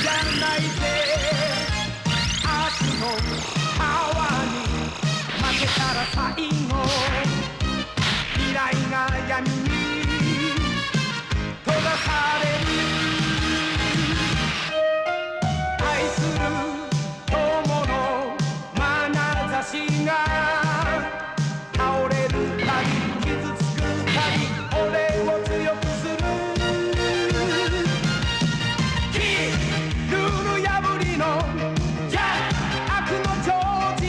じゃないぜ明日のパワーに負けたら最後未来が闇に閉ざされる愛する友の眼差しが倒れるたび傷つくたび俺を強くするルール破りの邪悪の超人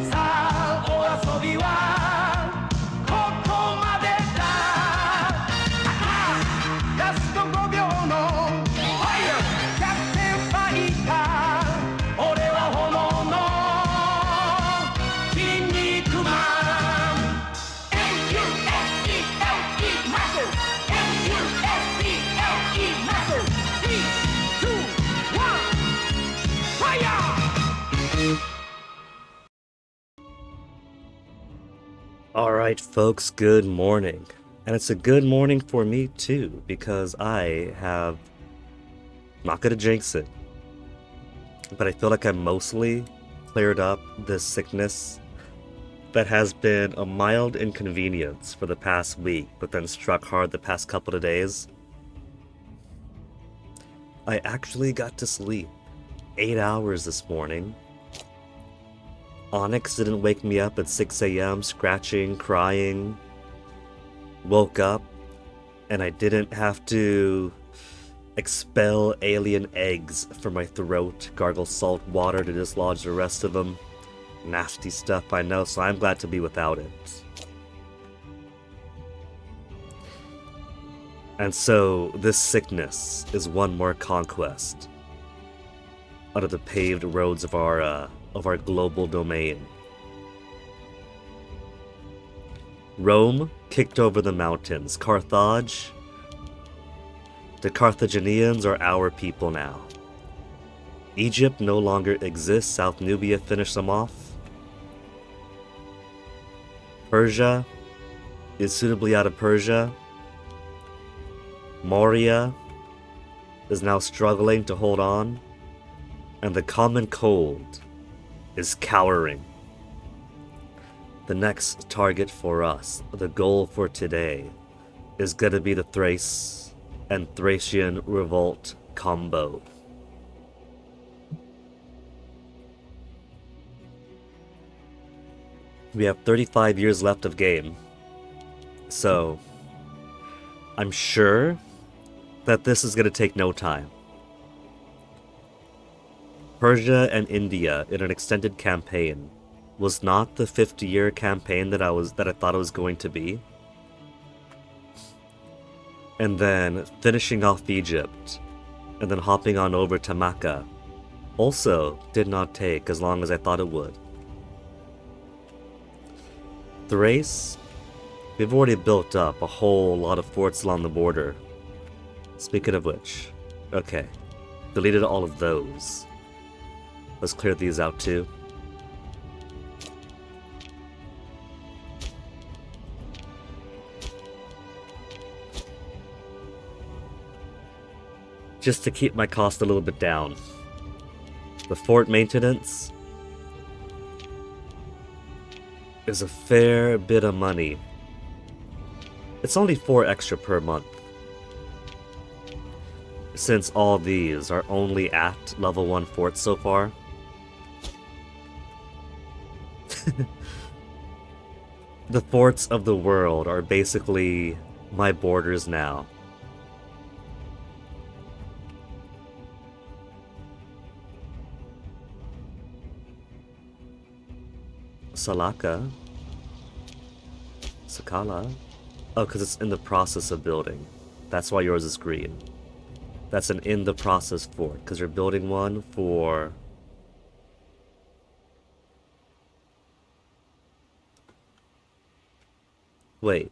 さあお遊びはここまでだラスト5秒のファイヤーキャプテンファイター俺は炎の筋肉マン MUSCLE マッスル MUSCLE マッスル 3、2、1ファイヤーAlright, folks, good morning. And it's a good morning for me too, because I have. Not gonna jinx it, but I feel like I'm mostly cleared up this sickness that has been a mild inconvenience for the past week, but then struck hard the past couple of days. I actually got to sleep 8 hours this morning. Onyx didn't wake me up at 6 a.m. scratching, crying. Woke up, and I didn't have to expel alien eggs from my throat, gargle salt water to dislodge the rest of them. Nasty stuff, I know, so I'm glad to be without it. And so, this sickness is one more conquest out of the paved roads of our global domain. Rome kicked over the mountains. Carthage, the Carthaginians are our people now. Egypt no longer exists. South Nubia finished them off. Persia is suitably out of Persia. Moria is now struggling to hold on. And the common cold is cowering. The next target for us, the goal for today, is gonna be the Thrace and Thracian revolt combo. We have 35 years left of game, so I'm sure that this is gonna take no time. Persia and India in an extended campaign was not the 50-year campaign that I thought it was going to be. And then finishing off Egypt, and then hopping on over to Makkah, also did not take as long as I thought it would. Thrace, we've already built up a whole lot of forts along the border. Speaking of which, okay, deleted all of those. Let's clear these out too. Just to keep my cost a little bit down. The fort maintenance is a fair bit of money. It's only 4 extra per month, since all these are only at level 1 forts so far. The forts of the world are basically my borders now. Sakala. Oh, because it's in the process of building. That's why yours is green. That's an in the process fort, because you're building one for... Wait.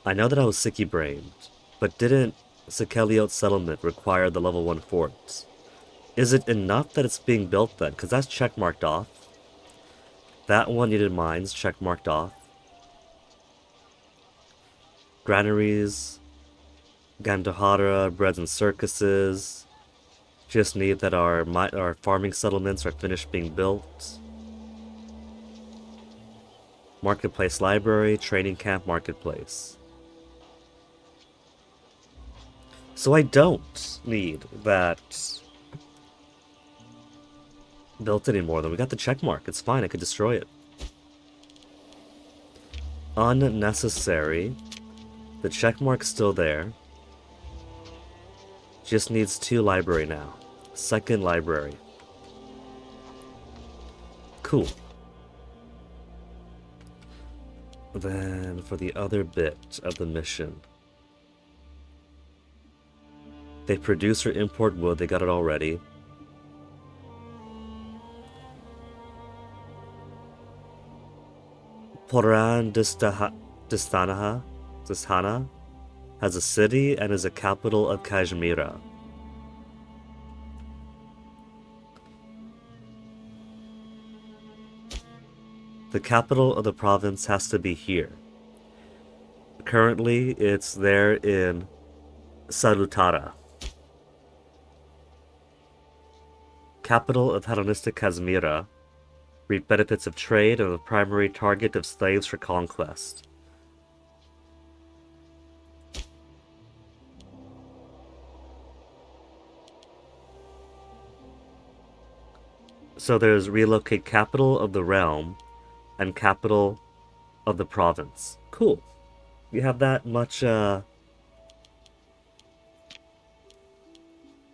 I know that I was sicky-brained, but didn't Sakeliot settlement require the level 1 forts? Is it enough that it's being built then? Because that's checkmarked off. That one needed mines, checkmarked off. Granaries Gandhara, breads and circuses. Just need that our farming settlements are finished being built. Marketplace library, training camp, marketplace. So I don't need that built anymore. Then we got the check mark. It's fine. I could destroy it. Unnecessary. The check mark's still there. Just needs 2 library now. Second library. Cool. Then for the other bit of the mission. They produce or import wood. They got it already. Poran Distana has a city and is a capital of Kashmira. The capital of the province has to be here. Currently, it's there in Sarutara. Capital of Hellenistic Kashmira, reap benefits of trade and the primary target of slaves for conquest. So there's relocate capital of the realm and capital of the province. Cool. You have that much, you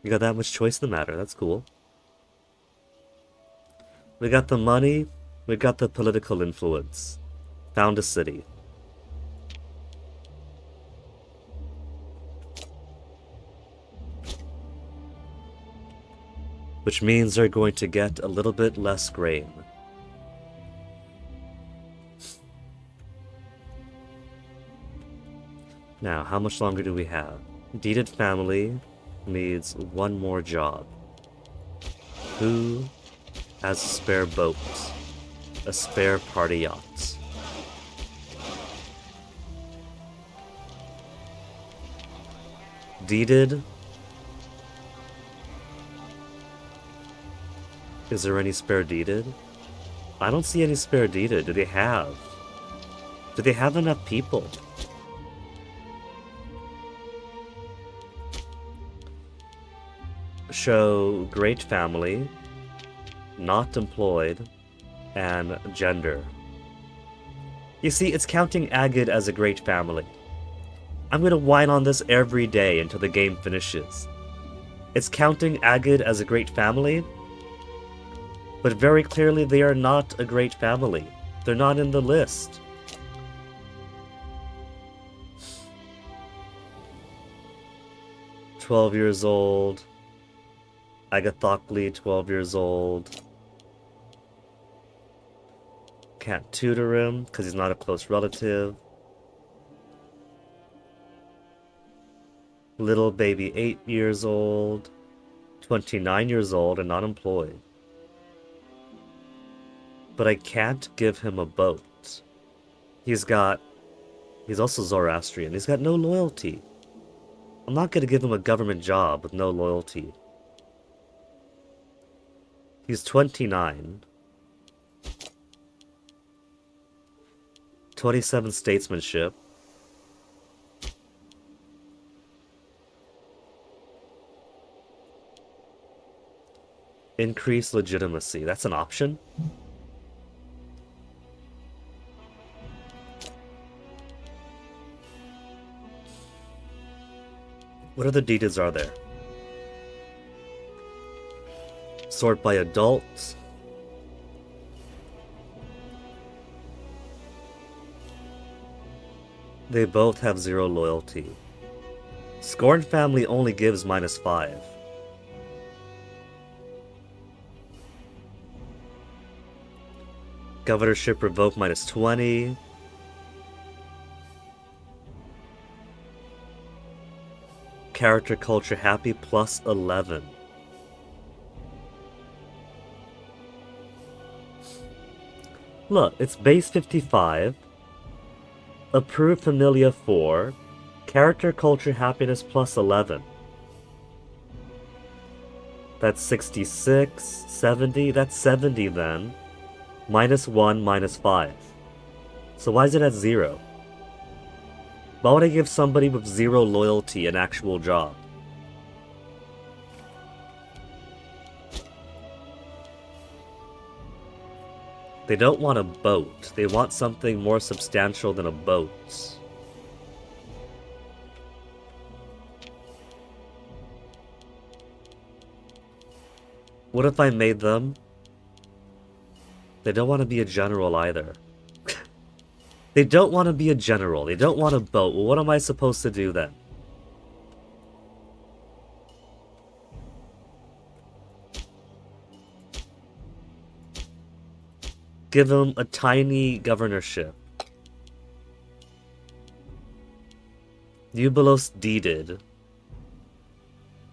got that much choice in the matter. That's cool. We got the money. We got the political influence. Found a city. Which means they're going to get a little bit less grain. Now, how much longer do we have? Deeded family needs one more job. Who has a spare boat? A spare party yacht? Deeded? Is there any spare deeded? I don't see any spare deeded. Do they have enough people? Show great family, not employed, and gender. You see, it's counting Agid as a great family. I'm gonna whine on this every day until the game finishes. It's counting Agid as a great family, but very clearly they are not a great family. They're not in the list. "12 years old. Agathocles, 12 years old. Can't tutor him because he's not a close relative. Little baby, 8 years old. 29 years old and not employed. But I can't give him a boat. He's also Zoroastrian. He's got no loyalty. I'm not going to give him a government job with no loyalty. He's 29. 27 statesmanship. Increase legitimacy. That's an option? What other deeds are there? Sort by adults. They both have 0 loyalty. Scorn family only gives -5. Governorship revoke -20. Character culture happy +11. Look, it's base 55. Approved familia 4. Character, culture, happiness plus 11. That's 66, 70, that's 70 then. Minus 1, minus 5. So why is it at 0? Why would I give somebody with 0 loyalty an actual job? They don't want a boat. They want something more substantial than a boat. What if I made them? They don't want to be a general either. They don't want to be a general. They don't want a boat. Well, what am I supposed to do then? Give them a tiny governorship. Eubulos deeded.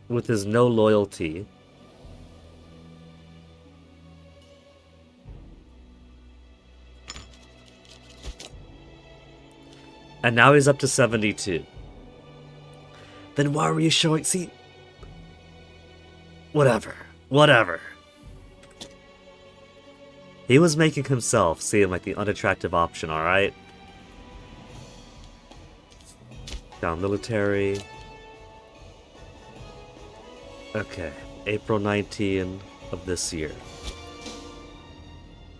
With his no loyalty. And now he's up to 72. Then why were you showing... See... Whatever. Whatever. He was making himself seem like the unattractive option, alright? Down military. Okay. April 19 of this year.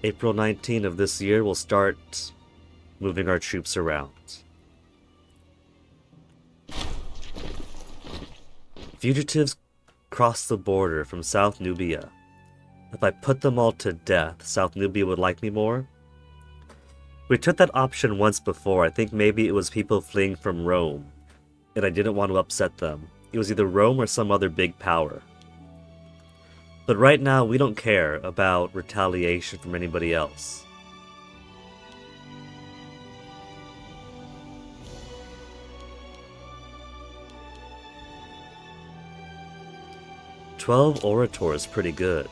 April 19 of this year, we'll start moving our troops around. Fugitives cross the border from South Nubia. If I put them all to death, South Nubia would like me more? We took that option once before. I think maybe it was people fleeing from Rome, and I didn't want to upset them. It was either Rome or some other big power. But right now, we don't care about retaliation from anybody else. "12 Orator is pretty good.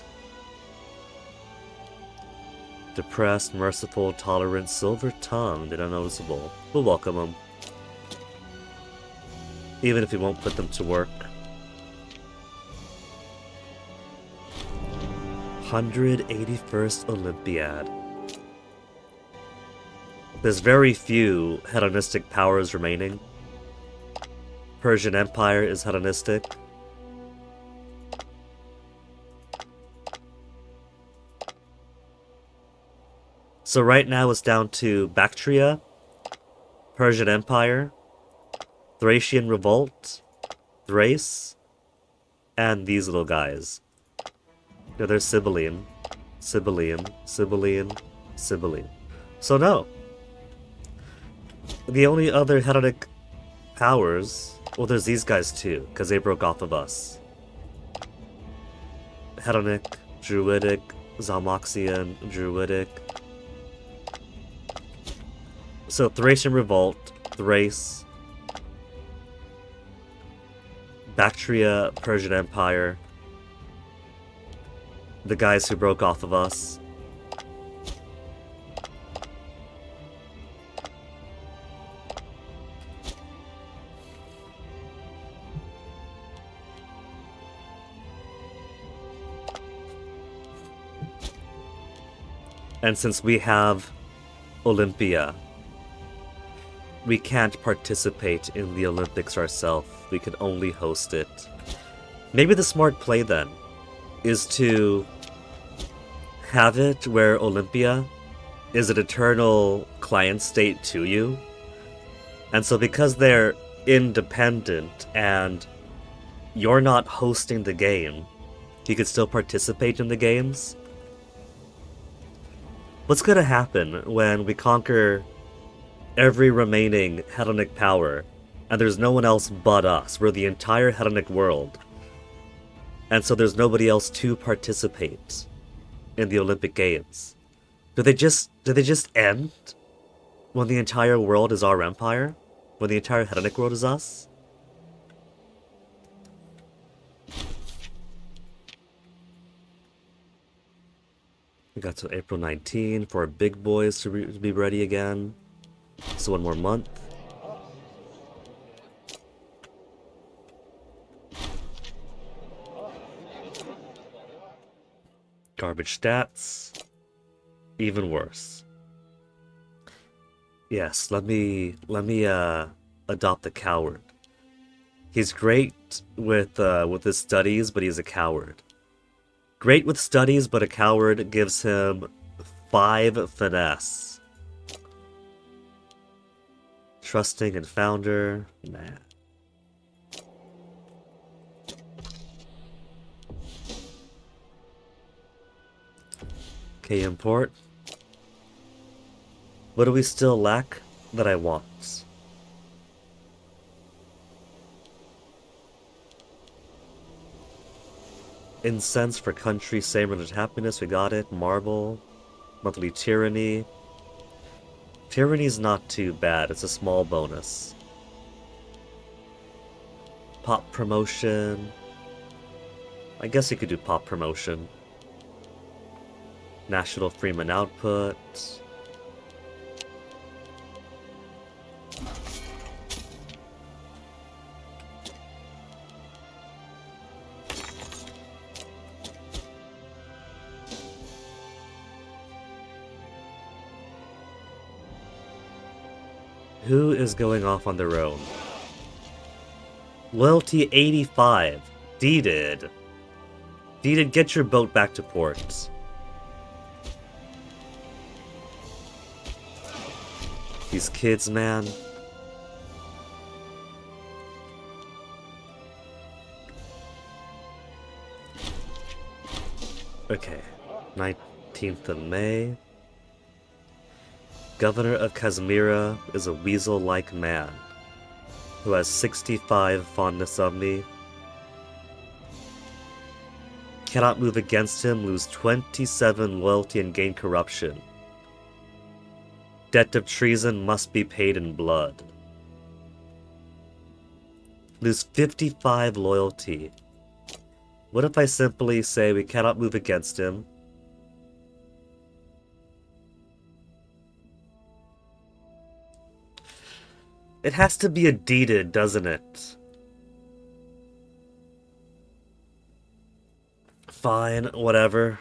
Depressed, merciful, tolerant, silver-tongued, and unnoticeable. We'll welcome them. Even if we won't put them to work. 181st Olympiad. There's very few Hellenistic powers remaining. Persian Empire is Hellenistic. So right now it's down to Bactria, Persian Empire, Thracian Revolt, Thrace, and these little guys. Yeah, they're Sibylline, Sibylline, Sibylline, Sibylline. So no. The only other Hellenic powers... Well, there's these guys too, because they broke off of us. Hellenic, Druidic, Zalmoxian, Druidic. So Thracian Revolt, Thrace, Bactria, Persian Empire, the guys who broke off of us. And since we have Olympia, we can't participate in the Olympics ourselves. We can only host it. Maybe the smart play then is to have it where Olympia is an eternal client state to you. And so because they're independent and you're not hosting the game, you can still participate in the games. What's gonna happen when we conquer every remaining Hellenic power, and there's no one else but us? We're the entire Hellenic world. And so there's nobody else to participate in the Olympic Games. Do they just end when the entire world is our empire? When the entire Hellenic world is us? We got to April 19 for our big boys to be ready again. So one more month. Garbage stats. Even worse. Yes, let me adopt the coward. He's great with his studies, but he's a coward. Great with studies, but a coward gives him 5 finesse. Trusting and founder, nah. Okay, import. What do we still lack that I want? Incense for country, sacred happiness, we got it. Marble, monthly tyranny. Tyranny's not too bad, it's a small bonus. Pop promotion. I guess you could do pop promotion. National Freeman output. Who is going off on their own? Loyalty 85. Deeded. Deeded, get your boat back to port. These kids, man. Okay. 19th of May. Governor of Kazmira is a weasel-like man who has 65 fondness of me. Cannot move against him, lose 27 loyalty and gain corruption. Debt of treason must be paid in blood. Lose 55 loyalty. What if I simply say we cannot move against him? It has to be a deeded, doesn't it? Fine, whatever.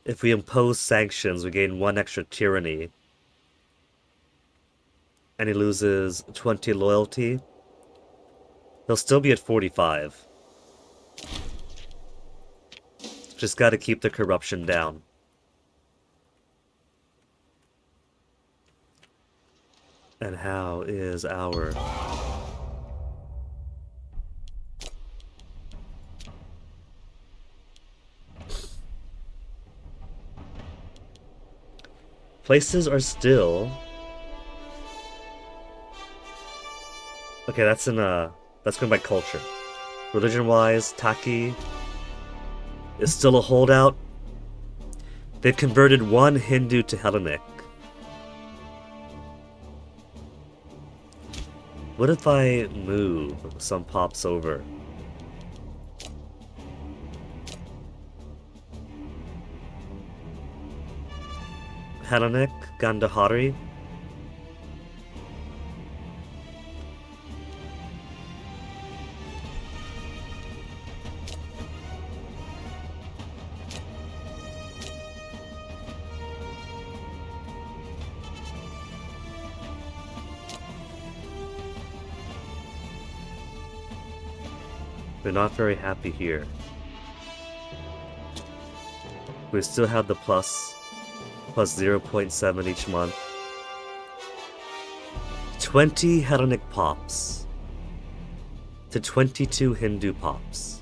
If we impose sanctions, we gain 1 extra tyranny. And he loses 20 loyalty. He'll still be at 45. Just gotta keep the corruption down. And how is our... Places are still... Okay, that's going by culture. Religion-wise, Taki is still a holdout. They've converted 1 Hindu to Hellenic. What if I move some pops over? Hellenic, Gandhari. We're not very happy here. We still have the plus 0.7 each month. 20 Hellenic pops to 22 Hindu pops.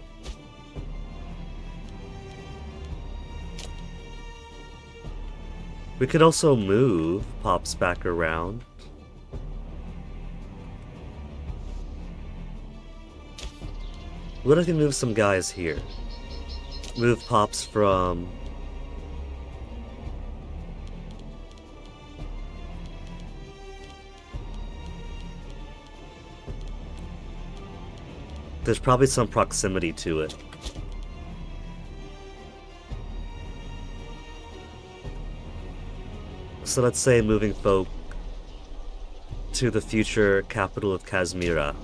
We could also move pops back around. What if I can move some guys here? Move pops from... There's probably some proximity to it. So let's say moving folk to the future capital of Kazmira.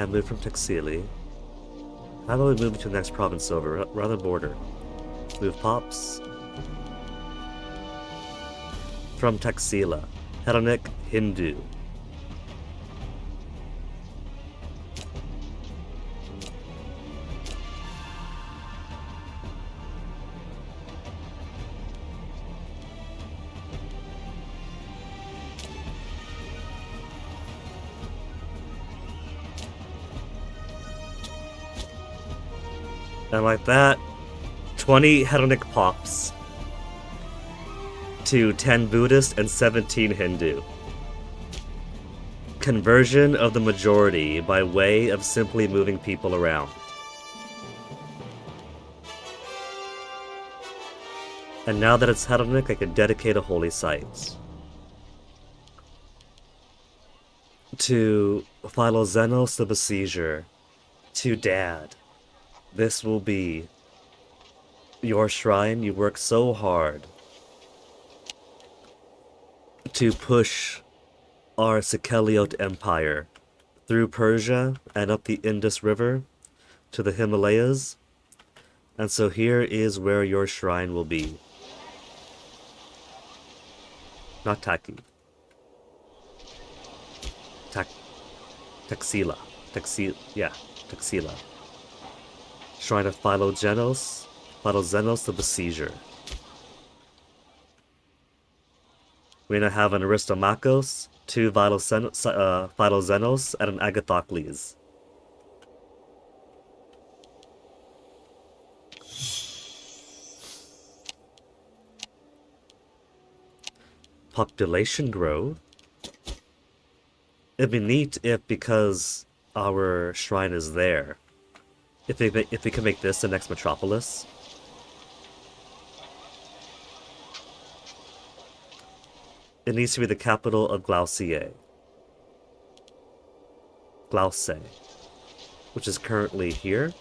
can't move from Texili. How about we move to the next province over, rather border? Move pops. From Taxila, Hellenic Hindu. And like that, 20 Hellenic pops to 10 Buddhist and 17 Hindu. Conversion of the majority by way of simply moving people around. And now that it's Hellenic, I can dedicate a holy site. To Philoxenos the Besieger. To Dad. This will be your shrine. You work so hard to push our Sekeliot Empire through Persia and up the Indus River to the Himalayas. And so here is where your shrine will be. Not Taki. Taxila. Taxila. Shrine of Philoxenos the Besieger. We now have an Aristomachos, 2 Philoxenos, and an Agathocles. Population growth. It'd be neat if, because our shrine is there, if we can make this the next metropolis. It needs to be the capital of Glauce, which is currently here.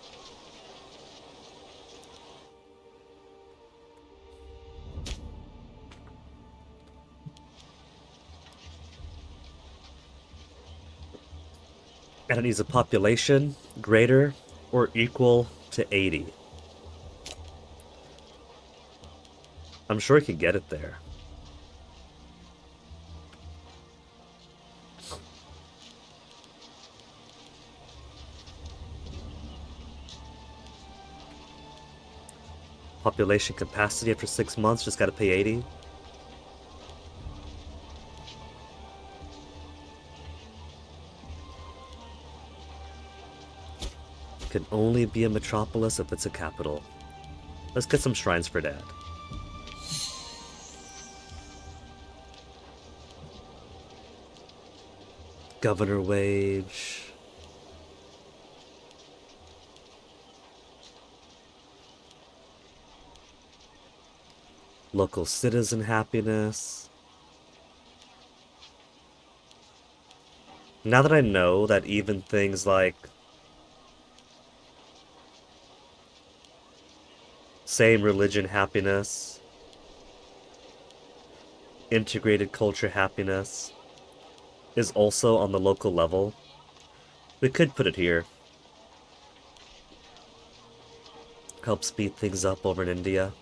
And it needs a population greater or equal to 80. I'm sure we could get it there. Population capacity after 6 months, just gotta pay 80. Can only be a metropolis if it's a capital. Let's get some shrines for Dad. Governor wage. Local citizen happiness. Now that I know that even things like same religion happiness, integrated culture happiness, is also on the local level, we could put it here. Help speed things up over in India.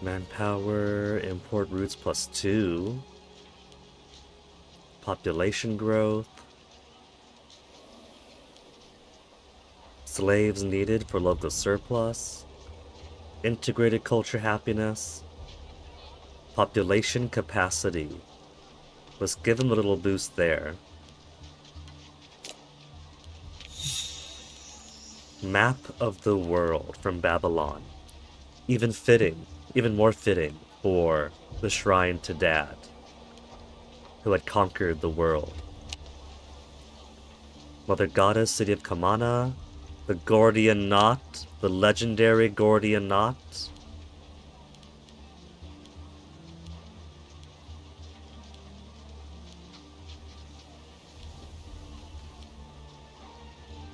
Manpower, import routes +2. Population growth. Slaves needed for local surplus. Integrated culture happiness. Population capacity. Let's give them a little boost there. Map of the world from Babylon. Even more fitting for the shrine to Dad, who had conquered the world. Mother Goddess, City of Kamana, the Gordian Knot, the legendary Gordian Knot.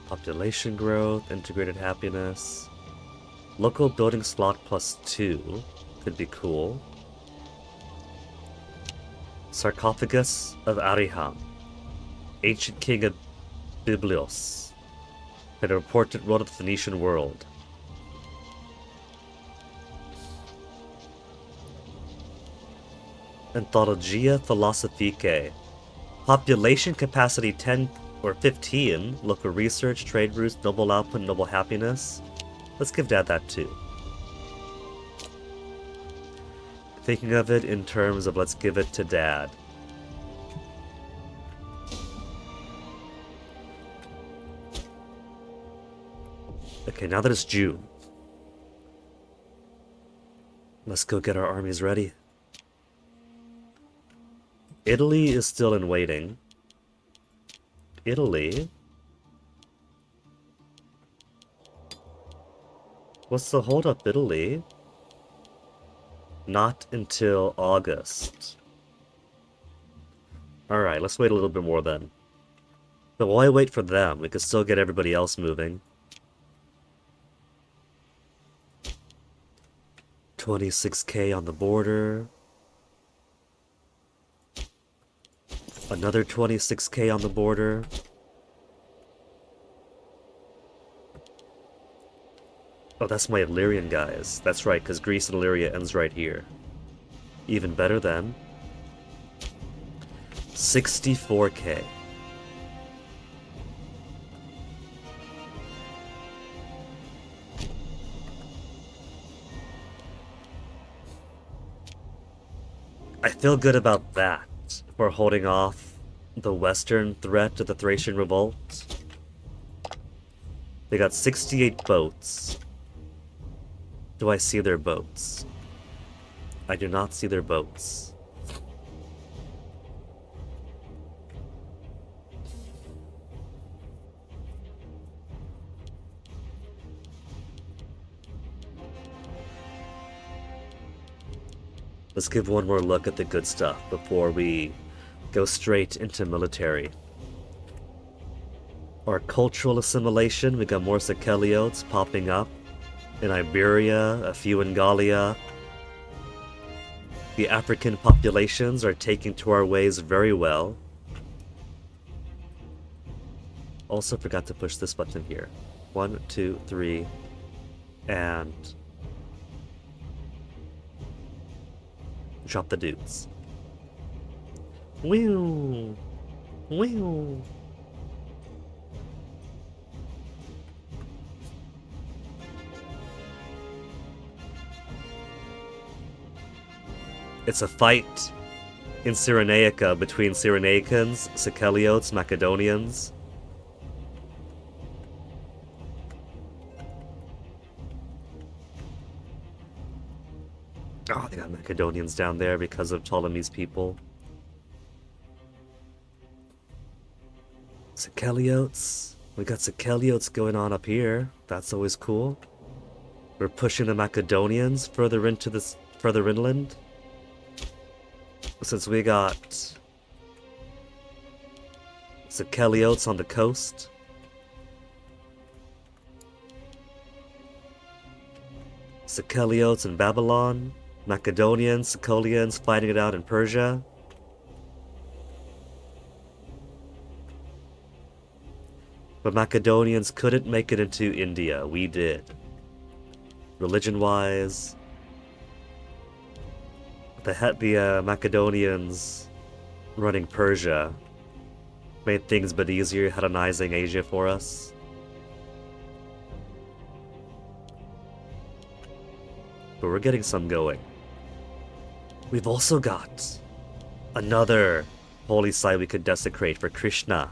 Population growth, integrated happiness. Local building slot +2 could be cool. Sarcophagus of Ariham, ancient king of Biblios, had a reported role of the Phoenician world. Anthologia Philosophicae, population capacity 10 or 15, local research, trade routes, noble output, noble happiness. Let's give Dad that too. Thinking of it in terms of let's give it to Dad. Okay, now that it's June, let's go get our armies ready. Italy is still in waiting. Italy? What's the holdup, Italy? Not until August. Alright, let's wait a little bit more then. But while I wait for them, we can still get everybody else moving. 26k on the border. Another 26k on the border. Oh, that's my Illyrian guys. That's right, because Greece and Illyria ends right here. Even better then. 64k. I feel good about that. For holding off the western threat of the Thracian revolt. They got 68 boats. Do I see their boats? I do not see their boats. Let's give one more look at the good stuff before we go straight into military. Our cultural assimilation, we got more Siceliotes popping up in Iberia, a few in Gallia. The African populations are taking to our ways very well. Also forgot to push this button here. 1, 2, 3, and drop the dudes. Whew. Whew. It's a fight in Cyrenaica between Cyrenaicans, Siceliotes, Macedonians. Oh, they got Macedonians down there because of Ptolemy's people. Siceliotes. We got Siceliotes going on up here. That's always cool. We're pushing the Macedonians further into this, further inland. Since we got Siceliotes on the coast. Siceliotes in Babylon. Macedonians, Sicilians fighting it out in Persia. But Macedonians couldn't make it into India. We did. Religion-wise, the Macedonians running Persia made things but easier, Hellenizing Asia for us. But we're getting some going. We've also got another holy site we could desecrate for Krishna.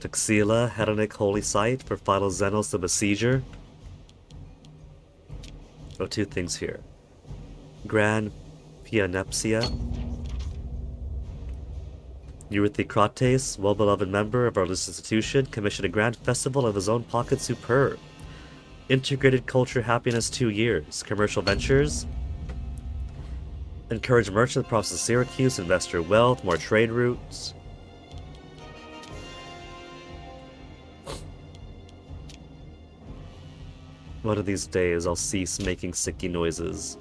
Tuxila, Hellenic holy site for Philoxenos the Besieger. Oh, two things here. Grand Pianepsia. Eurythicrates, well-beloved member of our institution, commissioned a grand festival of his own pocket superb. Integrated culture happiness 2 years. Commercial ventures. Encourage merchant province of Syracuse, investor wealth, more trade routes. One of these days I'll cease making sicky noises.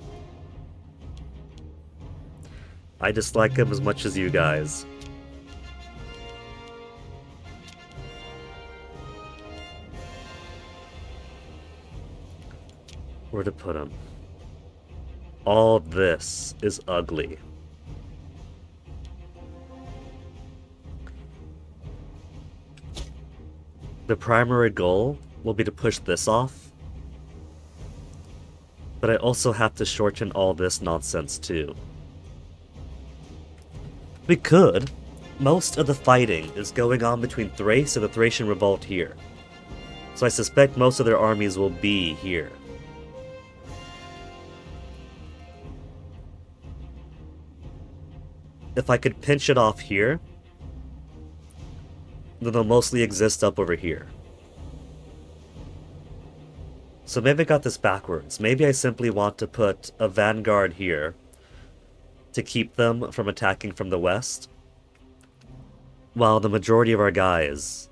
I dislike them as much as you guys. Where to put them? All this is ugly. The primary goal will be to push this off, but I also have to shorten all this nonsense too. We could. Most of the fighting is going on between Thrace and the Thracian revolt here, so I suspect most of their armies will be here. If I could pinch it off here, then they'll mostly exist up over here. So maybe I got this backwards. Maybe I simply want to put a vanguard here to keep them from attacking from the west, while the majority of our guys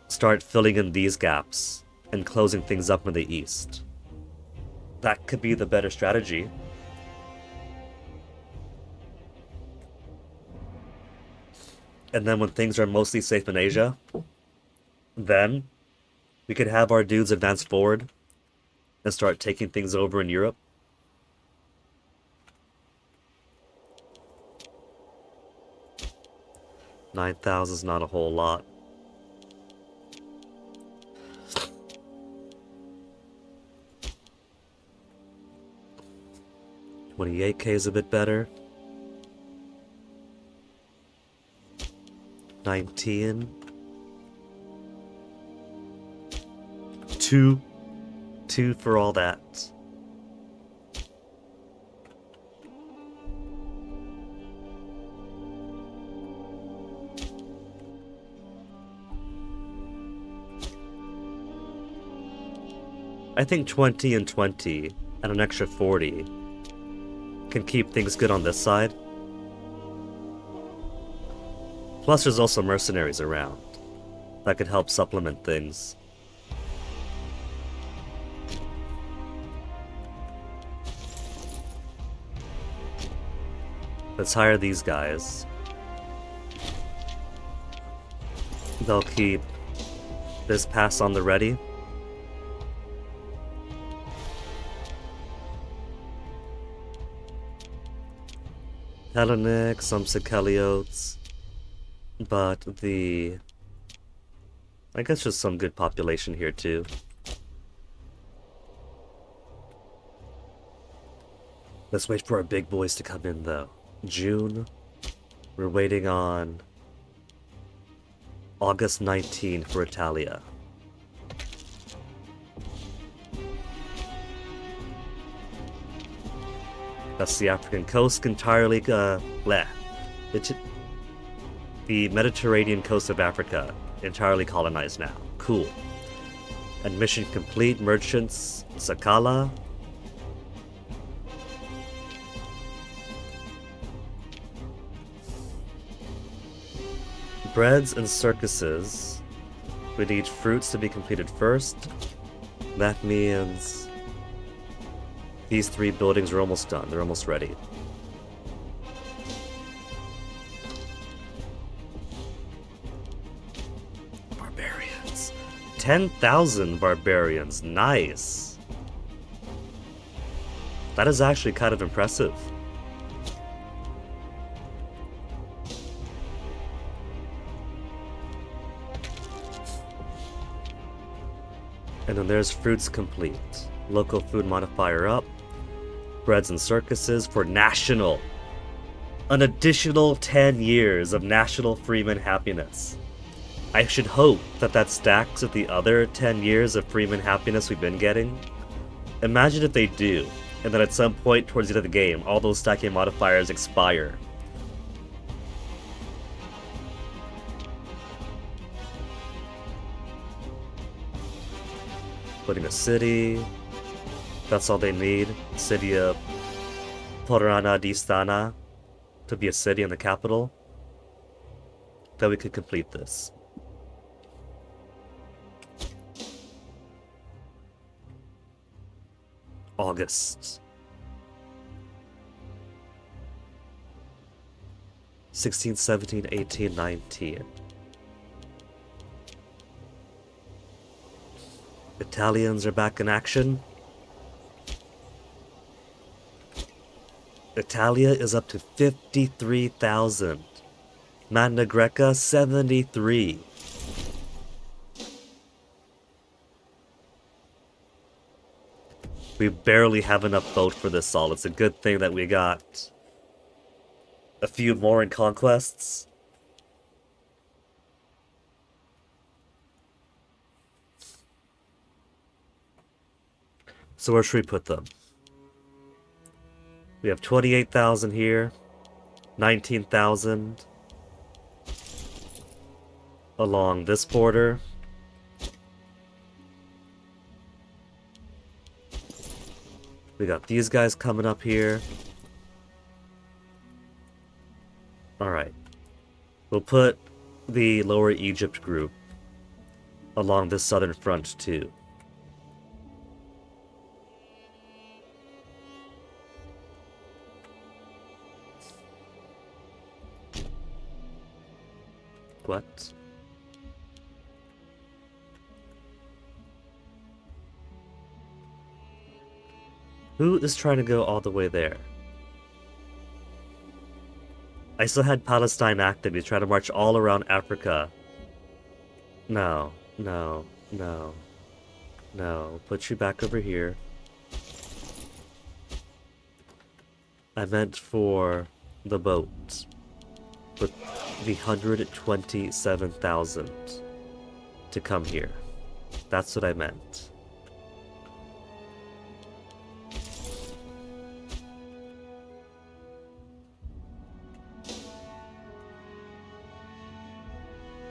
start filling in these gaps and closing things up in the east. That could be the better strategy. And then when things are mostly safe in Asia, then we could have our dudes advance forward and start taking things over in Europe. $9,000 is not a whole lot. $28K is a bit better. 19. 2 for all that. I think 20 and 20 and an extra 40 can keep things good on this side. Plus there's also mercenaries around that could help supplement things. Let's hire these guys. They'll keep this pass on the ready. Hellenic, some Siceliotes, but I guess just some good population here too. Let's wait for our big boys to come in though. June, we're waiting on August 19 for Italia. That's the African coast entirely, the Mediterranean coast of Africa entirely colonized now. Cool. And mission complete, merchants, Sakala. Breads and circuses. We need fruits to be completed first. That means these 3 buildings are almost done. They're almost ready. Barbarians. 10,000 barbarians. Nice. That is actually kind of impressive. And then there's fruits complete. Local food modifier up. Breads and circuses for national. An additional 10 years of national freeman happiness. I should hope that that stacks with the other 10 years of freeman happiness we've been getting. Imagine if they do, and then at some point towards the end of the game, all those stacking modifiers expire. Putting a city. That's all they need. City of Porana di Stana to be a city in the capital. Then we could complete this. August. 16, 17, 18, 19. Italians are back in action. Italia is up to 53,000. Magna Greca, 73. We barely have enough vote for this all. It's a good thing that we got a few more in conquests. So where should we put them? We have 28,000 here, 19,000 along this border. We got these guys coming up here. Alright. We'll put the Lower Egypt group along this southern front too. What? Who is trying to go all the way there? I still had Palestine active. He's trying to march all around Africa. No, no, no, no. Put you back over here. I meant for the boat. With the 127,000 to come here. That's what I meant.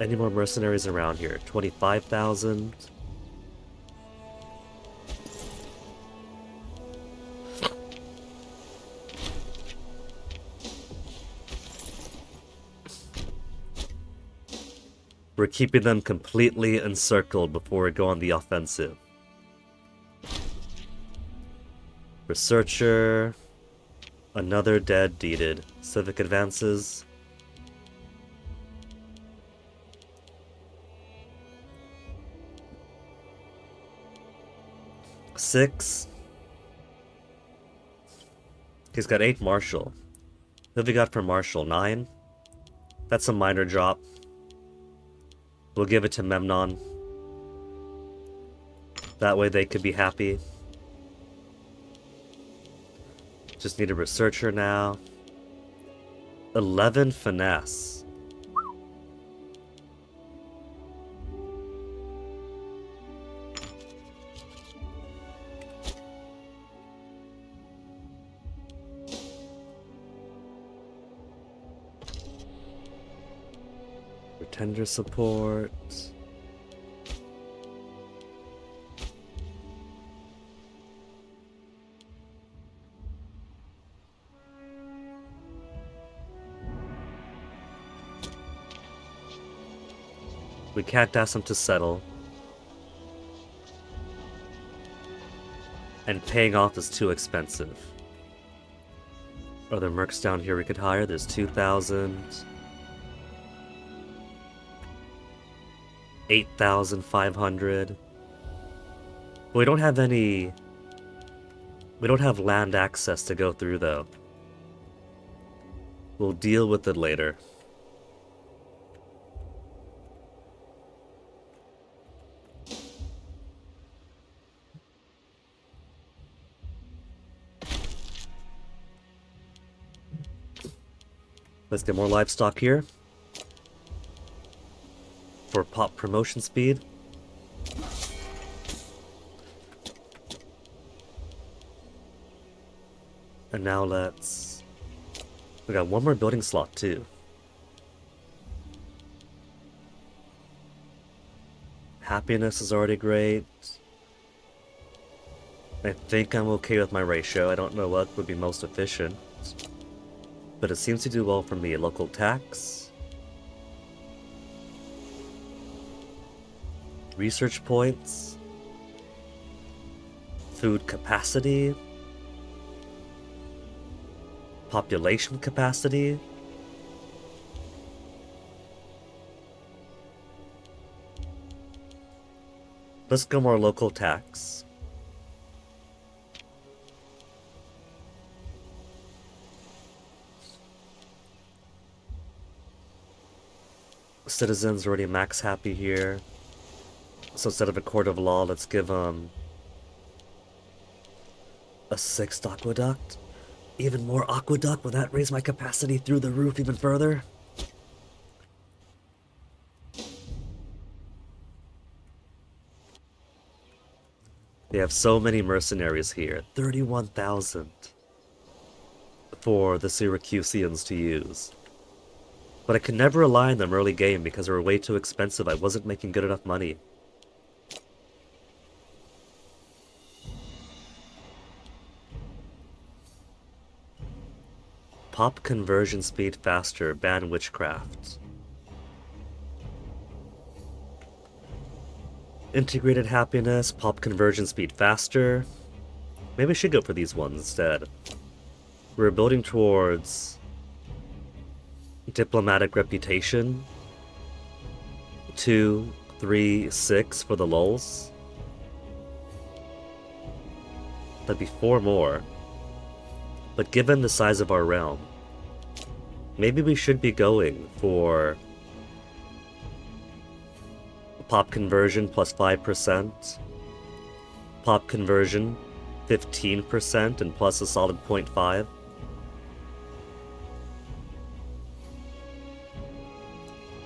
Any more mercenaries around here? 25,000. We're keeping them completely encircled before we go on the offensive. Researcher. Another dead deeded. Civic advances. Six. He's got 8 Marshal. What have we got for Marshal? 9? That's a minor drop. We'll give it to Memnon. That way they could be happy. Just need a researcher now. 11 finesse. Tender support. We can't ask them to settle. And paying off is too expensive. Are there mercs down here we could hire? There's 2,000. 8,500. We don't have any... We don't have land access to go through, though. We'll deal with it later. Let's get more livestock here. For pop promotion speed. And now let's... We got one more building slot too. Happiness is already great. I think I'm okay with my ratio. I don't know what would be most efficient. But it seems to do well for me. Local tax. Research points. food capacity, population capacity. Let's go more local tax. Citizens already max happy here. So instead of a court of law, let's give them a 6th aqueduct. Even more aqueduct, will that raise my capacity through the roof even further? They have so many mercenaries here. 31,000 for the Syracusians to use. But I could never rely on them early game because they were way too expensive. I wasn't making good enough money. Pop conversion speed faster, ban witchcraft. Integrated happiness, pop conversion speed faster. Maybe I should go for these ones instead. We're building towards diplomatic reputation. 2, 3, 6 for the lulls. That'd be 4 more. But given the size of our realm, maybe we should be going for pop conversion plus 5%, pop conversion 15% and plus a solid 0.5.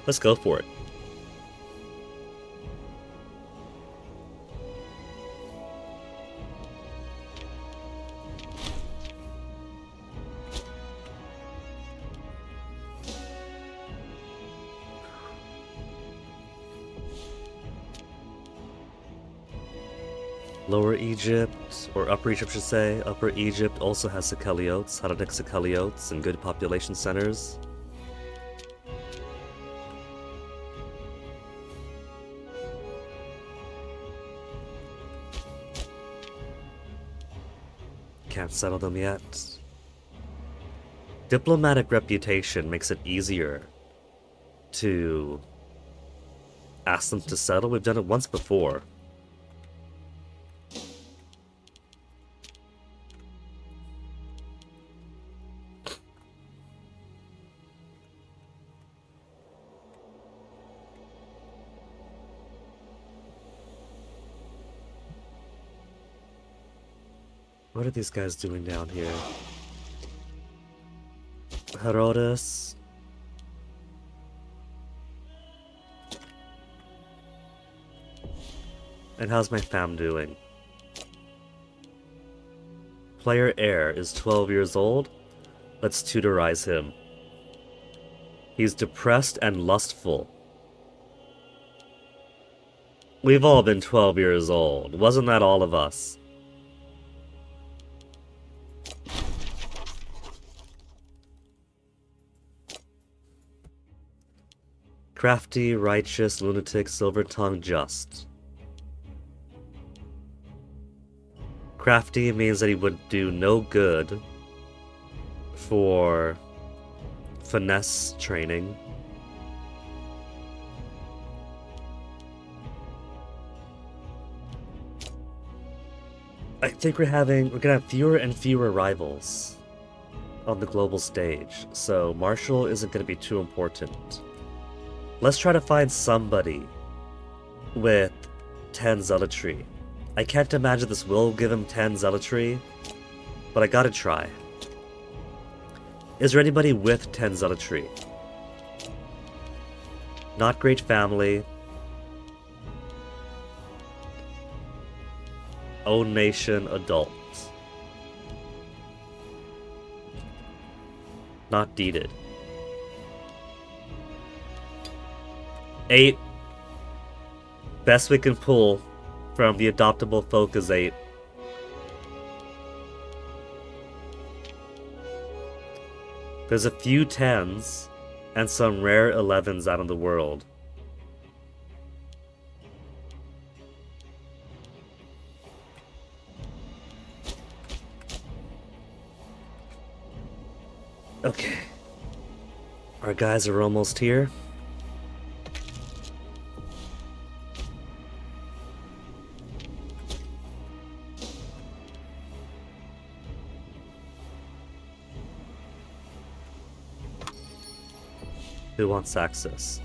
Let's go for it. Lower Egypt, or Upper Egypt should say, Upper Egypt also has Sikeliotes, Hellenic Sikeliotes, and good population centers. Can't settle them yet. Diplomatic reputation makes it easier to ask them to settle. We've done it once before. What are these guys doing down here? Herodes. And how's my fam doing? Player Air is 12 years old. Let's tutorize him. He's depressed and lustful. We've all been 12 years old. Wasn't that all of us? Crafty, righteous, lunatic, silver tongue, just. Crafty means that he would do no good for finesse training. I think we're gonna have fewer and fewer rivals on the global stage, so Marshall isn't gonna be too important. Let's try to find somebody with 10 zealotry. I can't imagine this will give him 10 zealotry, but I gotta try. Is there anybody with 10 zealotry? Not great family. Own nation, adult. Not deeded. 8. Best we can pull from the adoptable folk is 8. There's a few 10s and some rare 11s out in the world. Okay. Our guys are almost here. Who wants access?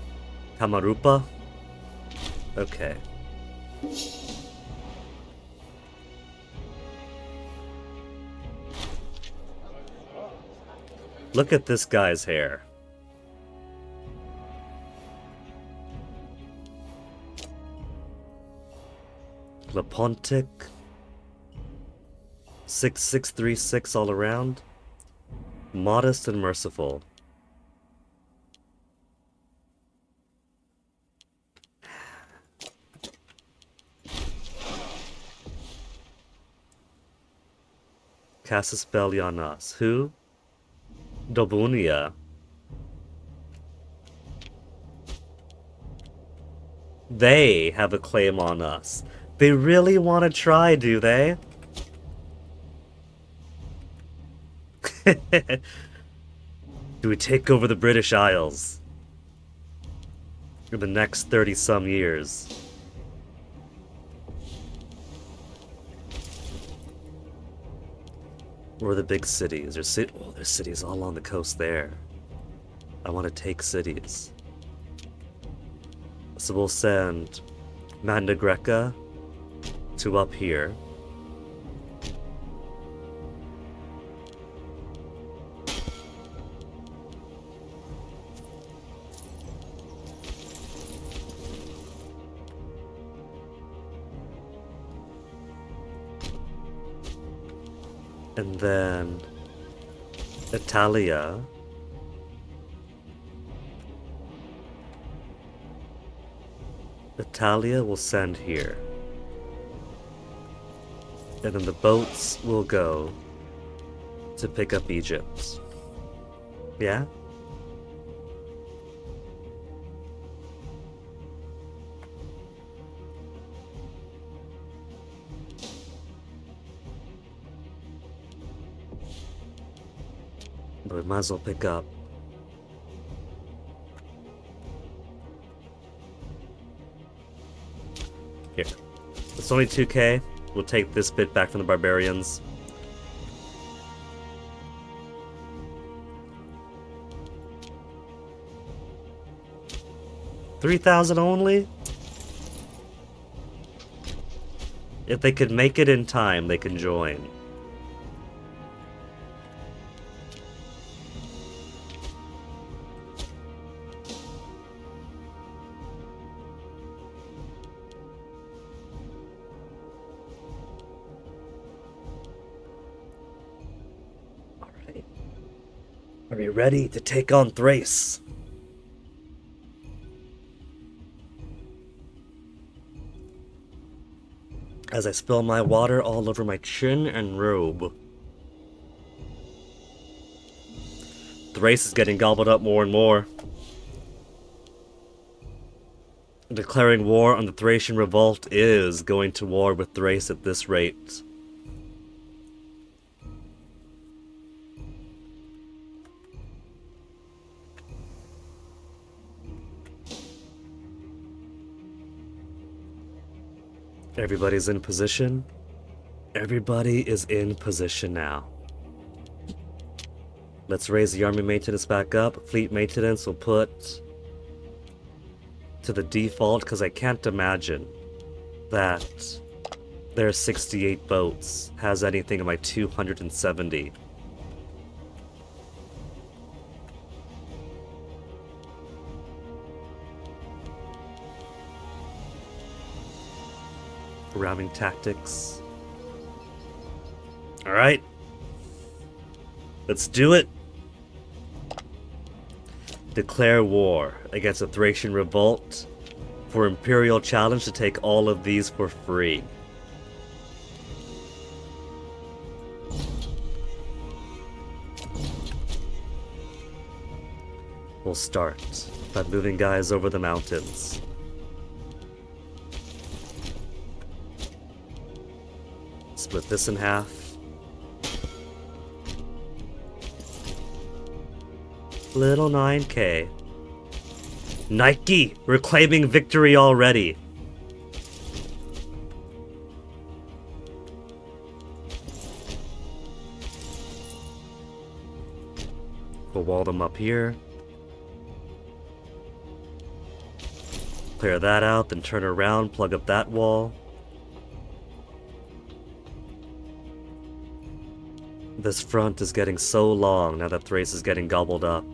Kamarupa? Okay. Look at this guy's hair. Lepontic. 6636 all around. Modest and merciful. Cast a spell on us. Who? Dobunia. They have a claim on us. They really want to try, do they? Do we take over the British Isles? In the next 30-some years? Or the big cities? There's cities all on the coast there. I want to take cities. So we'll send Magna Greca to up here. And then Italia. Italia will send here. And then the boats will go to pick up Egypt. Yeah? But we might as well pick up. Here. It's only 2k. We'll take this bit back from the barbarians. $3,000 only? If they could make it in time, they can join. Are we ready to take on Thrace? As I spill my water all over my chin and robe. Thrace is getting gobbled up more and more. Declaring war on the Thracian revolt is going to war with Thrace at this rate. Everybody's in position. Everybody is in position now. Let's raise the army maintenance back up. Fleet maintenance will put to the default, because I can't imagine that their 68 boats has anything in my 270. Ramming tactics. Alright. Let's do it. Declare war against the Thracian revolt for Imperial challenge to take all of these for free. We'll start by moving guys over the mountains. Split this in half. Little 9K. Nike! We're claiming victory already! We'll wall them up here. Clear that out, then turn around, plug up that wall. This front is getting so long now that Thrace is getting gobbled up.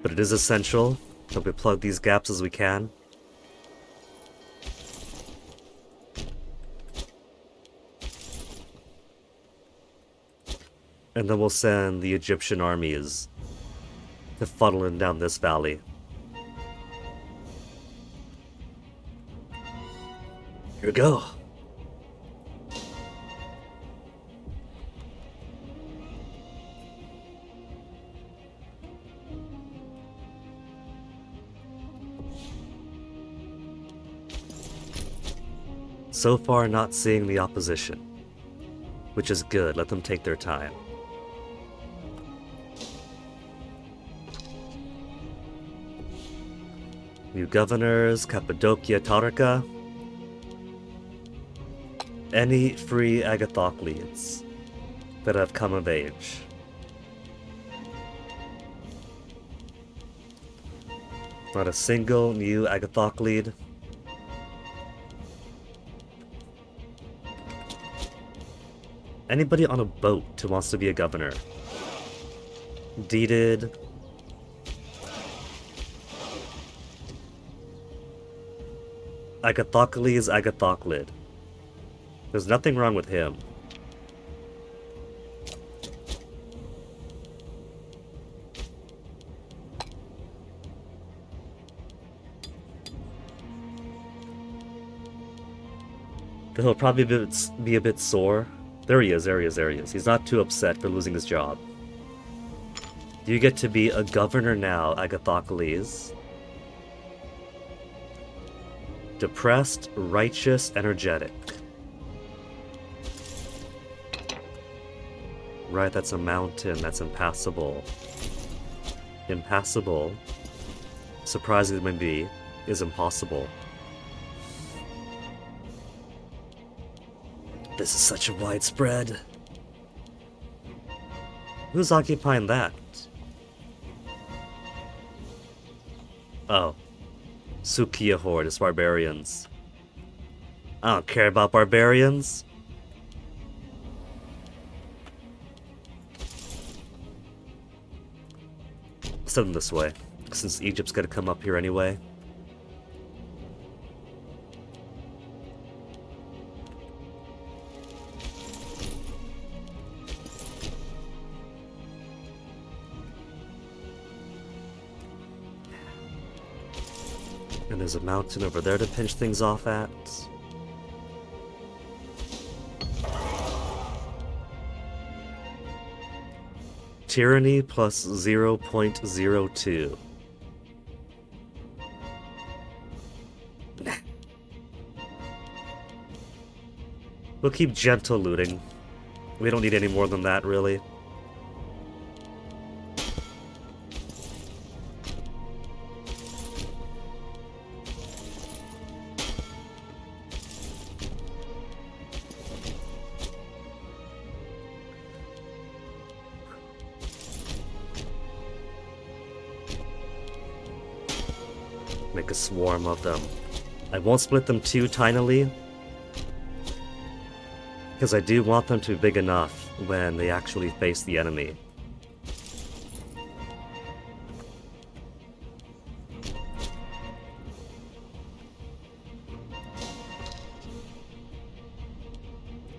But it is essential that we plug these gaps as we can. And then we'll send the Egyptian armies to funnel in down this valley. Here we go. So far, not seeing the opposition, which is good. Let them take their time. New governors, Cappadocia, Taurica. Any free Agathocleids that have come of age. Not a single new Agathocleid. Anybody on a boat who wants to be a governor. Deeded. Agathocles is Agathoclid. There's nothing wrong with him. He'll probably be a bit sore. There he is, there he is, there he is. He's not too upset for losing his job. You get to be a governor now, Agathocles. Depressed, righteous, energetic. Right, that's a mountain. That's impassable. Impassable, surprisingly maybe, is impossible. This is such a widespread. Who's occupying that? Oh. Sukia Horde is barbarians. I don't care about barbarians. Send them this way, since Egypt's gonna come up here anyway. And there's a mountain over there to pinch things off at. Tyranny plus 0.02. Nah. We'll keep gentle looting. We don't need any more than that, really. Make a swarm of them. I won't split them too tinily, because I do want them to be big enough when they actually face the enemy.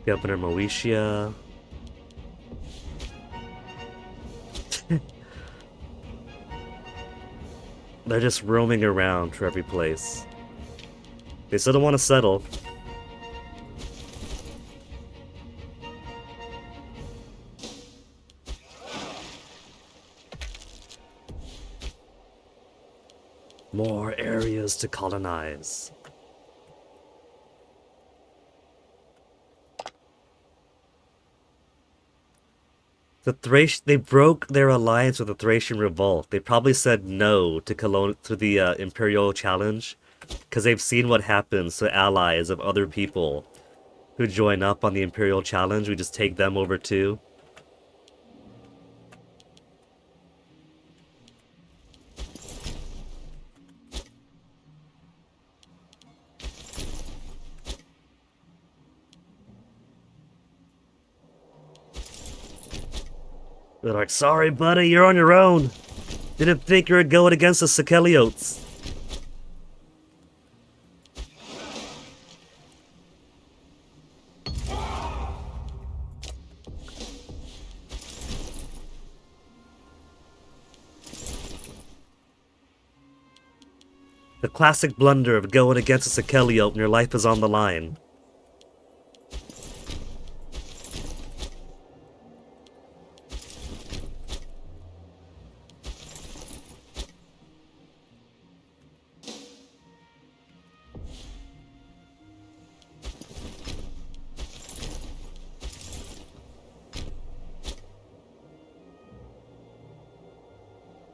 Governor Moesia. They're just roaming around for every place. They still don't want to settle. More areas to colonize. They broke their alliance with the Thracian revolt. They probably said no to the Imperial challenge because they've seen what happens to allies of other people who join up on the Imperial challenge. We just take them over too. They're like, sorry, buddy, you're on your own. Didn't think you were going against the Sikeliotes. The classic blunder of going against a Sikeliote when your life is on the line.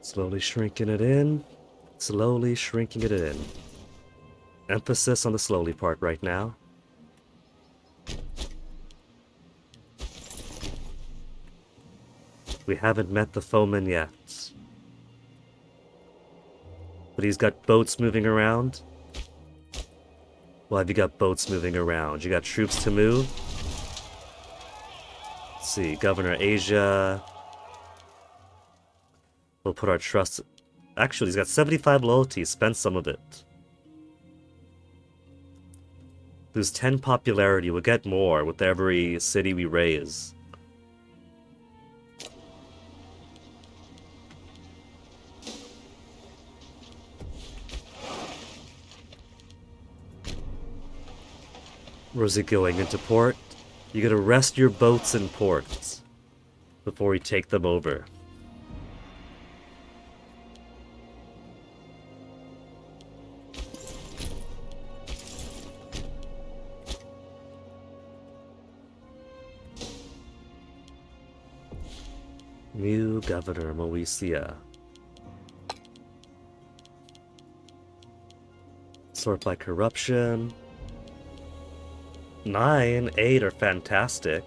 Slowly shrinking it in. Slowly shrinking it in. Emphasis on the slowly part right now. We haven't met the foeman yet. But he's got boats moving around. Well, have you got boats moving around? You got troops to move? Let's see, Governor Asia. We'll put our trust... Actually, he's got 75 loyalty. Spend some of it. Lose 10 popularity. We'll get more with every city we raise. Where's he going? Into port? You gotta rest your boats in ports before we take them over. New Governor Moesia. Sort by corruption. 9, 8 are fantastic.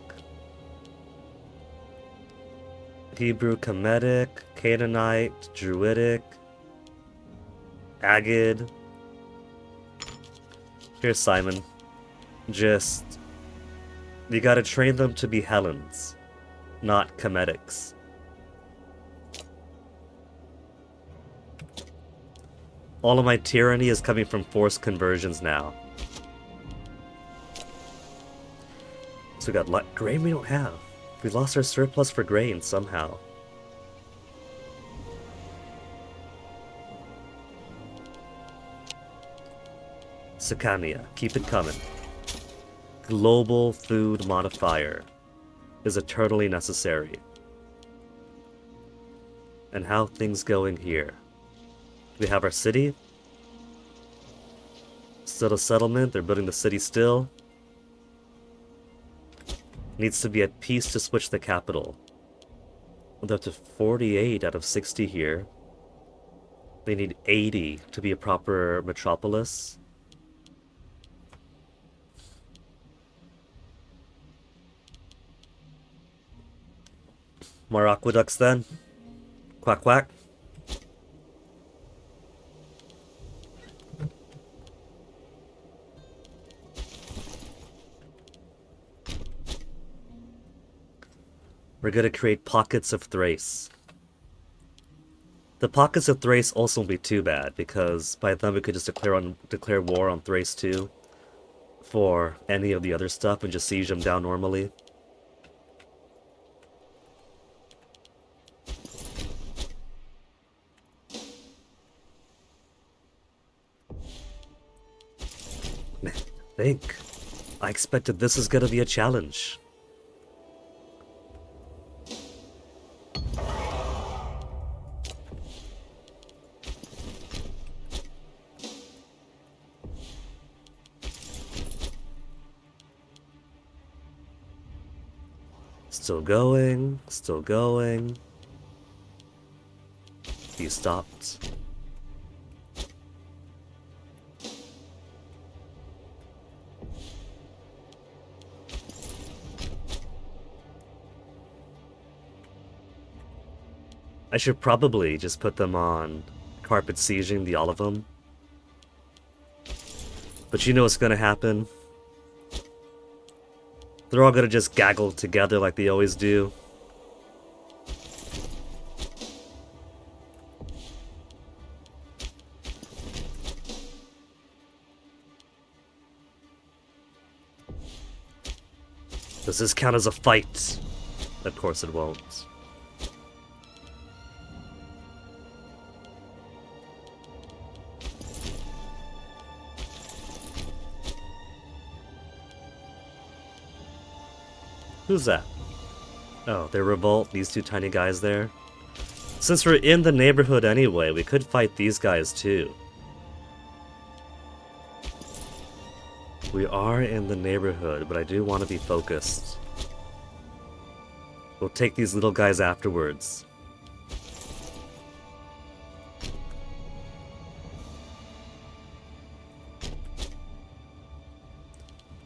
Hebrew, Kemetic, Canaanite, Druidic, Agid. Here's Simon. Just... you gotta train them to be Helens, not Kemetics. All of my tyranny is coming from forced conversions now. So we got grain we don't have. We lost our surplus for grain somehow. Sicania, keep it coming. Global food modifier is eternally necessary. And how things going here? We have our city. Still a settlement. They're building the city still. Needs to be at peace to switch the capital. They're up to 48 out of 60 here. They need 80 to be a proper metropolis. More aqueducts then. Quack quack. We're gonna create pockets of Thrace. The pockets of Thrace also won't be too bad, because by then we could just declare war on Thrace too, for any of the other stuff and just siege them down normally. Man, think. I expected this is gonna be a challenge. Still going, still going. He stopped. I should probably just put them on carpet sieging the all of them. But you know what's gonna happen? They're all gonna just gaggle together like they always do. Does this count as a fight? Of course it won't. Who's that? Oh, they revolt, these two tiny guys there. Since we're in the neighborhood anyway, we could fight these guys too. We are in the neighborhood, but I do want to be focused. We'll take these little guys afterwards.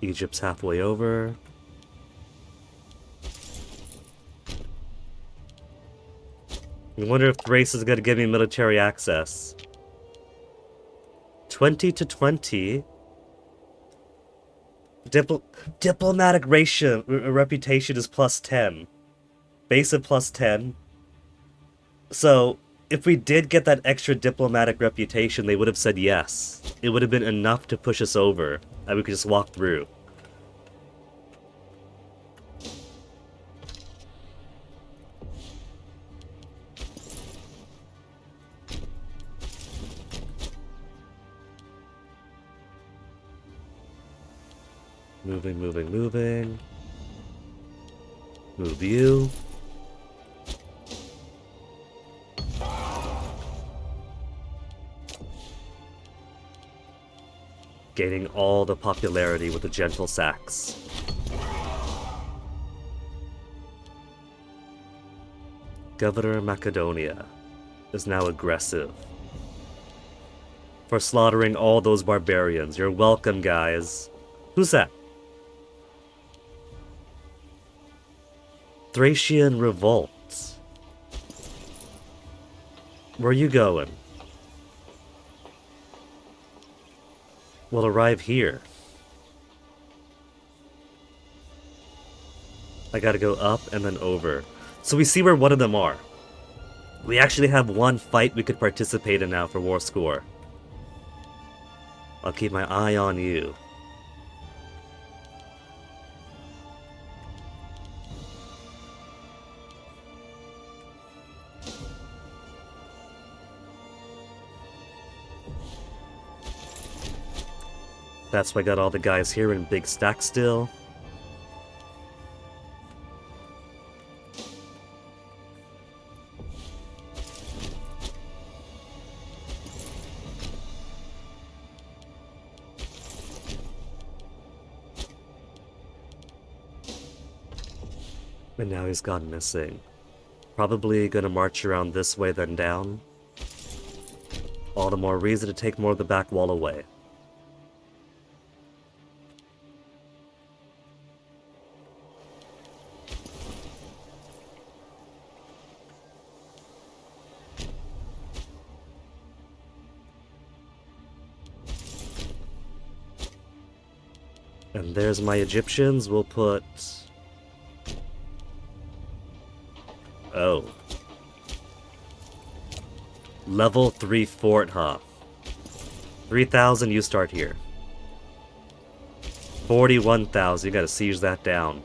Egypt's halfway over. I wonder if Thrace is going to give me military access. 20 to 20. Diplomatic reputation is plus 10. Base of plus 10. So, if we did get that extra diplomatic reputation, they would have said yes. It would have been enough to push us over, and we could just walk through. Moving, moving, moving. Move you. Gaining all the popularity with the gentle sacks. Governor Macedonia is now aggressive. For slaughtering all those barbarians. You're welcome, guys. Who's that? Thracian revolt. Where are you going? We'll arrive here. I gotta go up and then over. So we see where one of them are. We actually have one fight we could participate in now for war score. I'll keep my eye on you. That's why I got all the guys here in big stacks still. And now he's gone missing. Probably gonna march around this way then down. All the more reason to take more of the back wall away. And there's my Egyptians. We'll put... Oh. Level 3 fort, huh? 3,000, you start here. 41,000, you gotta siege that down.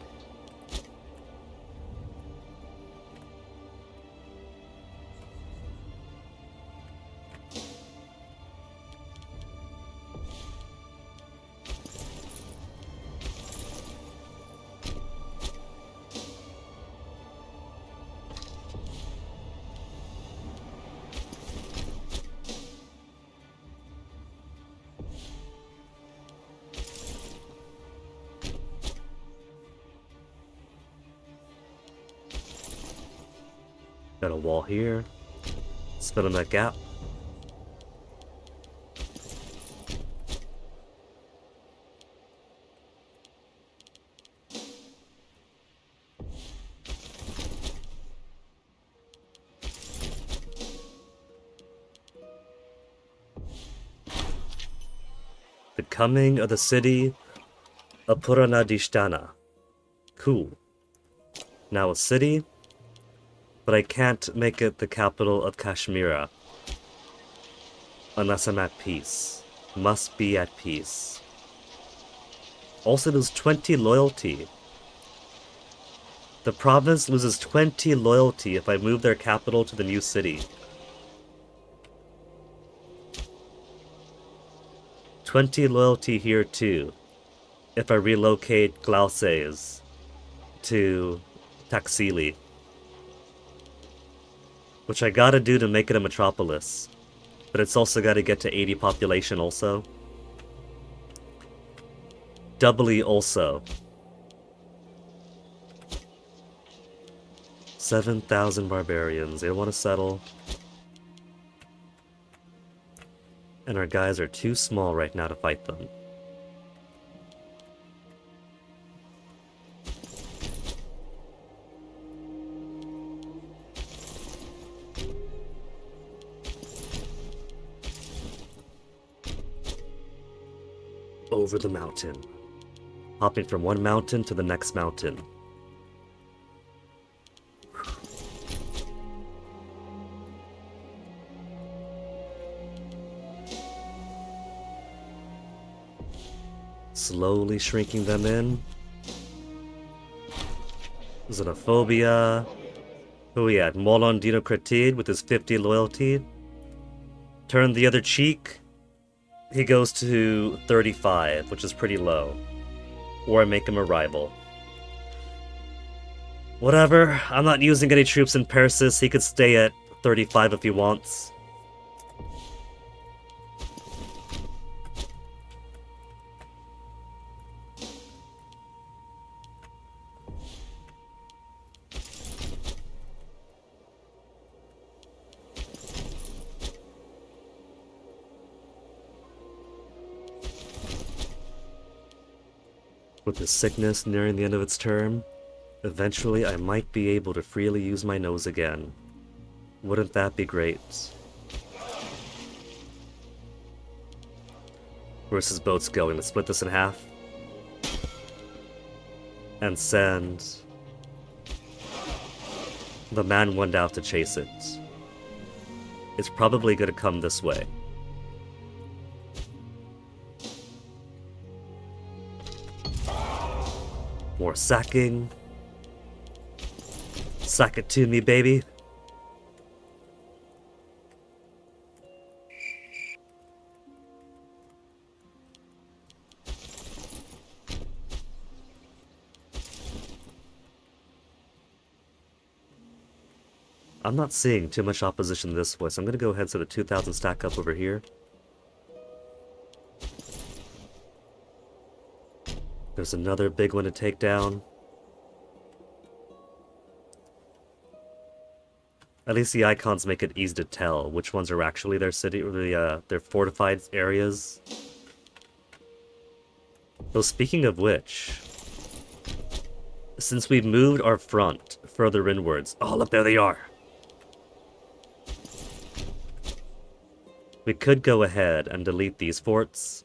Got a wall here. Let's fill in that gap. The coming of the city of Puranadishtana. Cool. Now a city, but I can't make it the capital of Kashmira. Unless I'm at peace. Must be at peace. Also lose 20 loyalty. The province loses 20 loyalty if I move their capital to the new city. 20 loyalty here too, if I relocate Glauces to Taxili. Which I gotta do to make it a metropolis. But it's also gotta get to 80 population also. Doubly also. 7,000 barbarians. They don't want to settle. And our guys are too small right now to fight them. Over the mountain. Hopping from one mountain to the next mountain. Slowly shrinking them in. Xenophobia. Who we at? Molon Dinocratide with his 50 loyalty. Turn the other cheek. He goes to 35, which is pretty low. Or I make him a rival. Whatever, I'm not using any troops in Persis. He could stay at 35 if he wants. With the sickness nearing the end of its term, eventually I might be able to freely use my nose again. Wouldn't that be great? Where's his boats going? Let's split this in half. And send the man one out to chase it. It's probably gonna come this way. More sacking. Sack it to me, baby. I'm not seeing too much opposition this way, so I'm gonna go ahead so the 2,000 stack up over here. There's another big one to take down. At least the icons make it easy to tell which ones are actually their city or their fortified areas. Though speaking of which, since we've moved our front further inwards, oh look, there they are. We could go ahead and delete these forts.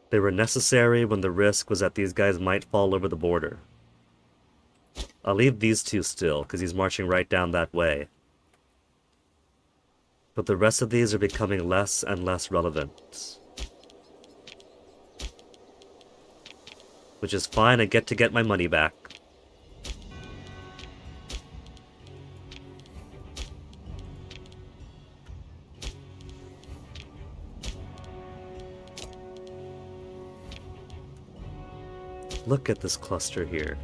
They were necessary when the risk was that these guys might fall over the border. I'll leave these two still, because he's marching right down that way. But the rest of these are becoming less and less relevant. Which is fine, I get to get my money back. Look at this cluster here.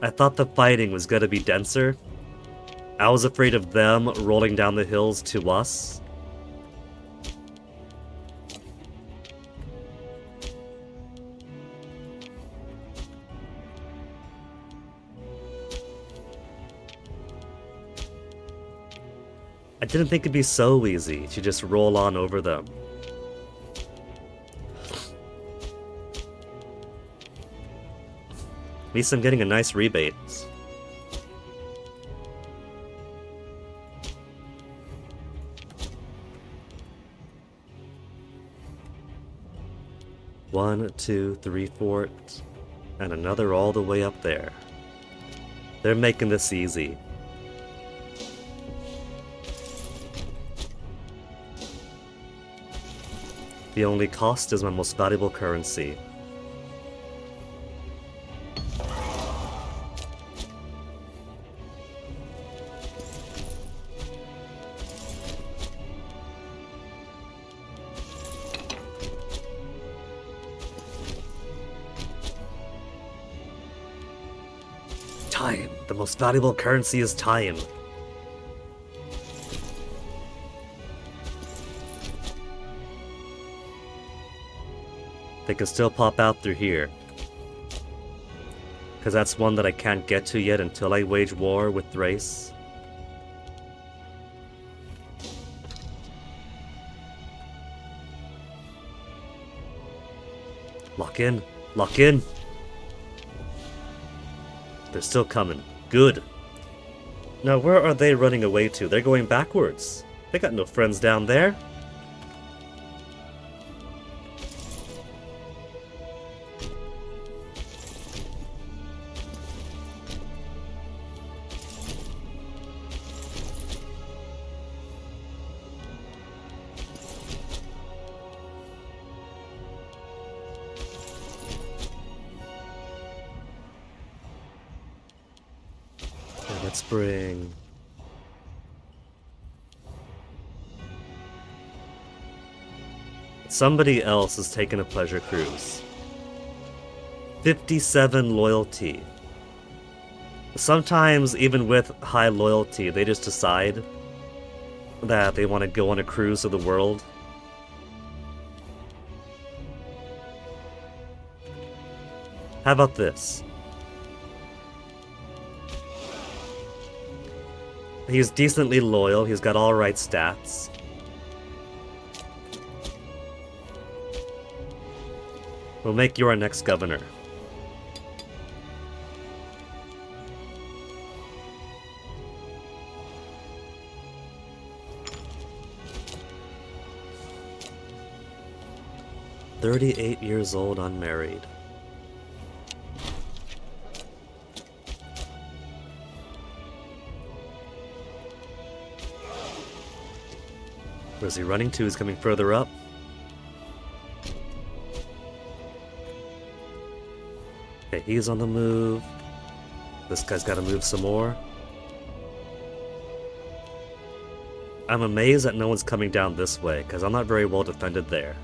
I thought the fighting was gonna be denser. I was afraid of them rolling down the hills to us. I didn't think it'd be so easy to just roll on over them. At least I'm getting a nice rebate. One, two, three, four, and another all the way up there. They're making this easy. The only cost is my most valuable currency. Time. The most valuable currency is time. They can still pop out through here. Because that's one that I can't get to yet until I wage war with Thrace. Lock in. Lock in. They're still coming. Good. Now where are they running away to? They're going backwards. They got no friends down there. Let's bring... Somebody else is taking a pleasure cruise. 57 loyalty. Sometimes, even with high loyalty, they just decide that they want to go on a cruise of the world. How about this? He's decently loyal, he's got alright stats. We'll make you our next governor. "38 years old, unmarried." Where's he running to? He's coming further up. Okay, he's on the move. This guy's got to move some more. I'm amazed that no one's coming down this way, because I'm not very well defended there.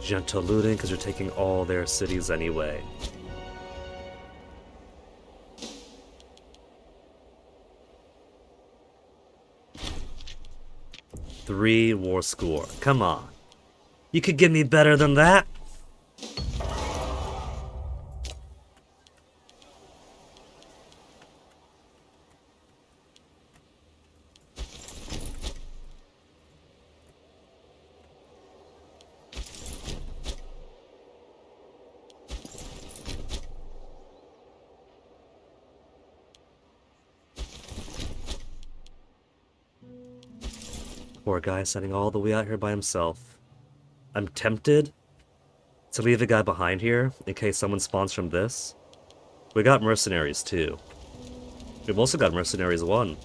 Gentle looting, because you're taking all their cities anyway. Three war score. Come on. You could give me better than that. Poor guy standing all the way out here by himself. I'm tempted to leave a guy behind here in case someone spawns from this. We got mercenaries too. We've also got mercenaries 1.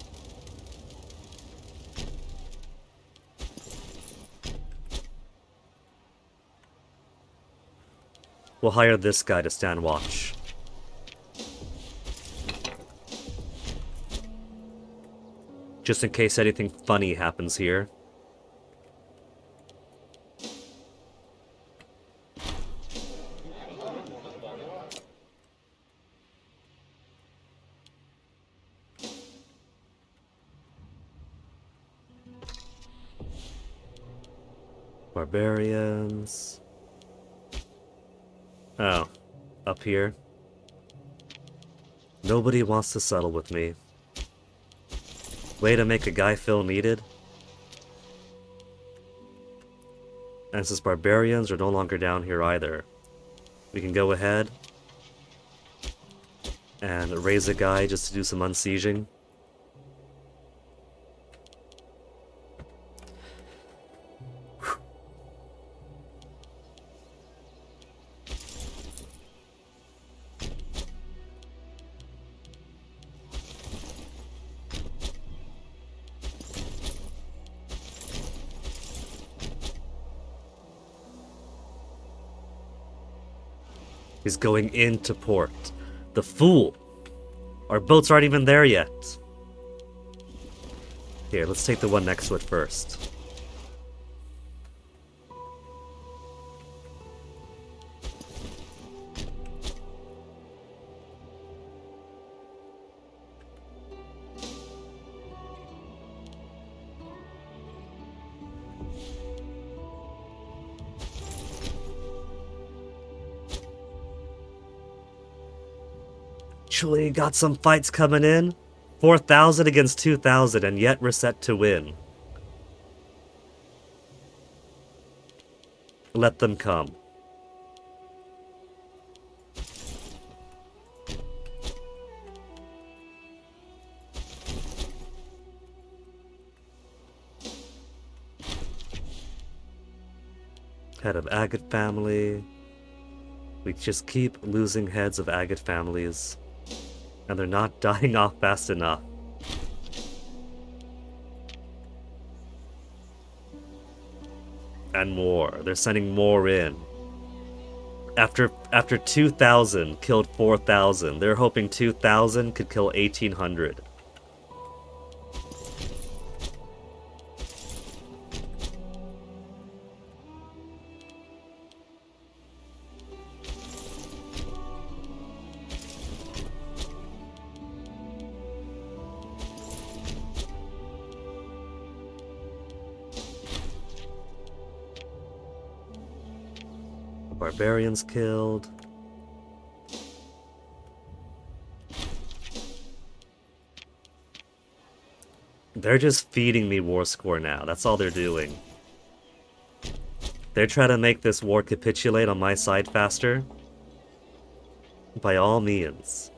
We'll hire this guy to stand watch. Just in case anything funny happens here. Barbarians. Oh, up here. Nobody wants to settle with me. Way to make a guy feel needed. And since barbarians are no longer down here either, we can go ahead and raise a guy just to do some unsieging. He's going into port. The fool! Our boats aren't even there yet. Here, let's take the one next to it first. Actually got some fights coming in. 4,000 against 2,000, and yet we're set to win. Let them come. Head of agate family. We just keep losing heads of agate families. And they're not dying off fast enough. And more. They're sending more in. After 2,000 killed 4,000, they're hoping 2,000 could kill 1,800. Barbarians killed. They're just feeding me war score now. That's all they're doing. They're trying to make this war capitulate on my side faster. By all means.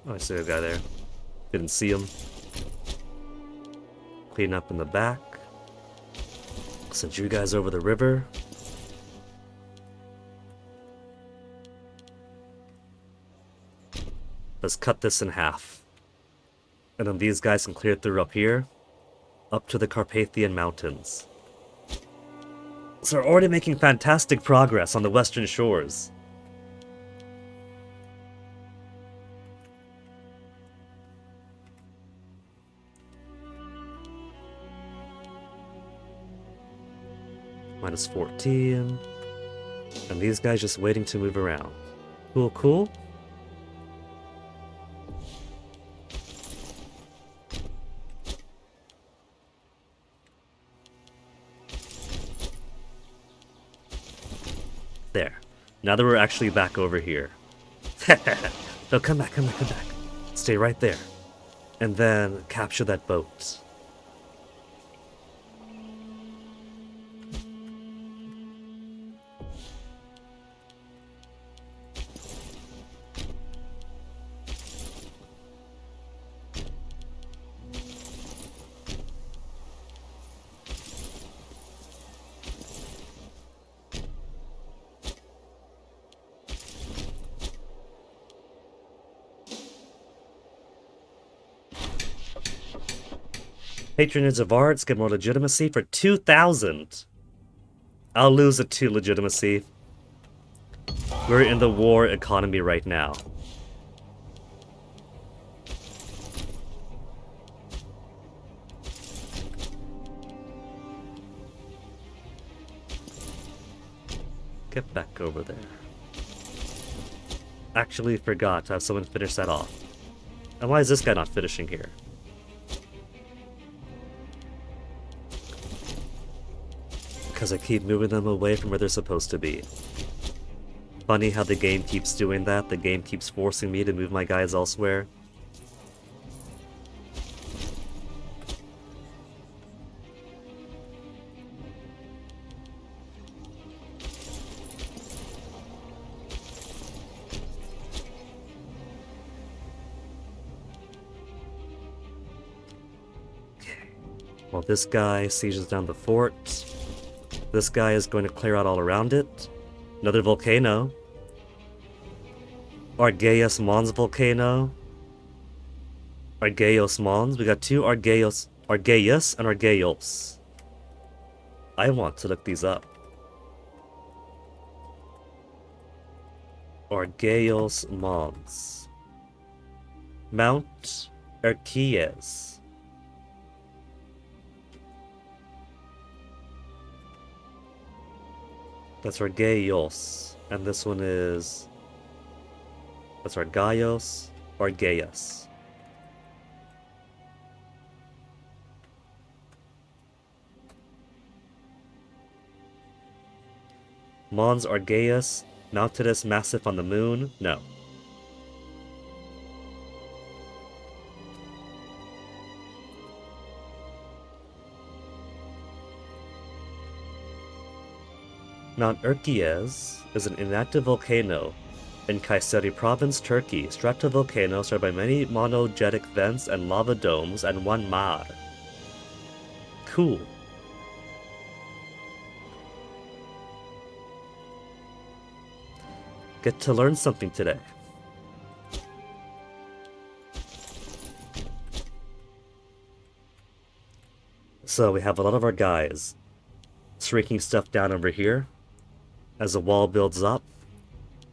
Oh, I see a guy there. Didn't see him. Clean up in the back. Send you guys over the river. Let's cut this in half. And then these guys can clear through up here. Up to the Carpathian Mountains. So we're already making fantastic progress on the western shores. Minus 14. And these guys just waiting to move around. Cool, cool. There. Now that we're actually back over here. No, come back, come back, come back. Stay right there. And then capture that boat. Patronage of arts, get more legitimacy for 2,000. I'll lose it to legitimacy. We're in the war economy right now. Get back over there. Actually forgot to have someone finish that off. And why is this guy not finishing here? Because I keep moving them away from where they're supposed to be. Funny how the game keeps doing that. The game keeps forcing me to move my guys elsewhere. While this guy sieges down the fort, this guy is going to clear out all around it. Another volcano. Argeus Mons volcano. Argeos Mons. We got two Argeus and Argeos. I want to look these up. Argeos Mons. Mount Archies. That's Argeos, and this one is... That's Argaios, Argeus. Mons Argeus, Mountainous Massif on the Moon? No. Mount Erciyes is an inactive volcano in Kayseri Province, Turkey. Stratovolcano surrounded by many monogenic vents and lava domes and one mar. Cool. Get to learn something today. So we have a lot of our guys shrinking stuff down over here. As the wall builds up,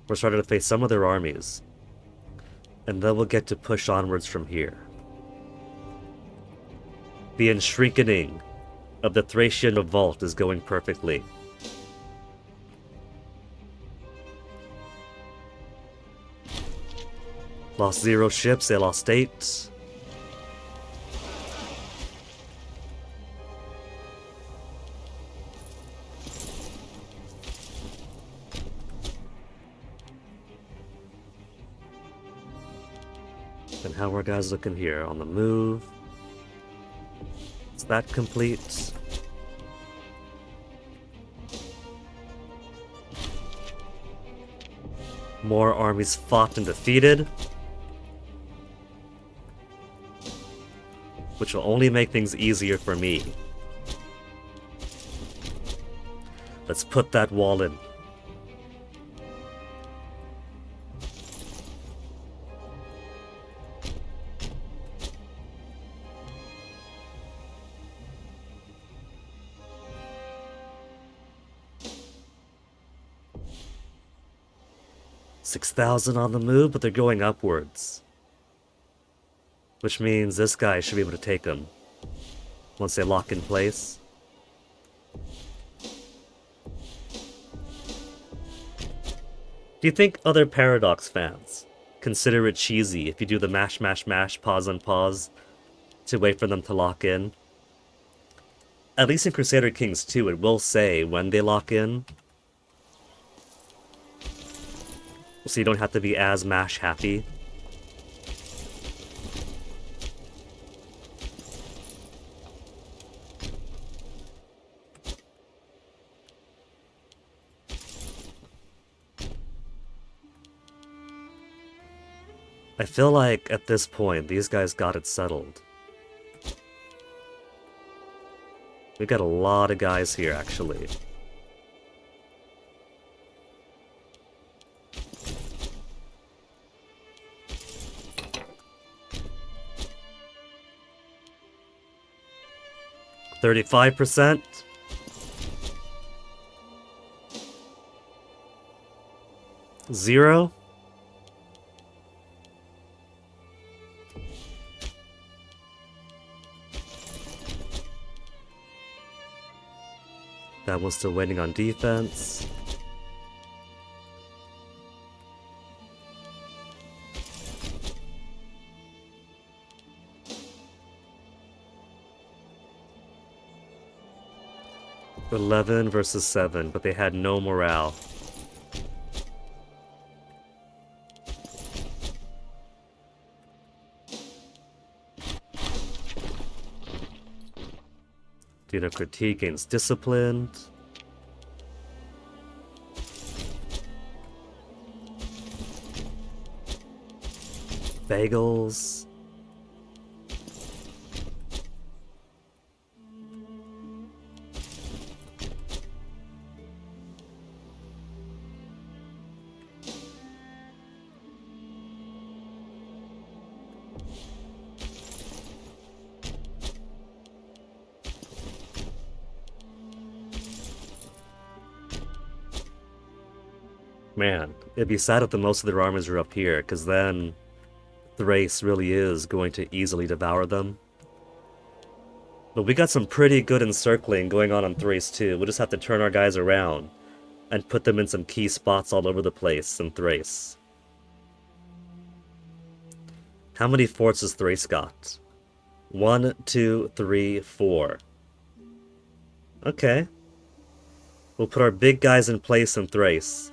we're starting to face some of their armies. And then we'll get to push onwards from here. The enshrinkening of the Thracian revolt is going perfectly. Lost 0 ships, they lost 8. And how are guys looking here? On the move. Is that complete? More armies fought and defeated. Which will only make things easier for me. Let's put that wall in. $6,000 on the move, but they're going upwards. Which means this guy should be able to take them once they lock in place. Do you think other Paradox fans consider it cheesy if you do the mash, mash, mash, pause, unpause to wait for them to lock in? At least in Crusader Kings 2, it will say when they lock in. So you don't have to be as mash happy. I feel like at this point, these guys got it settled. We got a lot of guys here, actually. $35%. Zero. That one's still waiting on defense. 11 versus 7, but they had no morale. Critique gains disciplined. Bagels. Man, it'd be sad if the most of their armies are up here, because then Thrace really is going to easily devour them. But we got some pretty good encircling going on Thrace too. We'll just have to turn our guys around and put them in some key spots all over the place in Thrace. How many forts has Thrace got? 1, 2, 3, 4. Okay. We'll put our big guys in place in Thrace.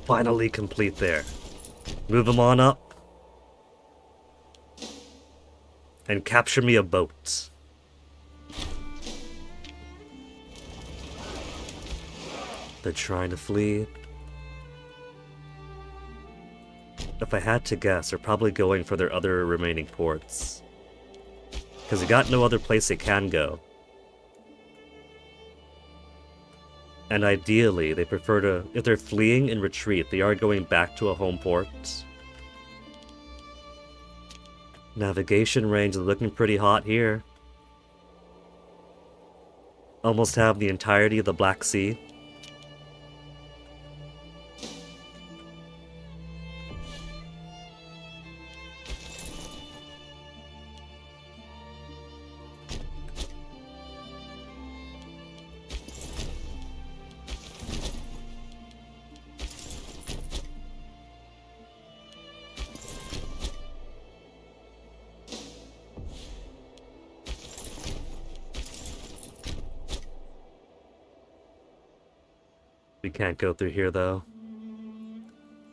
Finally complete there. Move them on up. And capture me a boat. They're trying to flee. If I had to guess, they're probably going for their other remaining ports. Because they got no other place they can go. And ideally, they prefer to, if they're fleeing in retreat, they are going back to a home port. Navigation range is looking pretty hot here. Almost have the entirety of the Black Sea. We can't go through here, though.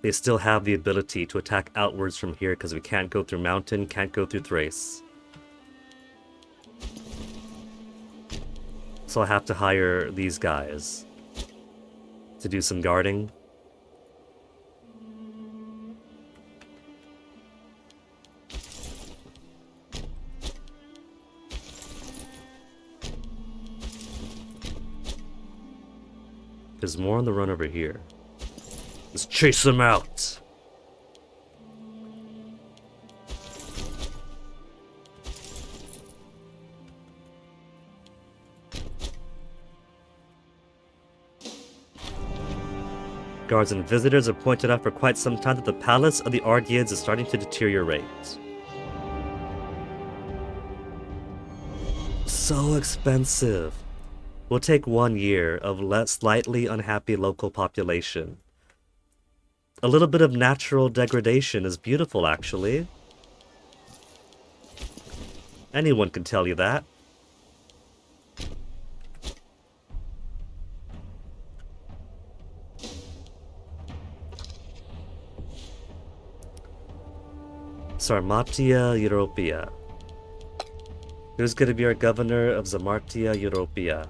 They still have the ability to attack outwards from here because we can't go through mountain, can't go through Thrace. So I'll have to hire these guys to do some guarding. There's more on the run over here. Let's chase them out! Guards and visitors have pointed out for quite some time that the palace of the Argiads is starting to deteriorate. So expensive. Will take 1 year of slightly unhappy local population. A little bit of natural degradation is beautiful, actually. Anyone can tell you that. Sarmatia Europea. Who's going to be our governor of Zamartia Europea?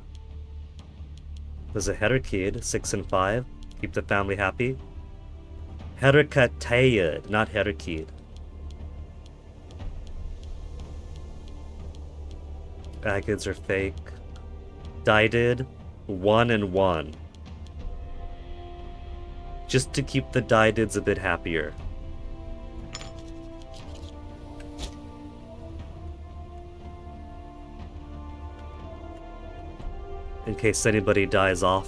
There's a Heracid, 6 and 5. Keep the family happy. Heracataeid, not Heracid. Agids are fake. Didid, 1 and 1. Just to keep the Didids a bit happier. In case anybody dies off.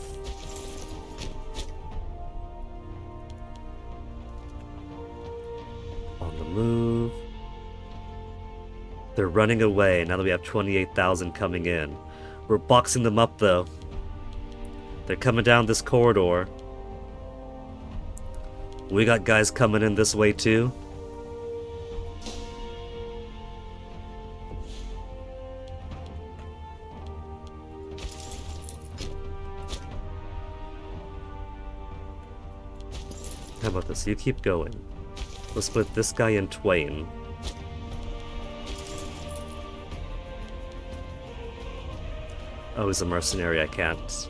They're running away now that we have 28,000 coming in. We're boxing them up though. They're coming down this corridor. We got guys coming in this way too. How about this? You keep going. We'll split this guy in twain. Oh, he's a mercenary, I can't.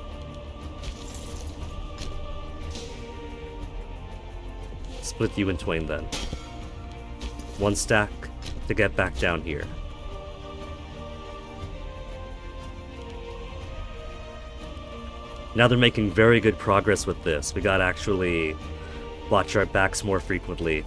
Split you in twain then. One stack to get back down here. Now they're making very good progress with this. We gotta actually watch our backs more frequently.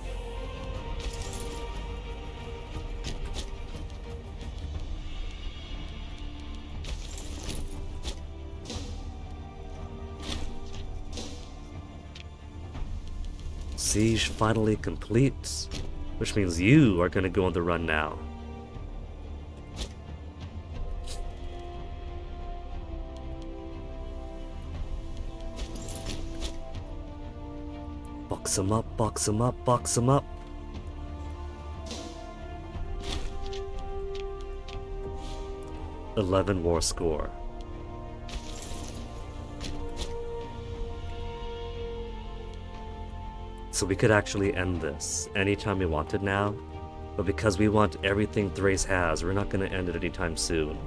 Siege finally complete, which means you are gonna go on the run now. Box him up, box him up, box him up. $11 war score. So we could actually end this anytime we wanted now, but because we want everything Thrace has, we're not going to end it anytime soon.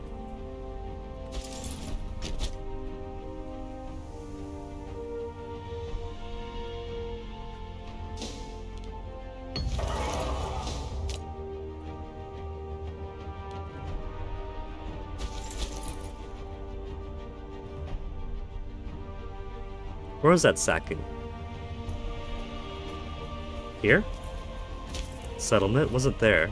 Where is that sacking? Here? Settlement wasn't there.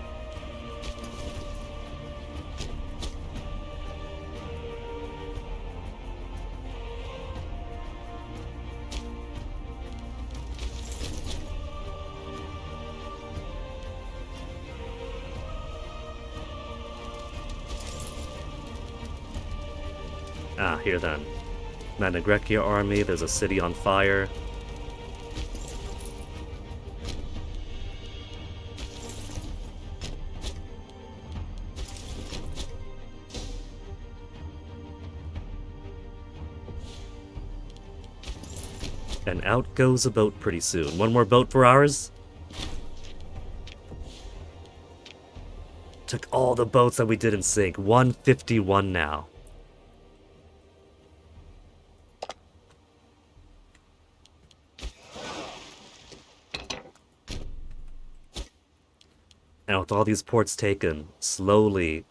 Ah, here then. Managrekia army, there's a city on fire. And out goes a boat pretty soon. One more boat for ours? Took all the boats that we didn't sink. 151 now. And with all these ports taken, slowly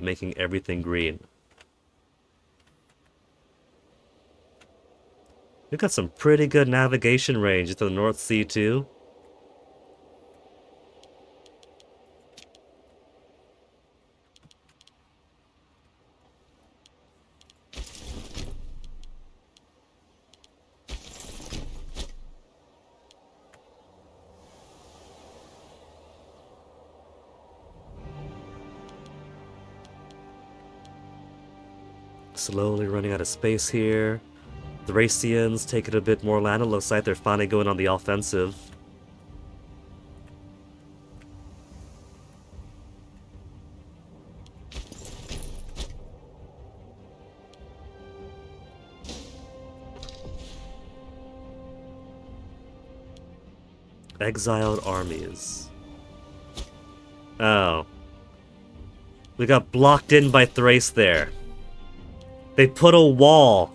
making everything green. We've got some pretty good navigation range to the North Sea, too. Slowly running out of space here. The Thracians taking a bit more land. It looks like they're finally going on the offensive. Exiled armies. Oh. We got blocked in by Thrace there. They put a wall.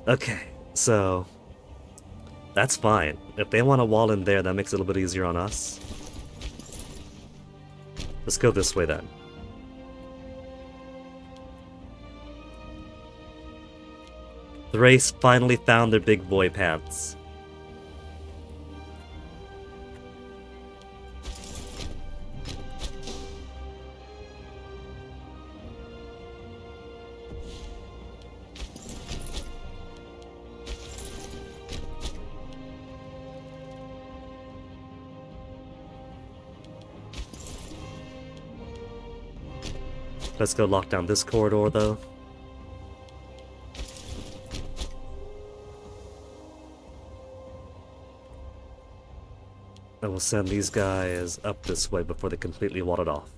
Okay, so that's fine. If they want a wall in there, that makes it a little bit easier on us. Let's go this way then. Thrace finally found their big boy pants. Let's go lock down this corridor, though. And we'll send these guys up this way before they completely wall it off.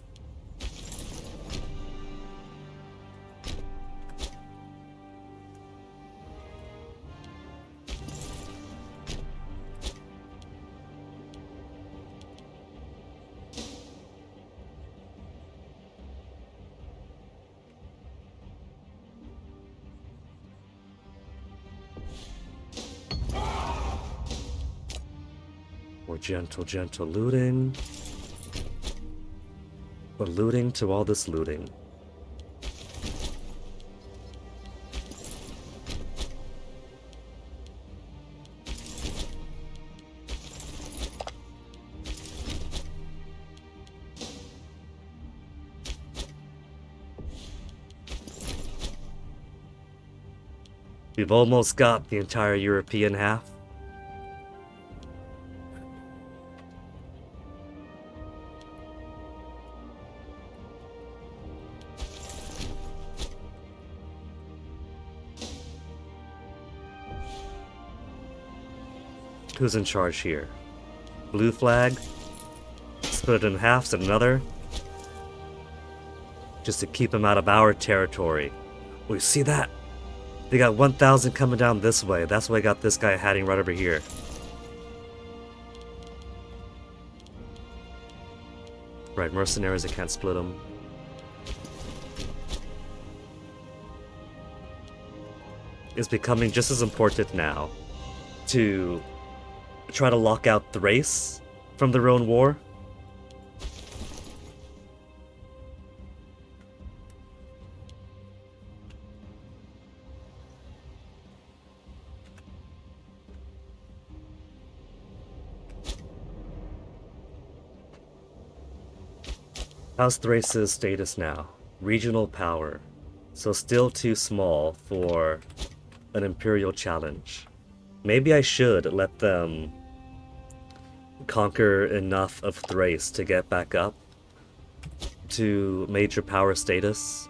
More gentle looting. But looting to all this looting. We've almost got the entire European half. Who's in charge here? Blue flag. Split it in half, set another. Just to keep him out of our territory. We see that? They got 1,000 coming down this way. That's why I got this guy hiding right over here. Right, mercenaries, I can't split them. It's becoming just as important now to try to lock out Thrace from their own war. How's Thrace's status now? Regional power. So still too small for an Imperial challenge. Maybe I should let them conquer enough of Thrace to get back up to major power status.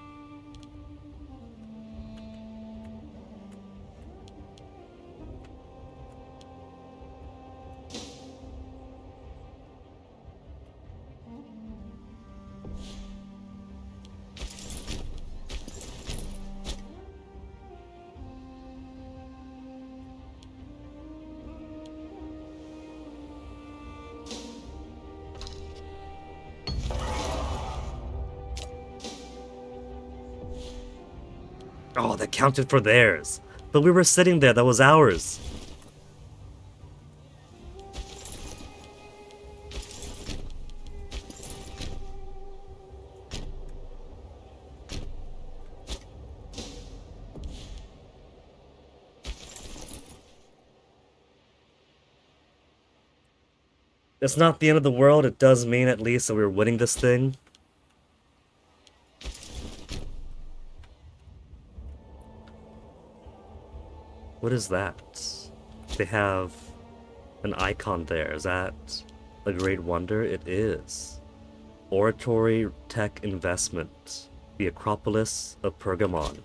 Oh, that counted for theirs. But we were sitting there, that was ours. It's not the end of the world, it does mean at least that we're winning this thing. What is that? They have an icon there. Is that a great wonder? It is. Oratory Tech Investment. The Acropolis of Pergamon.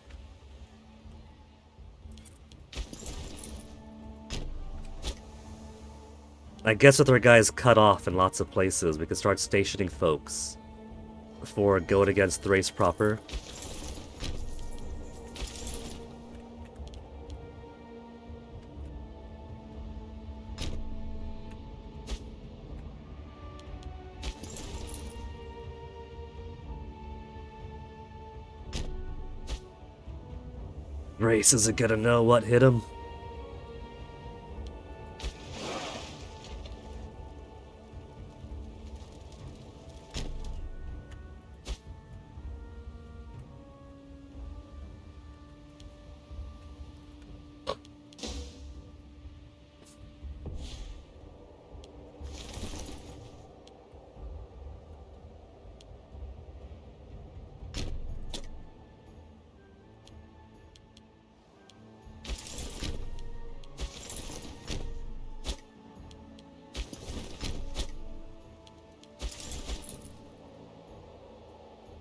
I guess with our guys cut off in lots of places, we can start stationing folks for going against Thrace proper. Thrace isn't gonna know what hit him.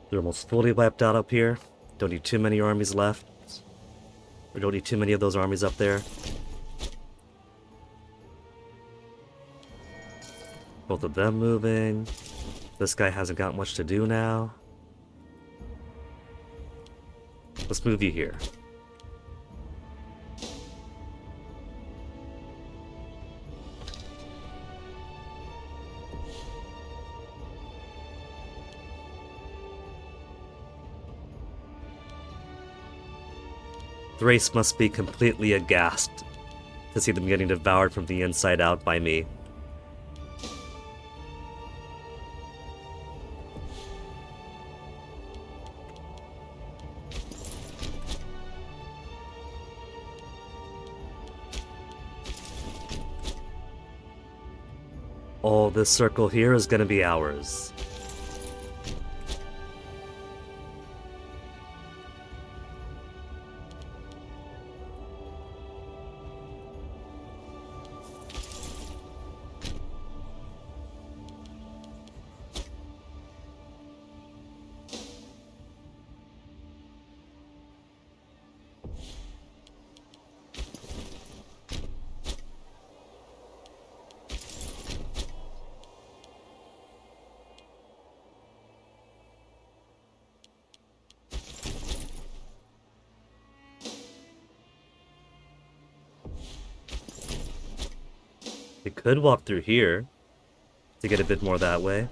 They're almost fully wiped out up here. Don't need too many armies left. We don't need too many of those armies up there. Both of them moving. This guy hasn't got much to do now. Let's move you here. Thrace must be completely aghast to see them getting devoured from the inside out by me. Oh, this circle here is gonna be ours. We could walk through here to get a bit more that way.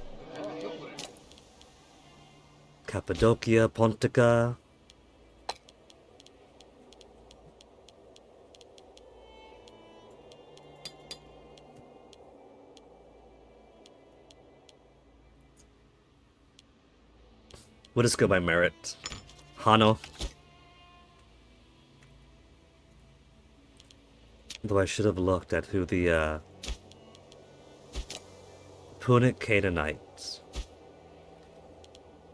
Cappadocia, Pontica. We'll just go by merit. Hano. Though I should have looked at who the Punic Canaanites.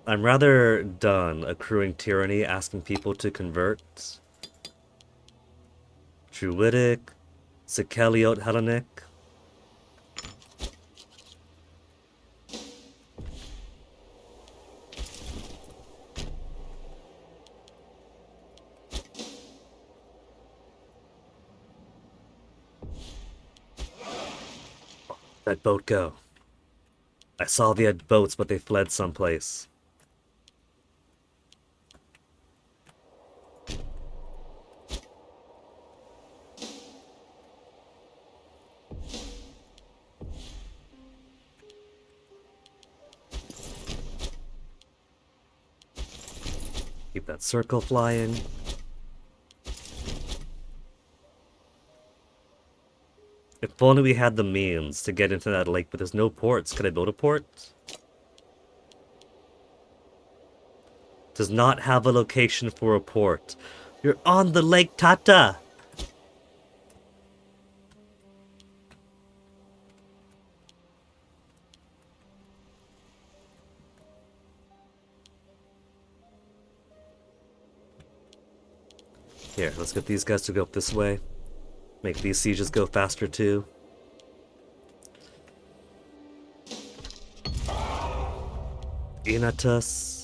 I'm rather done accruing tyranny, asking people to convert. Druidic, Sikeliot Hellenic. That boat go. I saw they had boats, but they fled someplace. Keep that circle flying. If only we had the means to get into that lake, but there's no ports. Can I build a port? Does not have a location for a port. You're on the Lake Tata! Here, let's get these guys to go up this way. Make these sieges go faster too. Inatus.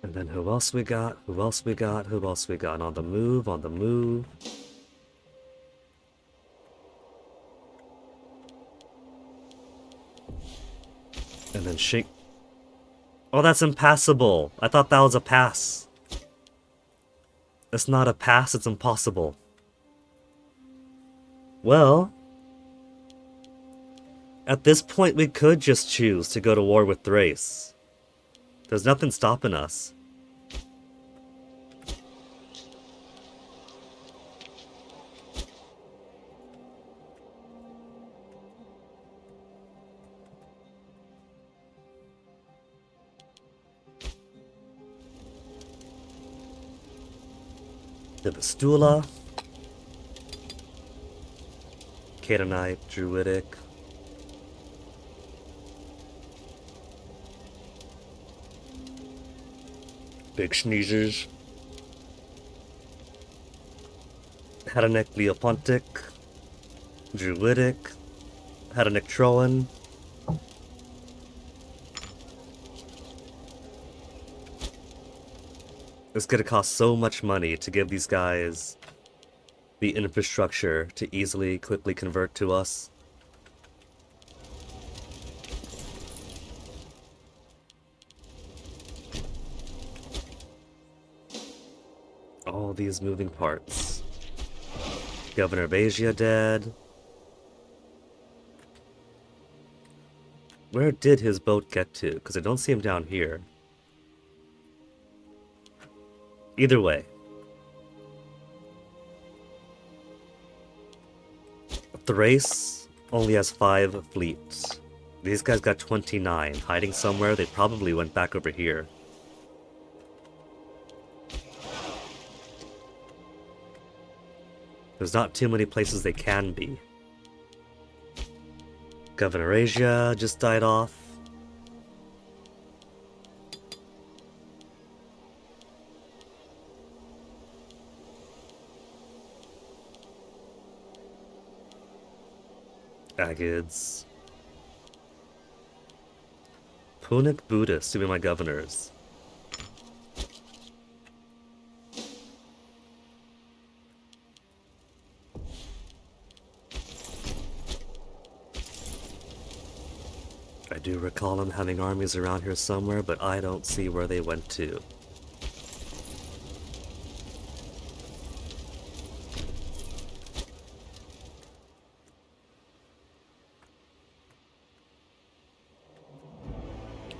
And then who else we got? Who else we got? Who else we got? On the move, on the move. And then shake. Oh, that's impassable. I thought that was a pass. It's not a pass, it's impossible. Well, at this point we could just choose to go to war with Thrace. There's nothing stopping us. The Vistula, Canaanite, Druidic. Big sneezers. Hadanic Leopontic. Druidic. Hadanic Troan. It's gonna cost so much money to give these guys the infrastructure to easily, quickly convert to us. All these moving parts. Governor of Asia dead. Where did his boat get to? Because I don't see him down here. Either way. Thrace only has 5 fleets. These guys got 29. Hiding somewhere, they probably went back over here. There's not too many places they can be. Governor Asia just died off. Agids. Punic Buddhists to be my governors. I do recall them having armies around here somewhere, but I don't see where they went to.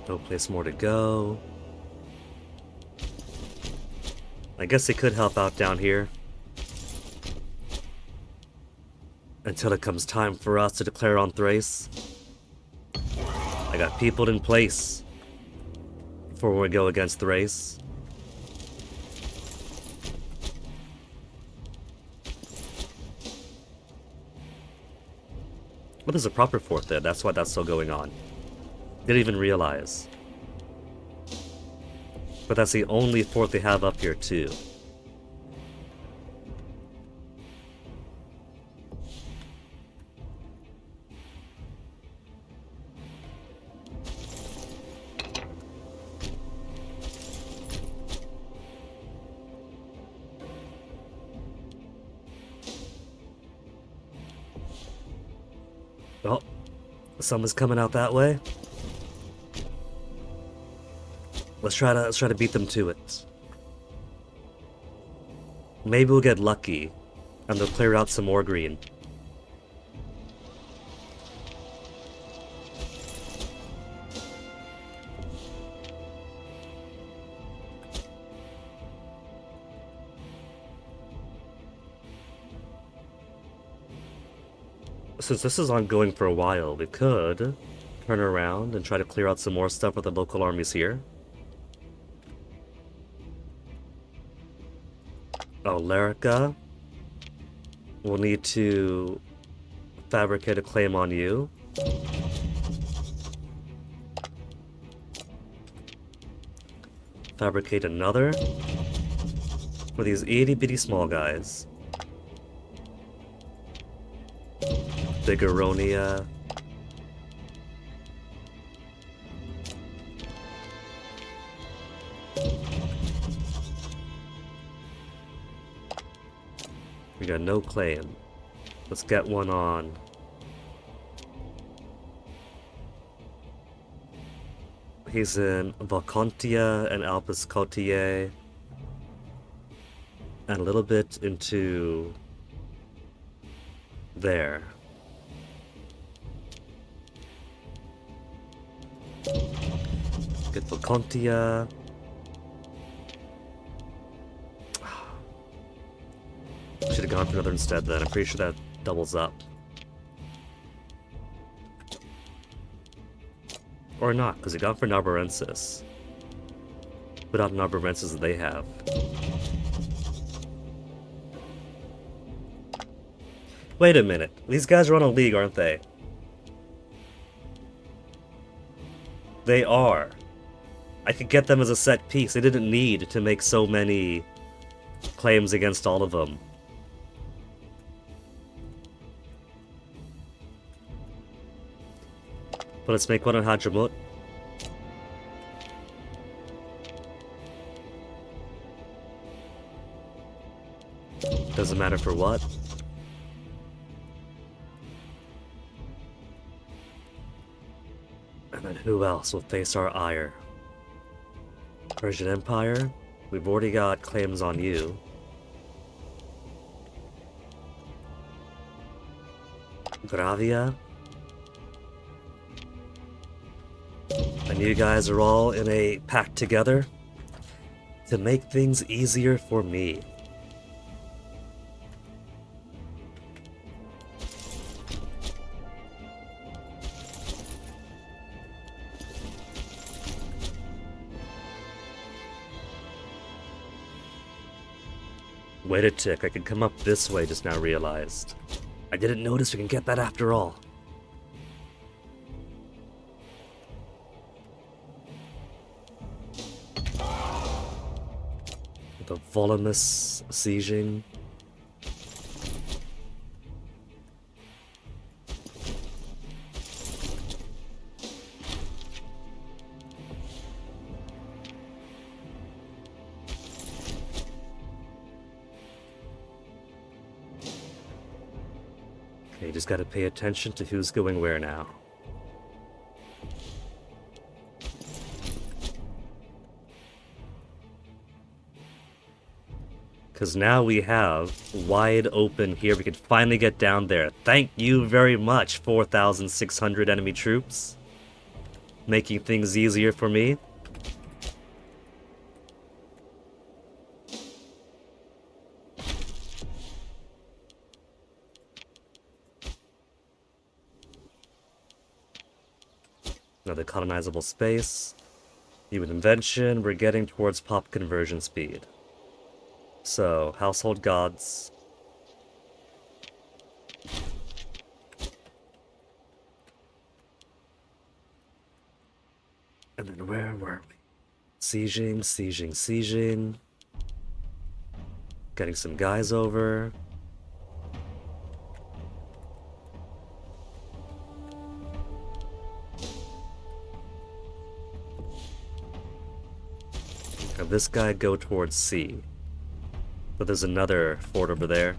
No place more to go. I guess they could help out down here. Until it comes time for us to declare on Thrace. I got people in place before we go against Thrace. Well, there's a proper fort there, that's why that's still going on. Didn't even realize. But that's the only fort they have up here too. Well, someone's coming out that way. Let's try to beat them to it. Maybe we'll get lucky, and they'll clear out some more green. Since this is ongoing for a while, we could turn around and try to clear out some more stuff with the local armies here. Oh, Lerica. We'll need to fabricate a claim on you. Fabricate another for these itty bitty small guys. Bigaronia. We got no claim. Let's get one on. He's in Valcontia and Alpes Cotier. And a little bit into there. Get Valcontia. Should have gone for another instead then. I'm pretty sure that doubles up. Or not, because he got for Narbarensis. Without Narbarensis that they have. Wait a minute. These guys are on a league, aren't they? They are. I could get them as a set piece. They didn't need to make so many claims against all of them. But let's make one on Hajramut. Doesn't matter for what. And then who else will face our ire? Persian Empire? We've already got claims on you. Gravia? And you guys are all in a pact together to make things easier for me. Wait a tick, I can come up this way, just now realized. I didn't notice we can get that after all. The voluminous sieging. Okay, you just gotta pay attention to who's going where now. Because now we have wide open here. We can finally get down there. Thank you very much, 4,600 enemy troops. Making things easier for me. Another colonizable space. New invention. We're getting towards pop conversion speed. So, household gods. And then where were we? Sieging. Getting some guys over. Have this guy go towards C. But there's another fort over there.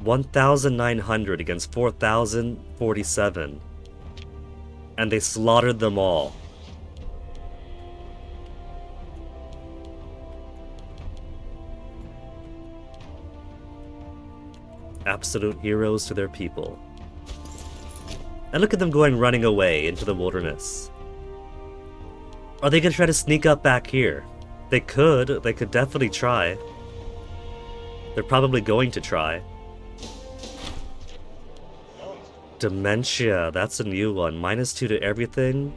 $1,900 against 4,047. And they slaughtered them all. Absolute heroes to their people. And look at them running away into the wilderness. Are they gonna try to sneak up back here? They could definitely try. They're probably going to try. Dementia, that's a new one. -2 to everything.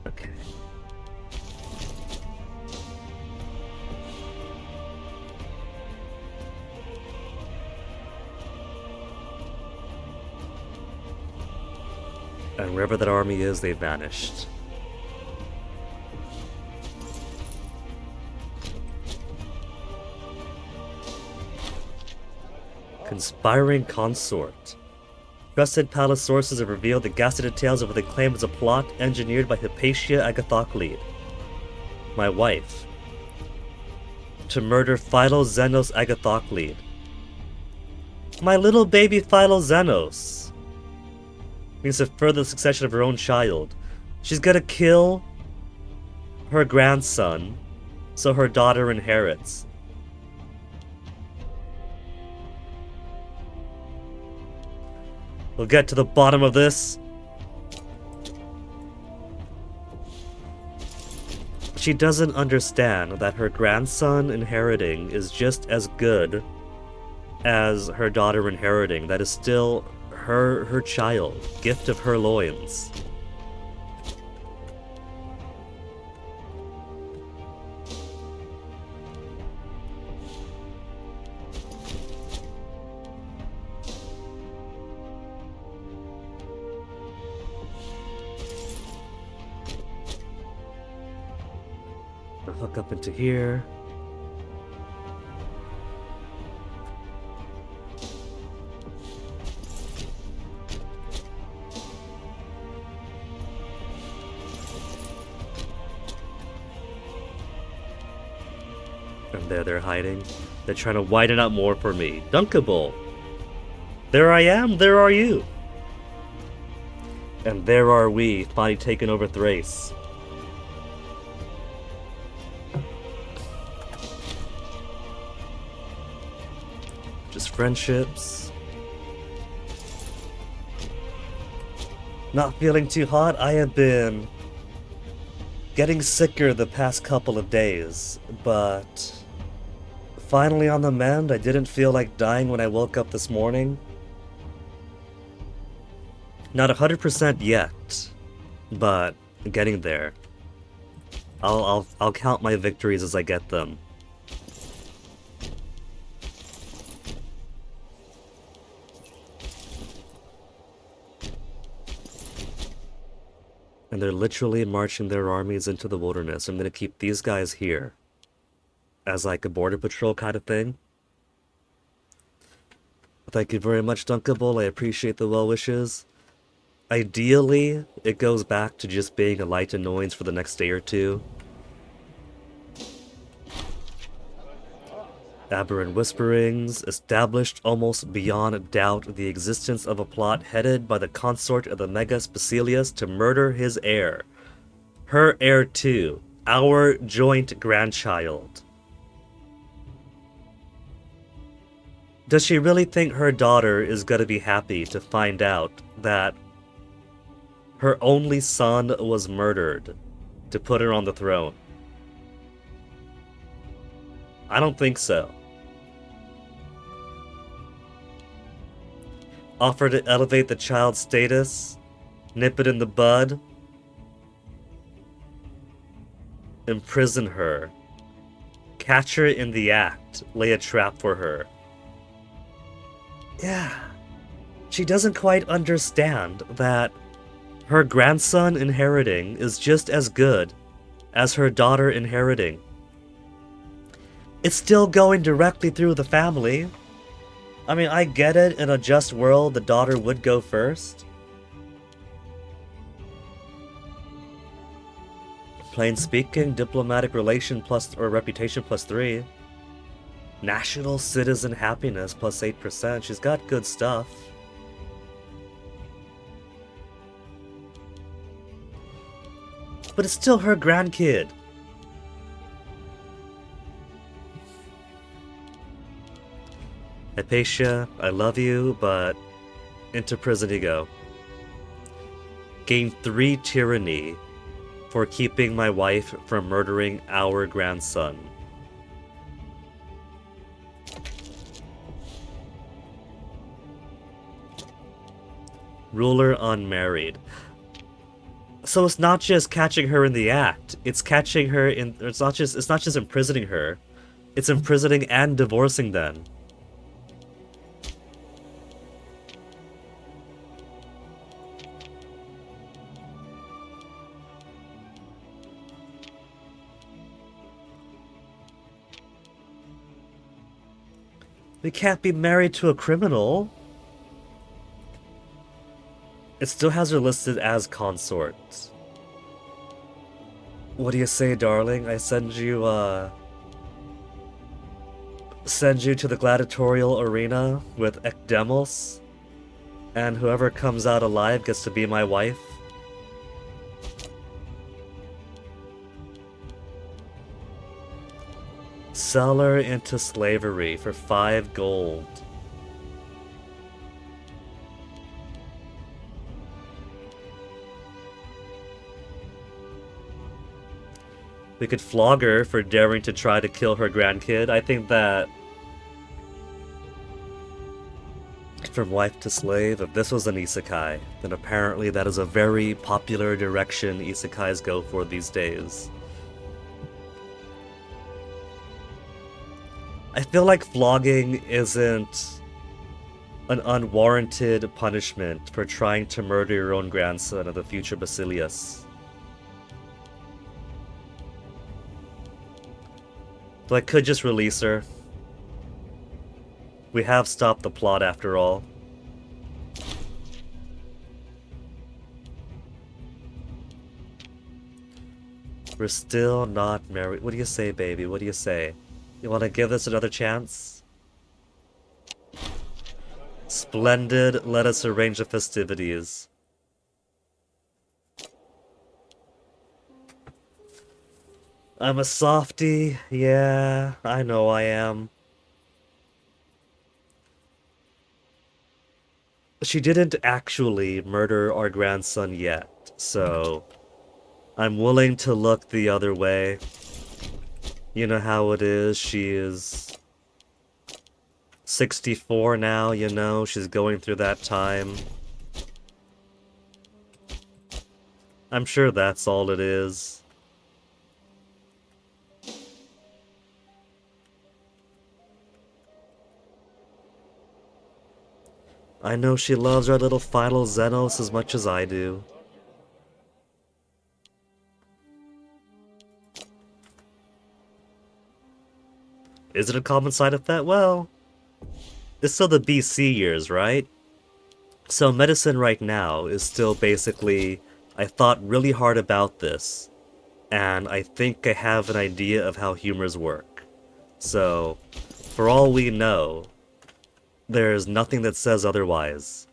Okay. And wherever that army is, they vanished. Conspiring consort. Trusted palace sources have revealed the ghastly details of what they claim was a plot engineered by Hypatia Agathoclid, my wife, to murder Philoxenos Agathoclid. My little baby Philoxenos means to further the succession of her own child. She's gonna kill her grandson so her daughter inherits. We'll get to the bottom of this. She doesn't understand that her grandson inheriting is just as good as her daughter inheriting. That is still her child, gift of her loins. Hook up into here. And there they're hiding. They're trying to widen out more for me. Dunkable. There I am, there are you. And there are we, finally taking over Thrace. Just friendships. Not feeling too hot. I have been getting sicker the past couple of days, but finally on the mend. I didn't feel like dying when I woke up this morning. Not 100% yet, but getting there. I'll count my victories as I get them. And they're literally marching their armies into the wilderness. I'm gonna keep these guys here as like a border patrol kind of thing. Thank you very much, Dunkable. I appreciate the well wishes. Ideally, it goes back to just being a light annoyance for the next day or two. Aberrant whisperings established almost beyond doubt the existence of a plot headed by the consort of the Mega Specilius to murder his heir. Her heir too, our joint grandchild. Does she really think her daughter is gonna be happy to find out that her only son was murdered to put her on the throne? I don't think so. Offer to elevate the child's status, nip it in the bud, imprison her, catch her in the act, lay a trap for her. Yeah, she doesn't quite understand that her grandson inheriting is just as good as her daughter inheriting. It's still going directly through the family. I mean, I get it, in a just world, the daughter would go first. Plain speaking, diplomatic relation plus, or reputation +3. National citizen happiness +8%. She's got good stuff. But it's still her grandkid. Hypatia, I love you, but into prison you go. Gain 3 tyranny for keeping my wife from murdering our grandson. Ruler unmarried. So it's not just catching her in the act. It's catching her in. It's not just imprisoning her. It's imprisoning and divorcing then. We can't be married to a criminal. It still has her listed as consort. What do you say, darling? I send you to the gladiatorial arena with Ekdemos, and whoever comes out alive gets to be my wife. Sell her into slavery for 5 gold. We could flog her for daring to try to kill her grandkid. I think that from wife to slave, if this was an isekai, then apparently that is a very popular direction isekais go for these days. I feel like flogging isn't an unwarranted punishment for trying to murder your own grandson of the future Basilius. So I could just release her. We have stopped the plot after all. We're still not married. What do you say, baby? What do you say? You want to give this another chance? Splendid. Let us arrange the festivities. I'm a softie. Yeah, I know I am. She didn't actually murder our grandson yet, so I'm willing to look the other way. You know how it is, she is 64 now, you know, she's going through that time. I'm sure that's all it is. I know she loves our little final Xenos as much as I do. Is it a common side effect? Well, it's still the BC years, right? So medicine right now is still basically, I thought really hard about this, and I think I have an idea of how humors work. So, for all we know, there's nothing that says otherwise.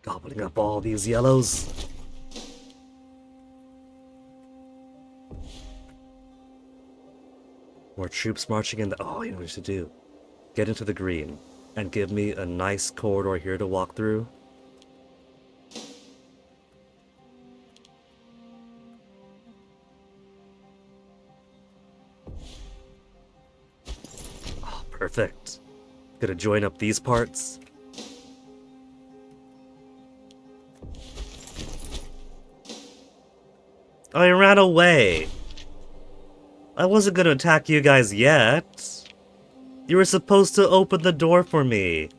Gobbling up all these yellows. More troops marching in the... Oh, you know what we should do? Get into the green and give me a nice corridor here to walk through. Oh, perfect. Gonna join up these parts. I ran away. I wasn't gonna attack you guys yet. You were supposed to open the door for me.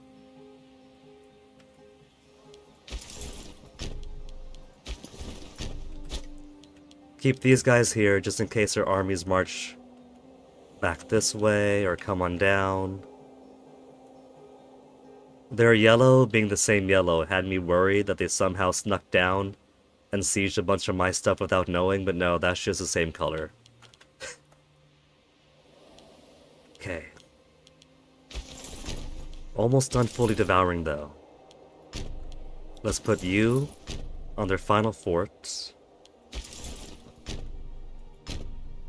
Keep these guys here just in case our armies march back this way or come on down. Their yellow being the same yellow had me worried that they somehow snuck down and sieged a bunch of my stuff without knowing, but no, that's just the same color. Okay. Almost done fully devouring, though. Let's put you on their final fort.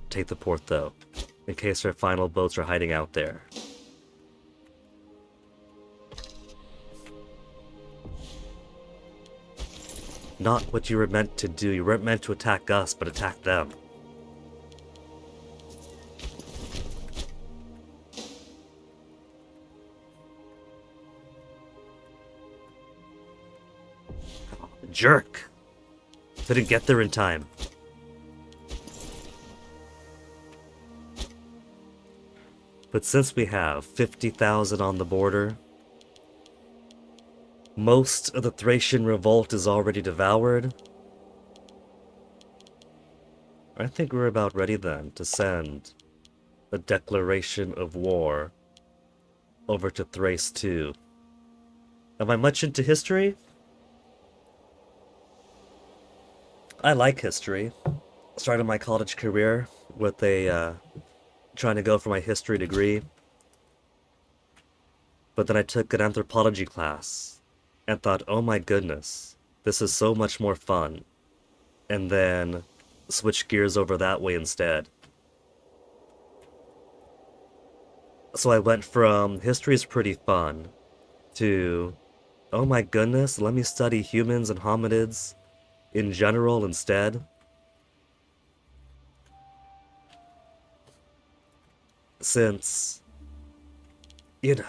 Take the port, though, in case their final boats are hiding out there. Not what you were meant to do. You weren't meant to attack us, but attack them. Jerk! Didn't get there in time. But since we have 50,000 on the border, most of the Thracian revolt is already devoured. I think we're about ready then to send a declaration of war over to Thrace too. Am I much into history? I like history. Started my college career with trying to go for my history degree. But then I took an anthropology class and thought, oh my goodness, this is so much more fun. And then switched gears over that way instead. So I went from history is pretty fun to, oh my goodness, let me study humans and hominids in general instead. Since, you know,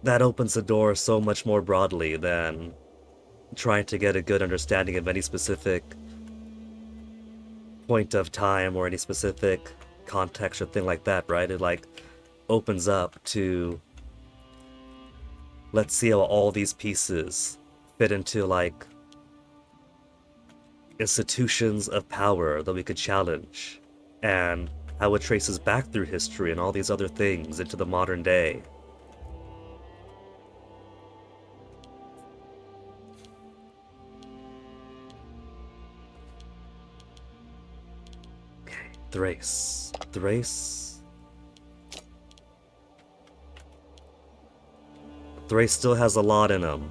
that opens the door so much more broadly than trying to get a good understanding of any specific point of time or any specific context or thing like that, right? It like opens up to let's see how all these pieces fit into like institutions of power that we could challenge and how it traces back through history and all these other things into the modern day. Okay, Thrace. Thrace still has a lot in him.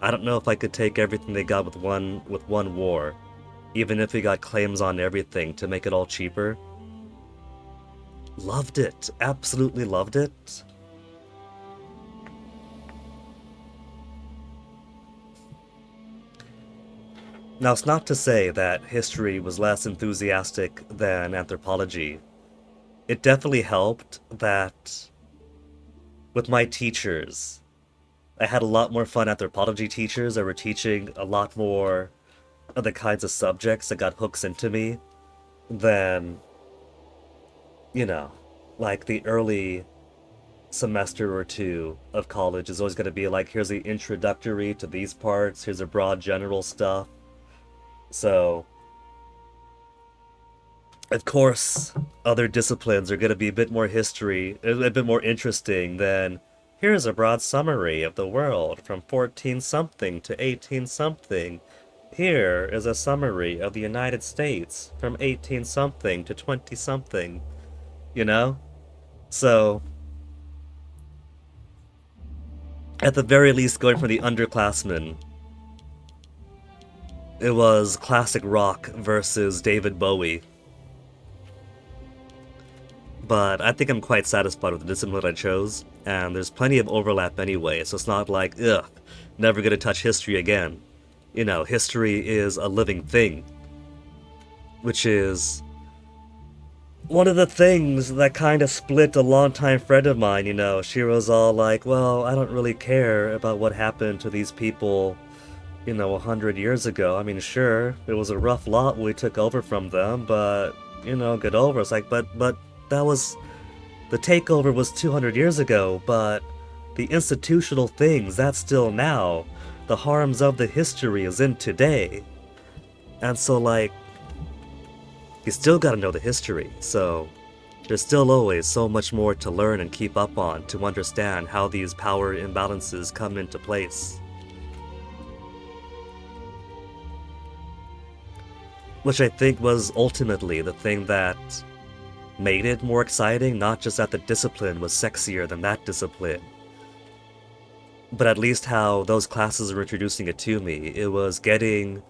I don't know if I could take everything they got with one war, even if we got claims on everything to make it all cheaper. Loved it. Absolutely loved it. Now, it's not to say that history was less enthusiastic than anthropology. It definitely helped that with my teachers, I had a lot more fun anthropology teachers that were teaching a lot more of the kinds of subjects that got hooks into me than, you know, like the early semester or two of college is always going to be like, here's the introductory to these parts, here's the broad general stuff. So, of course, other disciplines are going to be a bit more history, a bit more interesting than here's a broad summary of the world from 14 something to 18 something. Here is a summary of the United States from 18 something to 20 something, you know? So, at the very least, going for the underclassmen, it was classic rock versus David Bowie. But I think I'm quite satisfied with the discipline I chose, and there's plenty of overlap anyway, so it's not like, ugh, never gonna touch history again. You know, history is a living thing, which is one of the things that kind of split a longtime friend of mine, you know. She was all like, well, I don't really care about what happened to these people, you know, 100 years ago. I mean, sure, it was a rough lot when we took over from them, but, you know, get over it. It's like, but that was, the takeover was 200 years ago, but the institutional things, that's still now. The harms of the history is in today. And so, like, you still gotta know the history, so there's still always so much more to learn and keep up on to understand how these power imbalances come into place. Which I think was ultimately the thing that made it more exciting, not just that the discipline was sexier than that discipline, but at least how those classes were introducing it to me. It was getting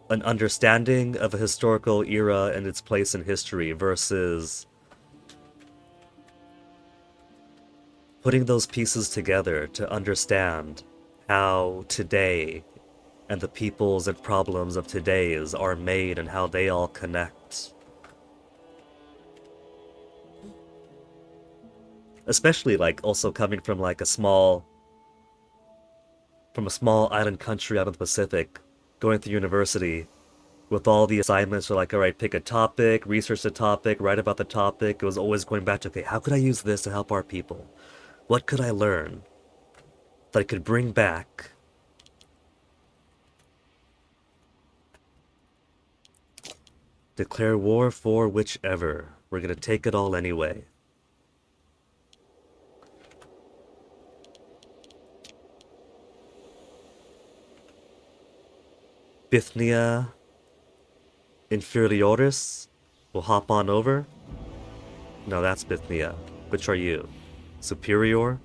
an understanding of a historical era and its place in history versus putting those pieces together to understand how today and the peoples and problems of today's are made and how they all connect. Especially like also coming from like a small island country out of the Pacific, going through university with all the assignments are like, all right, pick a topic, research the topic, write about the topic. It was always going back to, okay, how could I use this to help our people? What could I learn that I could bring back? Declare war for whichever. We're gonna take it all anyway. Bithynia Inferioris will hop on over. No, that's Bithynia. Which are you? Superior?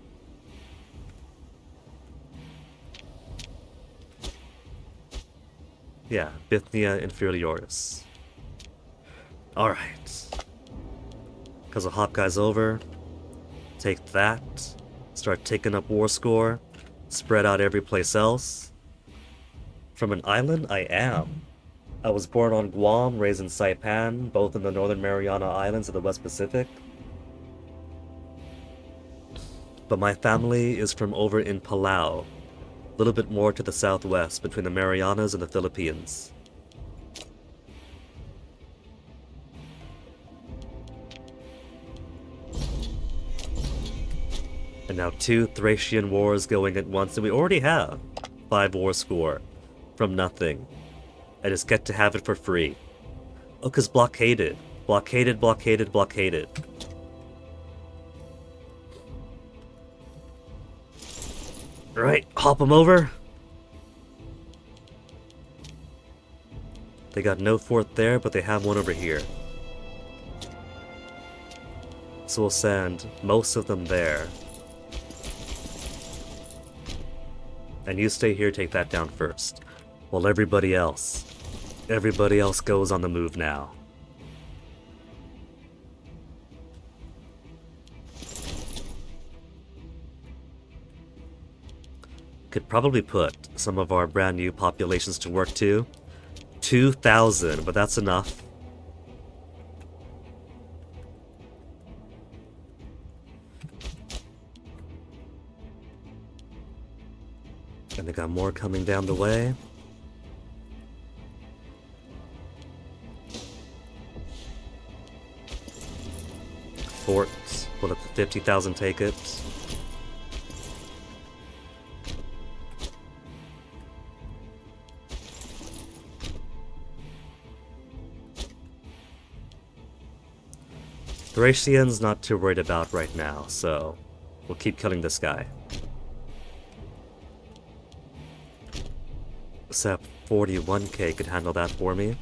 Yeah, Bithynia Inferioris. Alright. Because the hop guy's over. Take that. Start taking up war score. Spread out every place else. From an island? I am. I was born on Guam, raised in Saipan, both in the Northern Mariana Islands of the West Pacific. But my family is from over in Palau, a little bit more to the southwest, between the Marianas and the Philippines. And now 2 Thracian wars going at once, and we already have 5 war score from nothing. I just get to have it for free. Oh, 'cause blockaded. Blockaded, blockaded, blockaded. Right, hop them over. They got no fort there, but they have one over here. So we'll send most of them there. And you stay here, take that down first. While everybody else goes on the move now. Could probably put some of our brand new populations to work too. 2,000, but that's enough. And they got more coming down the way. Forts, we'll let the 50,000 take it. Thracian's not too worried about right now, so we'll keep killing this guy. Except 41k could handle that for me.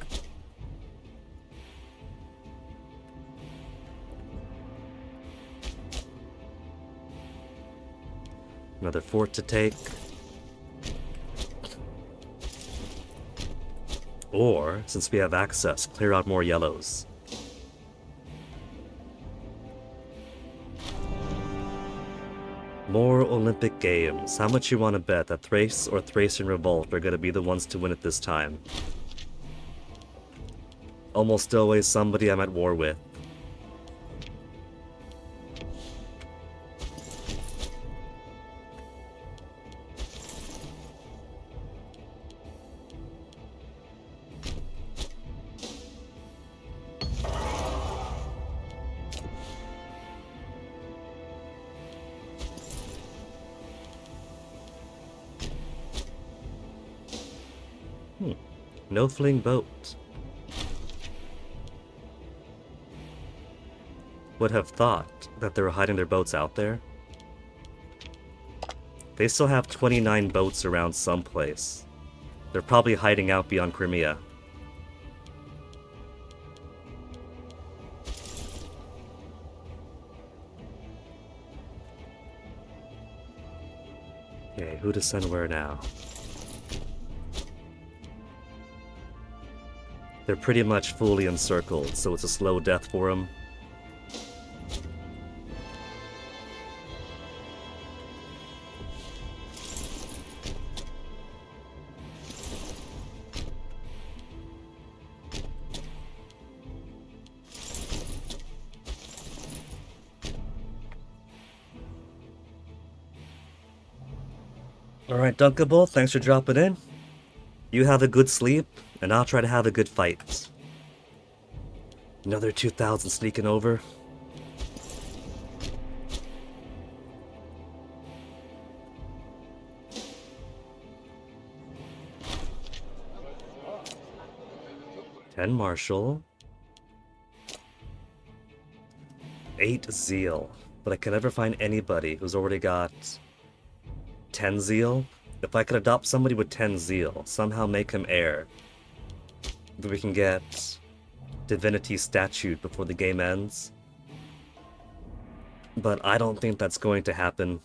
Another fort to take. Or, since we have access, clear out more yellows. More Olympic Games. How much you want to bet that Thrace or Thracian Revolt are going to be the ones to win it this time? Almost always somebody I'm at war with. No fleeing boat. Would have thought that they were hiding their boats out there. They still have 29 boats around someplace. They're probably hiding out beyond Crimea. Okay, who to send where now? They're pretty much fully encircled, so it's a slow death for them. Alright, Dunkable, thanks for dropping in. You have a good sleep, and I'll try to have a good fight. Another 2,000 sneaking over. Ten Marshall. 8 Zeal. But I can never find anybody who's already got 10 Zeal. If I could adopt somebody with 10 Zeal, somehow make him heir, then we can get Divinity Statute before the game ends. But I don't think that's going to happen.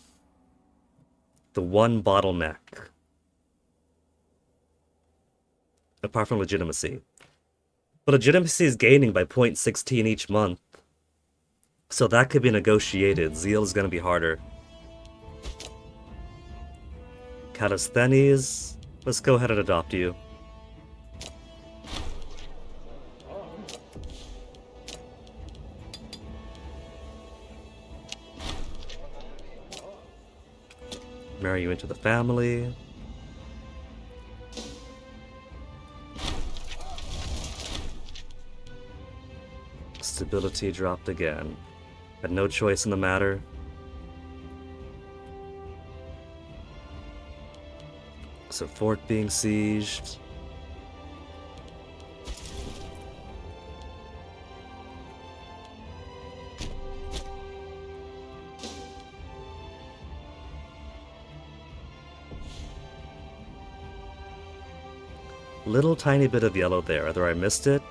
The one bottleneck, apart from legitimacy. But legitimacy is gaining by 0.16 each month. So that could be negotiated. Zeal is going to be harder. Callisthenes, let's go ahead and adopt you. Marry you into the family. Stability dropped again. Had no choice in the matter. So fort being sieged. Little tiny bit of yellow there. Either I missed it,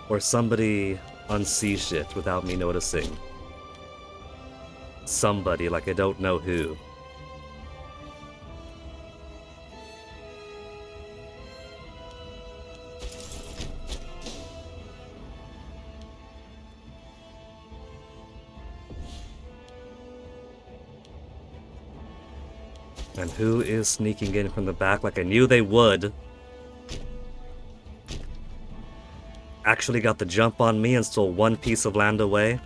or somebody unsieged it without me noticing. Somebody, like I don't know who. And who is sneaking in from the back like I knew they would? Actually got the jump on me and stole one piece of land away.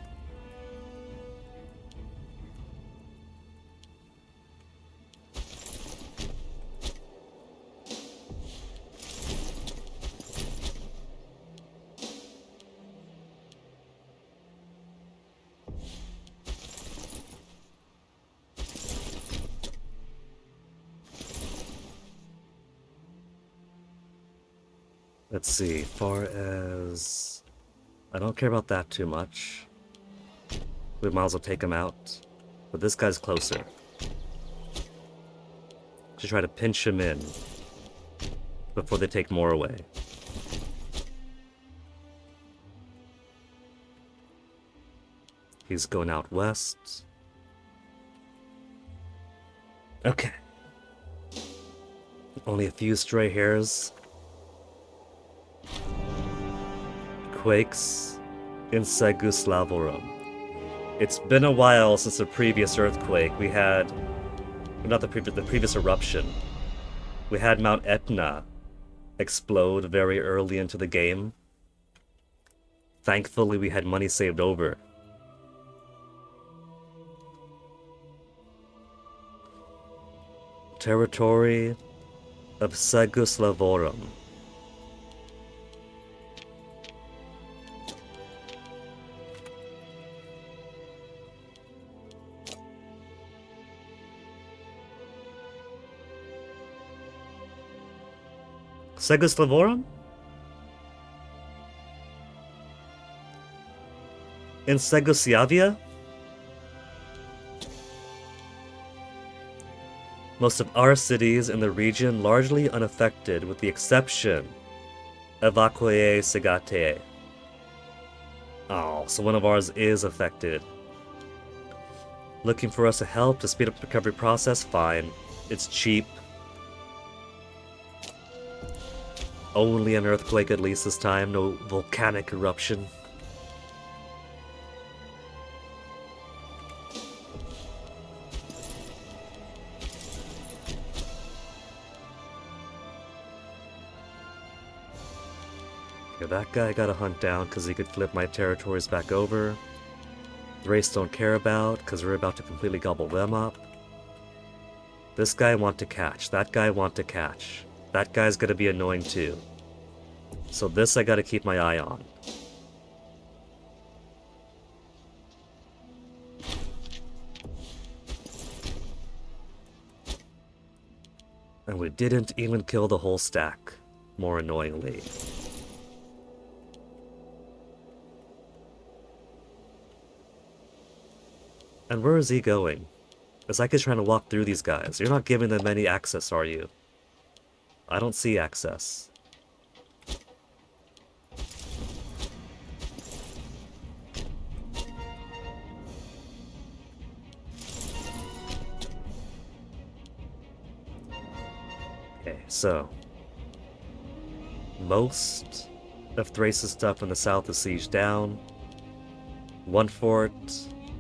Let's see, far as... I don't care about that too much. We might as well take him out. But this guy's closer. Should try to pinch him in before they take more away. He's going out west. Okay. Only a few stray hairs. Quakes in Seguslavorum. It's been a while since the previous earthquake. We had... not the previous eruption. We had Mount Etna explode very early into the game. Thankfully, we had money saved over. Territory of Seguslavorum. Seguslavorum? In Segusiavia? Most of our cities in the region largely unaffected with the exception of Aquae Segate. Oh, so one of ours is affected. Looking for us to help to speed up the recovery process? Fine. It's cheap. Only an earthquake at least this time, no volcanic eruption. Okay, that guy I gotta hunt down because he could flip my territories back over. Thrace don't care about because we're about to completely gobble them up. This guy I want to catch, that guy I want to catch. That guy's gonna be annoying too. So this I gotta keep my eye on. And we didn't even kill the whole stack, more annoyingly. And where is he going? It's like he's trying to walk through these guys. You're not giving them any access, are you? I don't see access. Okay, so... most of Thrace's stuff in the south is sieged down. One fort,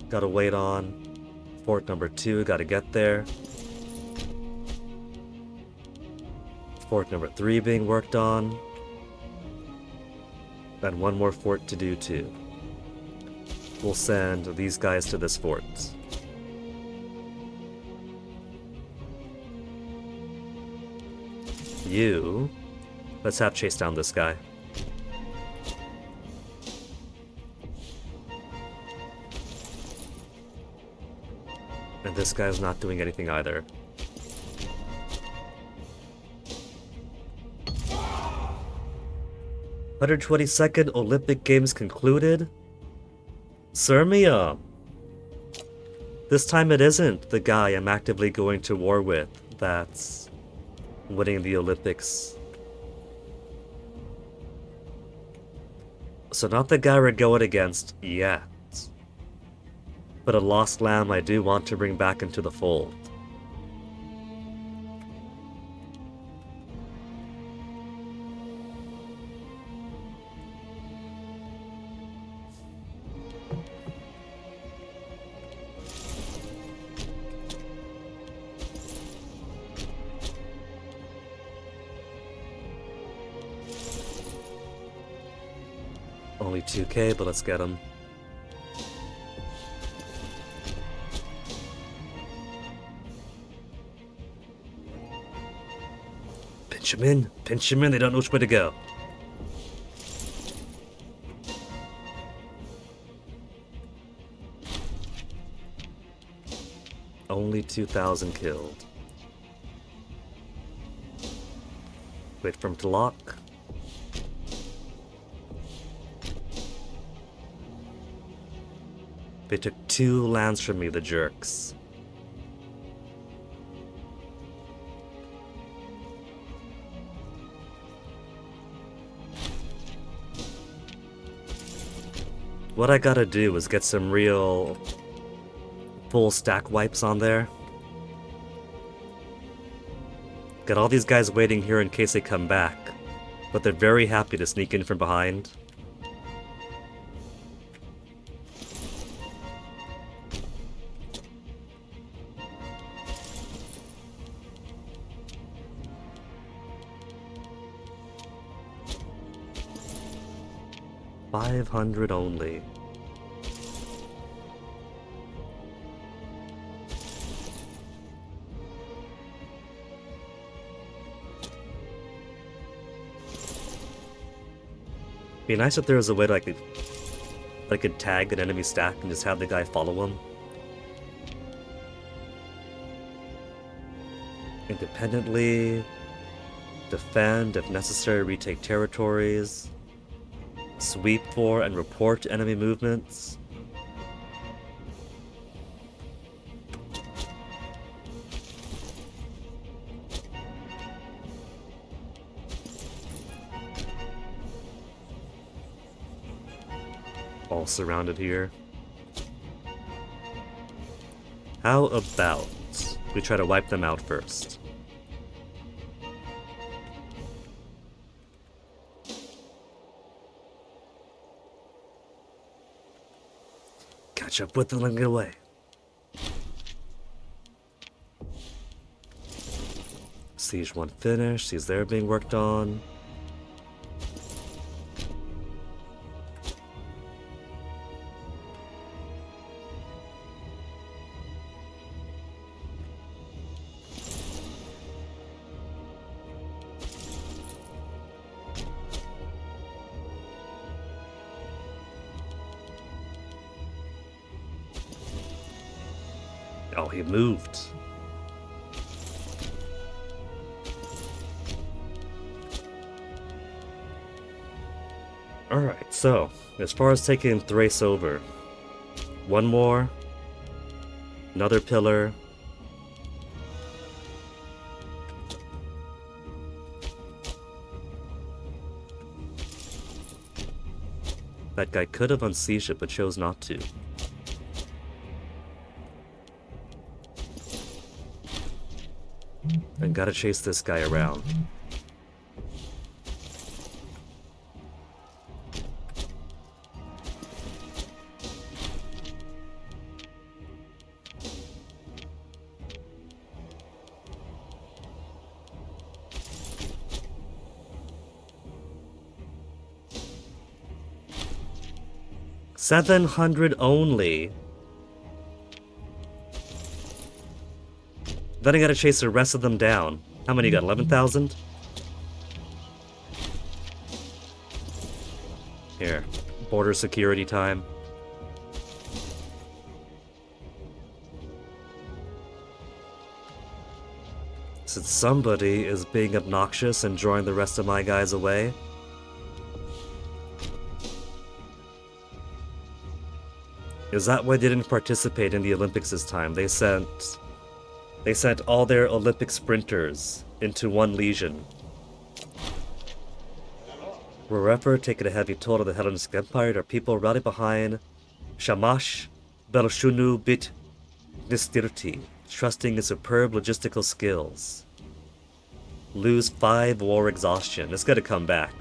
gotta wait on. Fort number 2, gotta get there. Fort number 3 being worked on. And one more fort to do too. We'll send these guys to this fort. You... let's have chase down this guy. And this guy's not doing anything either. "122nd Olympic Games concluded? Sirmium! This time it isn't the guy I'm actively going to war with that's winning the Olympics. So not the guy we're going against yet. But a lost lamb I do want to bring back into the fold. Only 2k, but let's get him. Pinch him in, they don't know which way to go. Only 2,000 killed. Wait for him to lock. They took 2 lands from me, the jerks. What I gotta do is get some real full stack wipes on there. Got all these guys waiting here in case they come back, but they're very happy to sneak in from behind. $500 only. Be nice if there was a way to I could tag an enemy stack and just have the guy follow him. Independently, defend if necessary, retake territories. Sweep for and report enemy movements. All surrounded here. How about we try to wipe them out first? Catch up with them and get away. Siege 1 finished. Siege they're being worked on. Oh, he moved. Alright, so, as far as taking Thrace over, one more, another pillar, that guy could have unsieged it, but chose not to. And gotta chase this guy around. 700 only. Then I gotta chase the rest of them down. How many you got? 11,000? Here. Border security time. Since somebody is being obnoxious and drawing the rest of my guys away. Is that why they didn't participate in the Olympics this time? They sent all their Olympic sprinters into one legion. Wherever taking a heavy toll of the Hellenistic Empire, their people rally behind Shamash Belshunu Bit Nistirti, trusting in superb logistical skills. Lose 5 war exhaustion. It's gonna come back.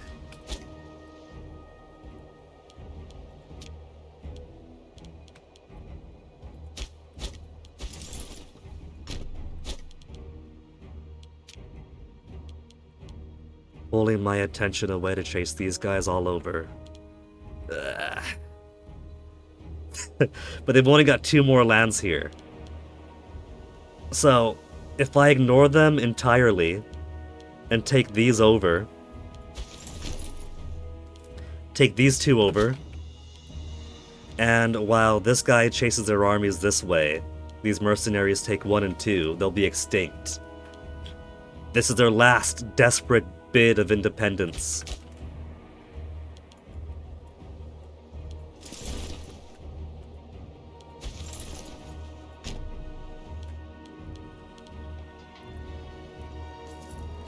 Pulling my attention away to chase these guys all over. But they've only got 2 more lands here. So, if I ignore them entirely and take these over, take these 2 over, and while this guy chases their armies this way, these mercenaries take 1 and 2, they'll be extinct. This is their last desperate bid of independence.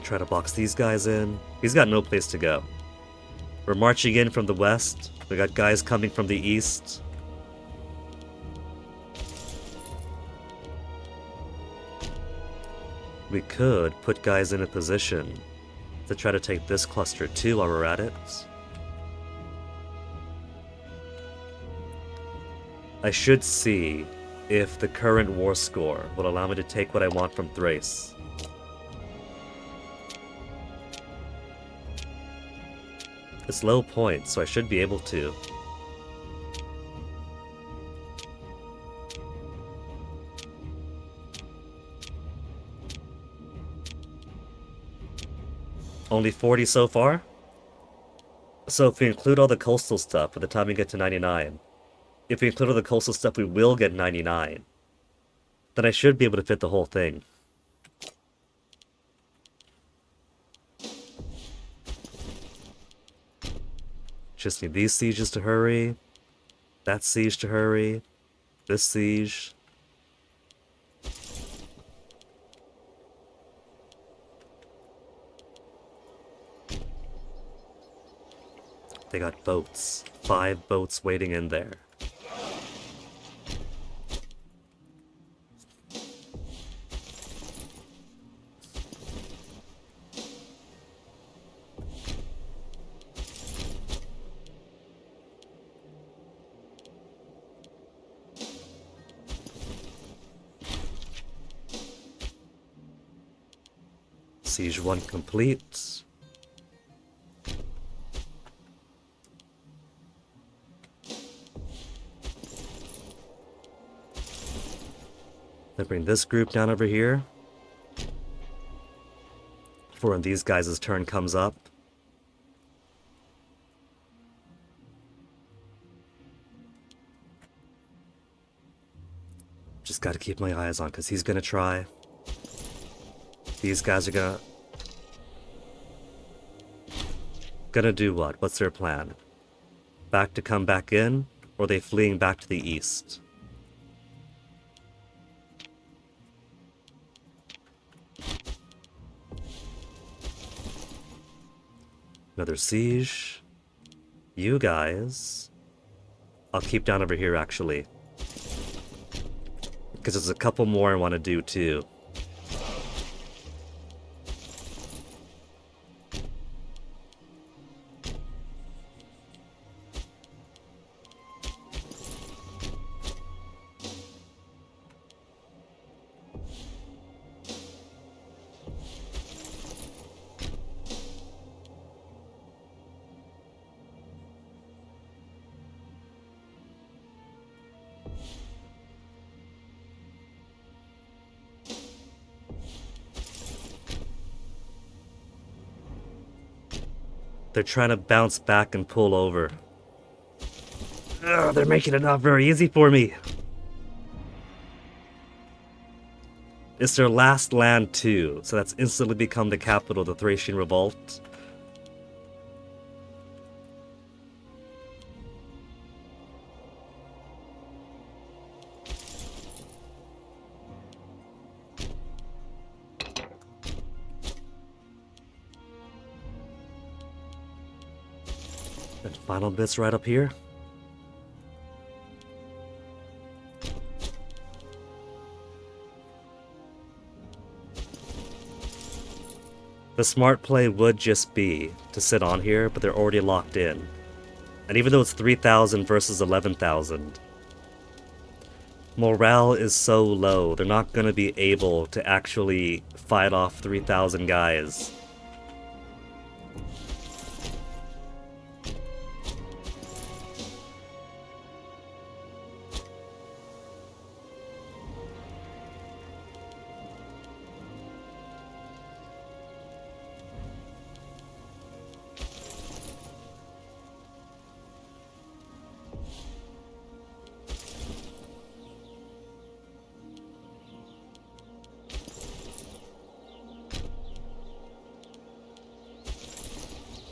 Try to box these guys in. He's got no place to go. We're marching in from the west. We got guys coming from the east. We could put guys in a position to try to take this cluster too while we're at it. I should see if the current war score will allow me to take what I want from Thrace. It's low points, so I should be able to. Only 40 so far? So if we include all the coastal stuff by the time we get to 99, if we include all the coastal stuff we will get 99, then I should be able to fit the whole thing. Just need these sieges to hurry, that siege to hurry, this siege. They got boats. 5 boats waiting in there. Siege 1 complete. Then bring this group down over here. For when these guys' turn comes up. Just gotta keep my eyes on, because he's gonna try. These guys are gonna do what? What's their plan? Back to come back in? Or are they fleeing back to the east? Another siege. You guys. I'll keep down over here, actually. Because there's a couple more I want to do, too. They're trying to bounce back and pull over. Ugh, they're making it not very easy for me. It's their last land too, so that's instantly become the capital of the Thracian revolt. And final bits right up here. The smart play would just be to sit on here, but they're already locked in. And even though it's 3,000 versus 11,000, morale is so low, they're not going to be able to actually fight off 3,000 guys.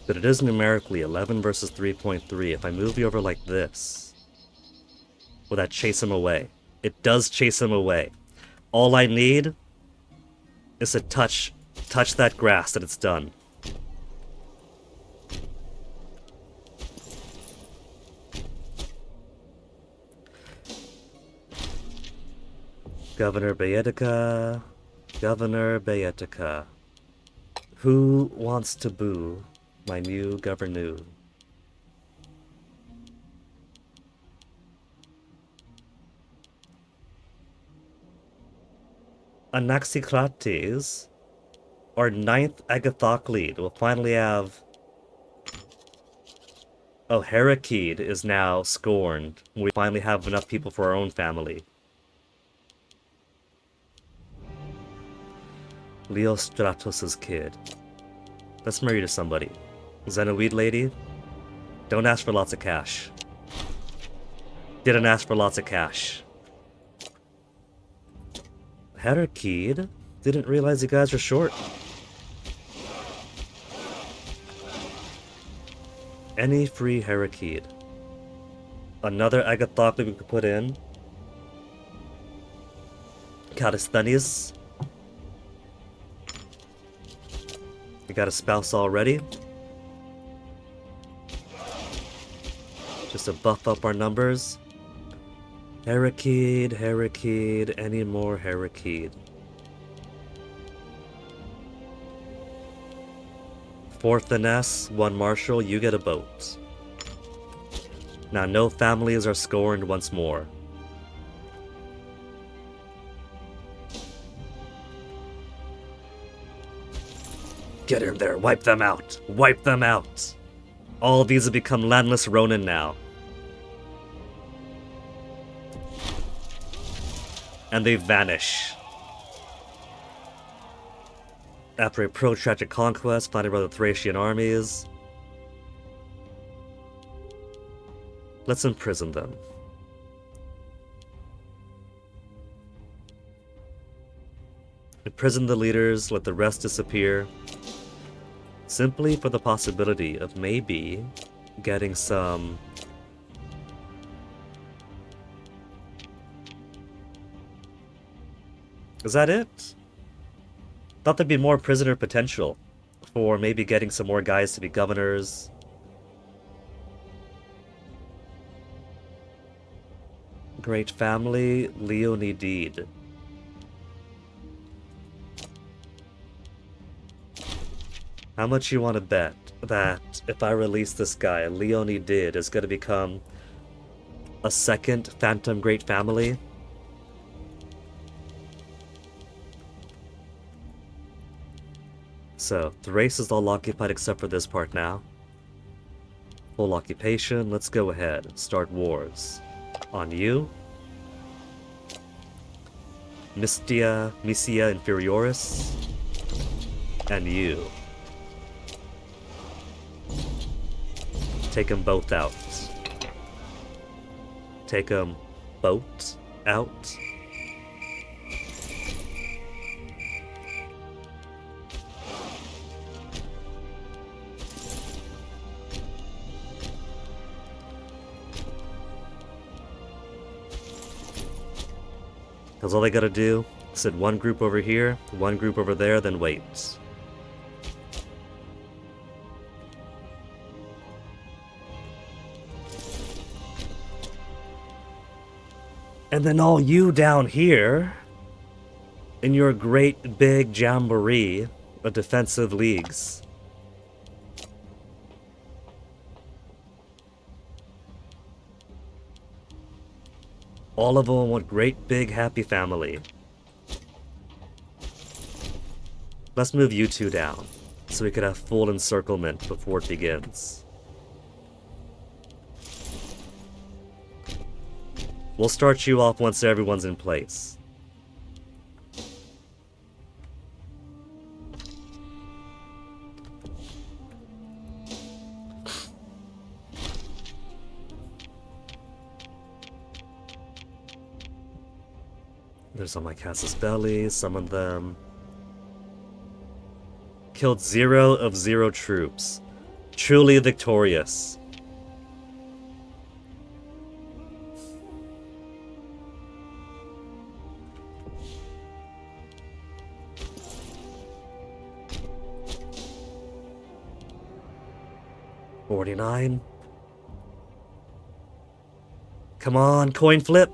But it is numerically 11 versus 3.3. If I move you over like this, will that chase him away? It does chase him away. All I need is to touch that grass and it's done. Governor Baetica. Governor Baetica. Who wants to boo my new governor? Anaxicrates, our 9th Agathoclid, will finally have... Oh, Heraclid is now scorned. We finally have enough people for our own family. Leo Stratos' kid. Let's marry to somebody. Xenoweed lady? Don't ask for lots of cash. Didn't ask for lots of cash. Heraclid? Didn't realize you guys were short. Any free Heraclid. Another Agathoclid we could put in. Callisthenes. We got a spouse already. Just to buff up our numbers. Heraclid, Heraclid, any more Heraclid. 4 finesse, 1 martial, you get a boat. Now no families are scorned once more. Get in there, wipe them out, wipe them out. All these have become landless Ronin now. And they vanish. After a protracted conquest founded by the Thracian armies, let's imprison them. Imprison the leaders, let the rest disappear. Simply for the possibility of maybe getting some... Is that it? Thought there'd be more prisoner potential for maybe getting some more guys to be governors. Great family, Leonidid. How much you want to bet that if I release this guy, Leonidid is going to become a second Phantom Great Family? So, Thrace is all occupied except for this part now. Full occupation, let's go ahead. Start wars. On you. Misia Inferioris. And you. Take them both out. Take them both out. Because all I gotta do is set one group over here, one group over there, then wait. And then all you down here, in your great big jamboree of defensive leagues. All of them one great big happy family. Let's move you two down, so we can have full encirclement before it begins. We'll start you off once everyone's in place. There's all my Casus Belli, summon them. Killed 0 of 0 troops. Truly victorious. $49. Come on, coin flip.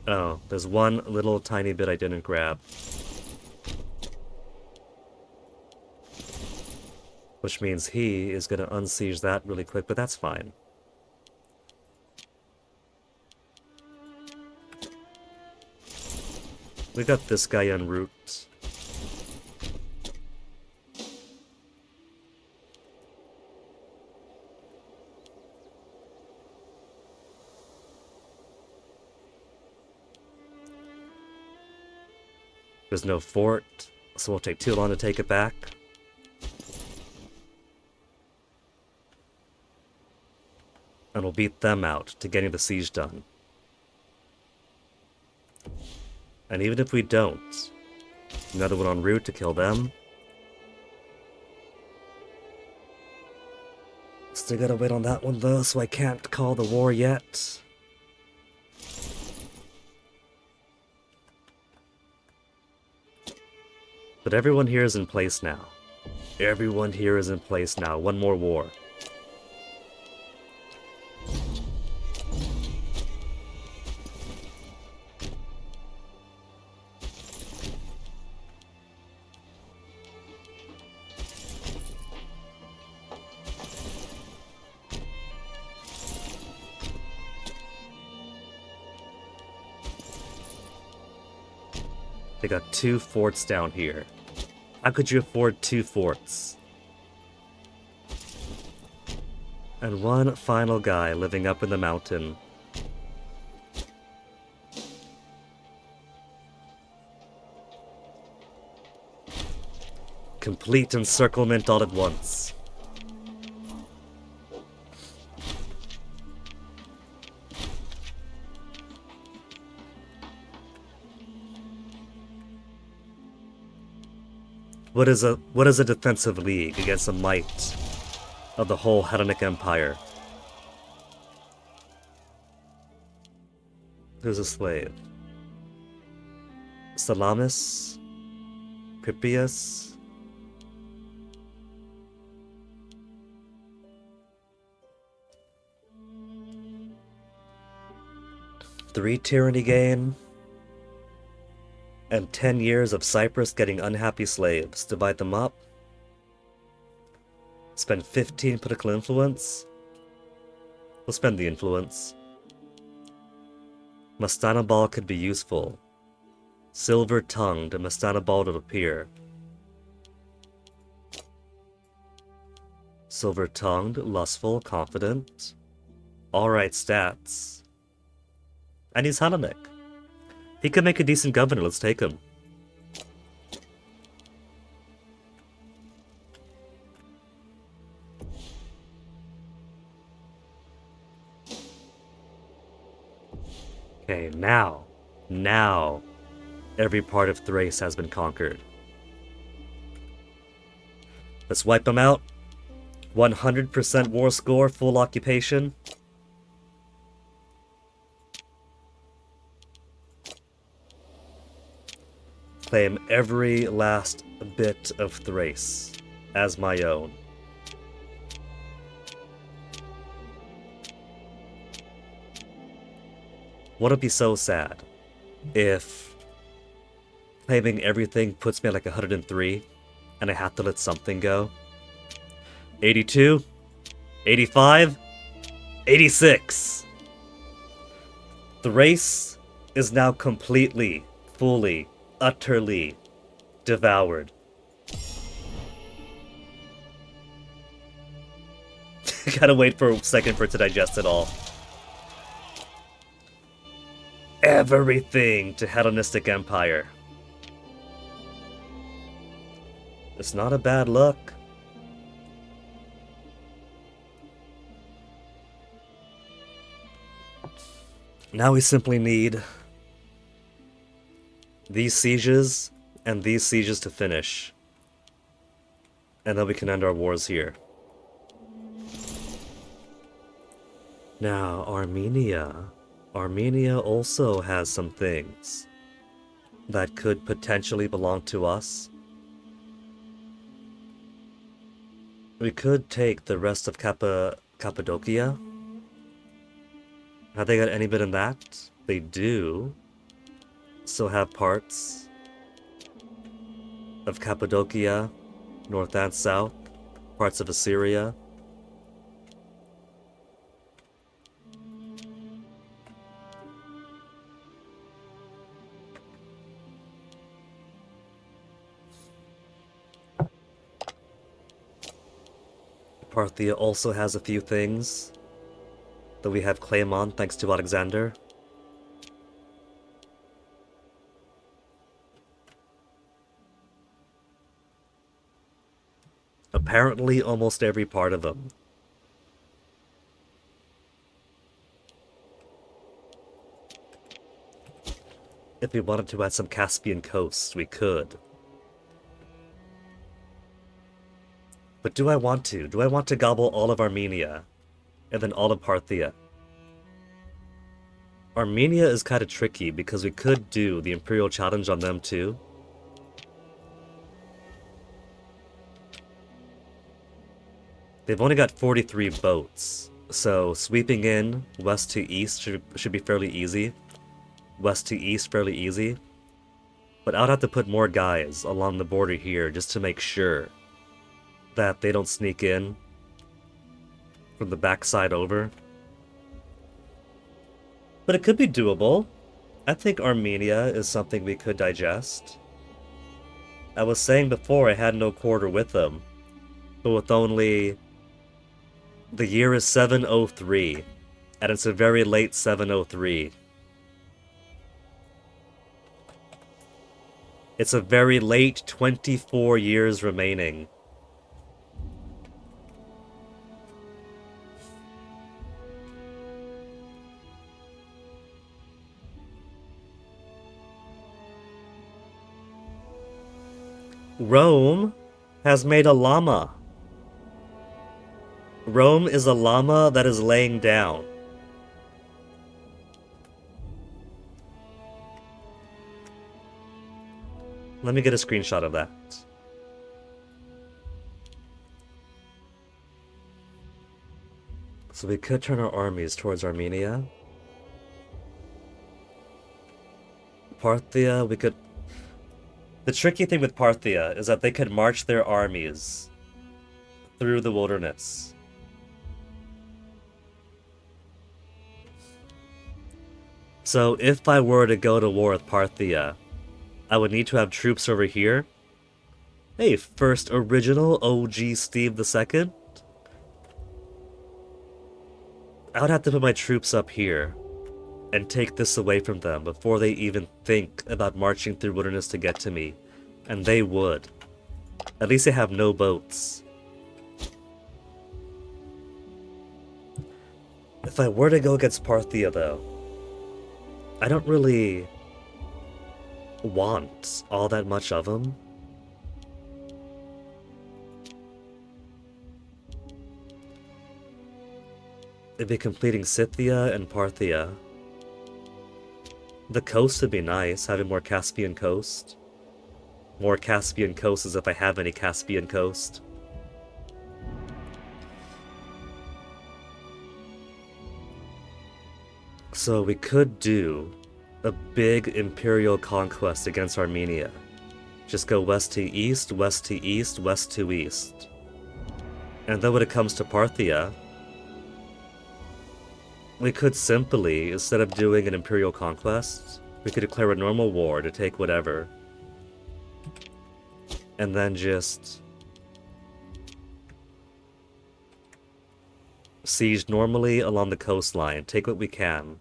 Oh, there's one little tiny bit I didn't grab. Which means he is going to unsiege that really quick, but that's fine. We got this guy en route. There's no fort, so it'll take too long to take it back. And we'll beat them out to getting the siege done. And even if we don't, another one en route to kill them. Still gotta wait on that one though, so I can't call the war yet. But everyone here is in place now. Everyone here is in place now. One more war. They got 2 forts down here. How could you afford 2 forts? And one final guy living up in the mountain. Complete encirclement all at once. What is a defensive league against the might of the whole Hellenic Empire? Who's a slave? Salamis? Cripius? Three tyranny gain? And 10 years of Cyprus getting unhappy slaves. Divide them up. Spend 15 political influence. We'll spend the influence. Mastanabal could be useful. Silver-tongued and Mastanabal would appear. Silver-tongued, lustful, confident. Alright stats. And he's Hellenic. He could make a decent governor. Let's take him. Okay, now, every part of Thrace has been conquered. Let's wipe them out. 100% war score, full occupation. Claim every last bit of Thrace as my own. Would it be so sad if claiming everything puts me at like 103 and I have to let something go? 82, 85, 86. Thrace is now completely, fully, utterly devoured. Gotta wait for a second for it to digest it all. Everything to Hellenistic Empire. It's not a bad look. Now we simply need these sieges and these sieges to finish. And then we can end our wars here. Now, Armenia. Armenia also has some things that could potentially belong to us. We could take the rest of Cappadocia. Have they got any bit in that? They do. Still have parts of Cappadocia, north and south, parts of Assyria. Parthia also has a few things that we have claim on thanks to Alexander. Apparently almost every part of them. If we wanted to add some Caspian coast, we could. But do I want to? Do I want to gobble all of Armenia? And then all of Parthia? Armenia is kind of tricky because we could do the Imperial Challenge on them too. They've only got 43 boats, so sweeping in west to east should be fairly easy. West to east fairly easy. But I'd have to put more guys along the border here just to make sure that they don't sneak in from the backside over. But it could be doable. I think Armenia is something we could digest. I was saying before I had no quarter with them, but with only... The year is 703, and it's a very late 703. It's a very late 24 years remaining. Rome has made a llama. Rome is a llama that is laying down. Let me get a screenshot of that. So we could turn our armies towards Armenia. Parthia, we could... The tricky thing with Parthia is that they could march their armies through the wilderness. So if I were to go to war with Parthia, I would need to have troops over here. Hey, first original OG Steve II. I would have to put my troops up here. and take this away from them before they even think about marching through wilderness to get to me. And they would. At least they have no boats. If I were to go against Parthia, though, I don't really want all that much of them. It'd be completing Scythia and Parthia. The coast would be nice, having more Caspian coast. More Caspian coast as if I have any Caspian coast. So we could do a big imperial conquest against Armenia. Just go west to east, west to east, west to east. And then when it comes to Parthia, we could simply, instead of doing an imperial conquest, we could declare a normal war to take whatever. And then just siege normally along the coastline, take what we can.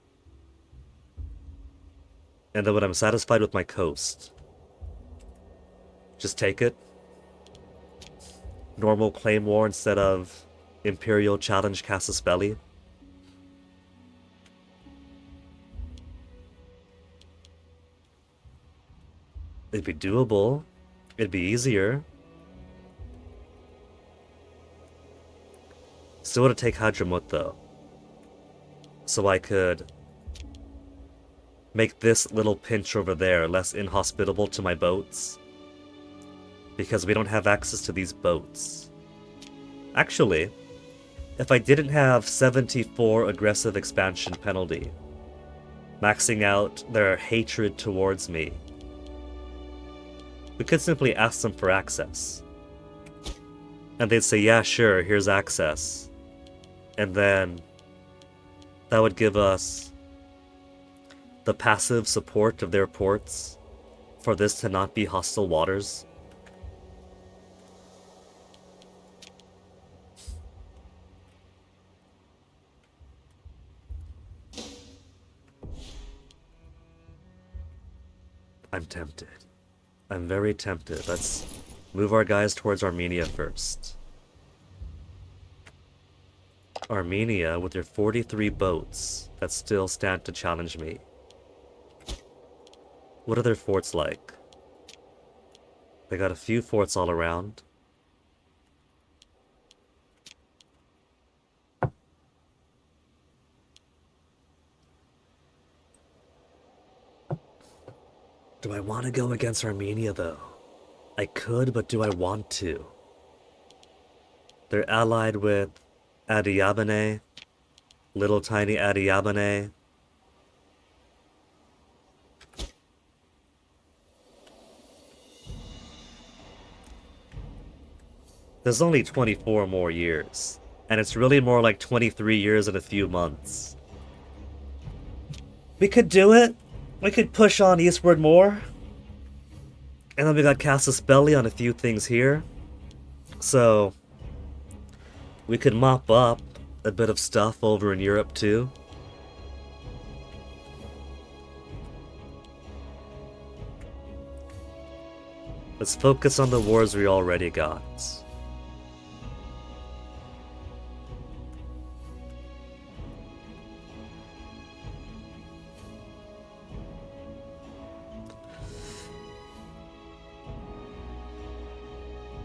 And then when I'm satisfied with my coast, just take it. Normal claim war instead of imperial challenge casus belli. It'd be doable. It'd be easier. Still want to take Hadramut though. So I could make this little pinch over there less inhospitable to my boats. Because we don't have access to these boats. Actually, if I didn't have 74 aggressive expansion penalty, maxing out their hatred towards me, we could simply ask them for access. And they'd say, yeah, sure, here's access. And then that would give us the passive support of their ports for this to not be hostile waters. I'm tempted. I'm very tempted. Let's move our guys towards Armenia first. Armenia, with their 43 boats that still stand to challenge me. What are their forts like? They got a few forts all around. Do I want to go against Armenia, though? I could, but do I want to? They're allied with Adiabene, little tiny Adiabene. There's only 24 more years, and it's really more like 23 years and a few months. We could do it. We could push on eastward more. And then we got Casus Belli on a few things here. So we could mop up a bit of stuff over in Europe too. Let's focus on the wars we already got.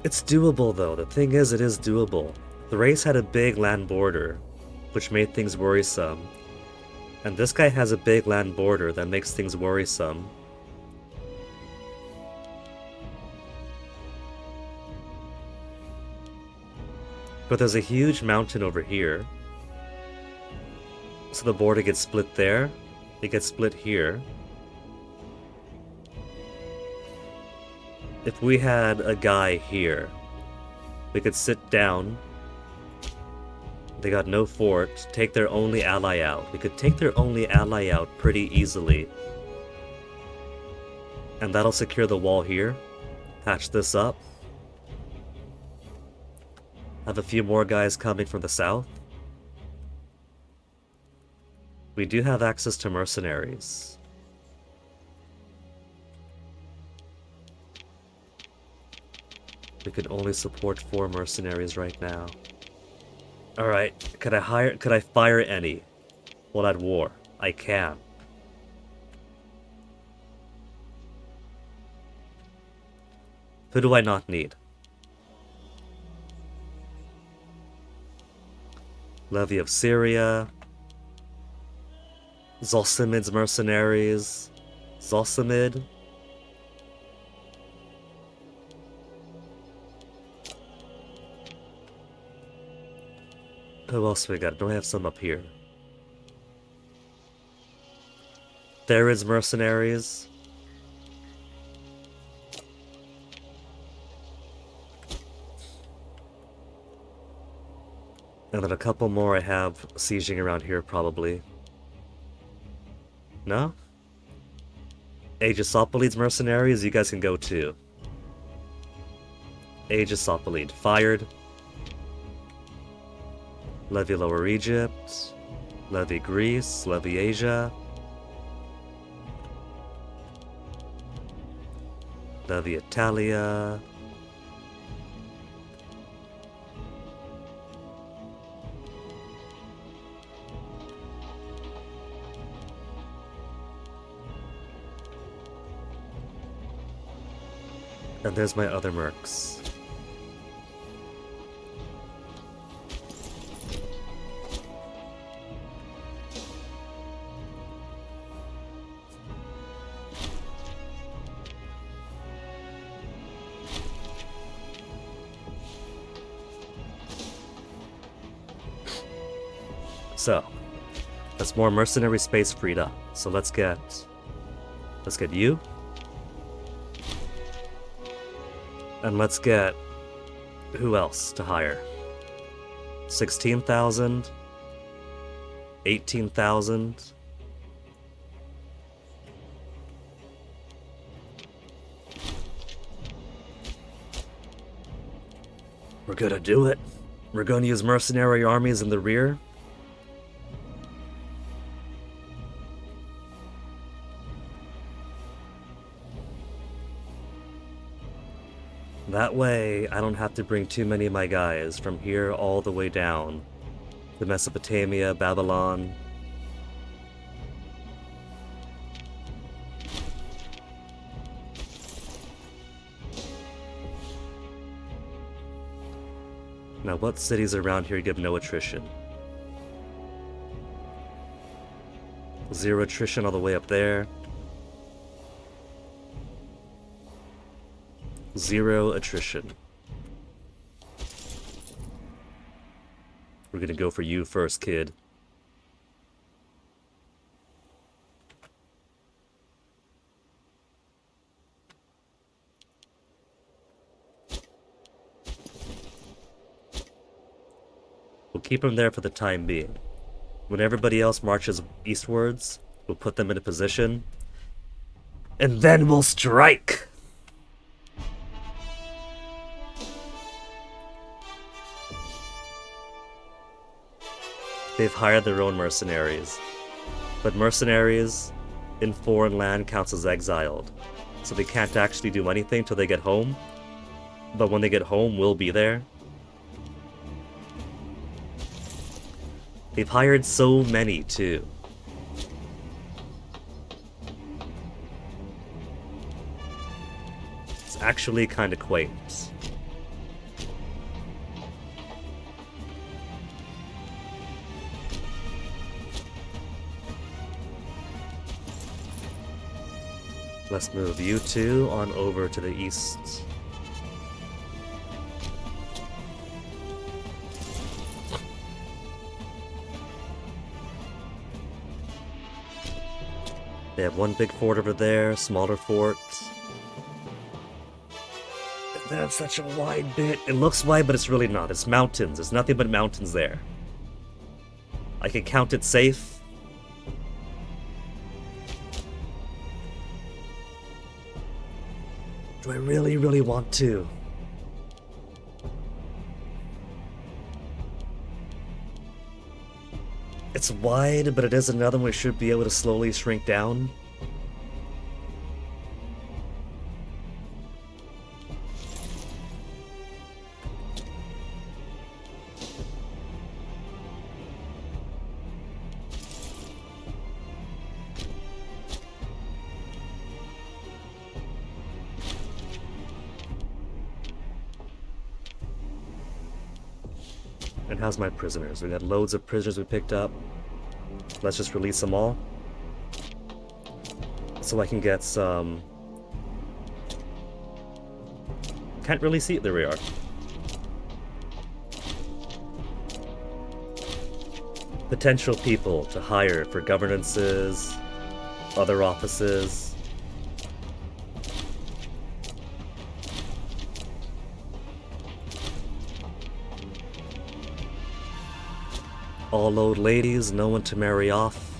It's doable though. The thing is, it is doable. Thrace had a big land border, which made things worrisome. And this guy has a big land border that makes things worrisome. But there's a huge mountain over here. So the border gets split there. It gets split here. If we had a guy here, we could sit down. They got no fort. Take their only ally out. We could take their only ally out pretty easily. And that'll secure the wall here. Patch this up. Have a few more guys coming from the south. We do have access to mercenaries. We can only support 4 mercenaries right now. Alright, could I fire any while at war? I can. Who do I not need? Levy of Syria. Zolsimid's mercenaries. Zolsimid. Who else we got? Don't we have some up here? Thrace's mercenaries. And then a couple more I have sieging around here, probably. No? Aegisopolid's mercenaries, you guys can go too. Aegisopolid, fired. Levy Lower Egypt. Levy Greece. Levy Asia. Levy Italia. And there's my other mercs. So, that's more mercenary space freed up. So let's get you. And let's get who else to hire? 16,000, 18,000. We're gonna do it. We're gonna use mercenary armies in the rear. That way, I don't have to bring too many of my guys from here all the way down to Mesopotamia, Babylon. Now, what cities around here give no attrition? 0 attrition all the way up there. 0 attrition. We're gonna go for you first, kid. We'll keep him there for the time being. When everybody else marches eastwards, we'll put them in a position, and then we'll strike! They've hired their own mercenaries. But mercenaries in foreign land counts as exiled. So they can't actually do anything till they get home. But when they get home, we'll be there. They've hired so many, too. It's actually kind of quaint. Let's move you two on over to the east. They have one big fort over there, smaller fort. They have such a wide bit. It looks wide, but it's really not. It's mountains. There's nothing but mountains there. I can count it safe. Do I really, really want to? It's wide, but it is another one we should be able to slowly shrink down. And how's my prisoners? We got loads of prisoners we picked up. Let's just release them all. So I can get some... Can't really see it. There we are. Potential people to hire for governances, other offices. All old ladies, no one to marry off.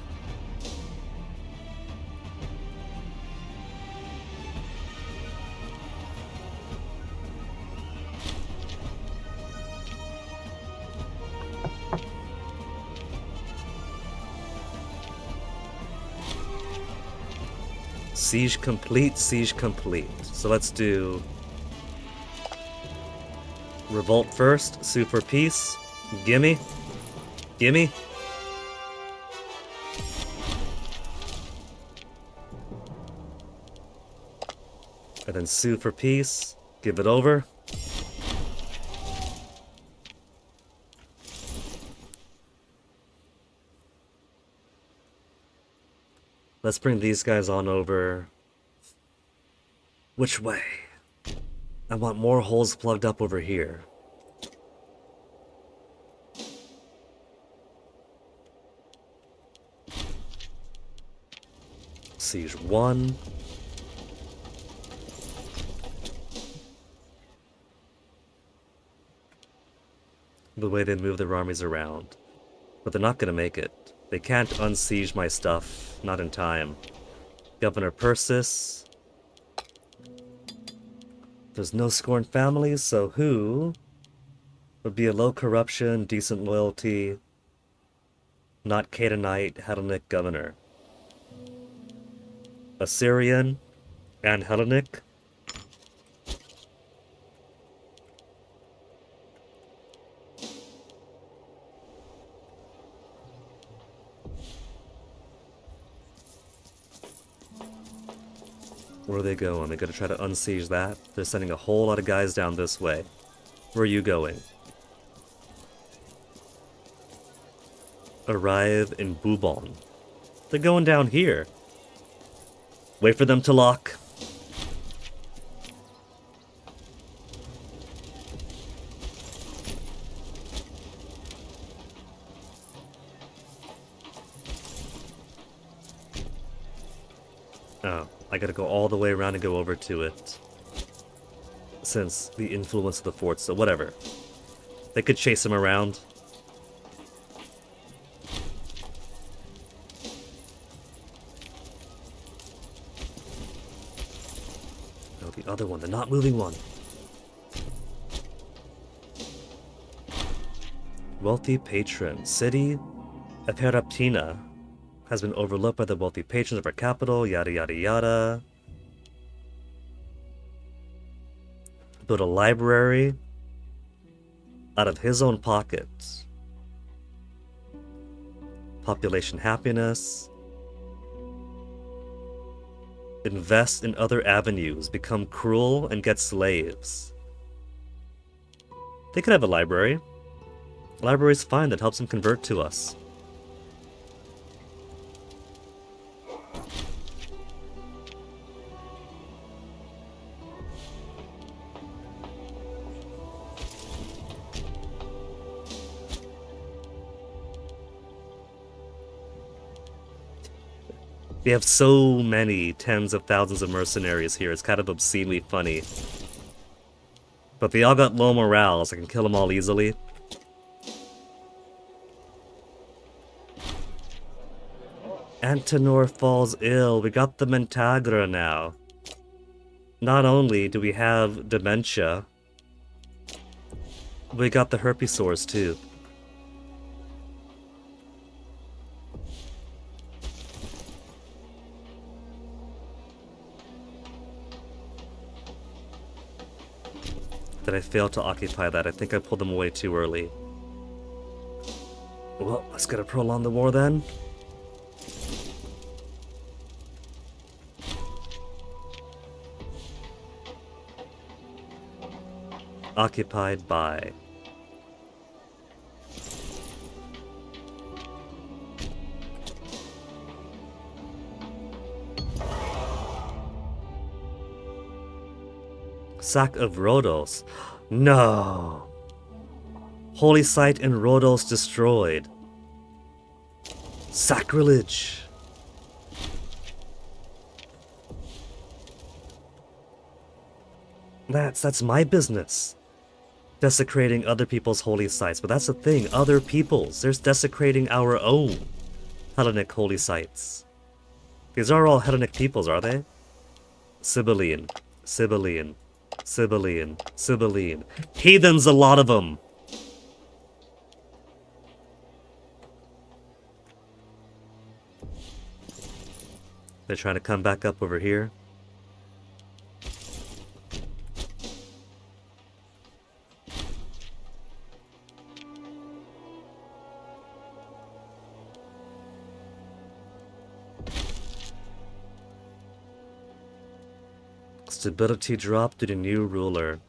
Siege complete, siege complete. So let's do revolt first, sue for peace. Gimme. Gimme. And then sue for peace. Give it over. Let's bring these guys on over. Which way? I want more holes plugged up over here. Siege 1. The way they move their armies around. But they're not gonna make it. They can't unsiege my stuff. Not in time. Governor Persis. There's no scorned families, so who would be a low corruption, decent loyalty, not Canaanite, Hellenic governor? Assyrian and Hellenic. Where are they going? They're gonna try to unsiege that? They're sending a whole lot of guys down this way. Where are you going? Arrive in Bubon. They're going down here. Wait for them to lock. Oh, I gotta go all the way around and go over to it. Since the influence of the fort, so whatever. They could chase him around. Oh, the other one, the not moving one. Wealthy patron. City of Heraptina has been overlooked by the wealthy patrons of our capital, yada yada yada. Built a library out of his own pocket. Population happiness. Invest in other avenues, become cruel and get slaves. They could have a library. A library's fine, that helps them convert to us. We have so many tens of thousands of mercenaries here, it's kind of obscenely funny. But they all got low morale, so I can kill them all easily. Antenor falls ill. We got the Mentagra now. Not only do we have dementia, we got the herpes sores too. Did I fail to occupy that? I think I pulled them away too early. Well, let's get a prolong the war then. Occupied by... Sack of Rhodos. No! Holy site in Rhodos destroyed. Sacrilege! That's my business. Desecrating other people's holy sites. But that's the thing, other people's. There's desecrating our own Hellenic holy sites. These are all Hellenic peoples, are they? Sibylline. Sibylline. Sibylline. Sibylline. Heathens, a lot of them! They're trying to come back up over here. Stability drop due to new ruler.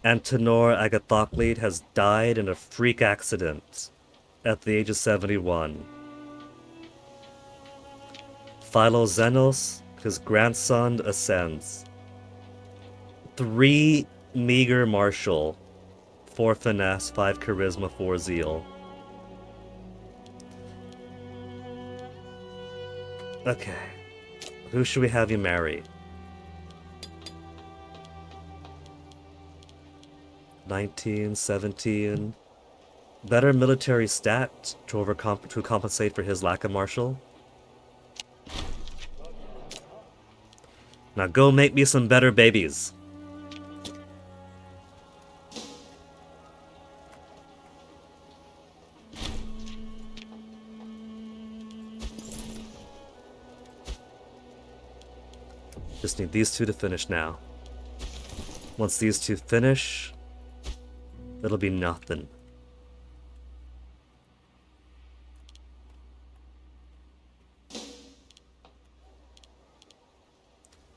Antenor Agathoclid has died in a freak accident at the age of 71. Philoxenos, his grandson, ascends. 3 meager martial, 4 finesse, 5 charisma, 4 zeal. Okay. Who should we have you marry? 19, 17. Better military stat to compensate for his lack of martial. Now go make me some better babies. Just need these two to finish now. Once these two finish, it'll be nothing.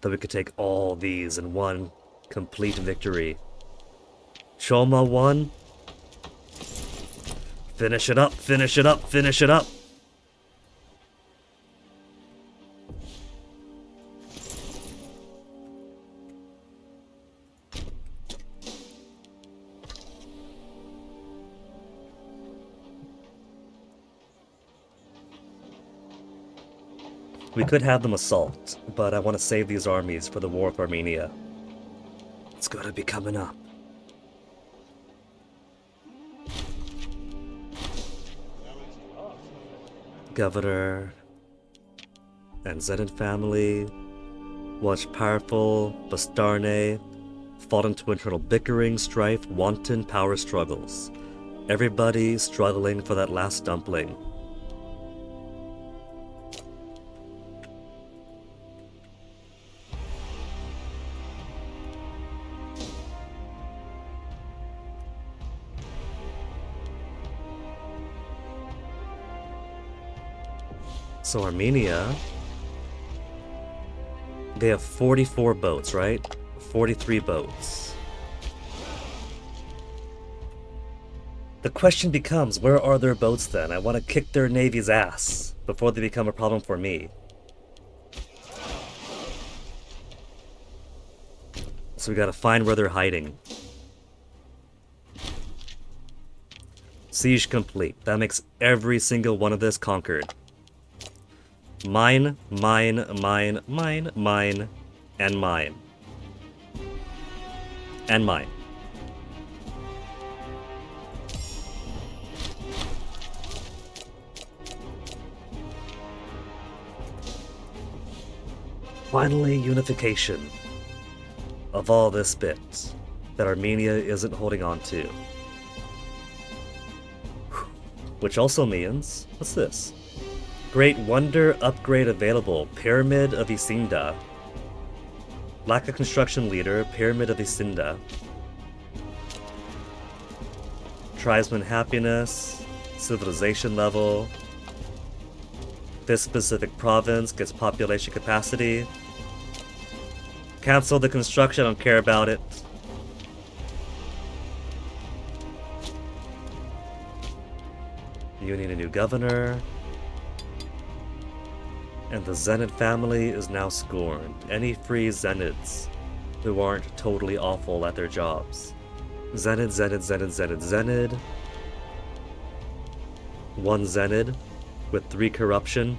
That we could take all these in one complete victory. Choma 1. Finish it up, finish it up, finish it up. We could have them assault, but I want to save these armies for the War of Armenia. It's gotta be coming up. Governor and Zenon family, once powerful, Bastarne, fought into internal bickering, strife, wanton power struggles. Everybody struggling for that last dumpling. So Armenia, they have 44 boats, right? 43 boats. The question becomes, where are their boats then? I want to kick their navy's ass before they become a problem for me. So we gotta find where they're hiding. Siege complete. That makes every single one of this conquered. Mine, mine, mine, mine, mine, and mine. And mine. Finally, unification of all this bit that Armenia isn't holding on to. Which also means, what's this? Great Wonder upgrade available. Pyramid of Isinda. Lack of construction leader, Pyramid of Isinda. Tribesman happiness, civilization level. This specific province gets population capacity. Cancel the construction, I don't care about it. You need a new governor. And the Zenid family is now scorned. Any free Zenids who aren't totally awful at their jobs. Zenid, Zenid, Zenid, Zenid, Zenid. One Zenid with 3 corruption.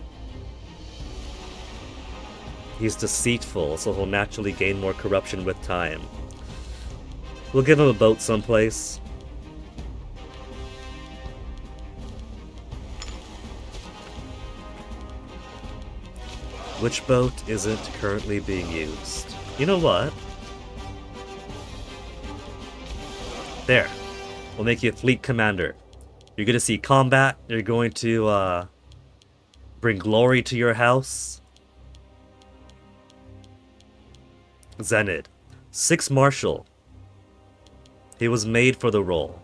He's deceitful, so he'll naturally gain more corruption with time. We'll give him a boat someplace. Which boat isn't currently being used? You know what? There. We'll make you a fleet commander. You're gonna see combat. You're going to bring glory to your house. Zenid. 6 Marshal. He was made for the role.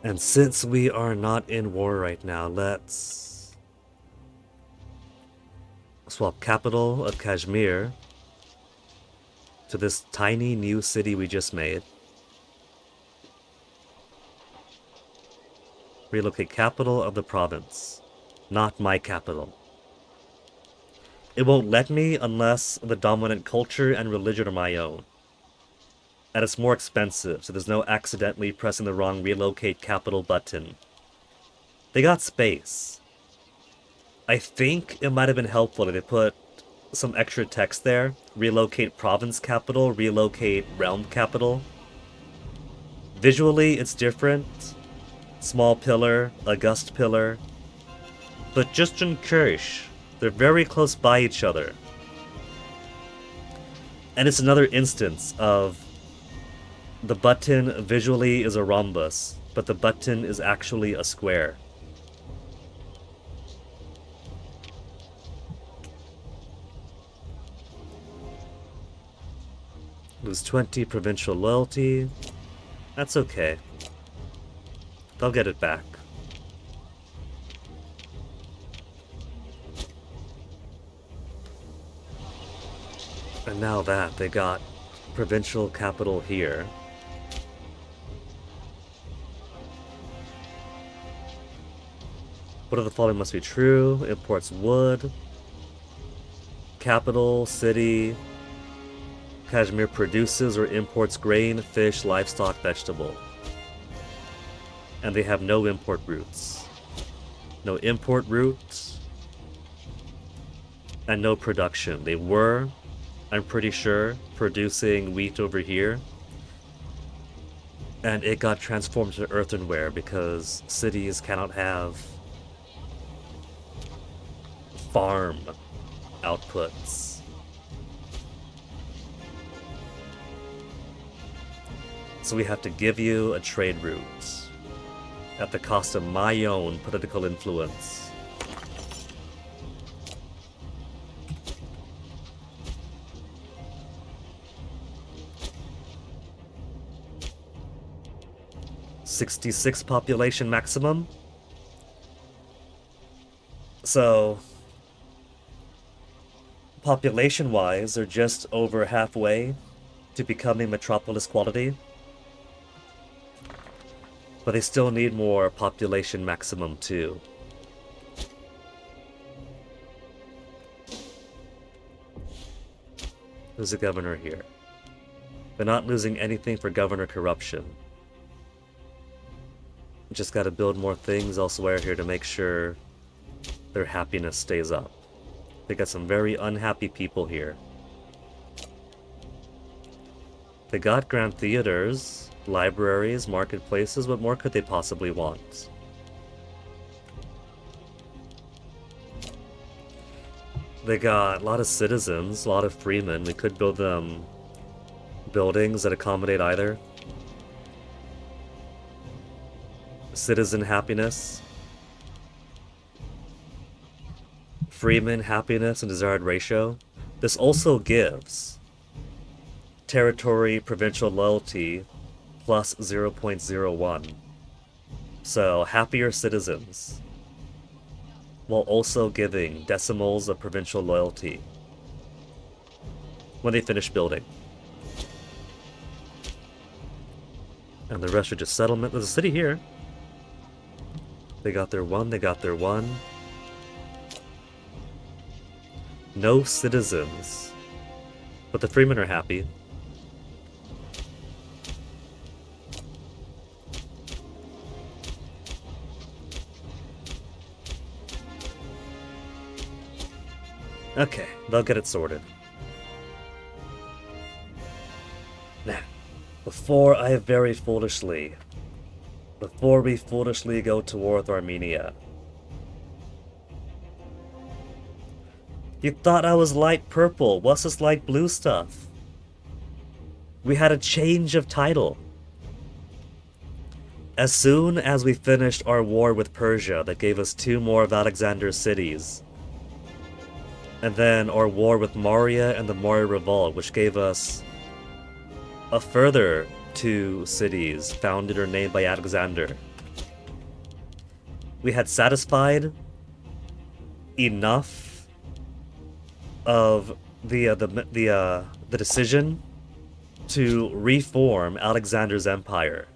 And since we are not in war right now, let's swap capital of Kashmir to this tiny new city we just made. Relocate capital of the province, not my capital. It won't let me unless the dominant culture and religion are my own. And it's more expensive, so there's no accidentally pressing the wrong relocate capital button. They got space. I think it might have been helpful if they put some extra text there. Relocate province capital, relocate realm capital. Visually, it's different. Small pillar, august pillar. But just in case, they're very close by each other. And it's another instance of the button visually is a rhombus, but the button is actually a square. Lose 20 provincial loyalty. That's okay. They'll get it back. And now that they got provincial capital here, what of the following must be true? Imports wood. Capital, city. Kashmir produces or imports grain, fish, livestock, vegetable. And they have no import routes. No import routes. And no production. They were, I'm pretty sure, producing wheat over here. And it got transformed to earthenware because cities cannot have farm outputs. So we have to give you a trade route at the cost of my own political influence. '66 population maximum. So population-wise, they're just over halfway to becoming metropolis quality. But they still need more population maximum too. Who's the governor here? They're not losing anything for governor corruption. Just gotta build more things elsewhere here to make sure their happiness stays up. They got some very unhappy people here. They got grand theaters, libraries, marketplaces. What more could they possibly want? They got a lot of citizens, a lot of freemen. We could build them buildings that accommodate either. Citizen happiness. Freeman happiness and desired ratio. This also gives territory provincial loyalty plus 0.01. So happier citizens, while also giving decimals of provincial loyalty when they finish building. And the rest are just settlement. There's a city here. They got their one, they got their one. No citizens. But the freemen are happy. Okay, they'll get it sorted. Now, before we foolishly go to war with Armenia. You thought I was light purple. What's this light blue stuff? We had a change of title. As soon as we finished our war with Persia that gave us 2 more of Alexander's cities, and then our war with Maurya and the Maurya Revolt, which gave us a further 2 cities founded or named by Alexander, we had satisfied enough of the decision to reform Alexander's empire.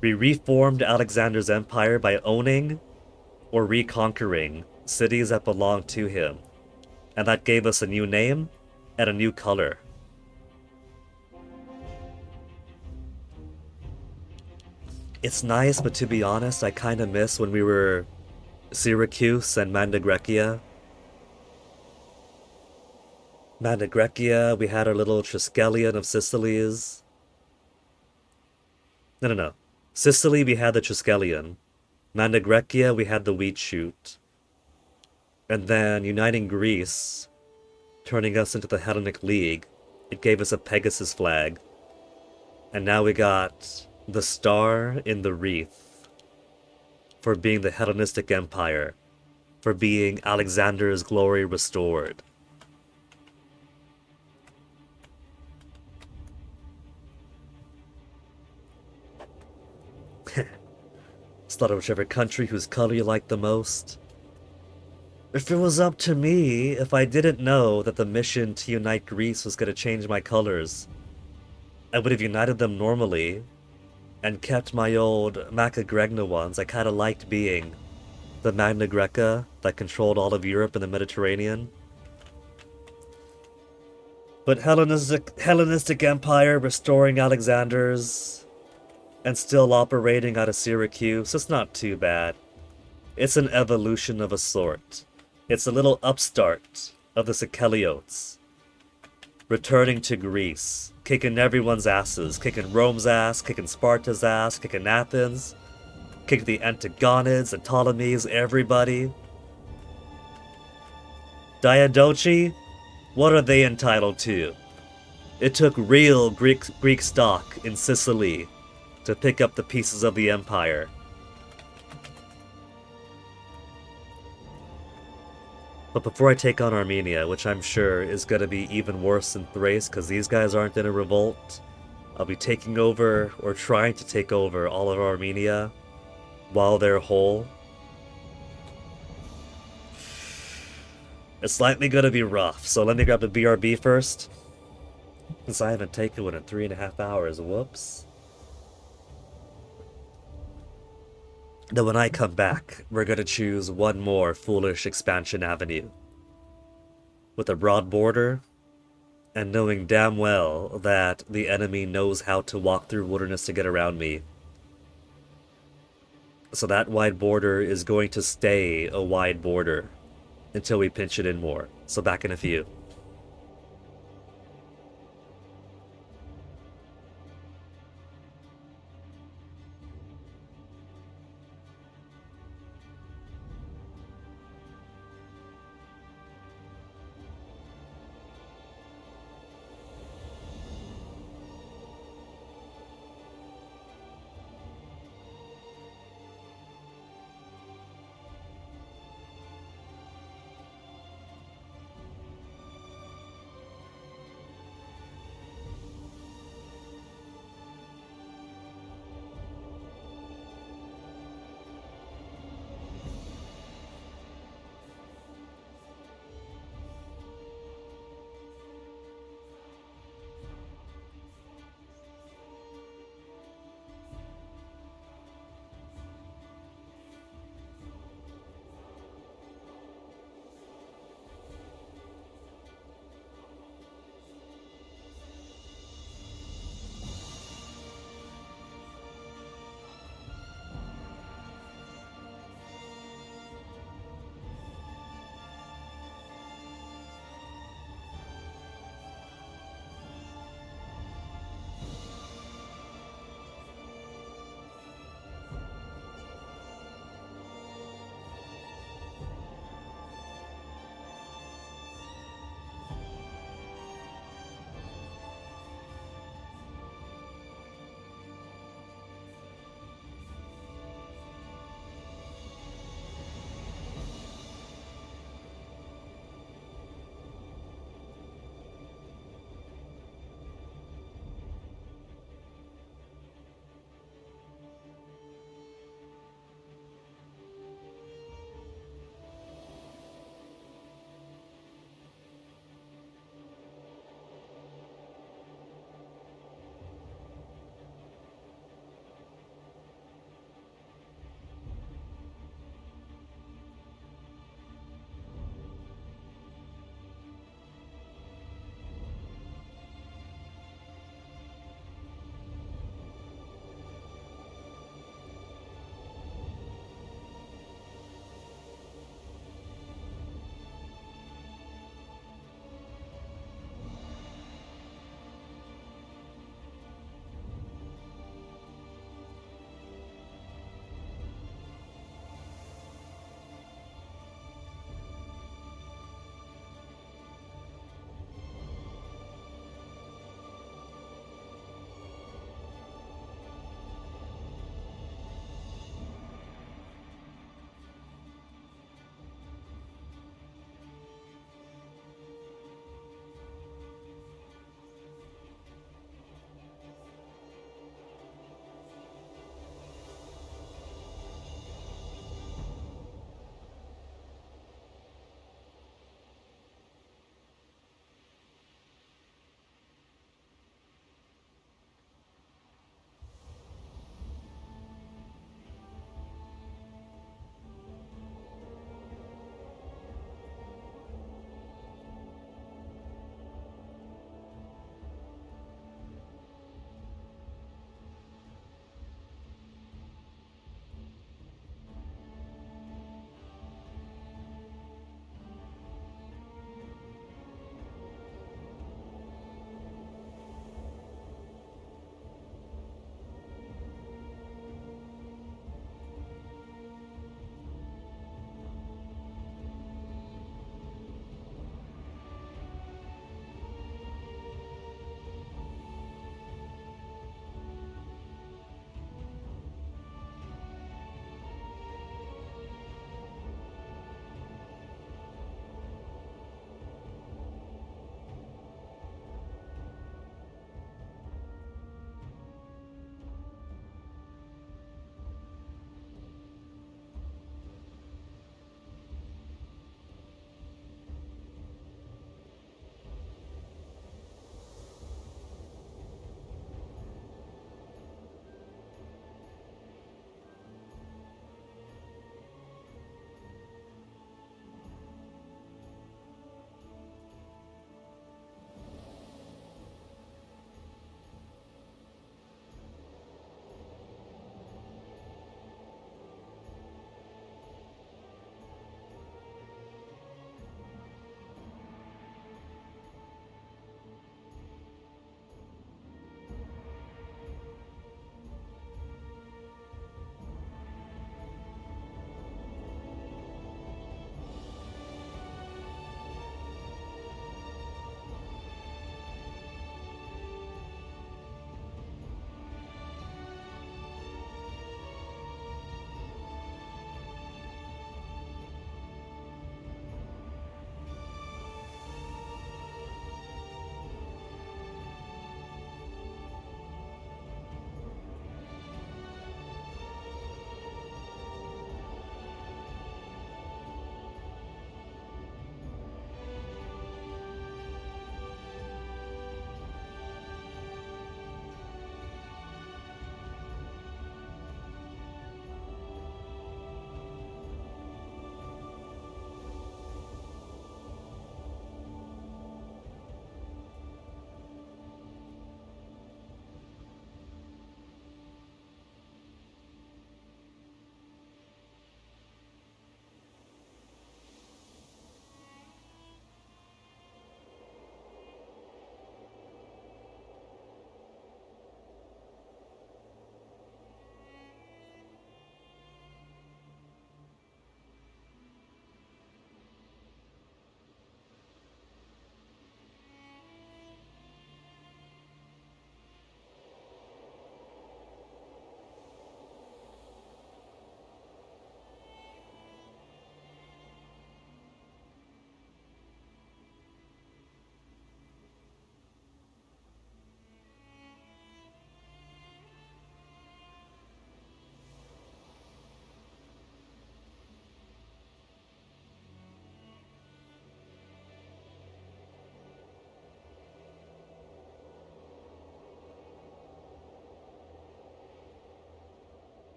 We reformed Alexander's empire by owning or reconquering cities that belonged to him, and that gave us a new name and a new color. It's nice, but to be honest, I kind of miss when we were Syracuse and Mandagrecia. Mandagrecia, we had our little Triskelion of Sicilies. No. Sicily, we had the Triskelion. Mandagrecia, we had the wheat shoot. And then uniting Greece, turning us into the Hellenic League, it gave us a Pegasus flag. And now we got the star in the wreath for being the Hellenistic Empire, for being Alexander's glory restored. Slaughter whichever country whose color you like the most. If it was up to me, if I didn't know that the mission to unite Greece was going to change my colors, I would have united them normally and kept my old Macagregna ones. I kind of liked being the Magna Greca that controlled all of Europe and the Mediterranean. But Hellenistic Empire restoring Alexander's and still operating out of Syracuse, it's not too bad. It's an evolution of a sort. It's a little upstart of the Sikeliotes, returning to Greece, kicking everyone's asses, kicking Rome's ass, kicking Sparta's ass, kicking Athens, kicking the Antigonids, the Ptolemies, everybody. Diadochi, what are they entitled to? It took real Greek stock in Sicily to pick up the pieces of the empire. But before I take on Armenia, which I'm sure is going to be even worse than Thrace because these guys aren't in a revolt, I'll be taking over, or trying to take over, all of Armenia while they're whole. It's likely going to be rough, so let me grab the BRB first, since I haven't taken one in 3.5 hours. Whoops. Then when I come back, we're going to choose one more foolish expansion avenue. With a broad border, and knowing damn well that the enemy knows how to walk through wilderness to get around me. So that wide border is going to stay a wide border until we pinch it in more. So back in a few.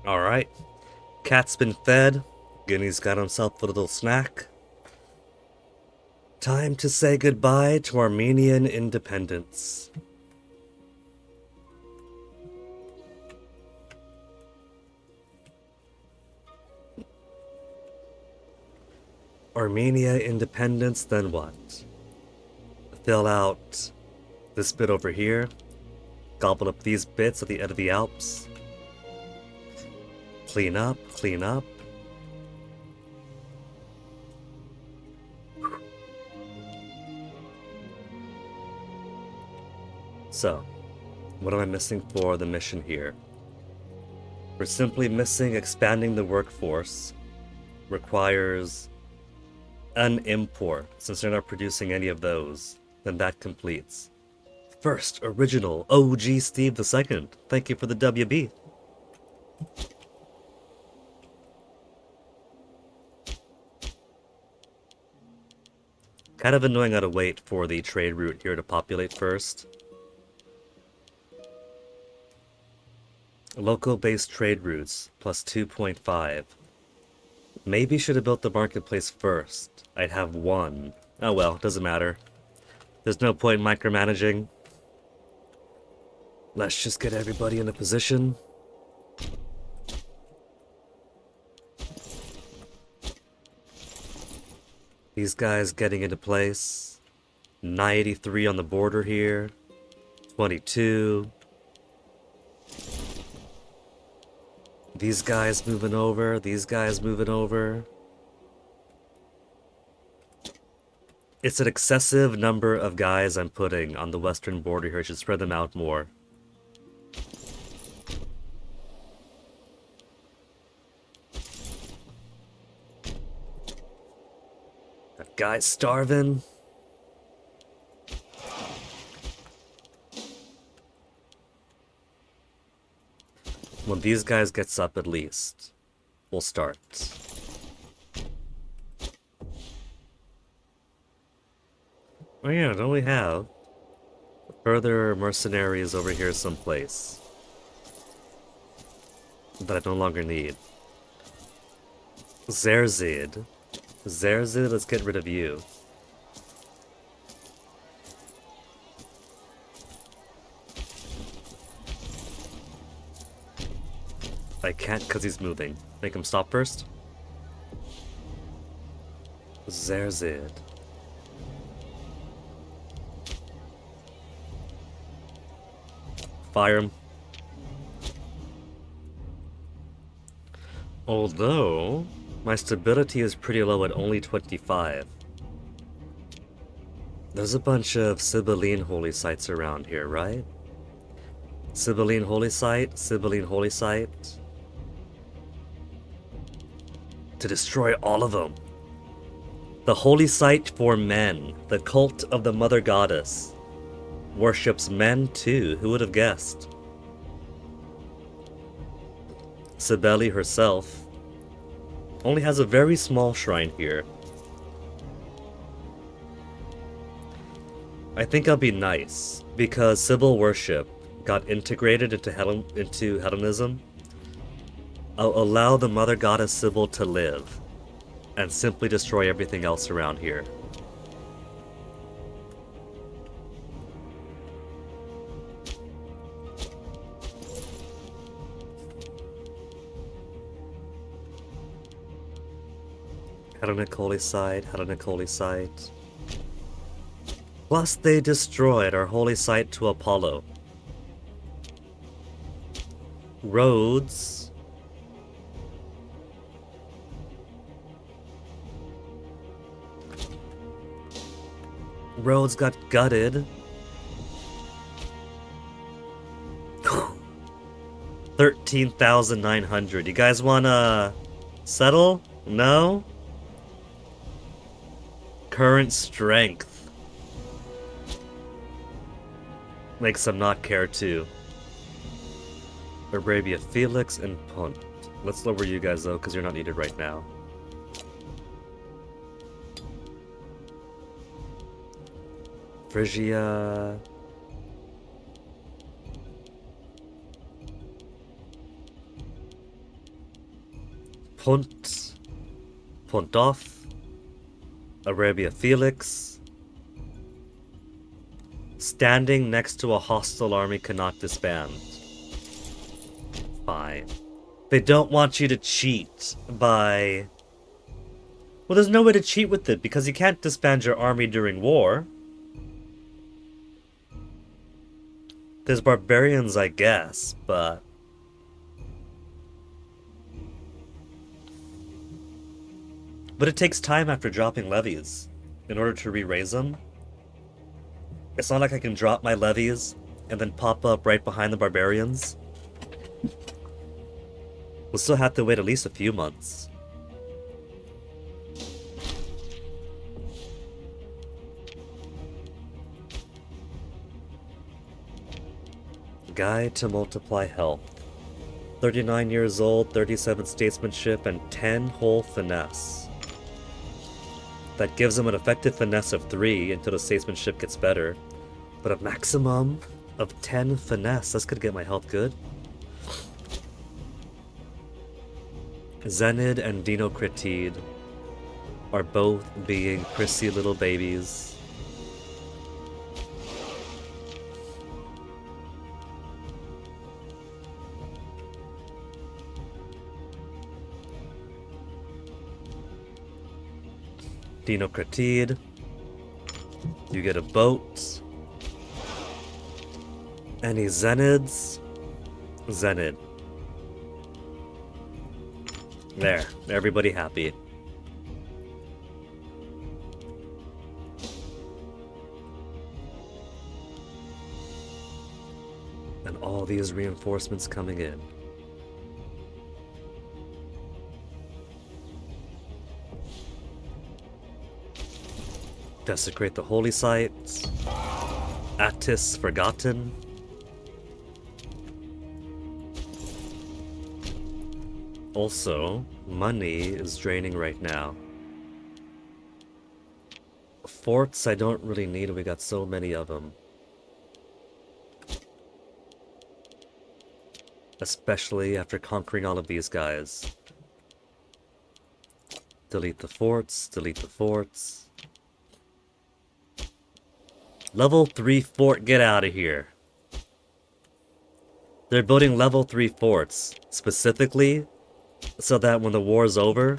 Alright. Cat's been fed. Guinea's got himself a little snack. Time to say goodbye to Armenian independence. Armenia independence, then what? Fill out this bit over here. Gobble up these bits at the end of the Alps. Clean up, clean up. So, what am I missing for the mission here? We're simply missing expanding the workforce. Requires an import, since they're not producing any of those. Then that completes. First, original, OG Steve II. Thank you for the WB. Kind of annoying I gotta wait for the trade route here to populate first. Local-based trade routes, plus 2.5. Maybe should have built the marketplace first. I'd have one. Oh well, doesn't matter. There's no point in micromanaging. Let's just get everybody in a position. These guys getting into place. 93 on the border here. 22. These guys moving over. These guys moving over. It's an excessive number of guys I'm putting on the western border here. I should spread them out more. That guy's starving. When these guys gets up at least, we'll start. Oh yeah, don't we have further mercenaries over here someplace that I no longer need? Zerzid. Zerzid, let's get rid of you. I can't because he's moving. Make him stop first. Zerzid. Fire him. Although, my stability is pretty low at only 25. There's a bunch of Sibylline holy sites around here, right? Sibylline holy site, Sibylline holy site. To destroy all of them. The holy site for men, the cult of the mother goddess, worships men too, who would have guessed? Cybele herself only has a very small shrine here. I think I'll be nice, because Sibyl worship got integrated into Hellenism. I'll allow the mother goddess Sibyl to live, and simply destroy everything else around here. Hellenic holy site, Hellenic holy site. Plus they destroyed our holy site to Apollo. Rhodes. Rhodes got gutted. 13,900. You guys wanna settle? No? Current strength makes them not care too. Arabia Felix and Punt. Let's lower you guys though, because you're not needed right now. Phrygia. Punt, Punt off, Arabia Felix. Standing next to a hostile army cannot disband. Fine. They don't want you to cheat by... Well, there's no way to cheat with it, because you can't disband your army during war. There's barbarians, I guess, but... But it takes time after dropping levies in order to re-raise them. It's not like I can drop my levies and then pop up right behind the barbarians. We'll still have to wait at least a few months. Guide to multiply health. 39 years old, 37 statesmanship, and 10 whole finesse. That gives him an effective finesse of 3 until the statesmanship gets better. But a maximum of 10 finesse, that's gonna get my health good. Zenid and Dinocritide are both being prissy little babies. Dinocritide, you get a boat. Any Zenids? Zenid. There, everybody happy. And all these reinforcements coming in. Desecrate the holy sites. Attis forgotten. Also, money is draining right now. Forts I don't really need, we got so many of them. Especially after conquering all of these guys. Delete the forts, delete the forts. Level 3 fort, get out of here. They're building level 3 forts, specifically so that when the war's over,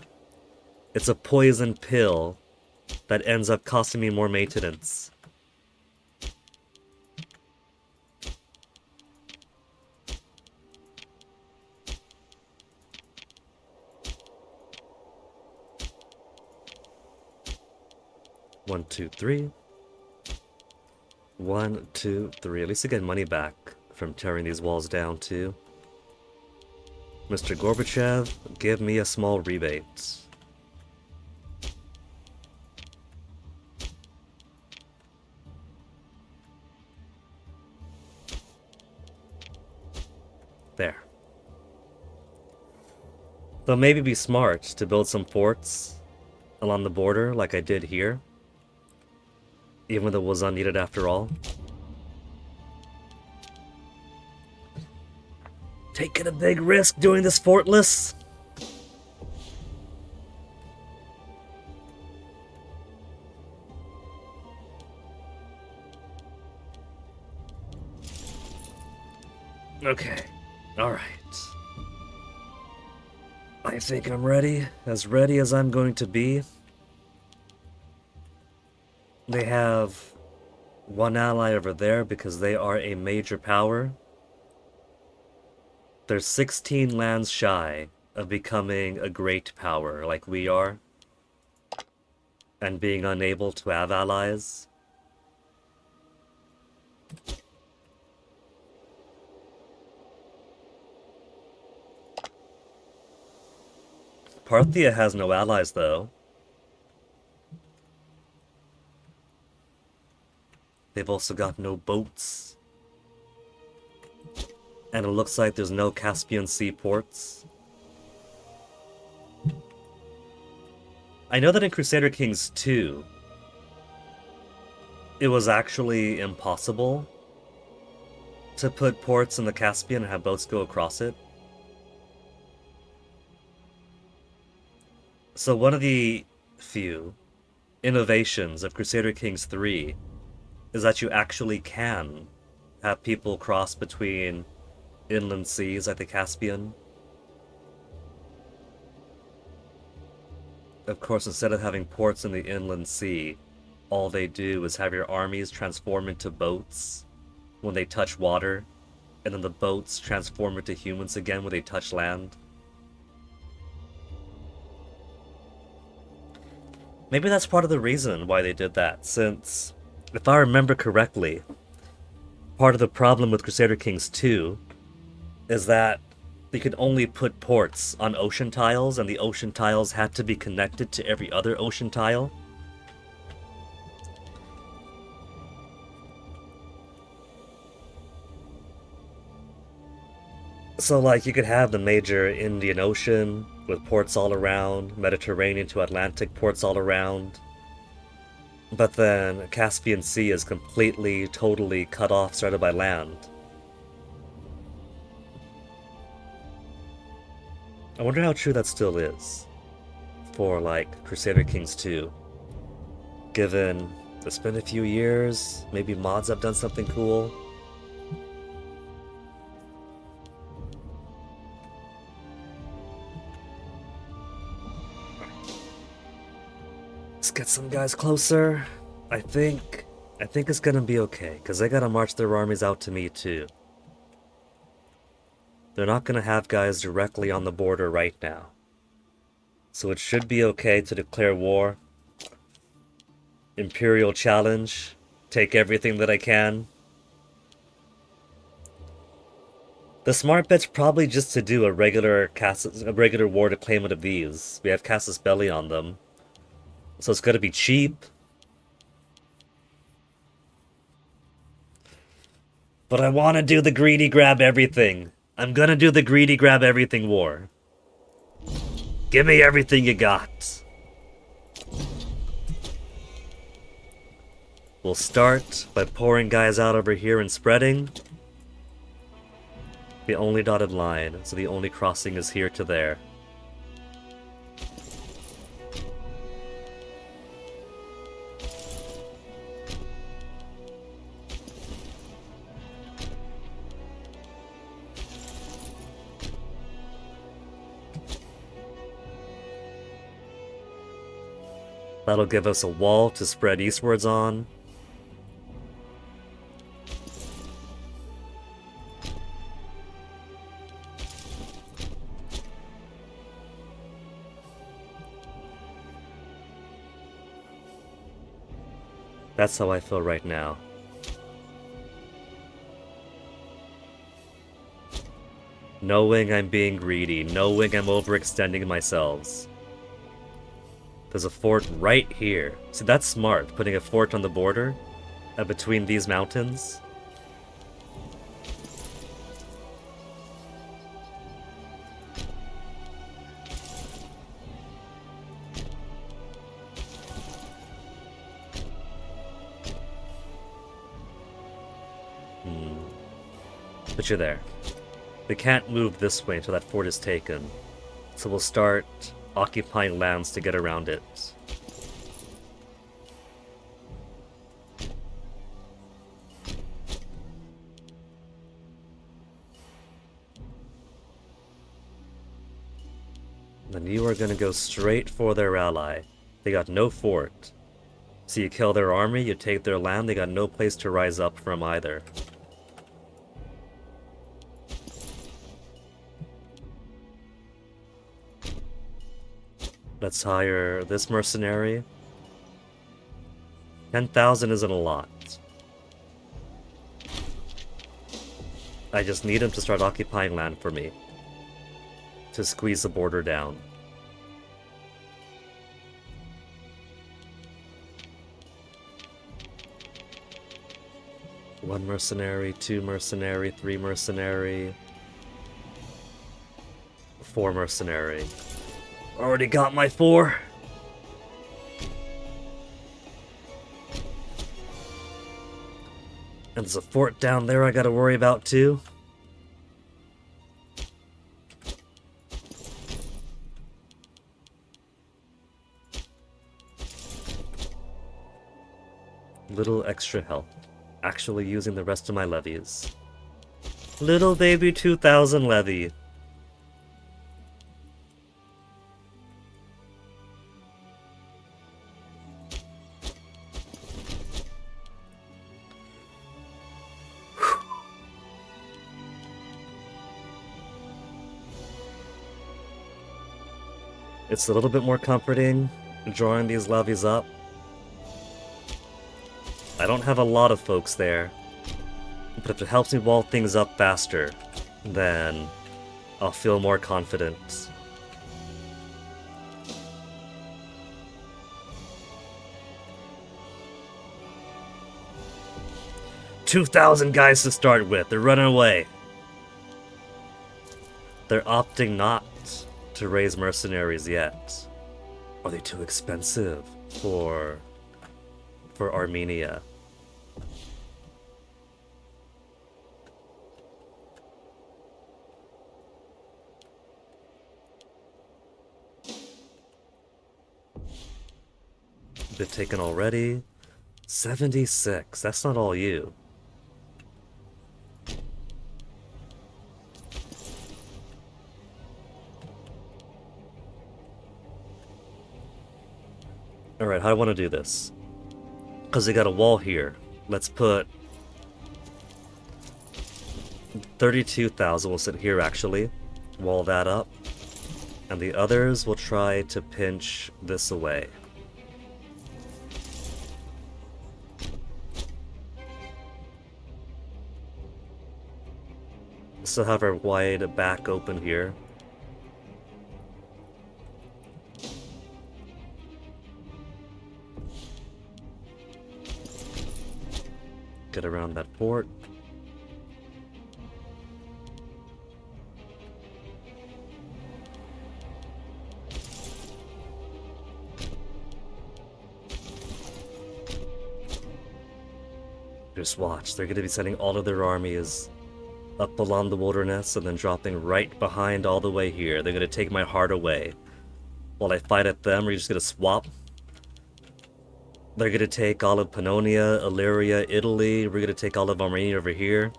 it's a poison pill that ends up costing me more maintenance. One, two, three. 1, 2, 3. At least I get money back from tearing these walls down too. Mr. Gorbachev, give me a small rebate. There. They'll maybe be smart to build some forts along the border like I did here. Even though it was unneeded after all. Taking a big risk doing this fortless. Okay. Alright. I think I'm ready as I'm going to be. They have one ally over there because they are a major power. They're 16 lands shy of becoming a great power like we are. And being unable to have allies. Parthia has no allies though. They've also got no boats. And it looks like there's no Caspian Sea ports. I know that in Crusader Kings 2, it was actually impossible to put ports in the Caspian and have boats go across it. So one of the few innovations of Crusader Kings 3 is that you actually can have people cross between inland seas like the Caspian. Of course, instead of having ports in the inland sea, all they do is have your armies transform into boats when they touch water, and then the boats transform into humans again when they touch land. Maybe that's part of the reason why they did that, since, if I remember correctly, part of the problem with Crusader Kings 2 is that you could only put ports on ocean tiles, and the ocean tiles had to be connected to every other ocean tile. So, like, you could have the major Indian Ocean with ports all around, Mediterranean to Atlantic ports all around. But then Caspian Sea is completely, totally cut off, surrounded by land. I wonder how true that still is for, like, Crusader Kings 2. Given it's been a few years, maybe mods have done something cool. Let's get some guys closer. I think it's gonna be okay, because they gotta march their armies out to me too. They're not gonna have guys directly on the border right now. So it should be okay to declare war. Imperial challenge. Take everything that I can. The smart bet's probably just to do a regular war to claim one of these. We have Casus Belli on them. So it's gonna be cheap. But I wanna do the greedy grab everything. I'm gonna do the greedy grab everything war. Give me everything you got. We'll start by pouring guys out over here and spreading. The only dotted line, so the only crossing is here to there. That'll give us a wall to spread eastwards on. That's how I feel right now. Knowing I'm being greedy, knowing I'm overextending myself. There's a fort right here. See, that's smart, putting a fort on the border, between these mountains. But you're there. We can't move this way until that fort is taken. So we'll start occupying lands to get around it. Then you are gonna go straight for their ally. They got no fort. So you kill their army, you take their land, they got no place to rise up from either. Let's hire this mercenary. 10,000 isn't a lot. I just need him to start occupying land for me. To squeeze the border down. One mercenary, two mercenary, three mercenary. Four mercenary. Already got my 4. And there's a fort down there I gotta worry about too. Little extra help. Actually using the rest of my levies. Little baby 2000 levy. It's a little bit more comforting drawing these levies up. I don't have a lot of folks there, but if it helps me wall things up faster, then I'll feel more confident. "2,000 guys to start with. They're running away." They're opting not to raise mercenaries yet. Are they too expensive for Armenia? Bit taken already. 76. That's not all you. Alright, how do I want to do this? Because they got a wall here. Let's put 32,000. We'll sit here, actually. Wall that up. And the others will try to pinch this away. Still have our wide back open here. Get around that fort. Just watch, they're going to be sending all of their armies up along the wilderness and then dropping right behind all the way here. They're going to take my heart away. While I fight at them, we're just going to swap. They're going to take all of Pannonia, Illyria, Italy. We're going to take all of Armenia over here.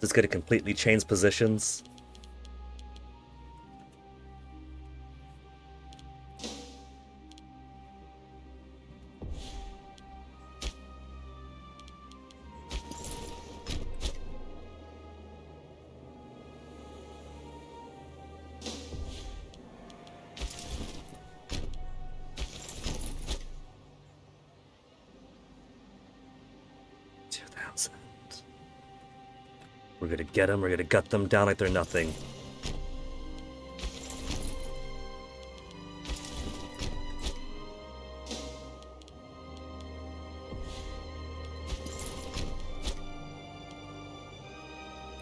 Just going to completely change positions. We're gonna get them, we're gonna gut them down like they're nothing.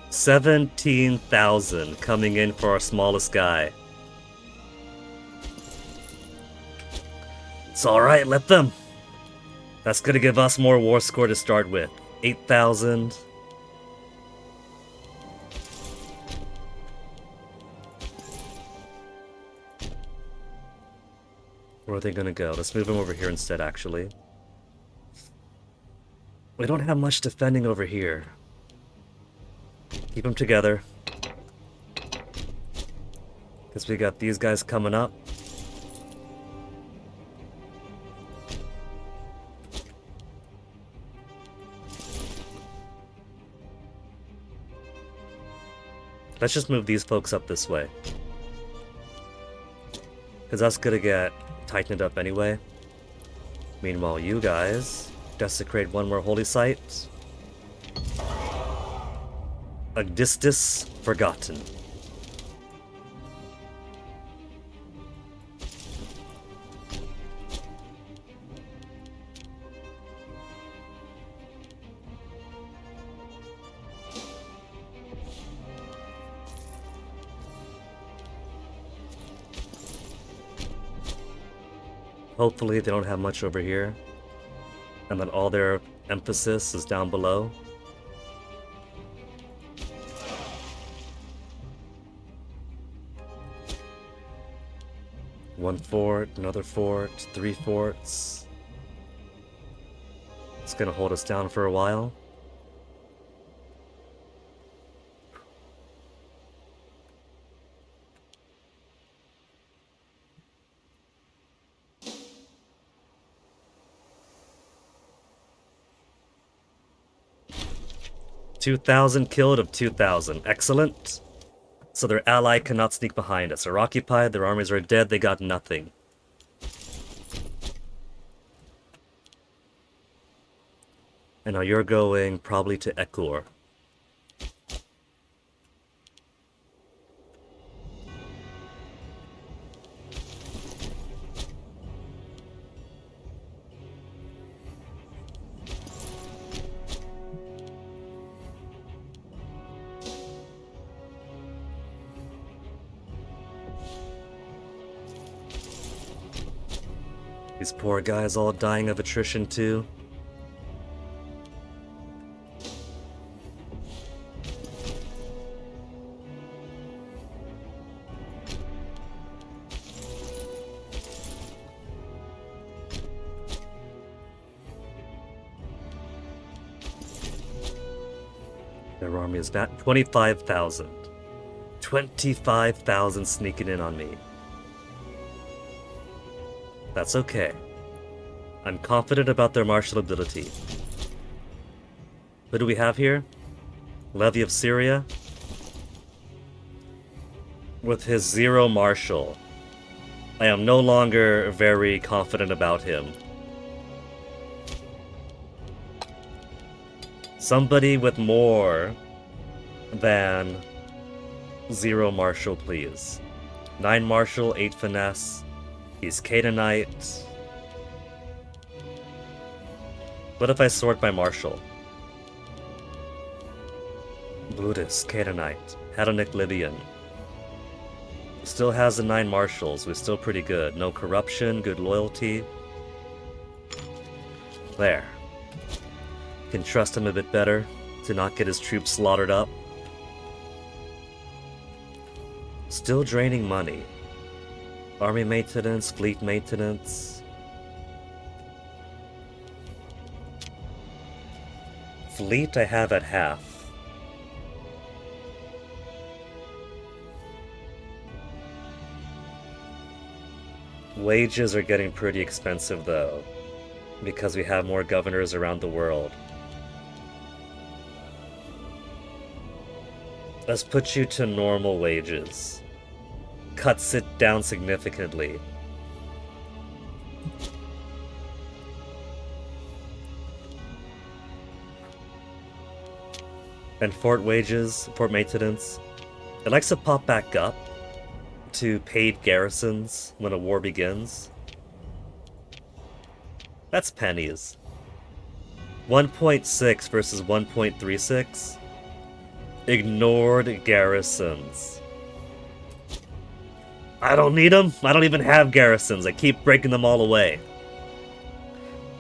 $17,000 coming in for our smallest guy. It's alright, let them. That's gonna give us more war score to start with. 8,000. Where are they gonna go? Let's move them over here instead, actually. We don't have much defending over here. Keep them together. Because we got these guys coming up. Let's just move these folks up this way. Because that's gonna get tightened up anyway. Meanwhile, you guys desecrate one more holy site. Agdistis forgotten. Hopefully they don't have much over here, and that all their emphasis is down below. One fort, another fort, 3 forts. It's gonna hold us down for a while. $2,000 killed of 2,000. Excellent. So their ally cannot sneak behind us. They're occupied, their armies are dead, they got nothing. And now you're going probably to Ekur. These poor guys all dying of attrition too. Their army is back. 25,000. 25,000 sneaking in on me. That's okay. I'm confident about their martial ability. What do we have here? Levy of Syria? With his 0 martial, I am no longer very confident about him. Somebody with more than 0 martial, please. 9 martial, 8 finesse. He's Canaanite. What if I sort by martial? Buddhist, Canaanite, Hellenic Libyan. Still has the 9 martials. We're still pretty good. No corruption, good loyalty. There. Can trust him a bit better to not get his troops slaughtered up. Still draining money. Army maintenance, fleet maintenance. Fleet I have at half. Wages are getting pretty expensive though, because we have more governors around the world. Let's put you to normal wages. Cuts it down significantly. And fort wages, fort maintenance, it likes to pop back up to paid garrisons when a war begins. That's pennies. 1.6 versus 1.36. Ignored garrisons. I don't need them. I don't even have garrisons. I keep breaking them all away.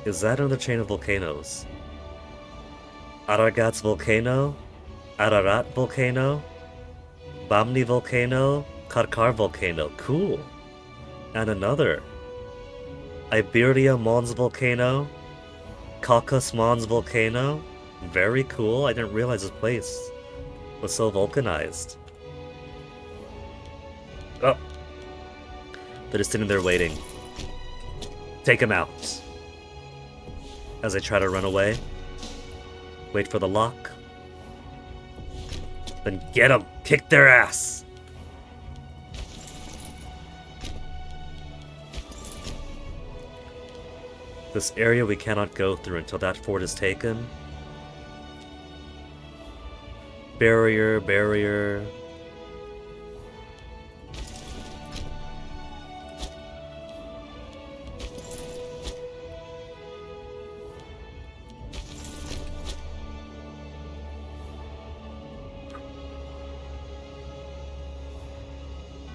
Is that on the chain of volcanoes? Aragat's volcano? Ararat volcano? Bamni volcano? Karkar volcano. Cool. And another. Iberia Mons volcano? Caucasus Mons volcano? Very cool. I didn't realize this place was so vulcanized. Oh. They're just sitting there waiting. Take him out. As I try to run away. Wait for the lock. Then get them! Kick their ass! This area we cannot go through until that fort is taken. Barrier, barrier.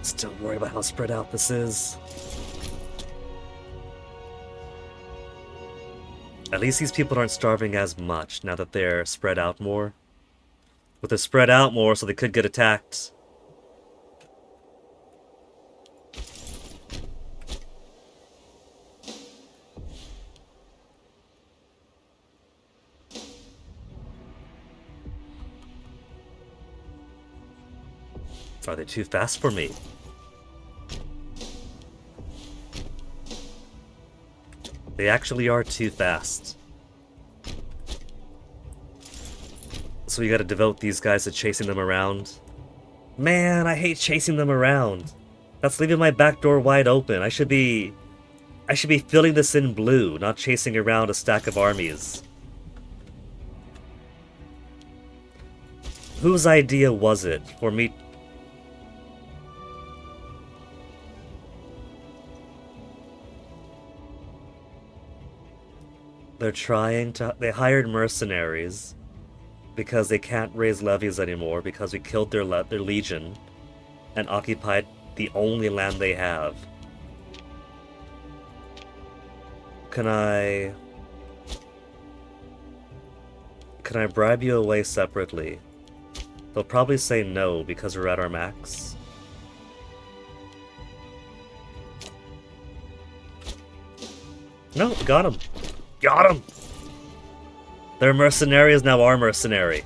Still worry about how spread out this is. At least these people aren't starving as much now that they're spread out more. But they're spread out more, so they could get attacked. Are they too fast for me? They actually are too fast. So we gotta devote these guys to chasing them around. Man, I hate chasing them around. That's leaving my back door wide open. I should be filling this in blue, not chasing around a stack of armies. Whose idea was it for me? They hired mercenaries because they can't raise levies anymore because we killed their legion and occupied the only land they have. Can I bribe you away separately? They'll probably say no because we're at our max. No, got him. Got him! Their mercenary is now our mercenary.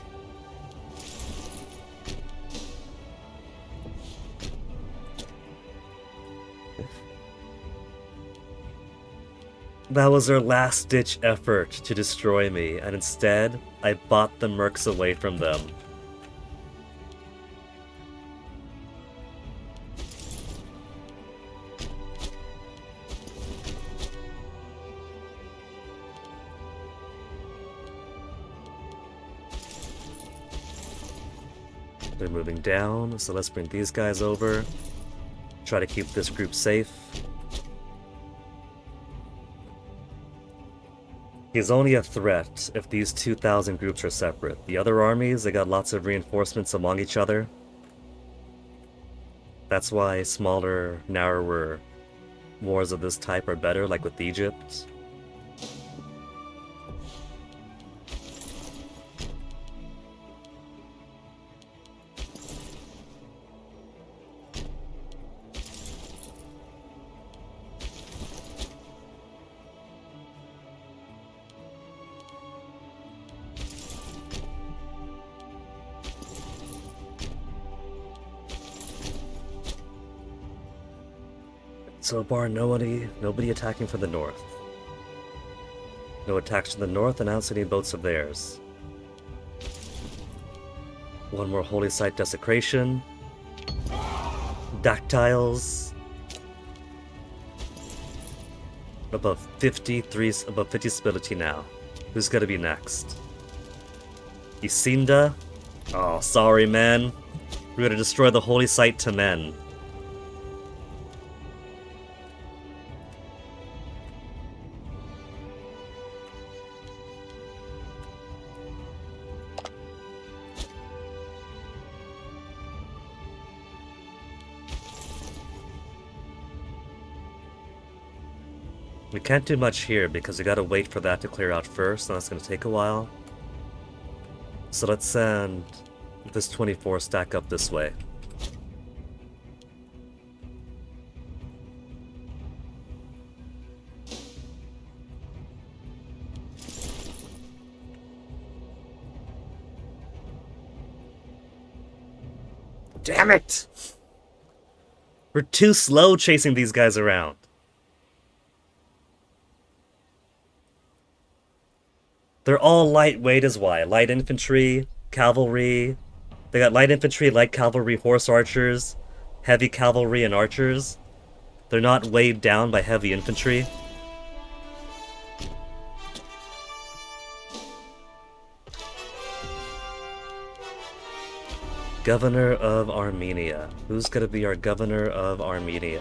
That was their last-ditch effort to destroy me, and instead, I bought the mercs away from them. They're moving down, so let's bring these guys over. Try to keep this group safe. He's only a threat if these 2,000 groups are separate. The other armies, they got lots of reinforcements among each other. That's why smaller, narrower wars of this type are better, like with Egypt. So bar nobody attacking from the north. No attacks to the north, announce any boats of theirs. One more holy site desecration. Dactyls. Above 50 stability now. Who's gonna be next? Isinda? Oh, sorry, man. We're gonna destroy the holy site to men. We can't do much here because we gotta wait for that to clear out first, and that's gonna take a while. So let's send this 24 stack up this way. Damn it! We're too slow chasing these guys around. They're all lightweight is why. Light infantry, cavalry. They got light infantry, light cavalry, horse archers, heavy cavalry, and archers. They're not weighed down by heavy infantry. Governor of Armenia. Who's gonna be our governor of Armenia?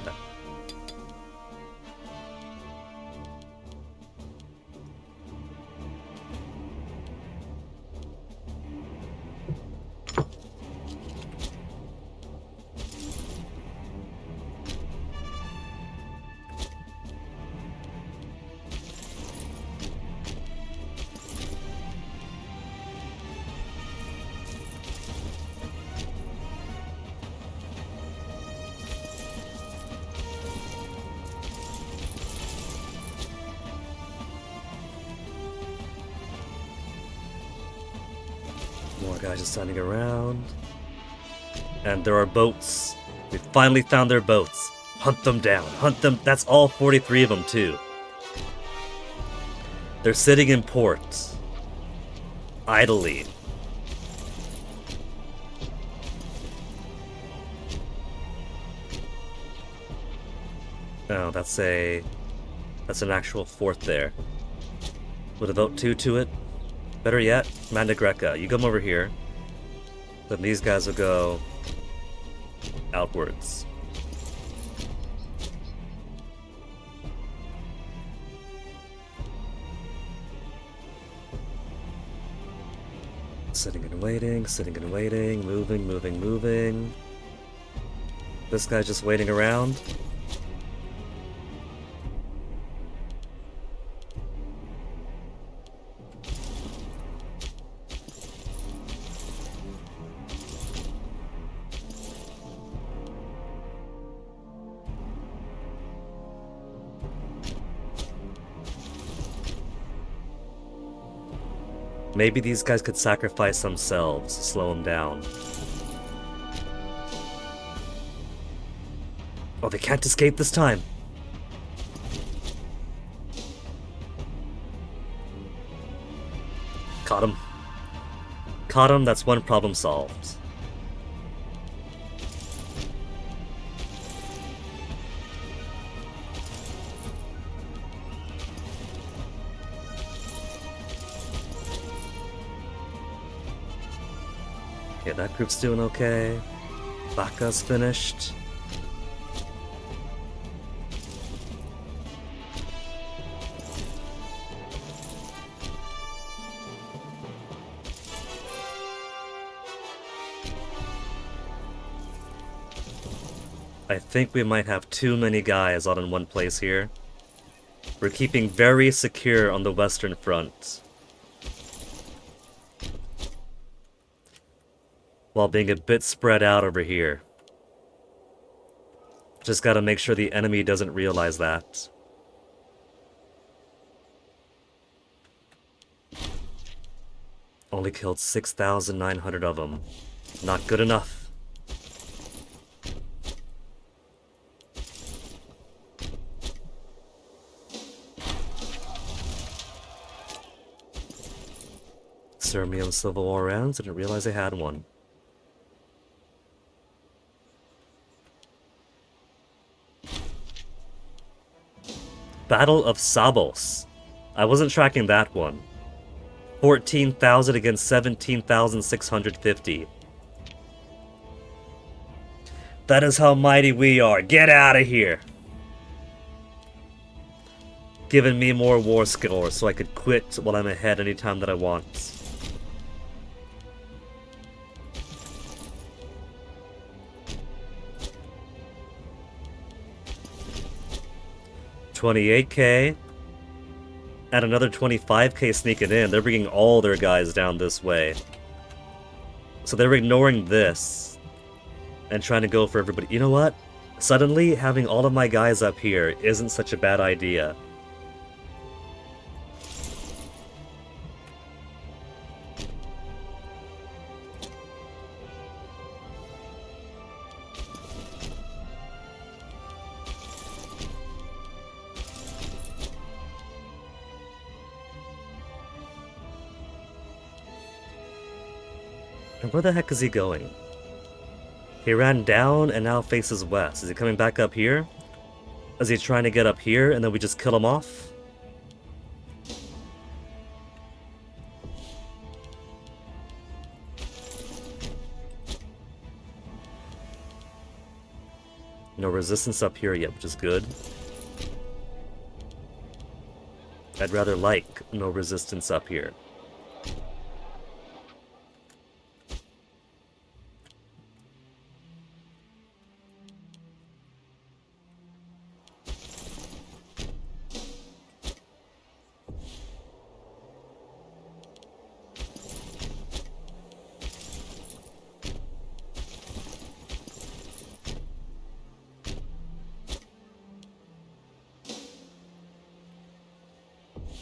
More guys just standing around. And there are boats. We finally found their boats. Hunt them down. Hunt them. That's all 43 of them, too. They're sitting in port. Idly. Oh, that's an actual fort there. Would a vote 2 to it? Better yet, Mandagreca, you come over here. Then these guys will go outwards. Sitting and waiting, moving. This guy's just waiting around. Maybe these guys could sacrifice themselves to slow them down. Oh, they can't escape this time. Caught him. Caught him, that's one problem solved. Okay, that group's doing okay. Baka's finished. I think we might have too many guys all in one place here. We're keeping very secure on the Western Front, while being a bit spread out over here. Just gotta make sure the enemy doesn't realize that. Only killed 6,900 of them. Not good enough. Sirmium Civil War rounds, didn't realize I had one. Battle of Sabos. I wasn't tracking that one. 14,000 against 17,650. That is how mighty we are. Get out of here! Giving me more war score so I could quit while I'm ahead anytime that I want. $28K and another $25K sneaking in. They're bringing all their guys down this way. So they're ignoring this and trying to go for everybody. You know what? Suddenly, having all of my guys up here isn't such a bad idea. And where the heck is he going? He ran down and now faces west. Is he coming back up here? Is he trying to get up here and then we just kill him off? No resistance up here yet, which is good. I'd rather like no resistance up here.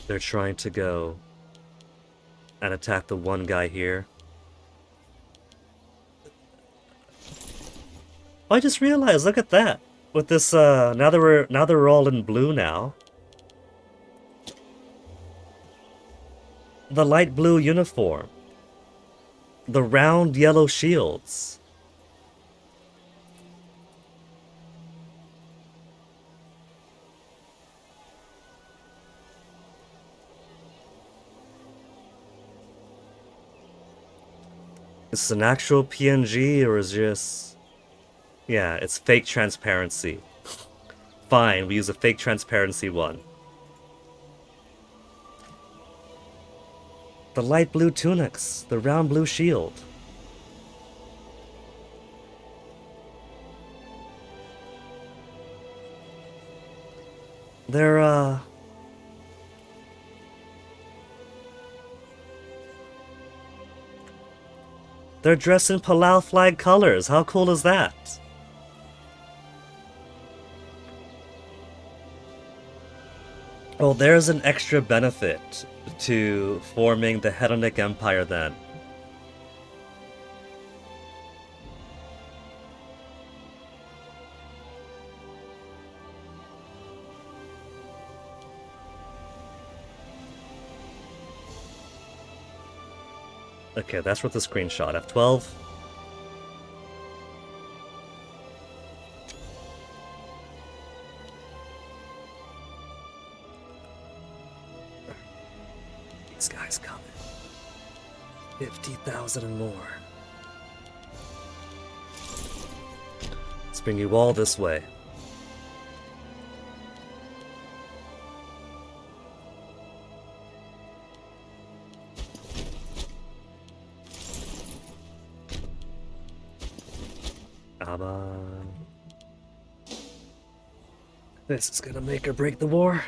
They're trying to go and attack the one guy here. I just realized, look at that. With this, now that we're all in blue now. The light blue uniform. The round yellow shields. Is this an actual PNG or is just... Yeah, it's fake transparency. Fine, we use a fake transparency one. The light blue tunics, the round blue shield. They're dressed in Palau flag colors. How cool is that? Oh, there's an extra benefit to forming the Hellenic Empire then. Okay, that's worth a screenshot. F12. These guys coming. 50,000 and more. Let's bring you all this way. This is gonna make or break the war.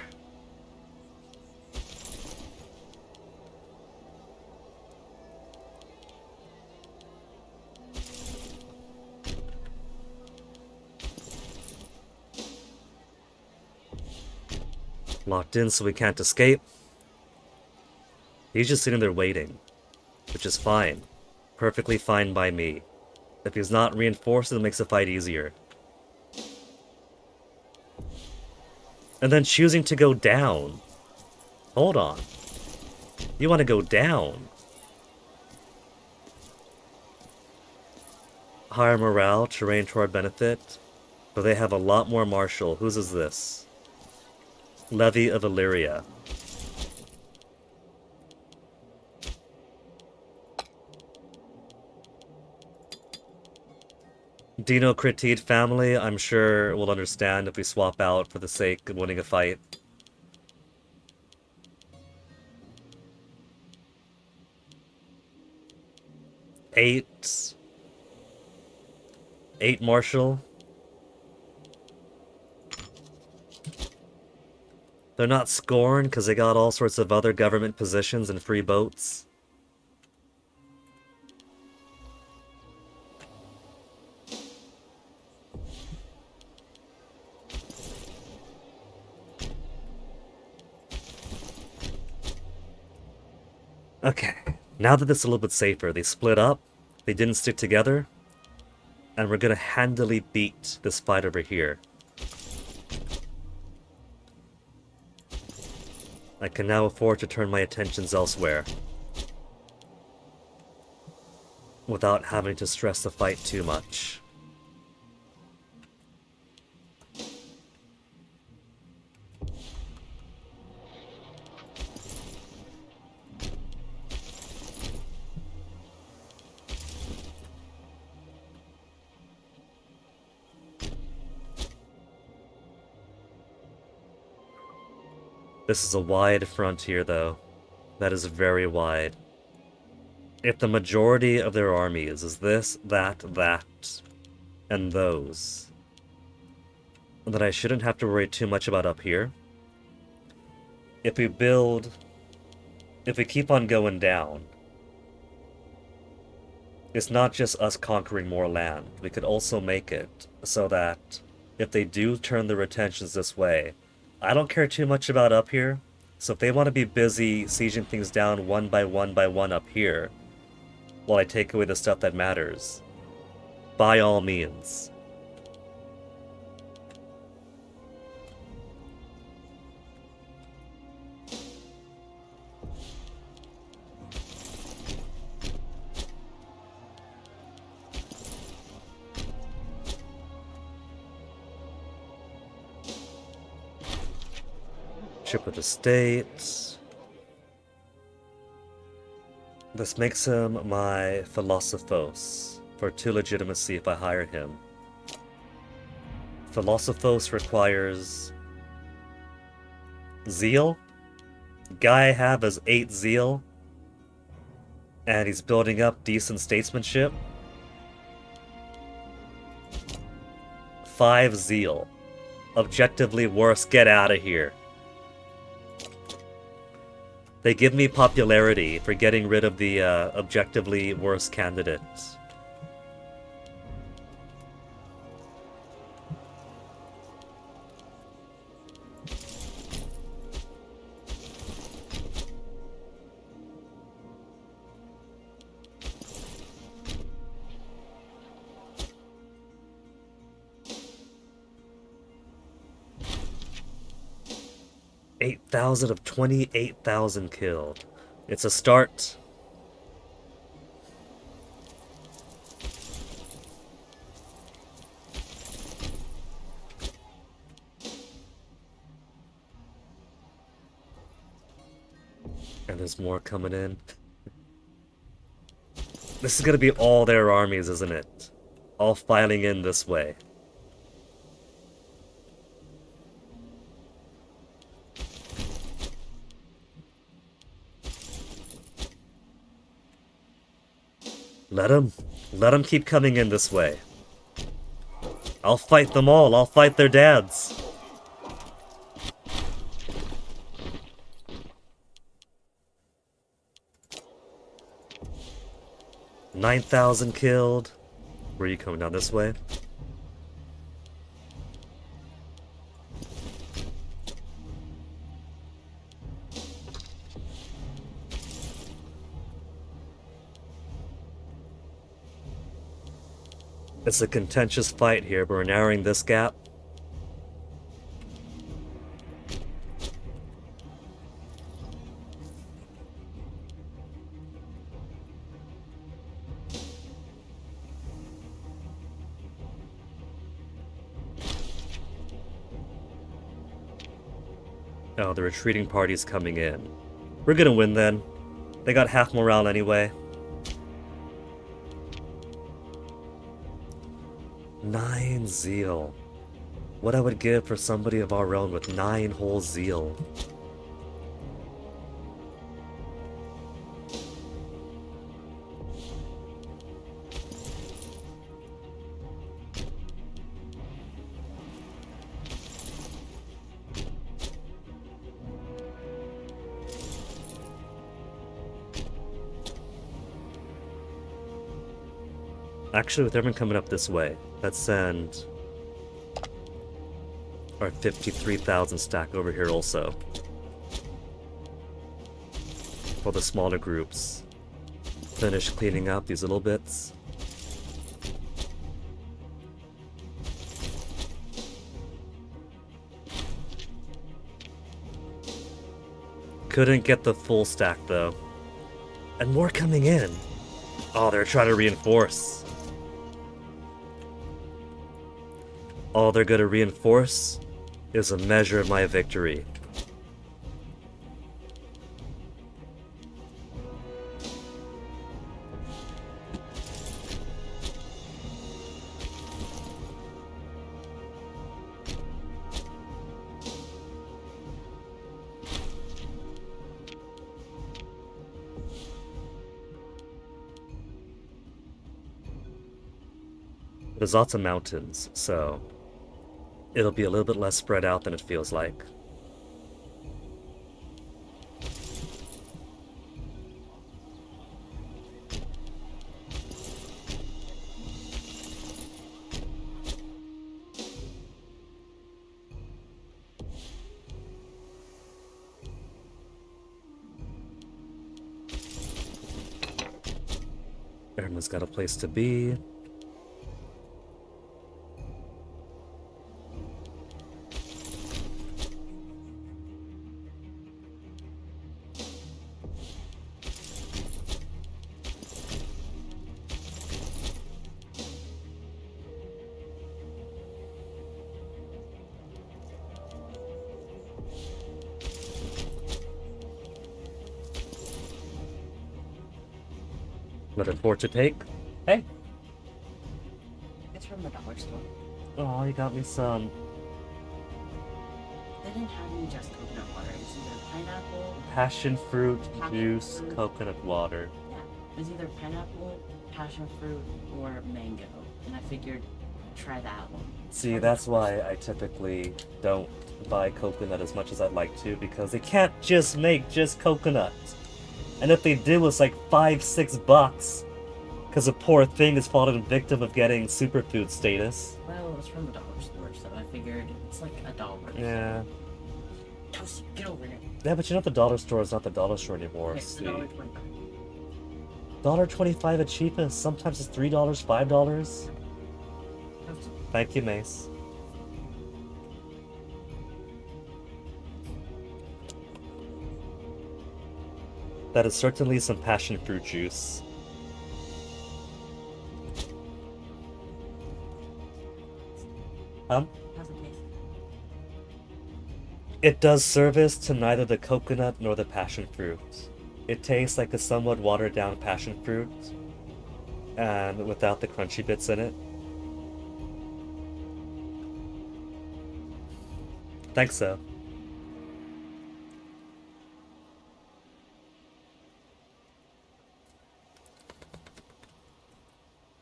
Locked in so we can't escape. He's just sitting there waiting, which is fine. Perfectly fine by me. If he's not reinforced, it makes the fight easier. And then choosing to go down. Hold on. You want to go down. Higher morale, terrain toward benefit. But they have a lot more martial. Whose is this? Levy of Illyria. Dino Critide family, I'm sure will understand if we swap out for the sake of winning a fight. Eight martial. They're not scorned because they got all sorts of other government positions and free boats. Okay, now that it's a little bit safer, they split up, they didn't stick together, and we're gonna handily beat this fight over here. I can now afford to turn my attentions elsewhere, without having to stress the fight too much. This is a wide frontier, though. That is very wide. If the majority of their armies is this, that, and those, then I shouldn't have to worry too much about up here. If we keep on going down, it's not just us conquering more land. We could also make it so that if they do turn their attentions this way, I don't care too much about up here, so if they want to be busy sieging things down one by one up here, while I take away the stuff that matters, by all means. Chip with the state. This makes him my Philosophos for 2 legitimacy if I hire him. Philosophos requires zeal. Guy I have is 8 zeal. And he's building up decent statesmanship. 5 zeal. Objectively worse, get out of here. They give me popularity for getting rid of the objectively worse candidates. $8,000 of 28,000 killed. It's a start. And there's more coming in. This is gonna be all their armies, isn't it? All filing in this way. Let them keep coming in this way. I'll fight them all. I'll fight their dads. $9,000 killed. Where are you coming down this way? It's a contentious fight here, but we're narrowing this gap. Oh, the retreating party's coming in. We're gonna win then. They got half morale anyway. 9 zeal. What I would give for somebody of our own with 9 whole zeal. Actually, with everyone coming up this way, let's send our 53,000 stack over here also. For the smaller groups. Finish cleaning up these little bits. Couldn't get the full stack though. And more coming in. Oh, they're trying to reinforce. All they're going to reinforce is a measure of my victory. There's lots of mountains, so it'll be a little bit less spread out than it feels like. Everyone's got a place to be. Another fort to take. Hey! It's from the dollar store. Oh, you got me some They didn't have any just coconut water. It's either pineapple. passion fruit Passion juice, fruit. coconut water. Yeah, it was either pineapple, passion fruit, or mango. And I figured, try that one. See, that's why I typically don't buy coconut as much as I'd like to, because they can't just make just coconut. And if they do, it's like $5-6. Because the poor thing has fallen victim of getting superfood status. Well, it was from the dollar store, so I figured it's like $1. Yeah. Toasty, get over here. Yeah, but you know the dollar store is not the dollar store anymore. Okay, It's it's the $1.25. $1.25 at cheapest. Sometimes it's $3, $5. Toasty. Thank you, Mace. That is certainly some passion fruit juice. How's it taste? It does service to neither the coconut nor the passion fruit. It tastes like a somewhat watered down passion fruit, and without the crunchy bits in it. Thanks, so.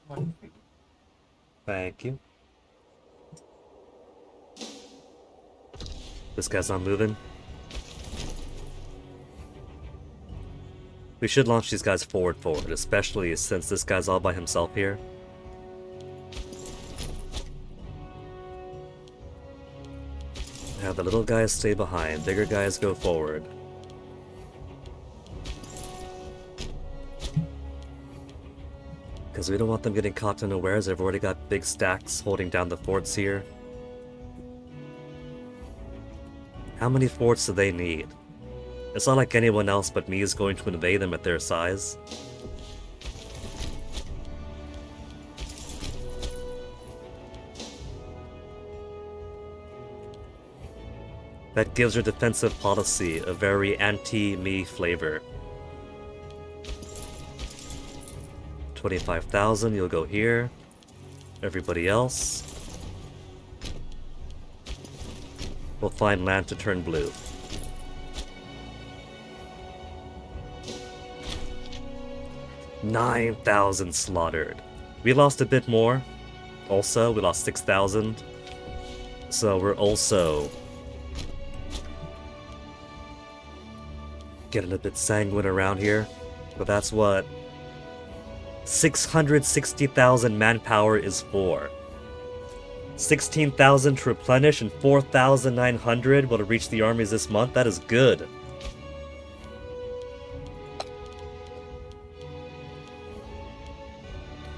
One for you. Thank you. This guy's not moving. We should launch these guys forward, especially since this guy's all by himself here. Have the little guys stay behind, bigger guys go forward. Because we don't want them getting caught unawares. They've already got big stacks holding down the forts here. How many forts do they need? It's not like anyone else but me is going to invade them at their size. That gives your defensive policy a very anti-me flavor. 25,000, you'll go here. Everybody else. We'll find land to turn blue. $9,000 slaughtered. We lost a bit more. Also, we lost 6,000. So we're also getting a bit sanguine around here. But that's what 660,000 manpower is for. 16,000 to replenish and 4,900 will reach the armies this month. That is good.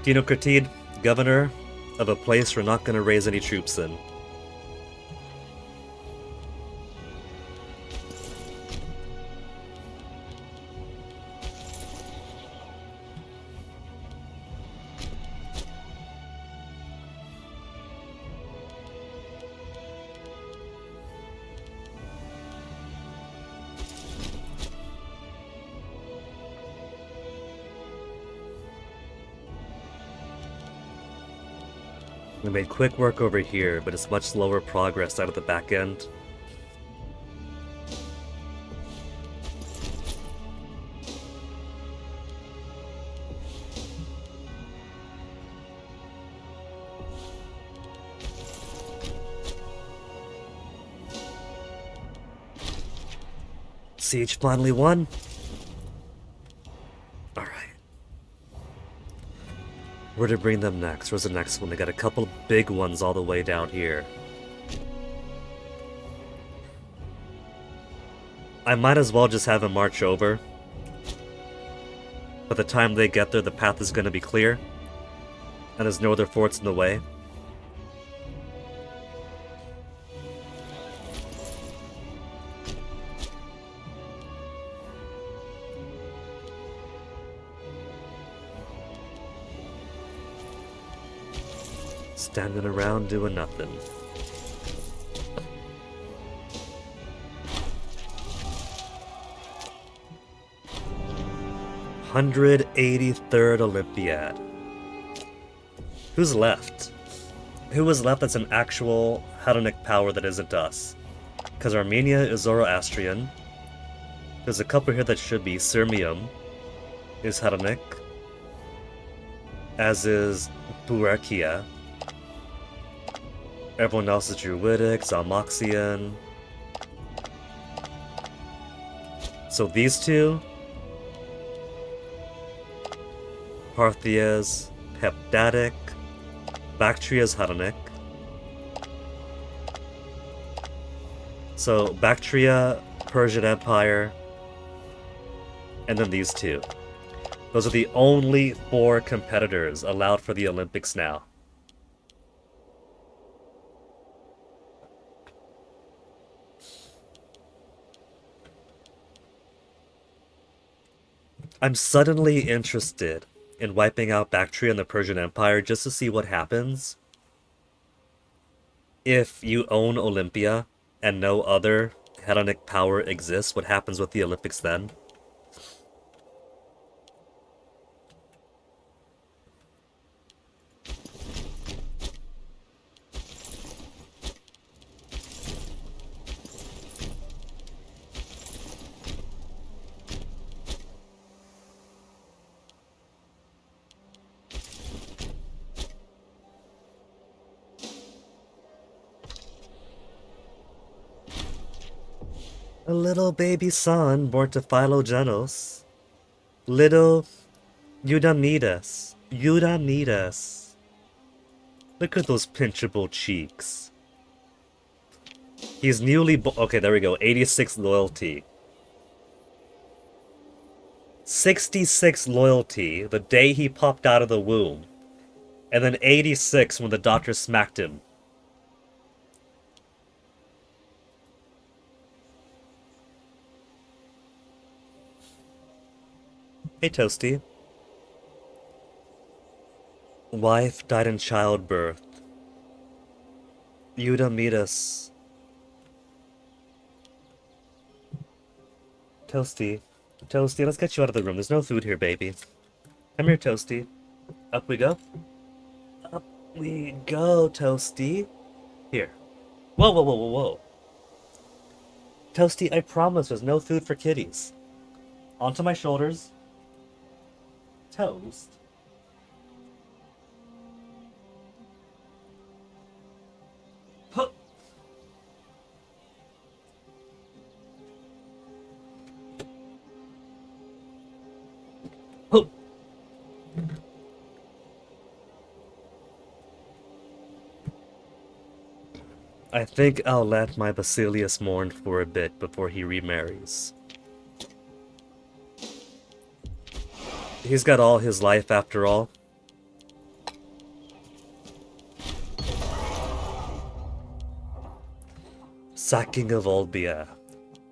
Dino Kratid, governor of a place we're not going to raise any troops in. We made quick work over here, but it's much slower progress out of the back end. Siege finally won. Alright. Where to bring them next? Where's the next one? They got a couple big ones all the way down here. I might as well just have them march over. By the time they get there, the path is going to be clear. And there's no other forts in the way. Standing around doing nothing. 183rd Olympiad. Who's left? Who was left that's an actual Hellenic power that isn't us? Because Armenia is Zoroastrian. There's a couple here that should be. Sirmium is Hellenic. As is Buerkia. Everyone else is Druidic, Zalmoxian. So these two, Parthias, Heptatic, Bactria's Hellenic. So Bactria, Persian Empire, and then these two. Those are the only 4 competitors allowed for the Olympics now. I'm suddenly interested in wiping out Bactria and the Persian Empire just to see what happens if you own Olympia and no other Hellenic power exists. What happens with the Olympics then? A little baby son born to Philogenos. Little Eudamidas. Eudamidas. Look at those pinchable cheeks. He's newly okay, there we go. 86 loyalty. 66 loyalty the day he popped out of the womb. And then 86 when the doctor smacked him. Hey, Toasty. Wife died in childbirth. Eudamidas. Toasty. Toasty, let's get you out of the room. There's no food here, baby. Come here, Toasty. Up we go. Up we go, Toasty. Here. Whoa, whoa, whoa, whoa, whoa. Toasty, I promise there's no food for kitties. Onto my shoulders. Toast. Huh. Huh. I think I'll let my Basilius mourn for a bit before he remarries. He's got all his life after all. Sacking of Olbia.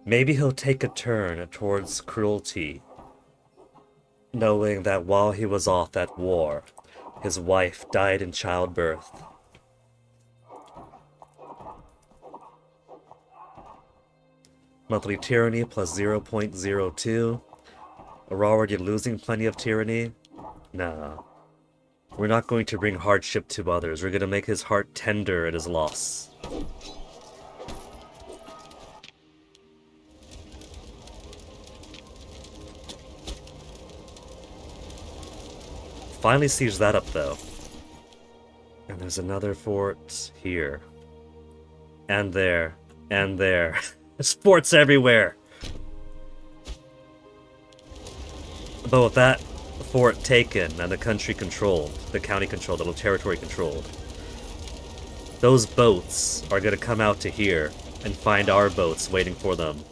Maybe he'll take a turn towards cruelty, knowing that while he was off at war, his wife died in childbirth. Monthly tyranny plus 0.02. We're already losing plenty of tyranny. No. We're not going to bring hardship to others. We're going to make his heart tender at his loss. Finally siege that up, though. And there's another fort here. And there. And there. There's forts everywhere! But with that fort taken and the country controlled, the county controlled, the little territory controlled, those boats are gonna come out to here and find our boats waiting for them.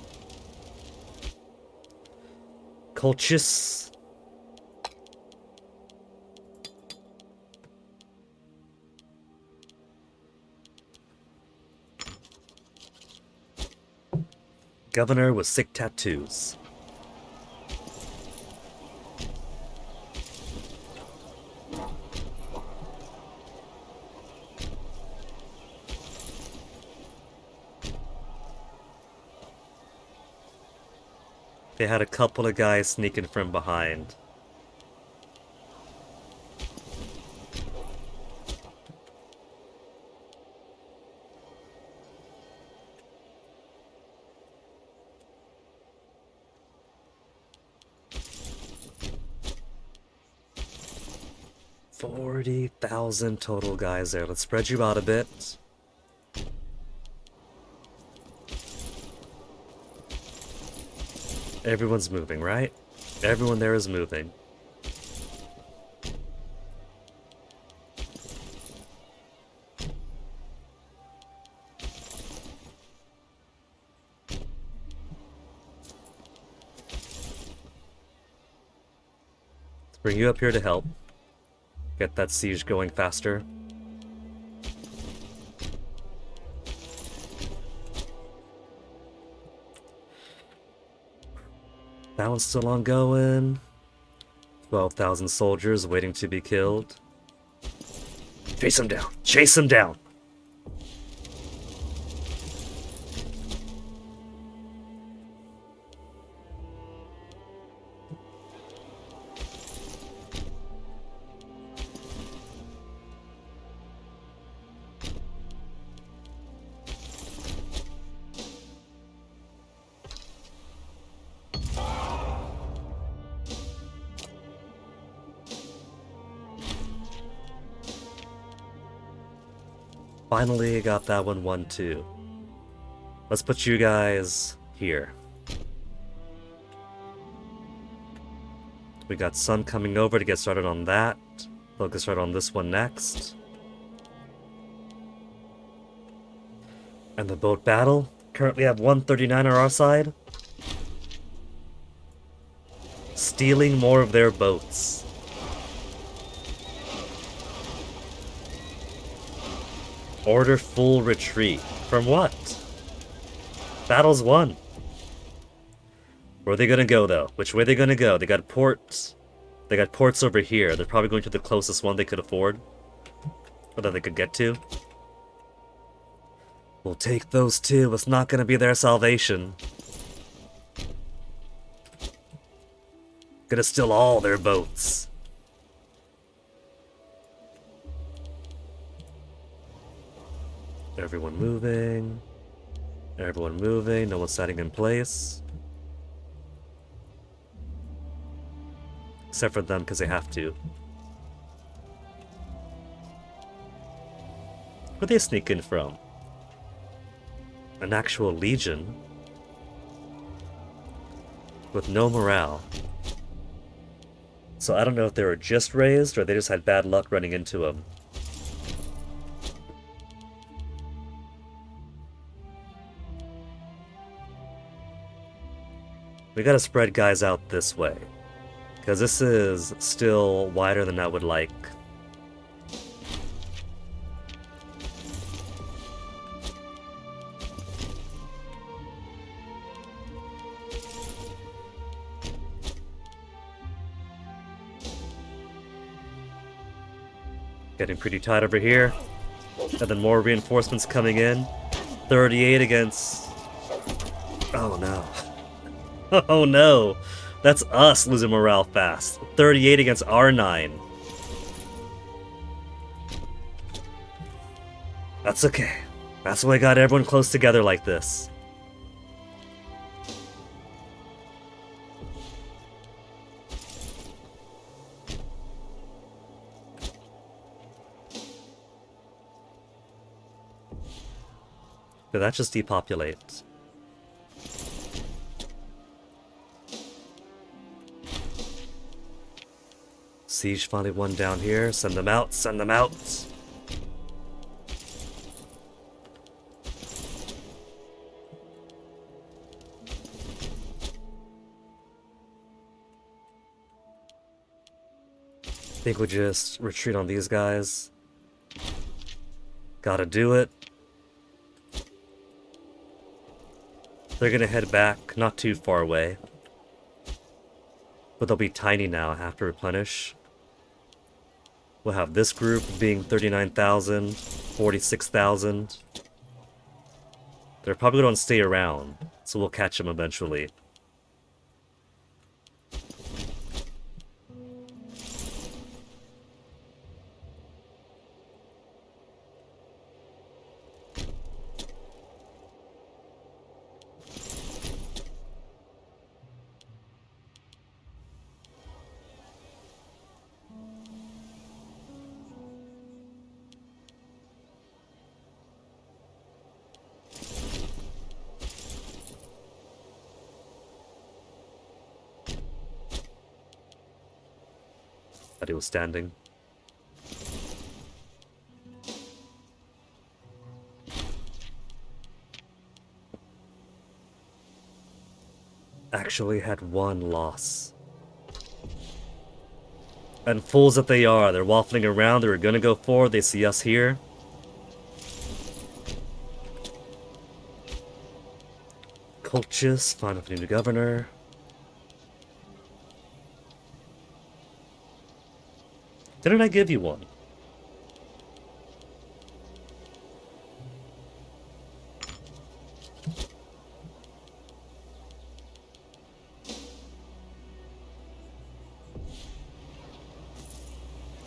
Colchis. Governor with sick tattoos. They had a couple of guys sneaking from behind. 40,000 total guys there. Let's spread you out a bit. Everyone's moving, right? Everyone there is moving. Let's bring you up here to help. Get that siege going faster. That one's still ongoing. 12,000 soldiers waiting to be killed. Chase him down! Chase him down! Finally got that one 1-2. Let's put you guys here. We got Sun coming over to get started on that. Focus right on this one next. And the boat battle. Currently have 139 on our side. Stealing more of their boats. Order full retreat. From what? Battle's won. Where are they gonna go, though? Which way are they gonna go? They got ports. They got ports over here. They're probably going to the closest one they could afford. Or that they could get to. We'll take those two. It's not gonna be their salvation. Gonna steal all their boats. Everyone moving. Everyone moving. No one's standing in place. Except for them, because they have to. Where'd they sneak in from? An actual legion? With no morale. So I don't know if they were just raised, or they just had bad luck running into them. We gotta spread guys out this way. Because this is still wider than I would like. Getting pretty tight over here. And then more reinforcements coming in. 38 against... Oh no. Oh no, that's us losing morale fast. 38 against R9. That's okay. That's why I got everyone close together like this. Did that just depopulate? Siege finally won down here. Send them out, send them out. Think we'll just retreat on these guys. Gotta do it. They're gonna head back, not too far away. But they'll be tiny now, have to replenish. We'll have this group being 39,000, 46,000. They're probably going to stay around, so we'll catch them eventually. That he was standing. Actually had one loss. And fools that they are, they're waffling around, they're gonna go forward, they see us here. Colchis, find a new governor. Didn't I give you one?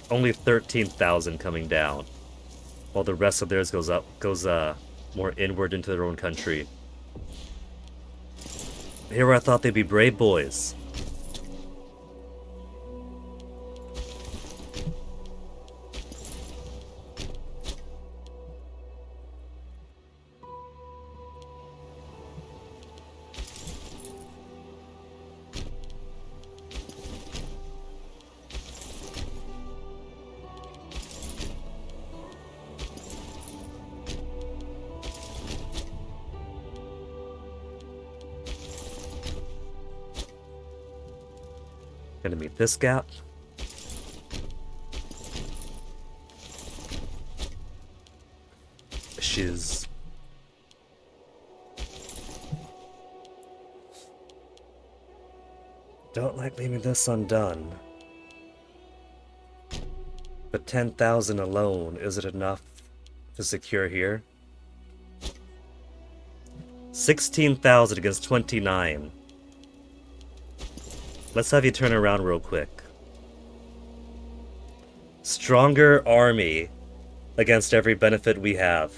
Only 13,000 coming down, while the rest of theirs goes more inward into their own country. Here I thought they'd be brave boys. Gonna meet this gap. Shiz. Don't like leaving this undone. But 10,000 alone, is it enough to secure here? 16,000 against 29. Let's have you turn around real quick. Stronger army against every benefit we have.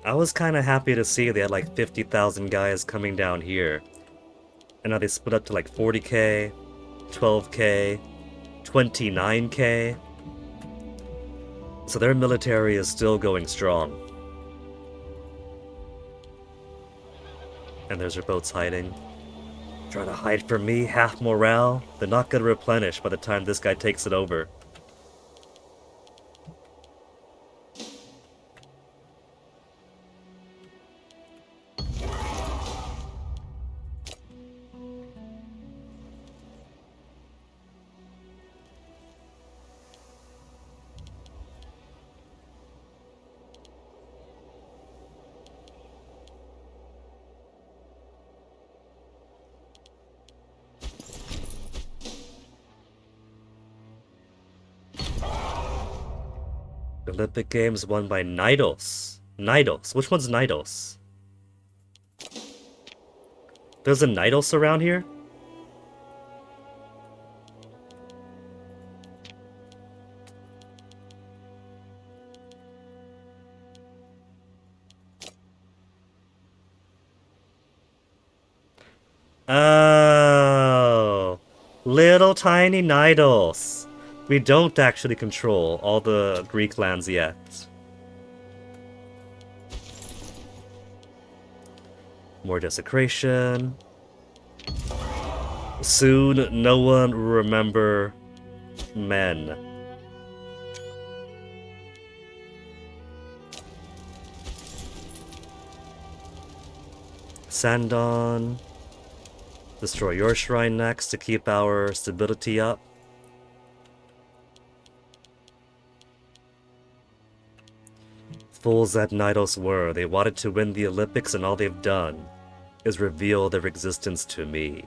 I was kind of happy to see they had like 50,000 guys coming down here. And now they split up to like 40k, 12k, 29k. So their military is still going strong. And there's their boats hiding. Trying to hide from me, half morale. They're not gonna replenish by the time this guy takes it over. Olympic Games won by Nidos. Nidos. Which one's Nidos? There's a Nidos around here? Oh, little tiny Nidos. We don't actually control all the Greek lands yet. More desecration. Soon, no one will remember men. Sandon. Destroy your shrine next to keep our stability up. Fools that Nidos were. They wanted to win the Olympics and all they've done is reveal their existence to me.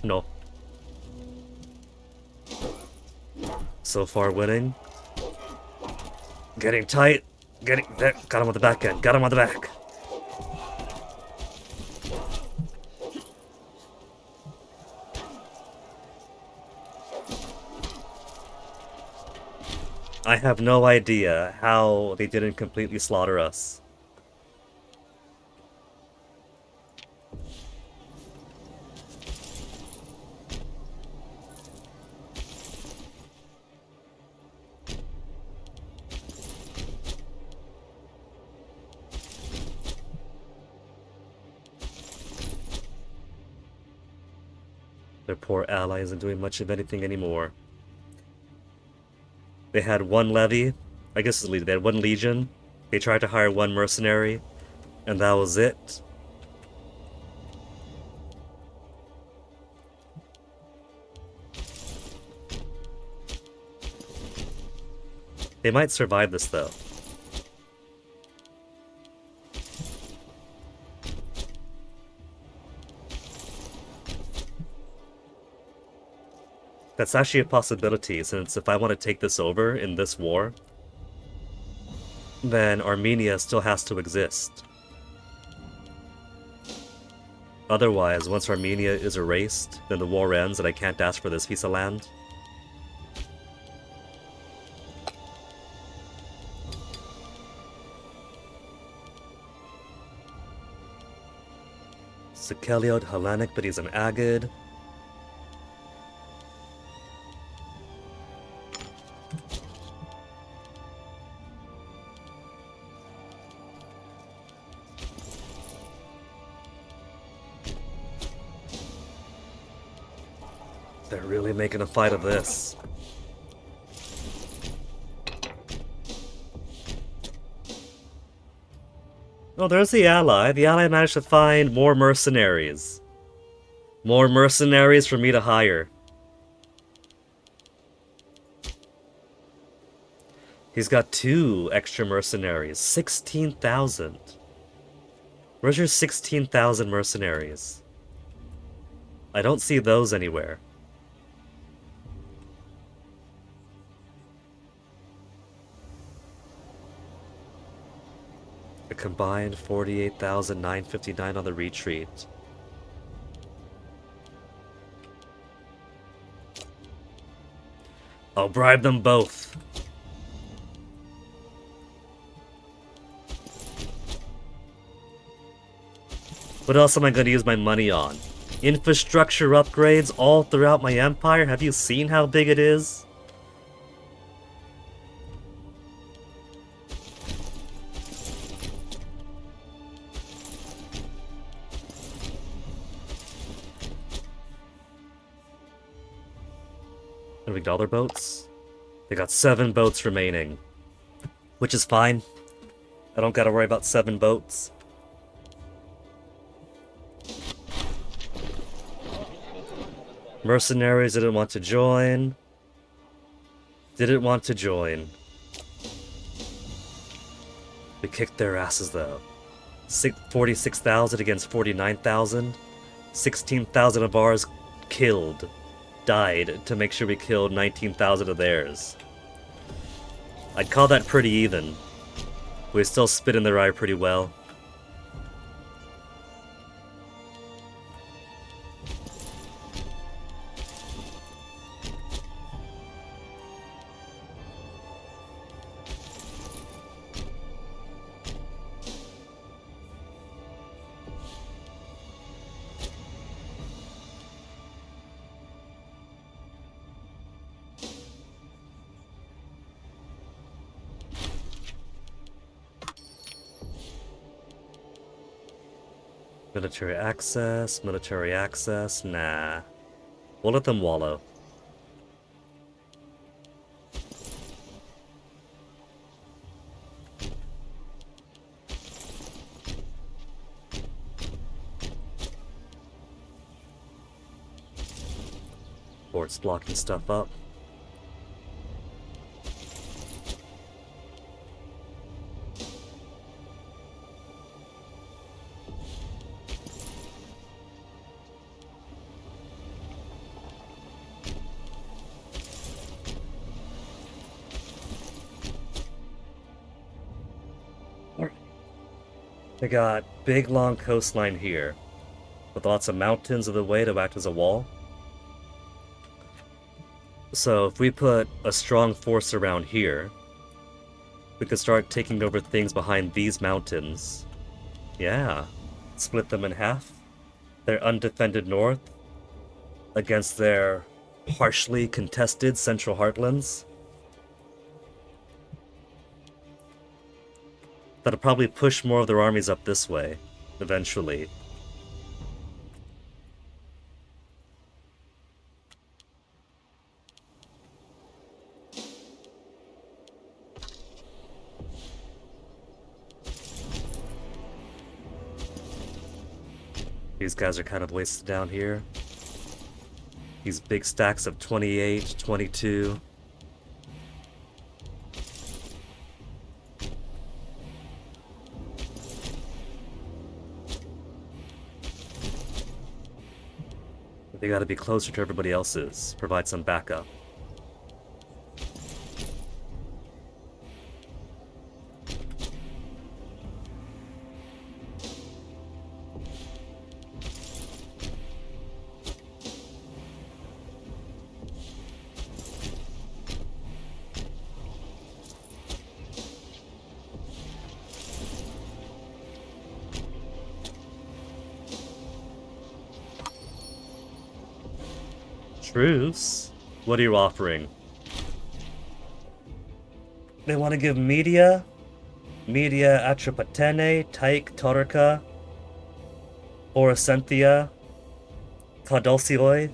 No. So far winning. Getting tight. Getting there. Got him on the back end. Got him on the back. I have no idea how they didn't completely slaughter us. Their poor ally isn't doing much of anything anymore. They had one levy, I guess they had one legion. They tried to hire one mercenary, and that was it. They might survive this though. That's actually a possibility, since if I want to take this over in this war, then Armenia still has to exist. Otherwise, once Armenia is erased, then the war ends and I can't ask for this piece of land. Sekeliot Hellenic, but he's an Agad. They're really making a fight of this. Oh, there's the ally. The ally managed to find more mercenaries. More mercenaries for me to hire. He's got 2 extra mercenaries. 16,000. Where's your 16,000 mercenaries? I don't see those anywhere. A combined 48,959 on the retreat. I'll bribe them both. What else am I going to use my money on? Infrastructure upgrades all throughout my empire? Have you seen how big it is? And we got all their boats? They got 7 boats remaining. Which is fine. I don't gotta worry about 7 boats. Mercenaries didn't want to join. Didn't want to join. We kicked their asses though. 46,000 against 49,000. 16,000 of ours killed. Died to make sure we killed 19,000 of theirs. I'd call that pretty even. We still spit in their eye pretty well. Military access, nah. We'll let them wallow. Fort's blocking stuff up. They got big long coastline here, with lots of mountains in the way to act as a wall. So if we put a strong force around here, We could start taking over things behind these mountains. Yeah. Split them in half. Their undefended north against their partially contested central heartlands. That'll probably push more of their armies up this way, eventually. These guys are kind of wasted down here. These big stacks of 28, 22. They gotta be closer to everybody else's, provide some backup. Truce? What are you offering? They want to give Media Atropatene, Taik, Torika, Oracynthia, Caudulcioi,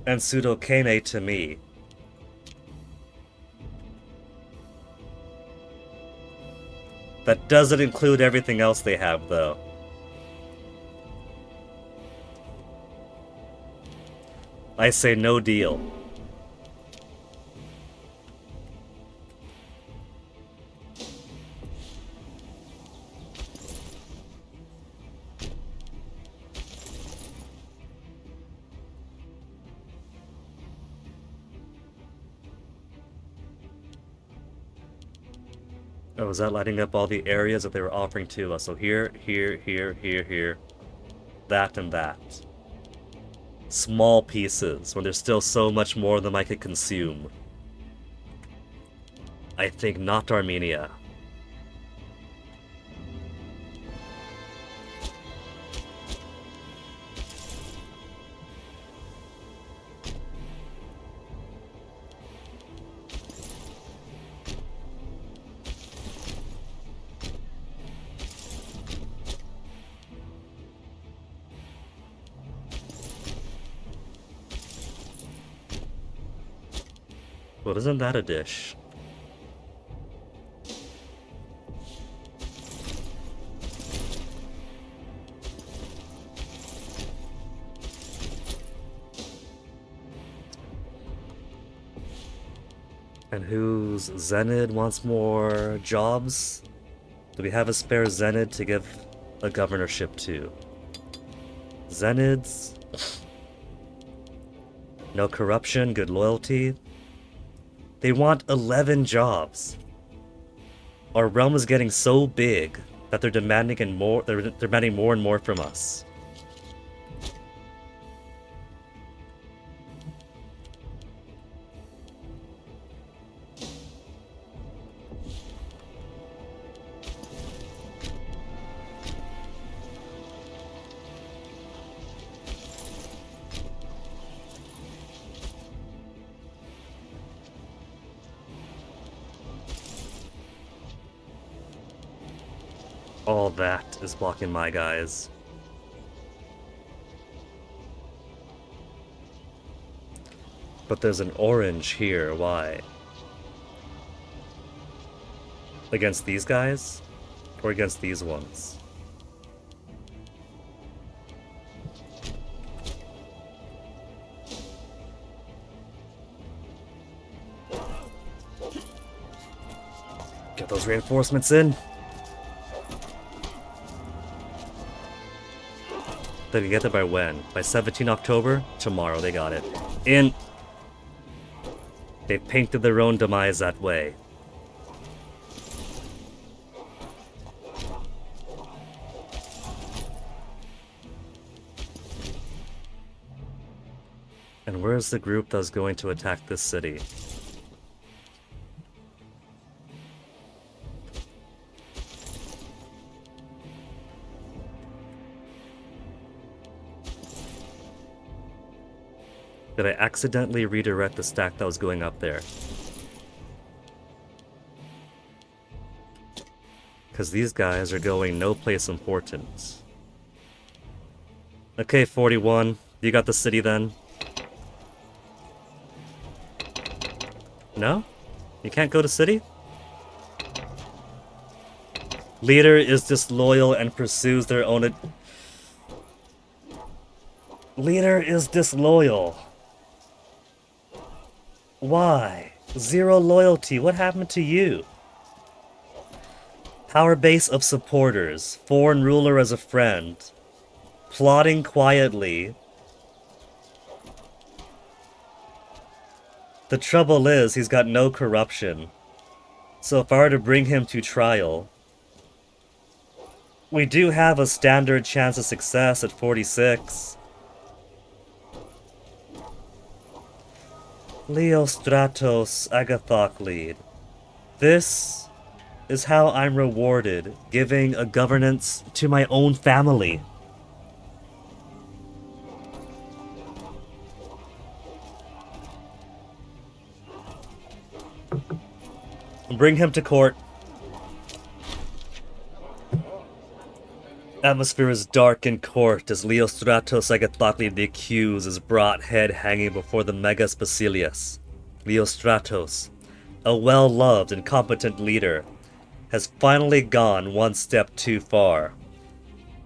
and Pseudocane to me. That doesn't include everything else they have, though. I say no deal. Oh, is that lighting up all the areas that they were offering to us? So here, here, here, here, here. That and that. Small pieces, when there's still so much more of them I could consume. I think not Armenia. Well, isn't that a dish? And whose Zenid wants more jobs? Do we have a spare Zenid to give a governorship to? Zenids? No corruption, good loyalty. They want 11 jobs. Our realm is getting so big that they're demanding more and more from us. All that is blocking my guys. But there's an orange here, why? Against these guys? Or against these ones? Get those reinforcements in. They can get there by when? By 17 October? Tomorrow, they got it. In! They painted their own demise that way. And where's the group that's going to attack this city? Did I accidentally redirect the stack that was going up there? Because these guys are going no place important. Okay, 41. You got the city then? No? You can't go to city? Leader is disloyal and pursues their own... Leader is disloyal. Why? Zero loyalty. What happened to you? Power base of supporters. Foreign ruler as a friend. Plotting quietly. The trouble is, he's got no corruption. So if I were to bring him to trial... We do have a standard chance of success at 46. Leo Stratos Agathoclid. This is how I'm rewarded, giving a governance to my own family. Bring him to court. Atmosphere is dark in court as Leo Stratos Agathoclid the accused is brought head hanging before the Megas Basilius. Leo Stratos, a well-loved and competent leader, has finally gone one step too far.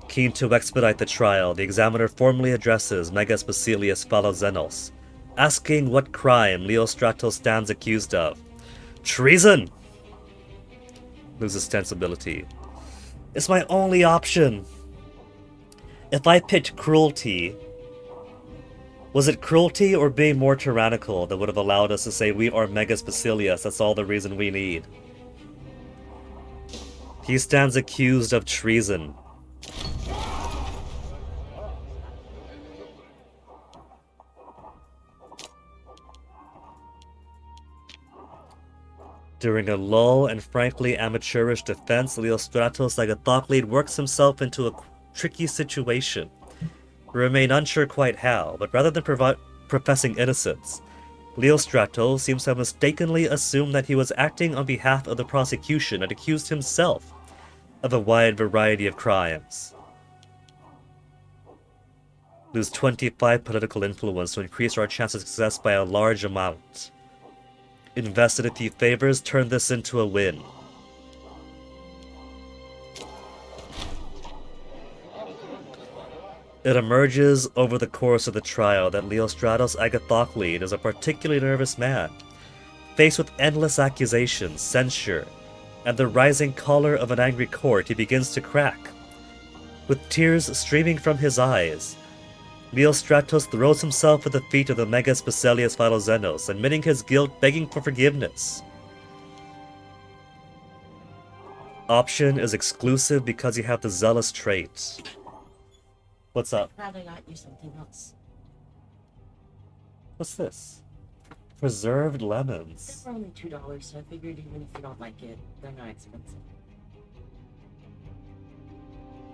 Keen to expedite the trial, the examiner formally addresses Megas Basilius Philoxenos, asking what crime Leo Stratos stands accused of. Treason! Loses sensibility. It's my only option. If I picked cruelty, was it cruelty or being more tyrannical that would have allowed us to say we are Megas Basilius, that's all the reason we need? He stands accused of treason. During a lull and frankly amateurish defense, Leo Stratos Agathoclid works himself into a tricky situation. We remain unsure quite how, but rather than professing innocence, Leo Stratos seems to have mistakenly assumed that he was acting on behalf of the prosecution and accused himself of a wide variety of crimes. Lose 25 political influence to increase our chance of success by a large amount. Invested a few favors, turn this into a win. It emerges over the course of the trial that Leo Stratos Agathoclid is a particularly nervous man. Faced with endless accusations, censure, and the rising choler of an angry court, he begins to crack. With tears streaming from his eyes, Leo Stratos throws himself at the feet of the Megas Basilius Philoxenos, admitting his guilt, begging for forgiveness. Option is exclusive because you have the zealous trait. What's up? I'd rather got you something else. What's this? Preserved lemons. They're only $2, so I figured even if you don't like it, they're not expensive.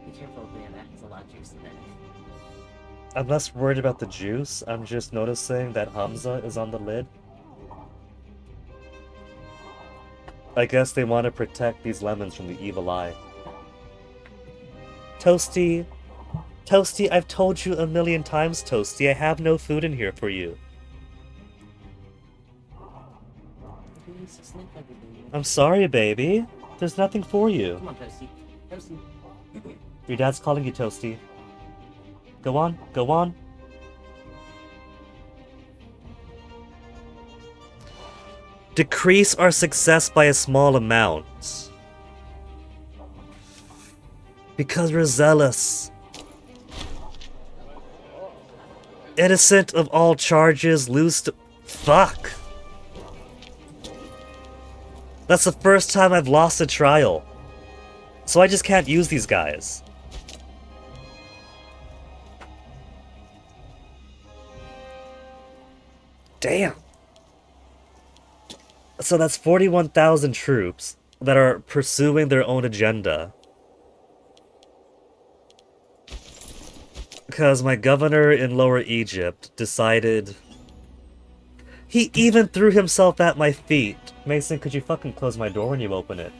Be careful, man, that has a lot of juice in it. I'm less worried about the juice, I'm just noticing that Hamza is on the lid. I guess they want to protect these lemons from the evil eye. Toasty! Toasty, I've told you a million times, Toasty, I have no food in here for you. I'm sorry, baby. There's nothing for you. Come on, Toasty. Toasty. Your dad's calling you, Toasty. Go on, go on. Decrease our success by a small amount. Because we're zealous. Innocent of all charges, lose to... Fuck! That's the first time I've lost a trial. So I just can't use these guys. Damn. So that's 41,000 troops that are pursuing their own agenda. Because my governor in Lower Egypt decided He even threw himself at my feet. Mason, could you fucking close my door when you open it?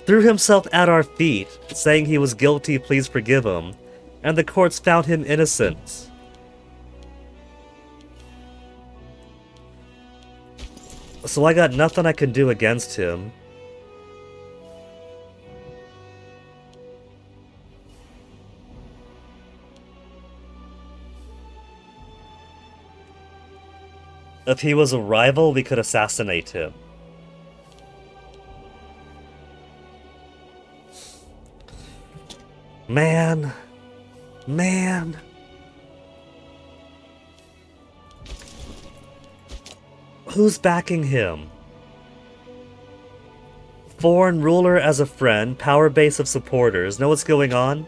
Threw himself at our feet, saying he was guilty, please forgive him. And the courts found him innocent. So I got nothing I can do against him. If he was a rival, we could assassinate him. Man. Man. Who's backing him? Foreign ruler as a friend, power base of supporters. Know what's going on?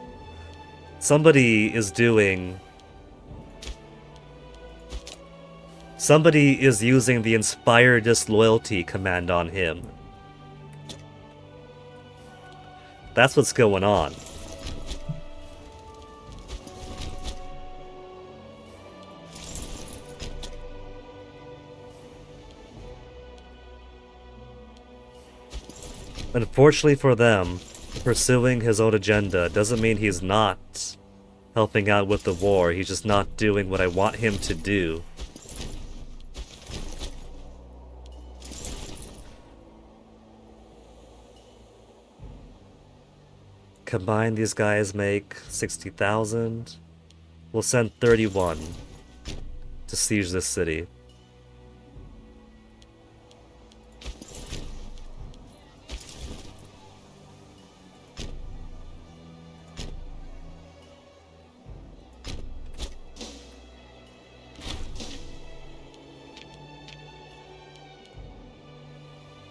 Somebody is doing... Somebody is using the Inspire Disloyalty command on him. That's what's going on. Unfortunately for them, pursuing his own agenda doesn't mean he's not helping out with the war. He's just not doing what I want him to do. Combine these guys make 60,000. We'll send 31 to siege this city.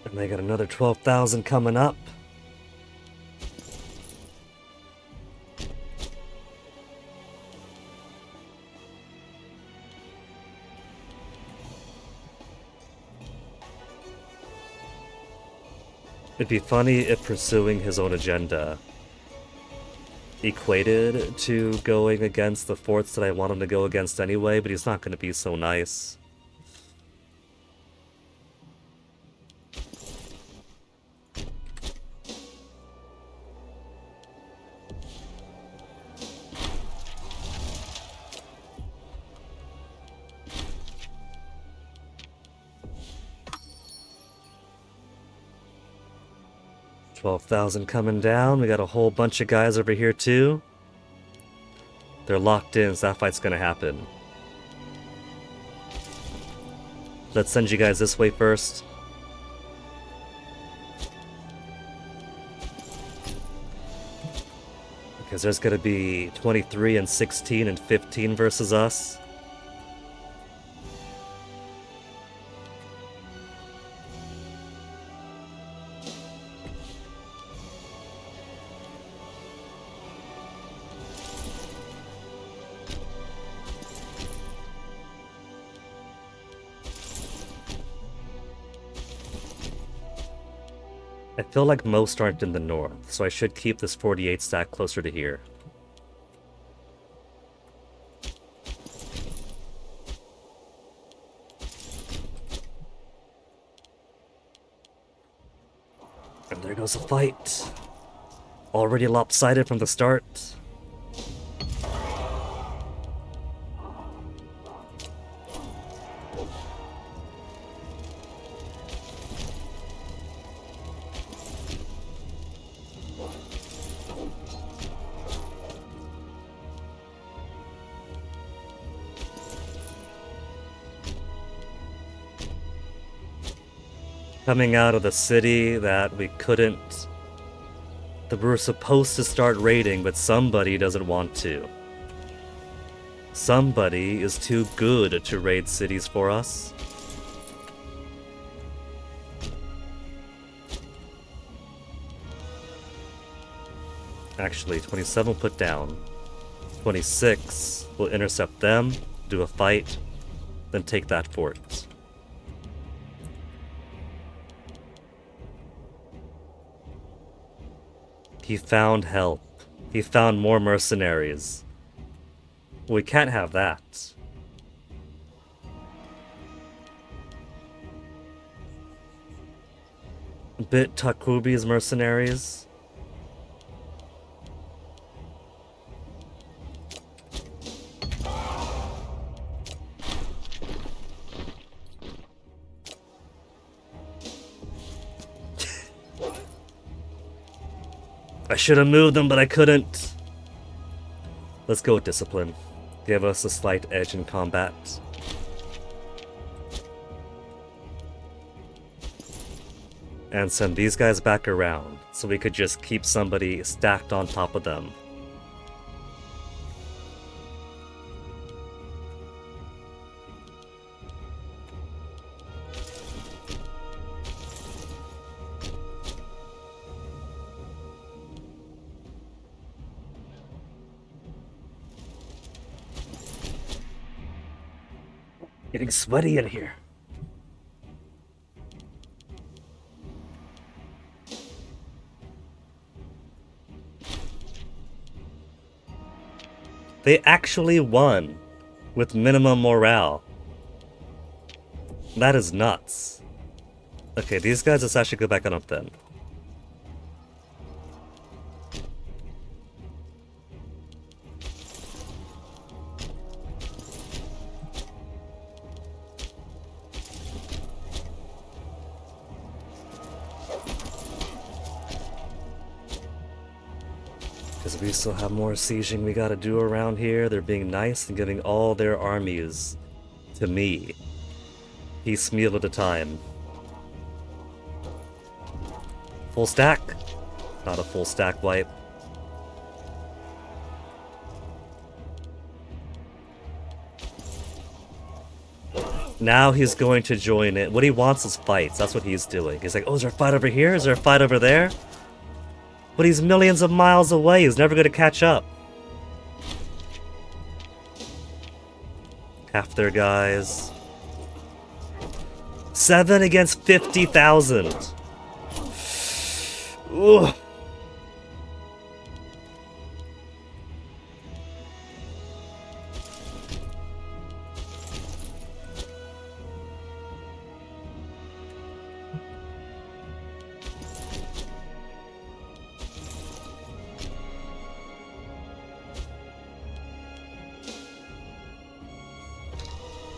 And they got another 12,000 coming up. It'd be funny if pursuing his own agenda equated to going against the forts that I want him to go against anyway, but he's not going to be so nice. $12,000 coming down. We got a whole bunch of guys over here too. They're locked in, so that fight's gonna happen. Let's send you guys this way first. Because there's gonna be 23 and 16 and 15 versus us. I feel like most aren't in the north, so I should keep this 48 stack closer to here. And there goes the fight. Already lopsided from the start. Coming out of the city that we couldn't... that we were supposed to start raiding, but somebody doesn't want to. Somebody is too good to raid cities for us. Actually, 27 will put down. 26 will intercept them, do a fight, then take that fort. He found help. He found more mercenaries. We can't have that. Bit Takubi's mercenaries. I should have moved them, but I couldn't. Let's go with discipline. Give us a slight edge in combat. And send these guys back around, so we could just keep somebody stacked on top of them. Getting sweaty in here. They actually won with minimum morale. That is nuts. Okay, these guys, let's actually go back on up then. Because we still have more sieging we gotta do around here. They're being nice and giving all their armies to me. Piecemeal at a time. Full stack? Not a full stack wipe. Now he's going to join it. What he wants is fights. That's what he's doing. He's like, oh, is there a fight over here? Is there a fight over there? But he's millions of miles away. He's never going to catch up. Half their guys. 7 against 50,000. Ugh.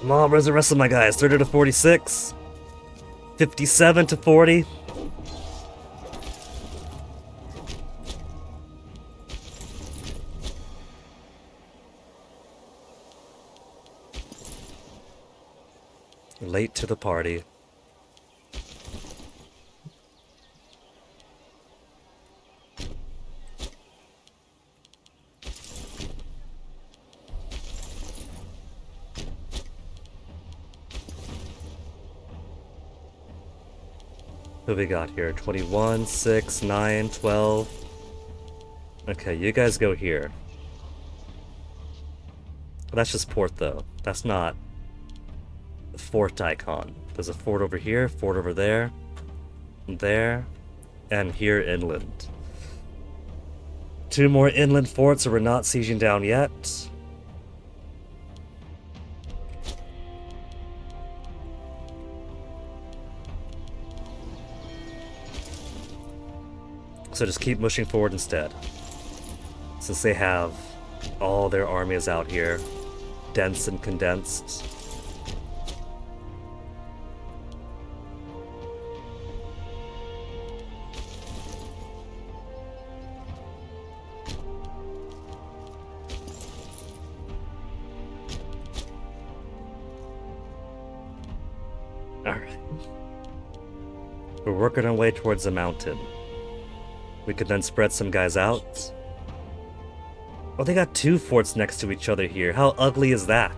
Come on, where's the rest of my guys? 30 to 46. 57 to 40. Late to the party. Who we got here? 21, 6, 9, 12. Okay, you guys go here. That's just port, though. That's not fort icon. There's a fort over here, fort over there, and here inland. 2 more inland forts that we're not sieging down yet. So just keep pushing forward instead. Since they have all their armies out here, dense and condensed. Alright. We're working our way towards the mountain. We could then spread some guys out. Oh, they got 2 forts next to each other here. How ugly is that?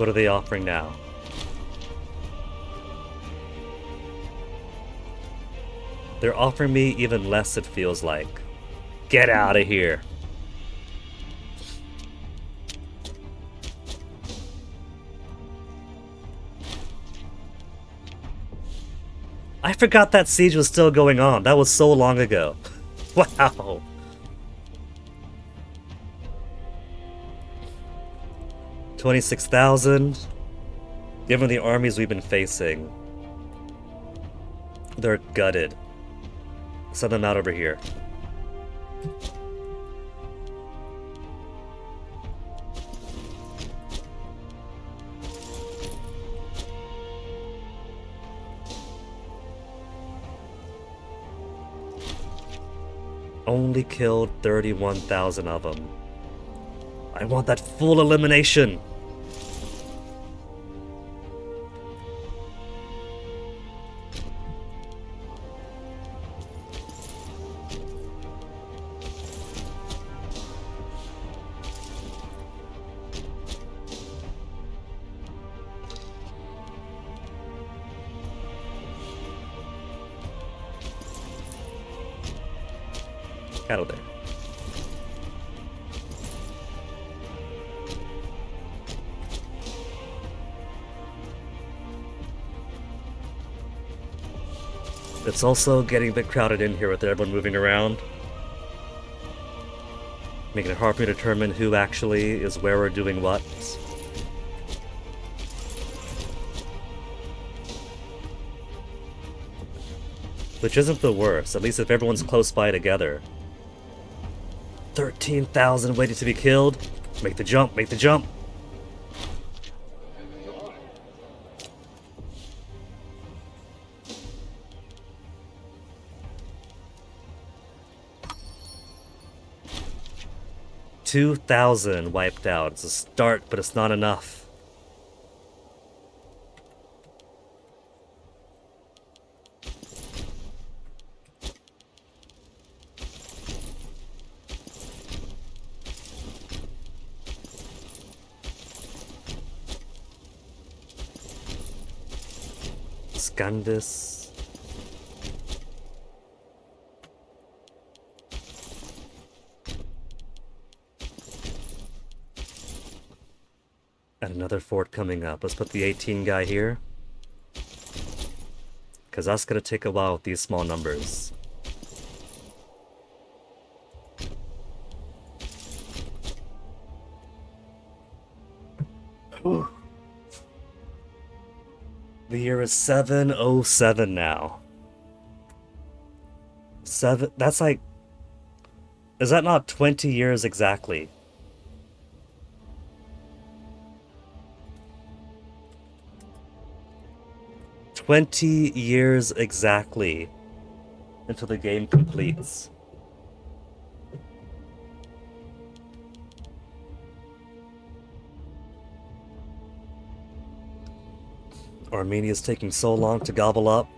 What are they offering now? They're offering me even less, it feels like. Get out of here. I forgot that siege was still going on. That was so long ago. Wow. $26,000. Given the armies we've been facing, they're gutted. Send them out over here. Only killed 31,000 of them. I want that full elimination. Out of there. It's also getting a bit crowded in here with everyone moving around, making it hard for me to determine who actually is where or doing what. Which isn't the worst, at least if everyone's close by together. 13,000 waiting to be killed. Make the jump, make the jump. $2,000 wiped out. It's a start, but it's not enough. Scandis. And another fort coming up. Let's put the 18 guy here. Because that's going to take a while with these small numbers. Whew. The year is 707 now. That's like... Is that not 20 years exactly? "20 years exactly until the game completes." Armenia's taking so long to gobble up.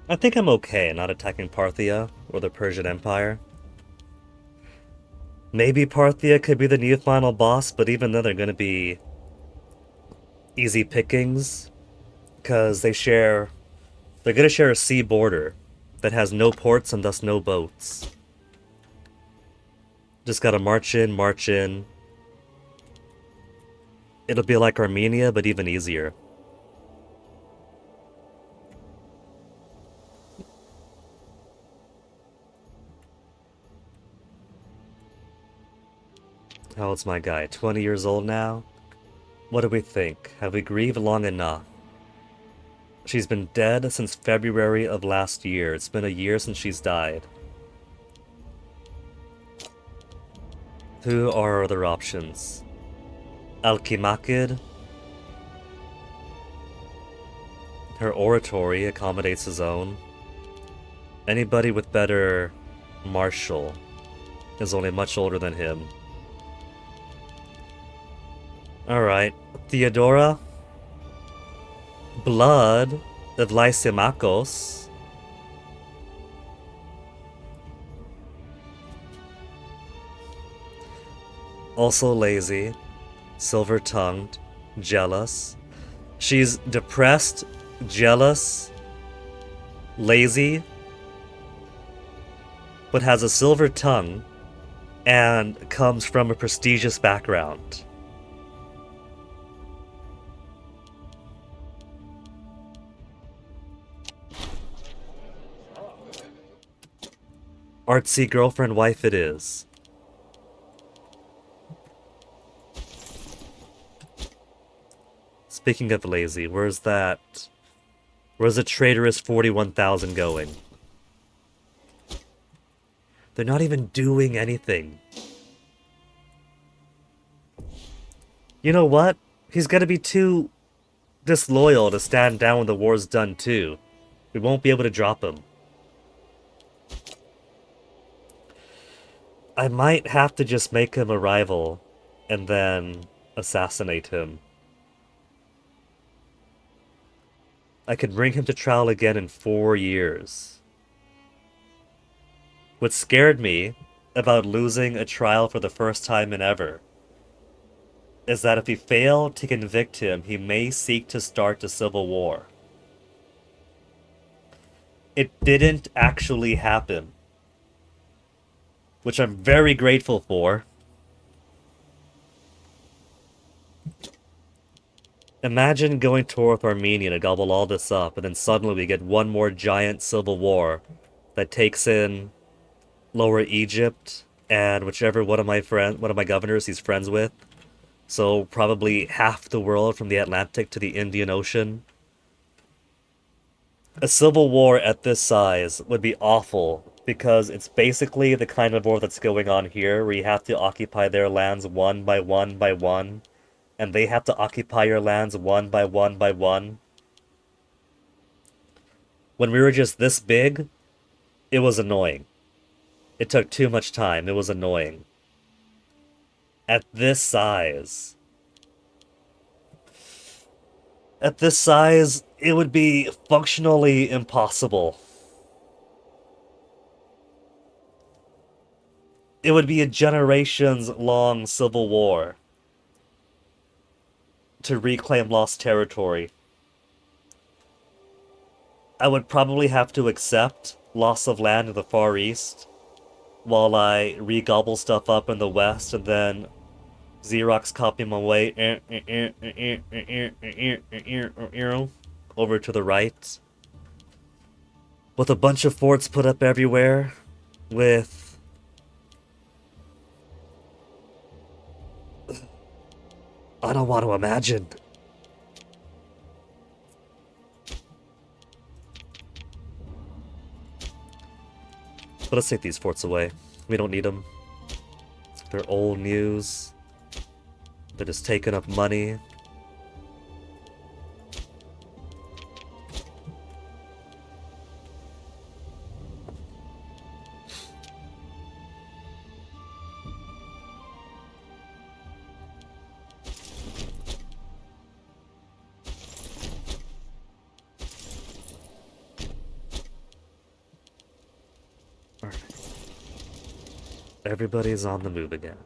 I think I'm okay not attacking Parthia or the Persian Empire. Maybe Parthia could be the new final boss, but even then they're going to be easy pickings, because they're going to share a sea border that has no ports and thus no boats. Just gotta march in, march in. It'll be like Armenia, but even easier. How old's my guy? 20 years old now? What do we think? Have we grieved long enough? She's been dead since February of last year. It's been a year since she's died. Who are our other options? Alkimakid? Her oratory accommodates his own. Anybody with better martial is only much older than him. Alright. Theodora. Blood of Lysimachos. Also lazy. Silver-tongued. Jealous. She's depressed, jealous, lazy, but has a silver tongue and comes from a prestigious background. Artsy girlfriend wife it is. Speaking of lazy, where's the traitorous 41,000 going? They're not even doing anything. You know what? He's gonna be too disloyal to stand down when the war's done too. We won't be able to drop him. I might have to just make him a rival and then assassinate him. I could bring him to trial again in 4 years. What scared me about losing a trial for the first time in ever is that if we fail to convict him, he may seek to start a civil war. It didn't actually happen, which I'm very grateful for. Imagine going to war with Armenia to gobble all this up, and then suddenly we get one more giant civil war that takes in Lower Egypt and whichever one of my governors he's friends with. So probably half the world from the Atlantic to the Indian Ocean. A civil war at this size would be awful, because it's basically the kind of war that's going on here, where you have to occupy their lands one by one by one, and they have to occupy your lands one by one by one. When we were just this big, it was annoying. It took too much time. It was annoying. At this size, it would be functionally impossible. It would be a generations-long civil war to reclaim lost territory. I would probably have to accept loss of land in the Far East while I re-gobble stuff up in the West, and then Xerox copy my way over to the right. With a bunch of forts put up everywhere, with I don't want to imagine. But let's take these forts away. We don't need them. They're old news. They're just taking up money. Everybody's on the move again.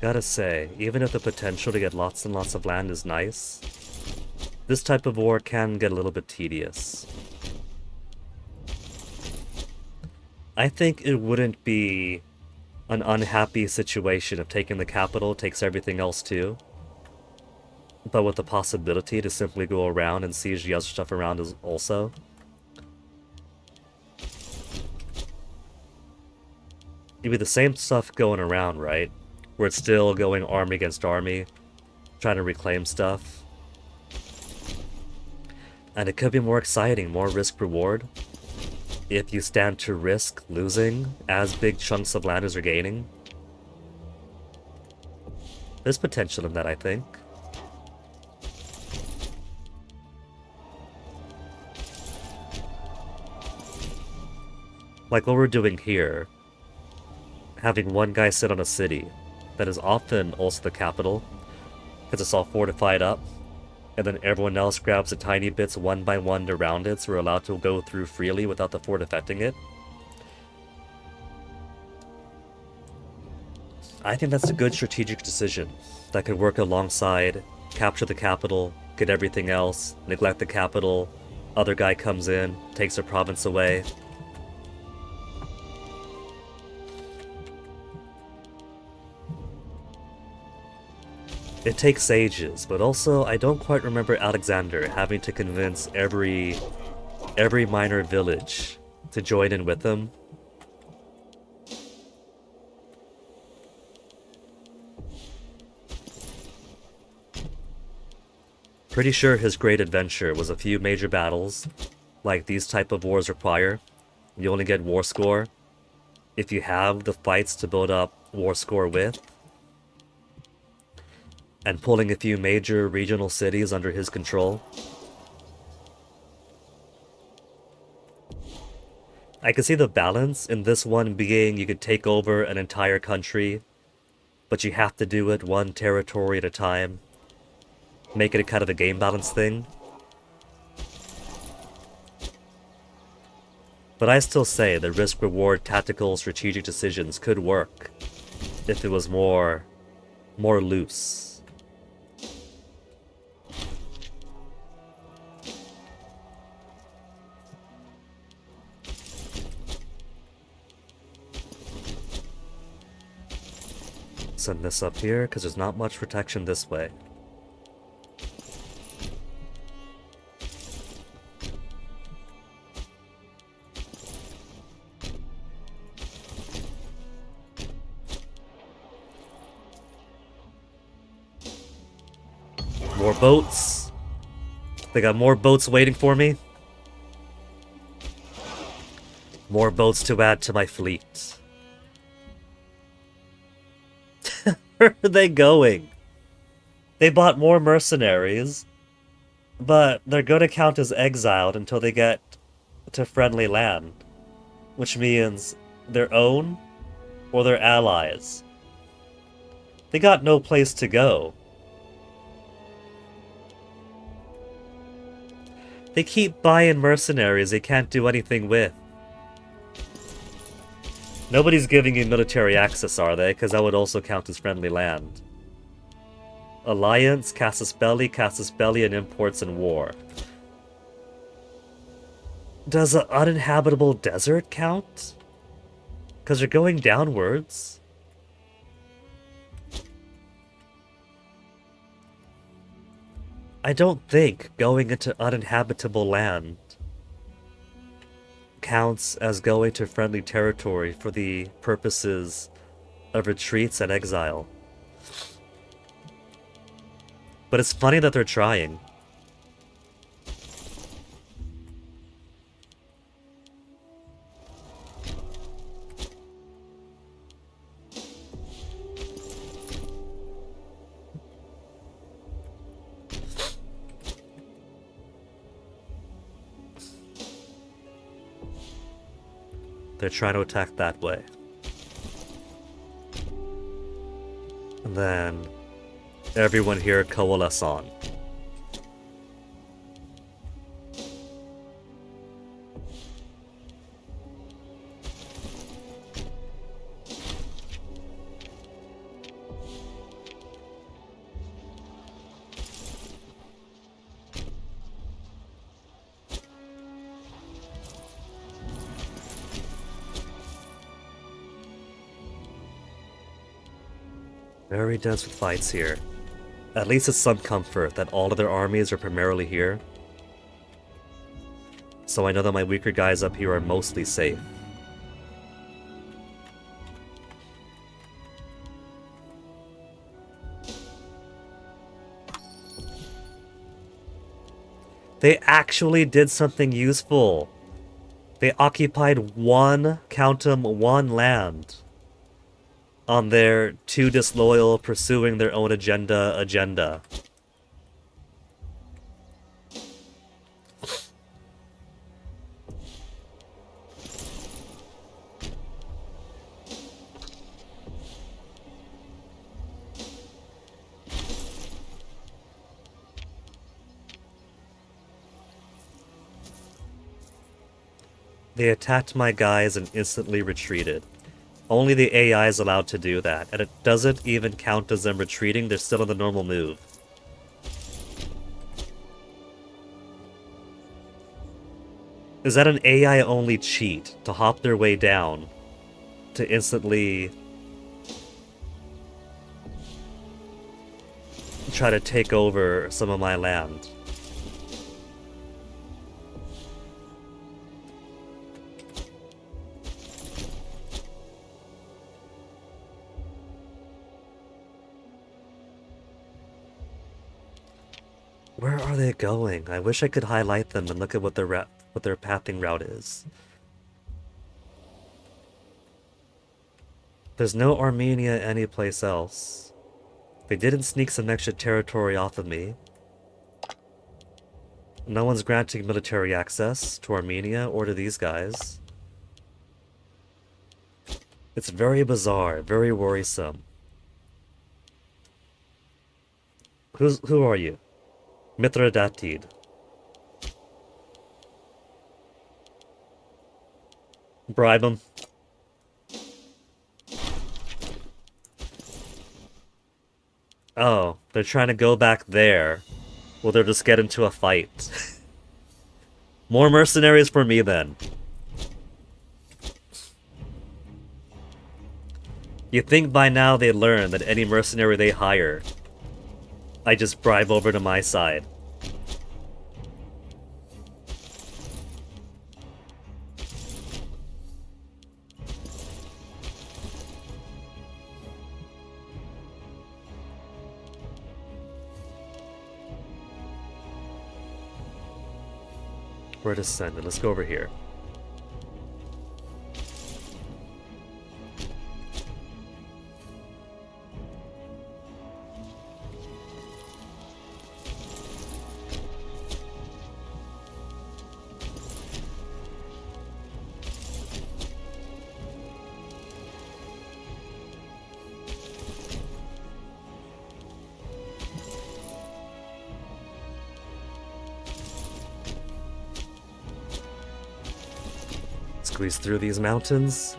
Gotta say, even if the potential to get lots and lots of land is nice, this type of war can get a little bit tedious. I think it wouldn't be an unhappy situation if taking the capital takes everything else too. but with the possibility to simply go around and siege the other stuff around as also. It'd be the same stuff going around, right? Where it's still going army against army, trying to reclaim stuff. And it could be more exciting, more risk-reward, if you stand to risk losing as big chunks of land as you're gaining. There's potential in that, I think. Like what we're doing here, having one guy sit on a city that is often also the capital, because it's all fortified up, and then everyone else grabs the tiny bits one by one around it, so we're allowed to go through freely without the fort affecting it. I think that's a good strategic decision that could work alongside capture the capital, get everything else, neglect the capital, other guy comes in, takes the province away. It takes ages, but also I don't quite remember Alexander having to convince every minor village to join in with him. Pretty sure his great adventure was a few major battles, like these type of wars require. You only get war score if you have the fights to build up war score with. And pulling a few major regional cities under his control. I can see the balance in this one being you could take over an entire country, but you have to do it one territory at a time. Make it a kind of a game balance thing. But I still say the risk-reward tactical strategic decisions could work if it was more loose. Send this up here, because there's not much protection this way. More boats. They got more boats waiting for me. More boats to add to my fleet. Where are they going? They bought more mercenaries, but they're going to count as exiled until they get to friendly land, which means their own or their allies. They got no place to go. They keep buying mercenaries they can't do anything with. Nobody's giving you military access, are they? Because that would also count as friendly land. Alliance, casus belli, and imports and war. Does an uninhabitable desert count? Because they're going downwards. I don't think going into uninhabitable land counts as going to friendly territory for the purposes of retreats and exile. But it's funny that they're trying. They're trying to attack that way. And then everyone here coalesce on. Very dense with fights here. At least it's some comfort that all of their armies are primarily here. So I know that my weaker guys up here are mostly safe. They actually did something useful. They occupied one, count 'em, one land on their too disloyal, pursuing their own agenda. They attacked my guys and instantly retreated. Only the AI is allowed to do that, and it doesn't even count as them retreating, they're still in the normal move. Is that an AI-only cheat to hop their way down to instantly try to take over some of my land? Where are they going? I wish I could highlight them and look at what their pathing route is. There's no Armenia anyplace else. They didn't sneak some extra territory off of me. No one's granting military access to Armenia or to these guys. It's very bizarre, very worrisome. Who are you? Mithridatid. Bribe him. Oh, they're trying to go back there. Well, they'll just get into a fight. More mercenaries for me, then. You'd think by now they learn that any mercenary they hire, I just bribe over to my side. Where to send it? Let's go over here. Squeeze through these mountains.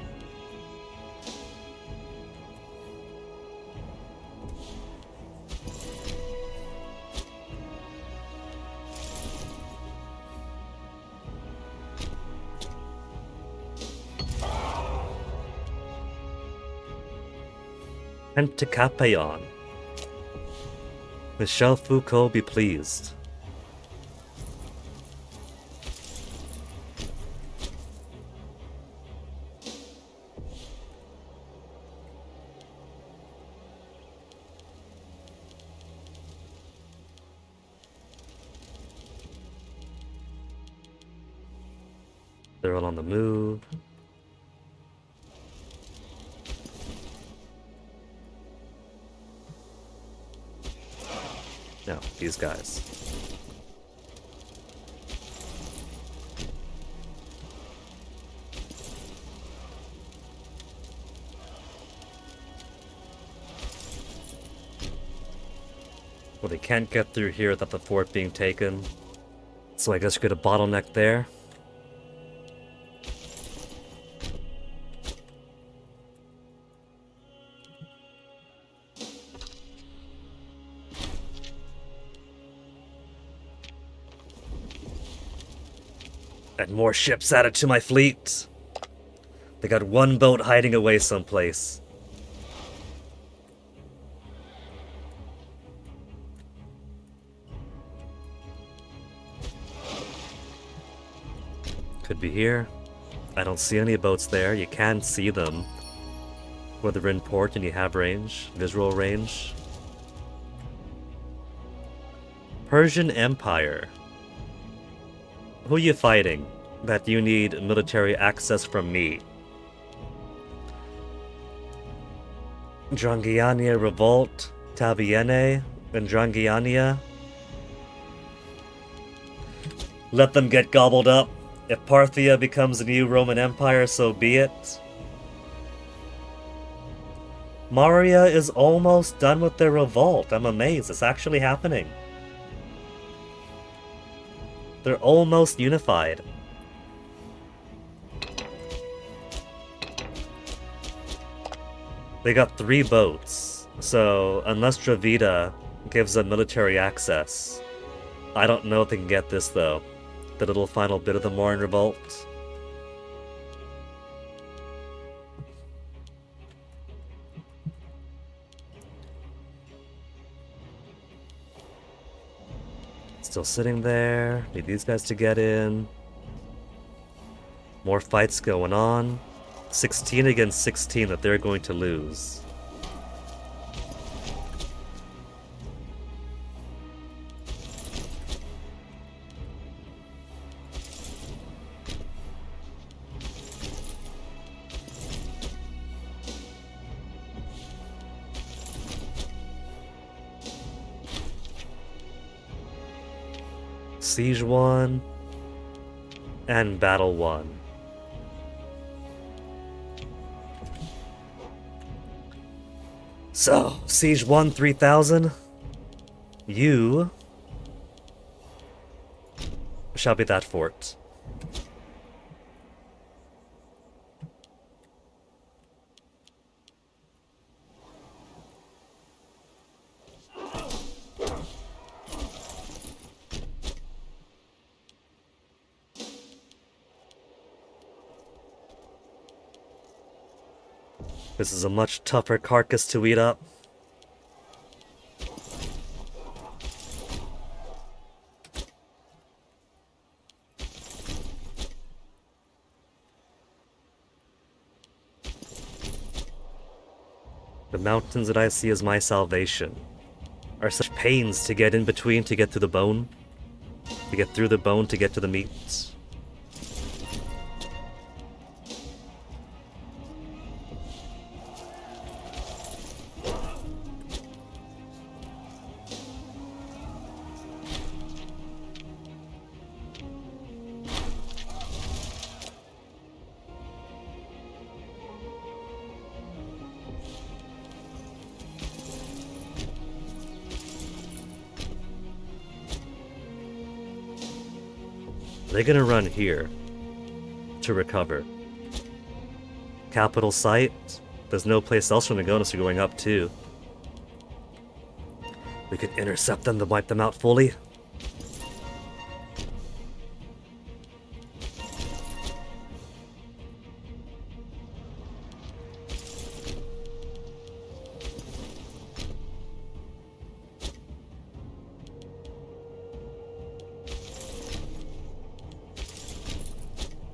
Pentakapayon. Michel Foucault be pleased. They're all on the move. No, these guys. Well, they can't get through here without the fort being taken. So I guess we could have bottlenecked there. And more ships added to my fleet. They got one boat hiding away someplace. Could be here. I don't see any boats there. You can see them where they're in port and you have range, visual range. Persian Empire. Who are you fighting that you need military access from me? Drangiania Revolt, Tabiene, and Drangiania. Let them get gobbled up. If Parthia becomes the new Roman Empire, so be it. Maria is almost done with their revolt. I'm amazed. It's actually happening. They're almost unified. They got 3 boats, so unless Dravida gives them military access, I don't know if they can get this though. The little final bit of the Morin Revolt. Still sitting there. Need these guys to get in. More fights going on. 16 against 16 that they're going to lose. Siege 1 and Battle 1. So, Siege 1, 3,000. You shall be that fort. This is a much tougher carcass to eat up. The mountains that I see as my salvation are such pains to get in between to get to the bone, to get through the bone to get to the meat. They're gonna run here to recover. Capital site. There's no place else for them to go unless you're going up too. We could intercept them to wipe them out fully.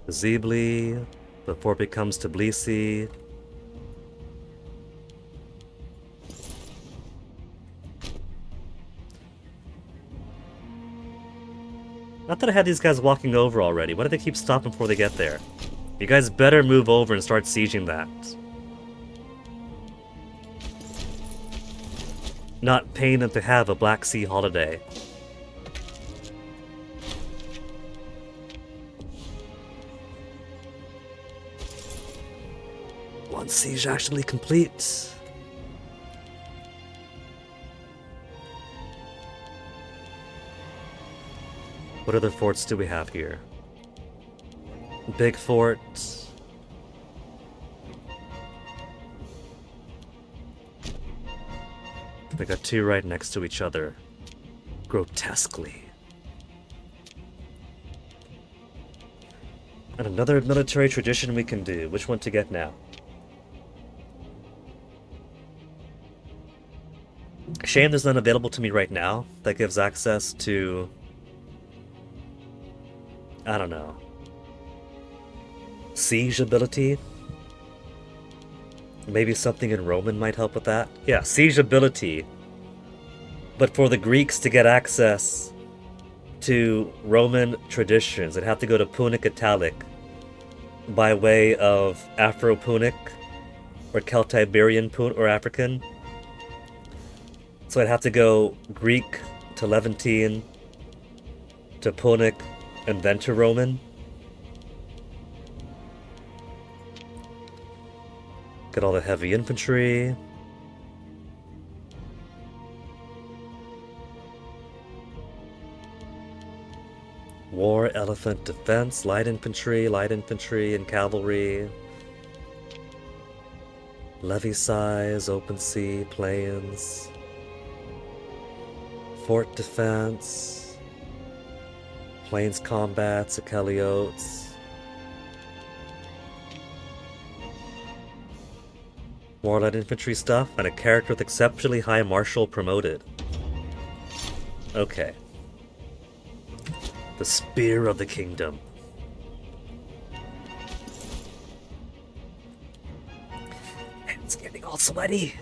Zebli, before it becomes Tbilisi. Not that I had these guys walking over already. Why do they keep stopping before they get there? You guys better move over and start sieging that. Not paying them to have a Black Sea holiday. One siege actually complete. What other forts do we have here? Big fort. They got 2 right next to each other. Grotesquely. And another military tradition we can do. Which one to get now? Shame there's none available to me right now that gives access to... I don't know. Siege ability. Maybe something in Roman might help with that. Yeah, siege ability. But for the Greeks to get access to Roman traditions, they'd have to go to Punic Italic by way of Afro-Punic or Celtiberian or African. So I'd have to go Greek to Levantine to Punic and then to Roman. Get all the heavy infantry. War elephant defense, light infantry, and cavalry. Levy size, open sea, plains. Fort defense. Plains combat, Siceliotes. More light infantry stuff, and a character with exceptionally high martial promoted. Okay. The Spear of the Kingdom. It's getting all sweaty.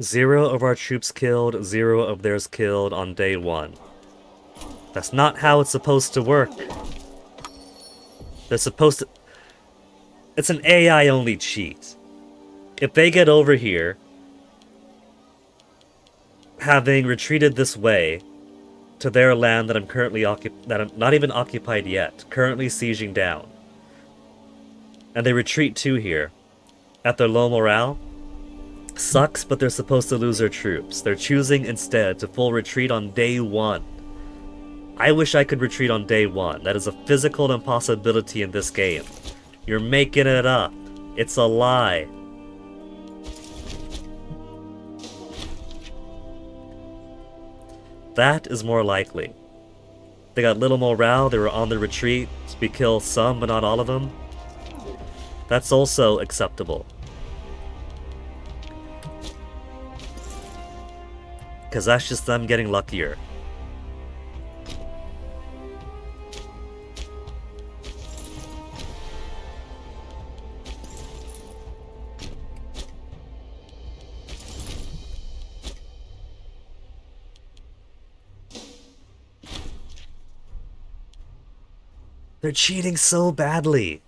Zero of our troops killed, 0 of theirs killed on day 1. That's not how it's supposed to work. They're supposed to... It's an AI-only cheat. If they get over here, having retreated this way to their land that I'm currently that I'm not even occupied yet, currently sieging down, and they retreat to here at their low morale, sucks, but they're supposed to lose their troops. They're choosing instead to full retreat on day 1. I wish I could retreat on day 1. That is a physical impossibility in this game. You're making it up. It's a lie. That is more likely. They got little morale, they were on the retreat, we kill some but not all of them. That's also acceptable. Because that's just them getting luckier. They're cheating so badly.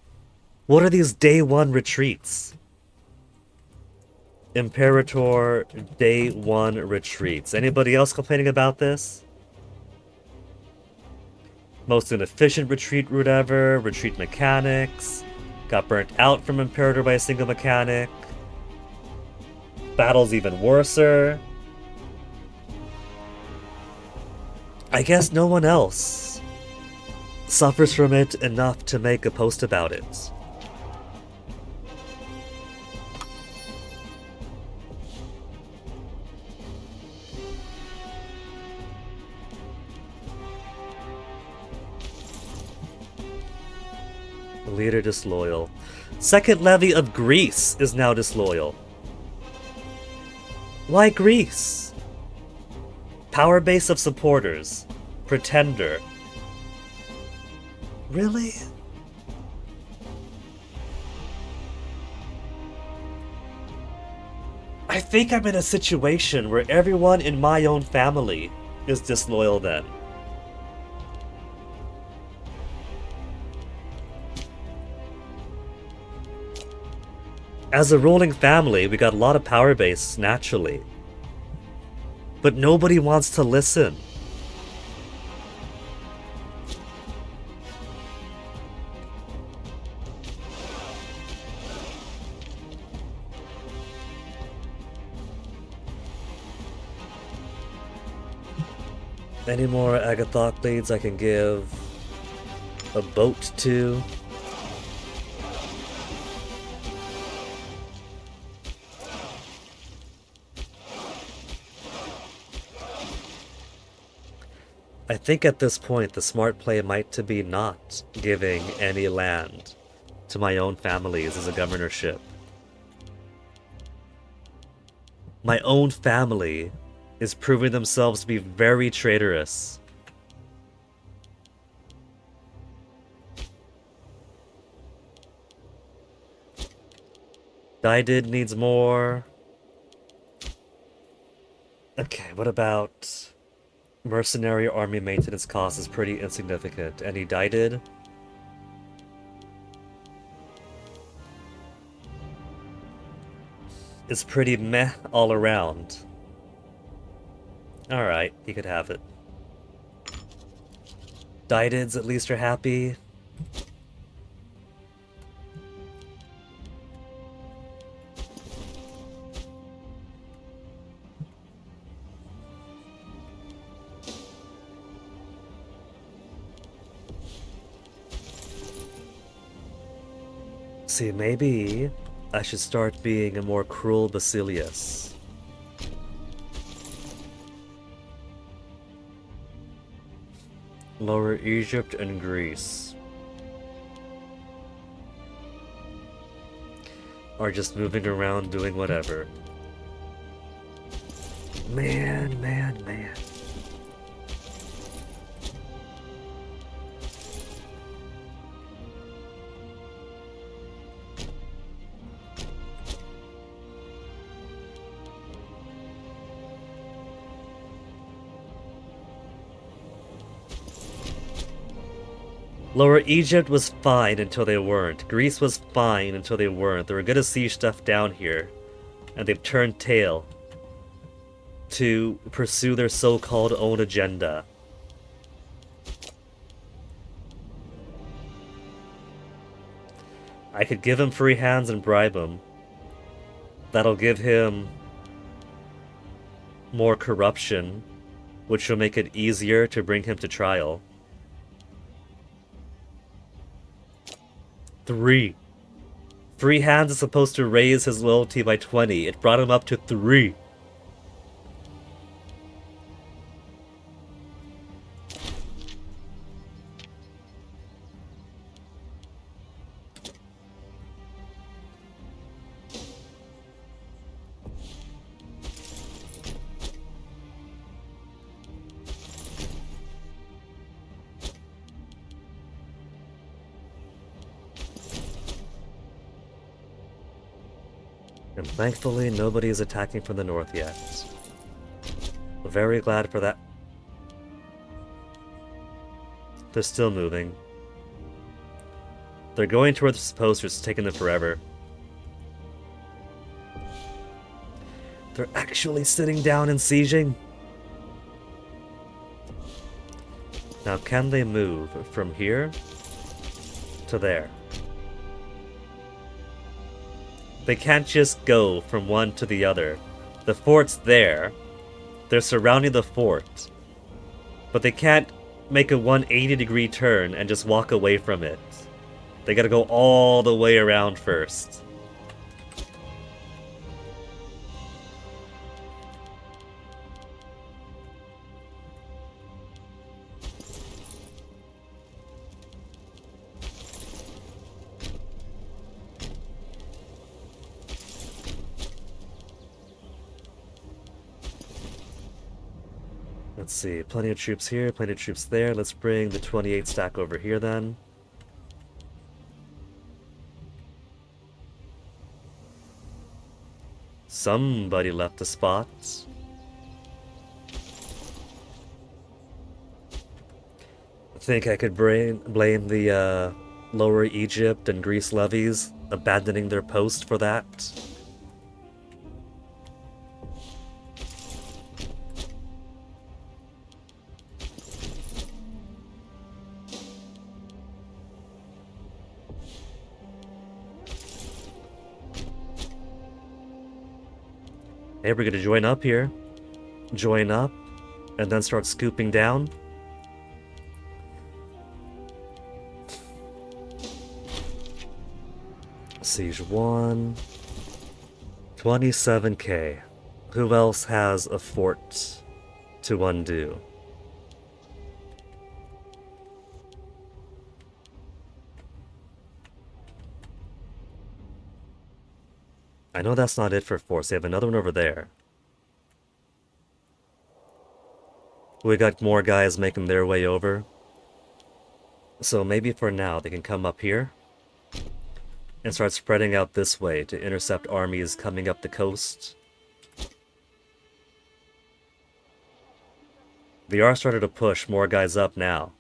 What are these day 1 retreats? Imperator day 1 retreats. Anybody else complaining about this? Most inefficient retreat route ever. Retreat mechanics. Got burnt out from Imperator by a single mechanic. Battle's even worser. I guess no one else suffers from it enough to make a post about it. Leader disloyal. Second levy of Greece is now disloyal. Why Greece? Power base of supporters. Pretender. Really? I think I'm in a situation where everyone in my own family is disloyal then. As a ruling family, we got a lot of power base, naturally. But nobody wants to listen. Any more Agathocleids I can give a boat to? I think at this point the smart play might to be not giving any land to my own families as a governorship. My own family is proving themselves to be very traitorous. Did needs more. Okay, what about mercenary army maintenance cost is pretty insignificant. Any did? It's pretty meh all around. Alright, he could have it. Didids at least are happy. See, maybe I should start being a more cruel Basilius. Lower Egypt and Greece are just moving around doing whatever. Man. Lower Egypt was fine until they weren't. Greece was fine until they weren't. They were gonna siege stuff down here, and they've turned tail to pursue their so-called own agenda. I could give him free hands and bribe him. That'll give him more corruption, which will make it easier to bring him to trial. 3. Free hands is supposed to raise his loyalty by 20. It brought him up to 3. And thankfully, nobody is attacking from the north yet. Very glad for that. They're still moving. They're going towards the posters, it's taking them forever. They're actually sitting down and sieging? Now, can they move from here to there? They can't just go from one to the other. The fort's there. They're surrounding the fort. But they can't make a 180-degree turn and just walk away from it. They gotta go all the way around first. Let's see, plenty of troops here, plenty of troops there. Let's bring the 28 stack over here then. Somebody left a spot. I think I could blame the Lower Egypt and Greece levies abandoning their post for that. Hey, we're gonna join up here. Join up, and then start scooping down. Siege 1. 27k. Who else has a fort to undo? I know that's not it for force. They have another one over there. We got more guys making their way over. So maybe for now they can come up here and start spreading out this way to intercept armies coming up the coast. They are starting to push more guys up now.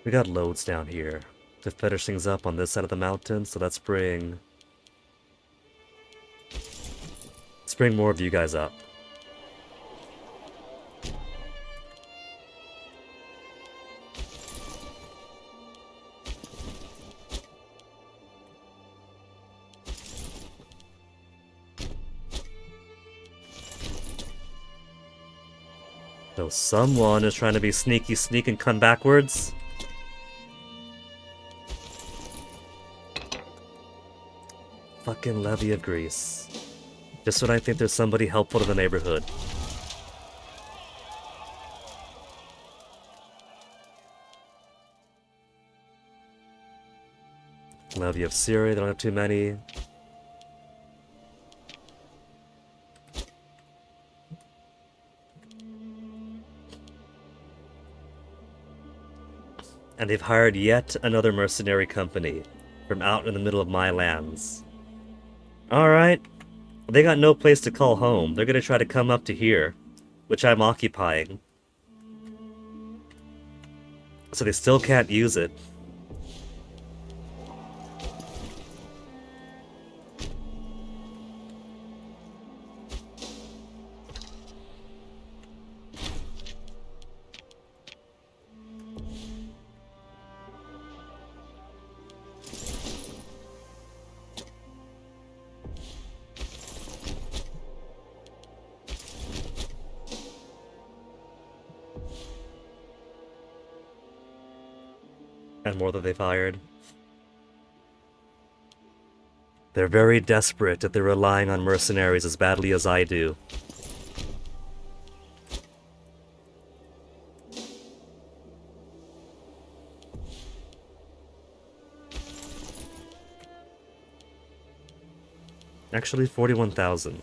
We got loads down here to finish things up on this side of the mountain, so let's bring more of you guys up. So someone is trying to be sneaky sneak and come backwards. Fucking levy of grease. Just when I think there's somebody helpful to the neighborhood. Levy of Syria, they don't have too many. And they've hired yet another mercenary company from out in the middle of my lands. Alright. They got no place to call home. They're gonna try to come up to here, which I'm occupying. So they still can't use it. And more that they've hired. They're very desperate that they're relying on mercenaries as badly as I do. Actually, 41,000.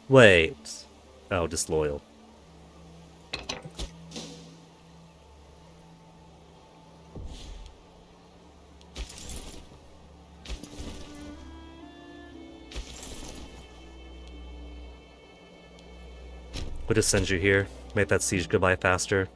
Wait. Oh, disloyal. We'll just send you here. Make that siege go by faster.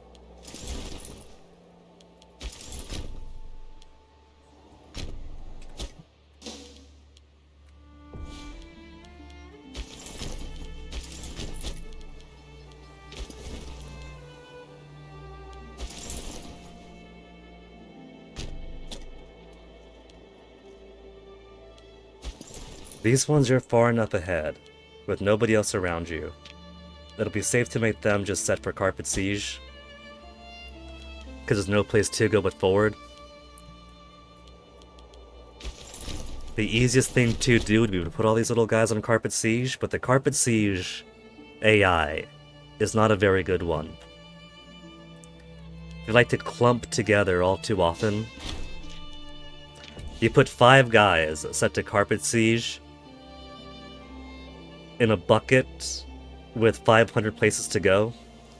These ones are far enough ahead, with nobody else around you. It'll be safe to make them just set for Carpet Siege, because there's no place to go but forward. The easiest thing to do would be to put all these little guys on Carpet Siege, but the Carpet Siege AI is not a very good one. They like to clump together all too often. You put 5 guys set to Carpet Siege in a bucket with 500 places to go,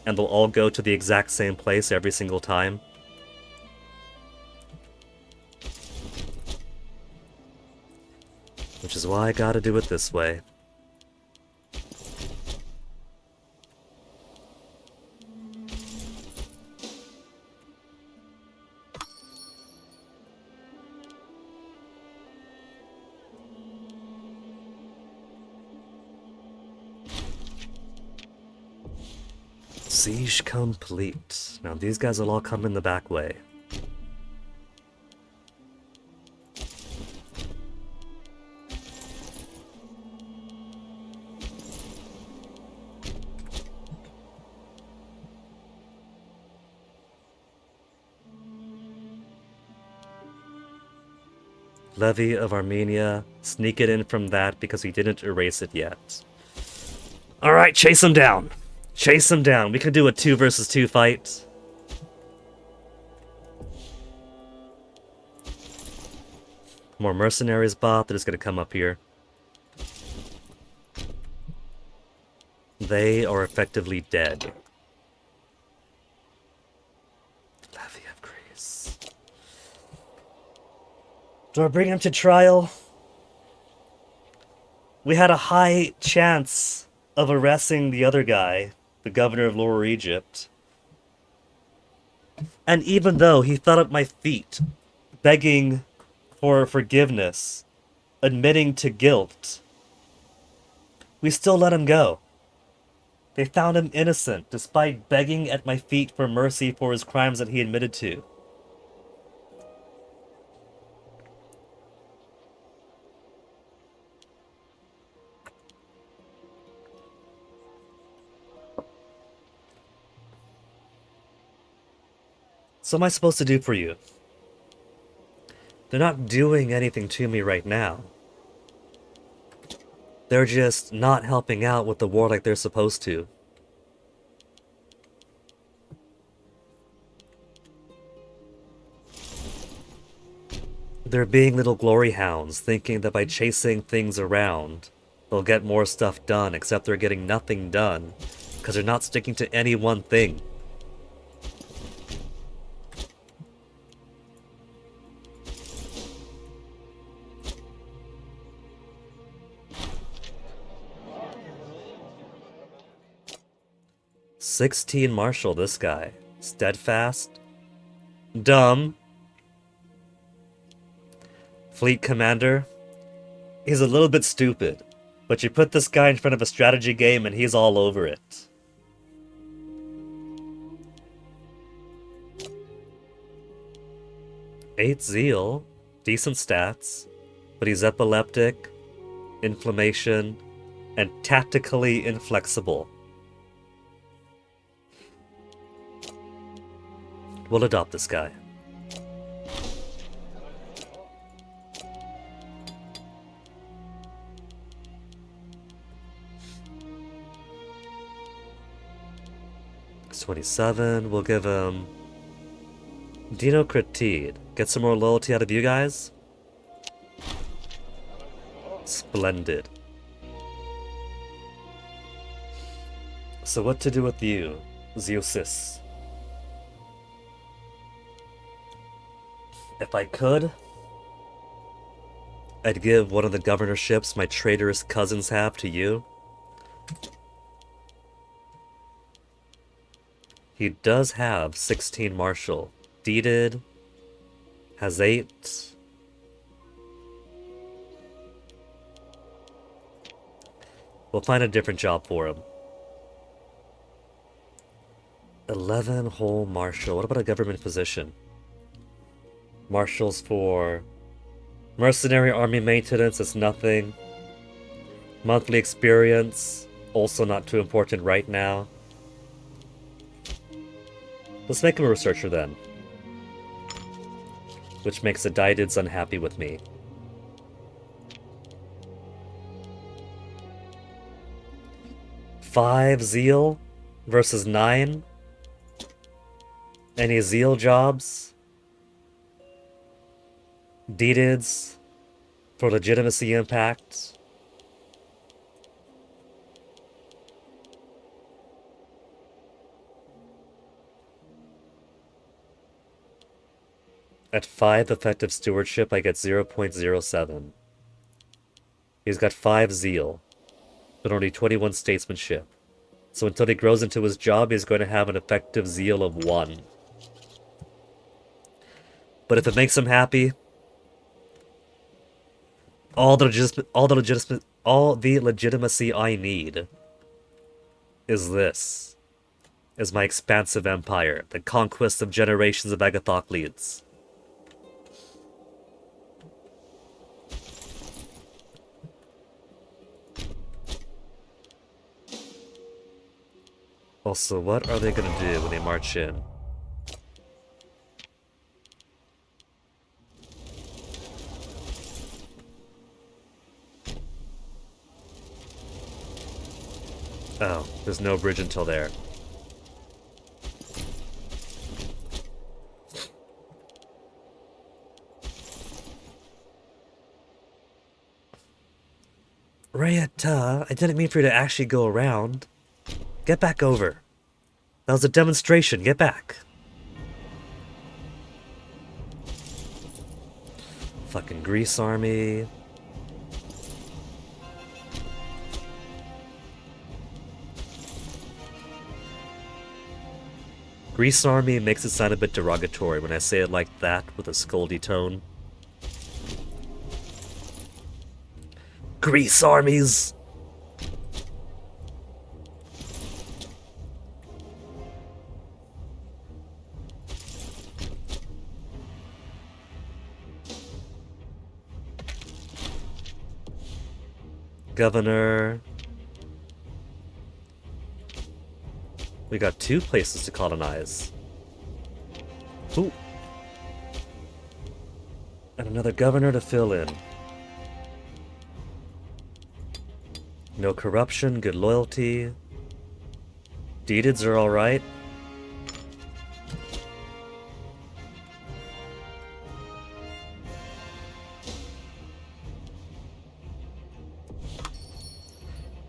and they'll all go to the exact same place every single time. Which is why I gotta do it this way. Siege complete. Now these guys will all come in the back way. Levy of Armenia. Sneak it in from that because we didn't erase it yet. Alright, chase him down. Chase him down. We can do a 2 versus 2 fight. More mercenaries bot. They're just gonna come up here. They are effectively dead. Levy of Greece. Do I bring him to trial? We had a high chance of arresting the other guy, the governor of Lower Egypt. And even though he fell at my feet, begging for forgiveness, admitting to guilt, we still let him go. They found him innocent, despite begging at my feet for mercy for his crimes that he admitted to. So what am I supposed to do for you? They're not doing anything to me right now. They're just not helping out with the war like they're supposed to. They're being little glory hounds, thinking that by chasing things around, they'll get more stuff done, except they're getting nothing done, because they're not sticking to any one thing. "16 Marshal, this guy. Steadfast. Dumb. Fleet Commander. He's a little bit stupid, but you put this guy in front of a strategy game and he's all over it. Eight Zeal. Decent stats, but he's epileptic, inflammation, and tactically inflexible. We'll adopt this guy. It's 27. We'll give him Dinocratide. Get some more loyalty out of you guys. Splendid. So what to do with you, Zeusis? If I could, I'd give one of the governorships my traitorous cousins have to you. He does have 16 Marshal. Deeded. Has 8. We'll find a different job for him. 11 whole Marshal. What about a government position? Marshals for mercenary army maintenance is nothing. Monthly experience, also not too important right now. Let's make him a researcher then. Which makes the Daidids unhappy with me. Five Zeal versus 9. Any Zeal jobs? Deedids for legitimacy impact. At 5 effective stewardship, I get 0.07. He's got 5 zeal, but only 21 statesmanship. So until he grows into his job, he's going to have an effective zeal of 1. But if it makes him happy, all the legitimacy I need is this. Is my expansive empire, the conquest of generations of Agathocleids. Also, what are they gonna do when they march in? Oh, there's no bridge until there. Rayata, I didn't mean for you to actually go around. Get back over. That was a demonstration. Get back. Fucking Grease Army. Grease Army makes it sound a bit derogatory when I say it like that with a scoldy tone. Grease armies! Governor. We got 2 places to colonize. Ooh. And another governor to fill in. No corruption, good loyalty. Deedids are alright.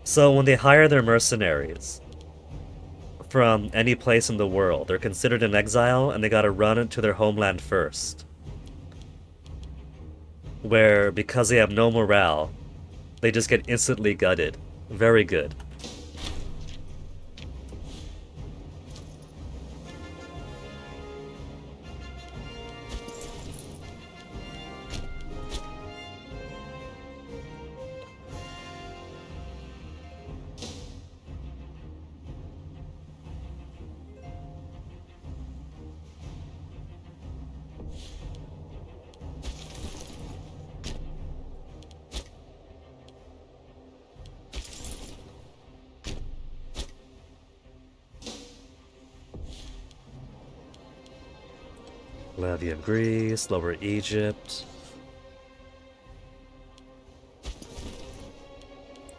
So when they hire their mercenaries from any place in the world, they're considered in exile and they gotta run into their homeland first. Where, because they have no morale, they just get instantly gutted. Very good. Levy of Greece, Lower Egypt.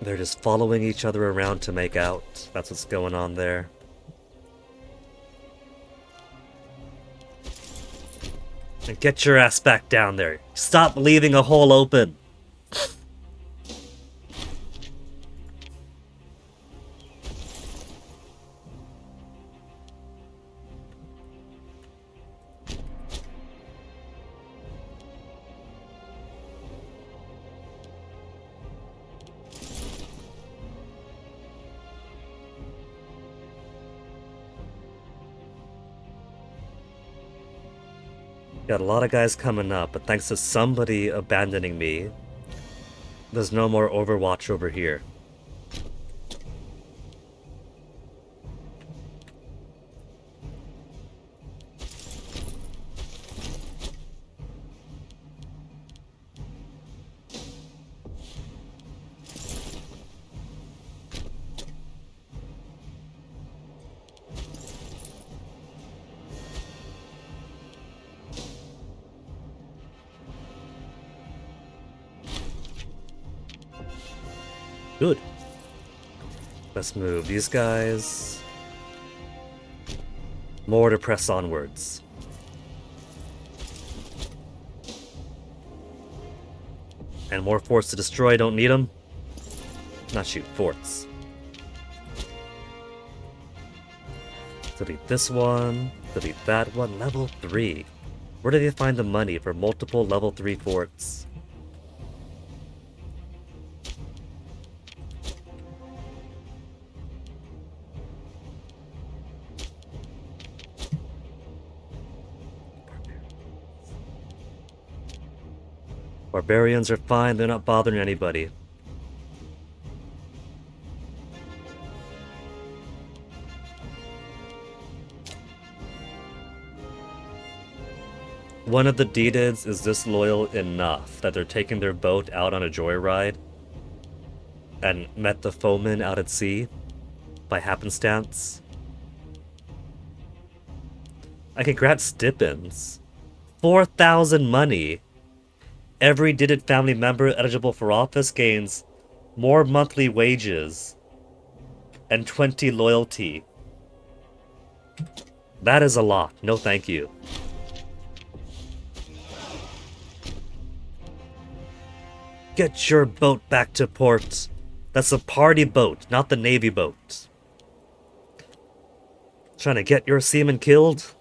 They're just following each other around to make out. That's what's going on there. And get your ass back down there. Stop leaving a hole open. Got a lot of guys coming up, but thanks to somebody abandoning me, there's no more Overwatch over here. Good. Let's move these guys. More to press onwards. And more forts to destroy, don't need them. Not shoot, forts. Delete this one, delete that one, level 3. Where do they find the money for multiple level 3 forts? Barbarians are fine, they're not bothering anybody. One of the Deedids is disloyal enough that they're taking their boat out on a joyride and met the foeman out at sea by happenstance. I can grant stipends. 4,000 money. Every Deedid family member eligible for office gains more monthly wages and 20 loyalty. That is a lot. No thank you. Get your boat back to port. That's a party boat, not the navy boat. Trying to get your seamen killed?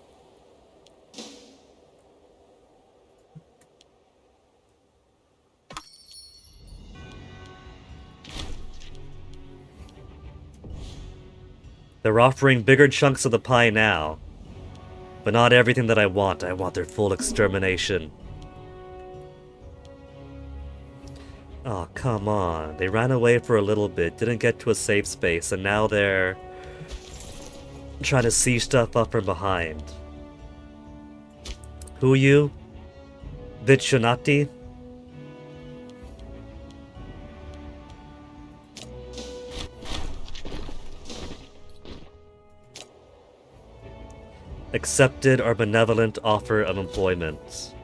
They're offering bigger chunks of the pie now. But not everything that I want. I want their full extermination. Oh, come on. They ran away for a little bit, didn't get to a safe space, and now they're trying to see stuff up from behind. Who are you? Vitchunati? Accepted our benevolent offer of employment.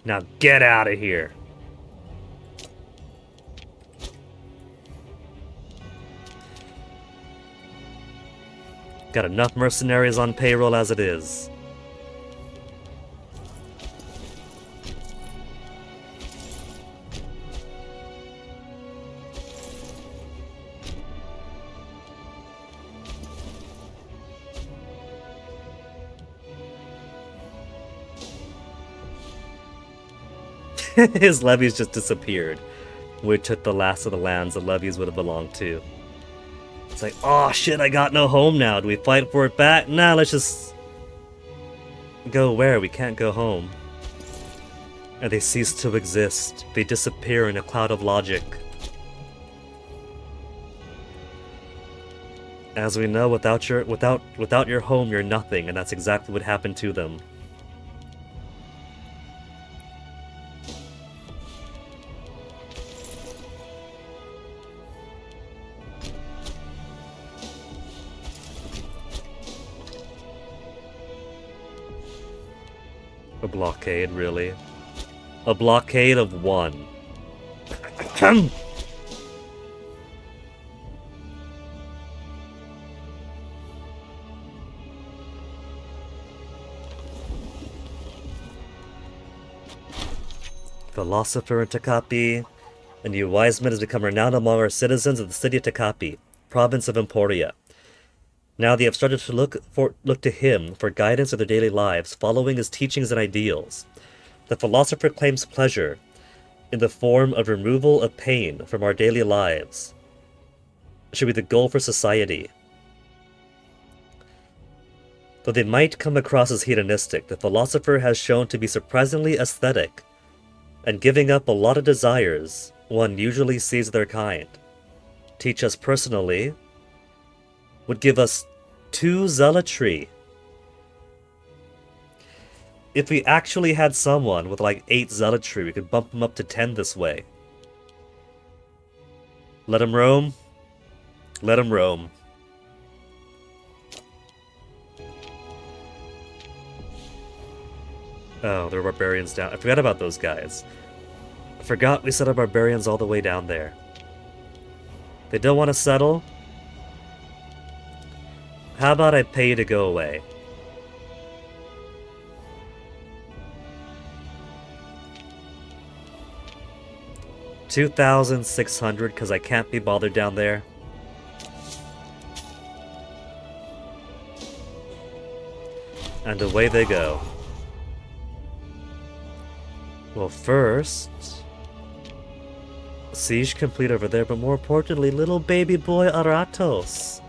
Now get out of here. Got enough mercenaries on payroll as it is. His levies just disappeared. We took the last of the lands the levies would have belonged to. It's like, oh shit, I got no home now. Do we fight for it back? Nah, let's just go where? We can't go home. And they cease to exist. They disappear in a cloud of logic. As we know, without your home, you're nothing, and that's exactly what happened to them. A blockade, really? A blockade of one. Philosopher in Takapi, a new wise man has become renowned among our citizens of the city of Takapi, province of Emporia. Now they have started to look to him for guidance in their daily lives, following his teachings and ideals. The philosopher claims pleasure in the form of removal of pain from our daily lives. It should be the goal for society. Though they might come across as hedonistic, the philosopher has shown to be surprisingly aesthetic, and giving up a lot of desires one usually sees their kind. Teach us personally would give us 2 zealotry. If we actually had someone with like 8 zealotry, we could bump him up to 10 this way. Let him roam. Let him roam. Oh, there are barbarians down. I forgot about those guys. I forgot we set our barbarians all the way down there. They don't want to settle. How about I pay you to go away? $2,600 because I can't be bothered down there. And away they go. Well, first, siege complete over there, but more importantly, little baby boy Aratos.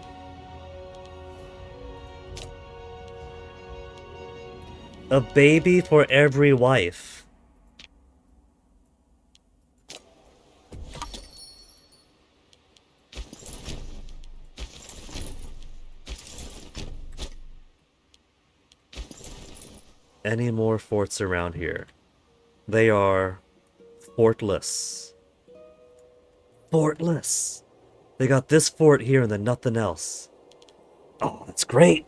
A baby for every wife. Any more forts around here? They are fortless. Fortless. They got this fort here and then nothing else. Oh, that's great.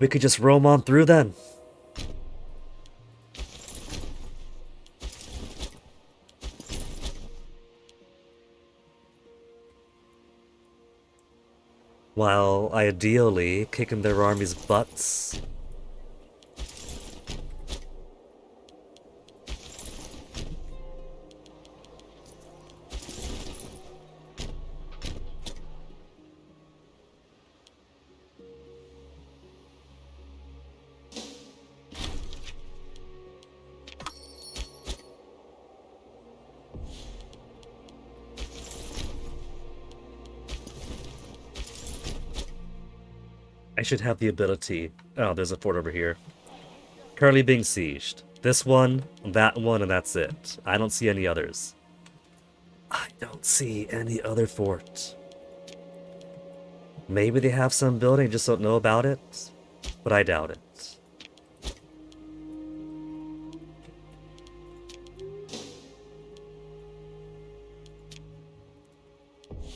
We could just roam on through then. While ideally kicking their army's butts. I should have the ability. Oh, there's a fort over here. Currently being sieged. This one, and that's it. I don't see any others. I don't see any other fort. Maybe they have some building, just don't know about it. But I doubt it.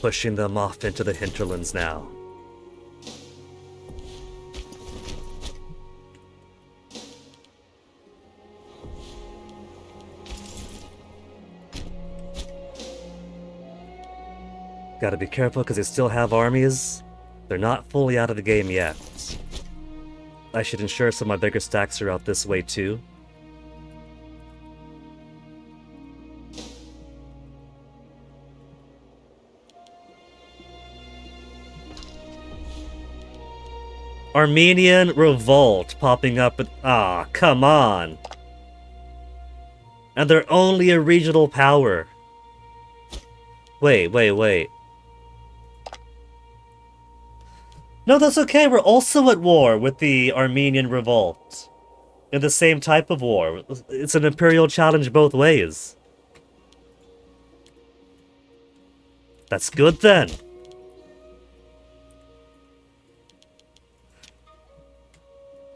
Pushing them off into the hinterlands now. Gotta be careful because they still have armies. They're not fully out of the game yet. I should ensure some of my bigger stacks are out this way too. Armenian Revolt popping up with... Ah, come on! And they're only a regional power. Wait. No, that's okay. We're also at war with the Armenian Revolt. In the same type of war. It's an imperial challenge both ways. That's good then.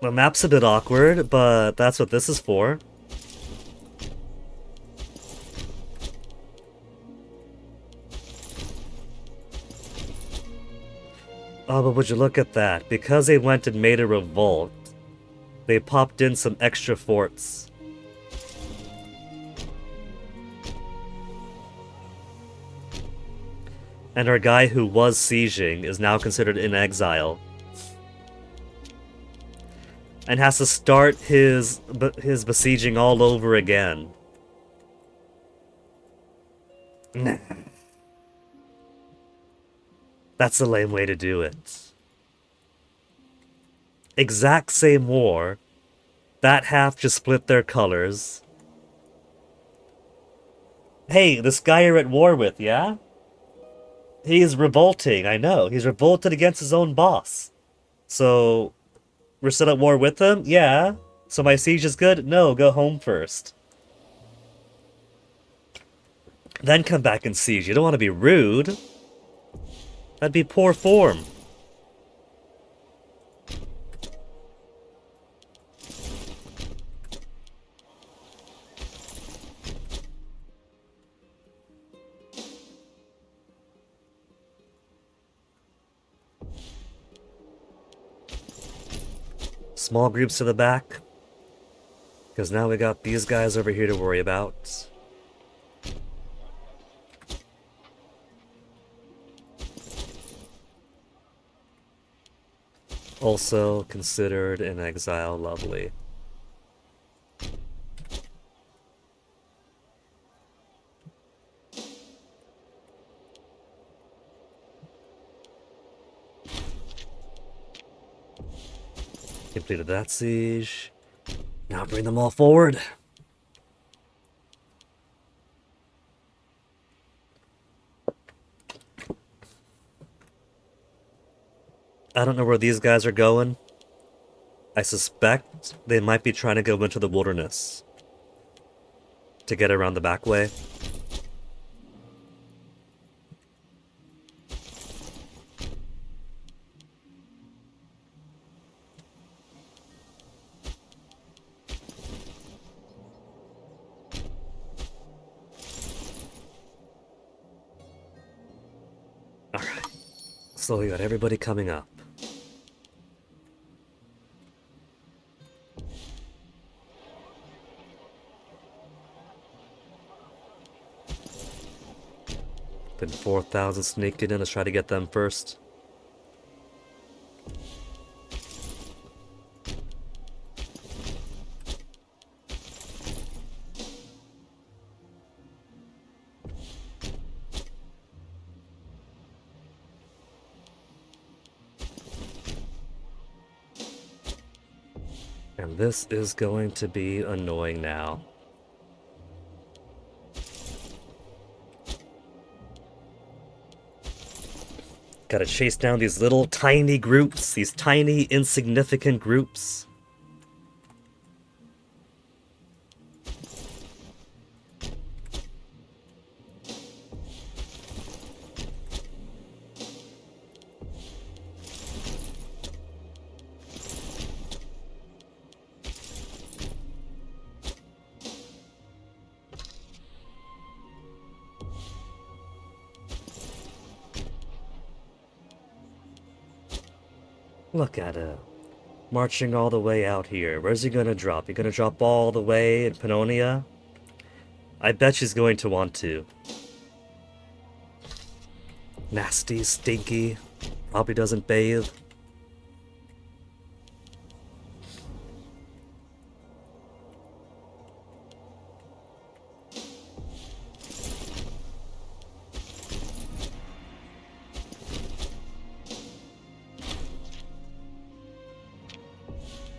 The map's a bit awkward, but that's what this is for. Oh, but would you look at that? Because they went and made a revolt, they popped in some extra forts. And our guy who was sieging is now considered in exile. And has to start his besieging all over again. Nah. That's a lame way to do it. Exact same war. That half just split their colors. Hey, this guy you're at war with, yeah? He's revolting, I know. He's revolted against his own boss. So, we're still at war with him? Yeah. So my siege is good? No, go home first. Then come back and siege. You don't want to be rude. That'd be poor form. Small groups to the back. Because now we got these guys over here to worry about. Also considered in exile, lovely. Completed that siege. Now bring them all forward. I don't know where these guys are going. I suspect they might be trying to go into the wilderness to get around the back way. Alright. So we got everybody coming up. Been 4,000 sneaking in. Let's try to get them first. And this is going to be annoying now. Gotta chase down these little tiny groups, these tiny insignificant groups. Look at him. Marching all the way out here. Where's he gonna drop? He gonna drop all the way in Pannonia? I bet she's going to want to. Nasty, stinky. Probably doesn't bathe.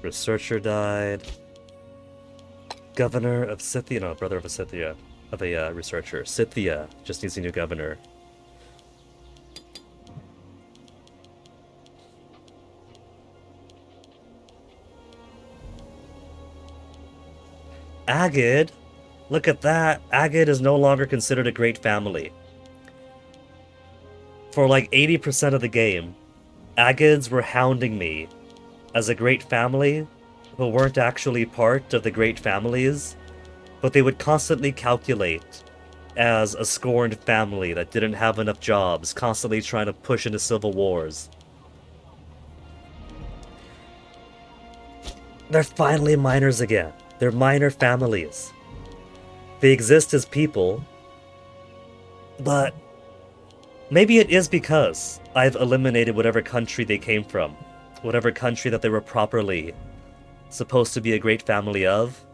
Researcher died. Governor of Scythia, no, brother of a Scythia, of a researcher. Scythia just needs a new governor. Agid? Look at that. Agid is no longer considered a great family. For like 80% of the game, Agids were hounding me as a great family who weren't actually part of the great families, but they would constantly calculate as a scorned family that didn't have enough jobs, constantly trying to push into civil wars. They're finally minors again. They're minor families. They exist as people, but maybe it is because I've eliminated whatever country they came from. Whatever country that they were properly supposed to be a great family of.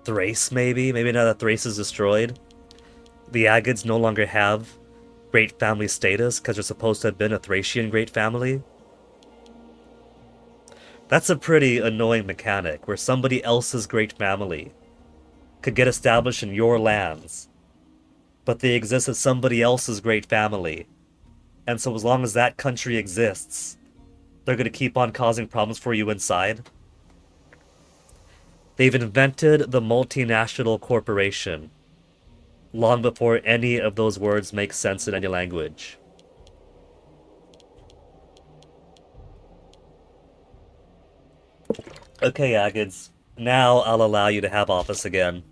Thrace, maybe? Maybe now that Thrace is destroyed, the Agids no longer have great family status because they're supposed to have been a Thracian great family. That's a pretty annoying mechanic, where somebody else's great family could get established in your lands, but they exist as somebody else's great family. And so as long as that country exists, they're going to keep on causing problems for you inside. They've invented the multinational corporation long before any of those words make sense in any language. Okay, Agids. Now I'll allow you to have office again.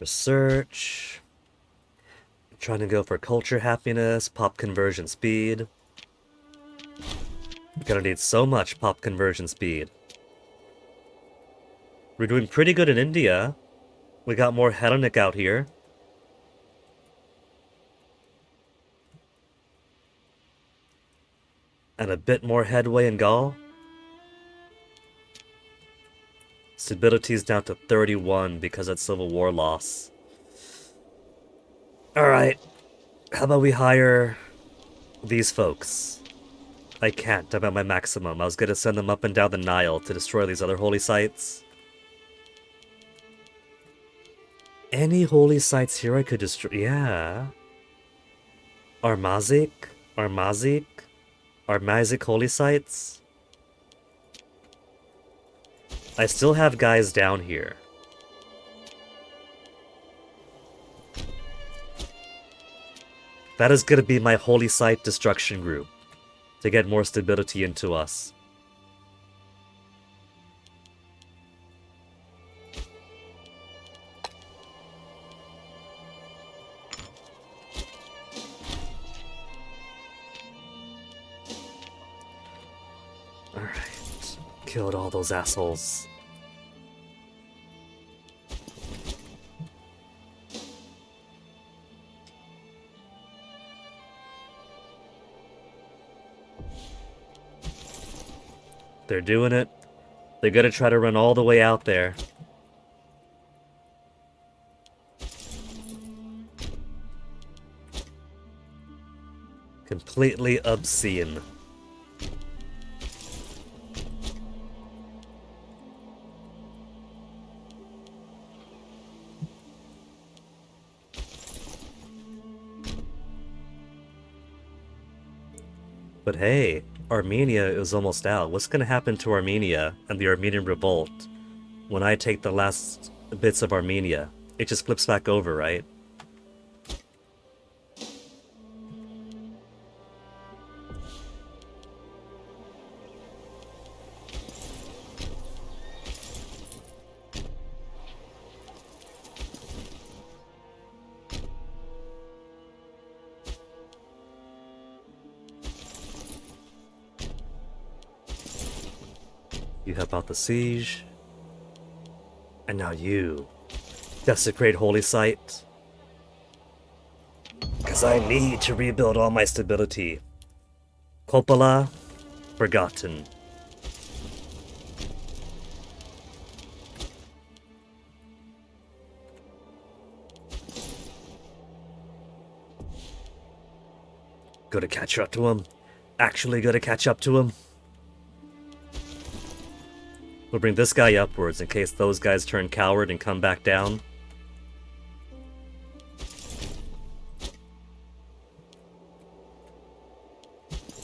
Research. Trying to go for culture happiness, pop conversion speed. Gonna need so much pop conversion speed. We're doing pretty good in India. We got more Hellenic out here. And a bit more headway in Gaul. Stability's down to 31 because of Civil War loss. Alright. How about we hire these folks? I can't. I'm at my maximum. I was gonna send them up and down the Nile to destroy these other holy sites. Any holy sites here I could destroy? Yeah. Armazik holy sites? I still have guys down here. That is going to be my holy site destruction group, to get more stability into us. Alright. Killed all those assholes. They're doing it. They're gonna try to run all the way out there. Completely obscene. But hey, Armenia is almost out. What's gonna happen to Armenia and the Armenian revolt when I take the last bits of Armenia? It just flips back over, right? You help out the siege. And now you desecrate holy site. Because I need to rebuild all my stability. Coppola, forgotten. Gotta catch up to him. Actually gotta catch up to him. We'll bring this guy upwards in case those guys turn coward and come back down.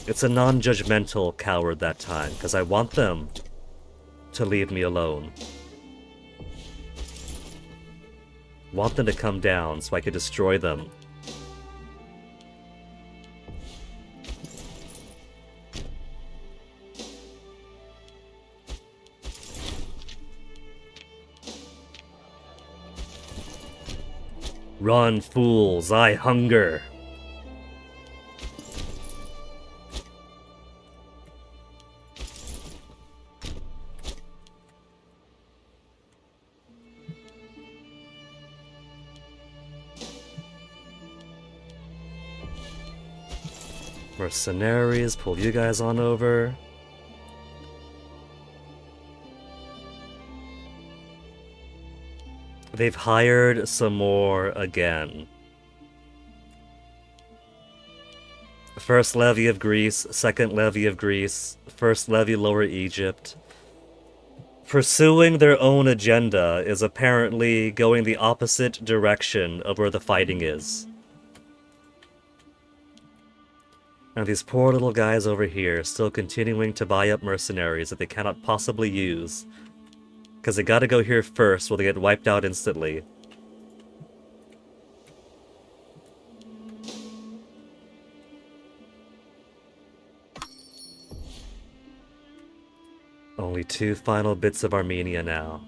It's a non-judgmental coward that time, because I want them to leave me alone. Want them to come down so I could destroy them. Run, fools, I hunger. Mercenaries, pull you guys on over. They've hired some more again. First levy of Greece, second levy of Greece, first levy Lower Egypt. Pursuing their own agenda is apparently going the opposite direction of where the fighting is. And these poor little guys over here still continuing to buy up mercenaries that they cannot possibly use. Because they gotta go here first, or they get wiped out instantly. Only 2 final bits of Armenia now.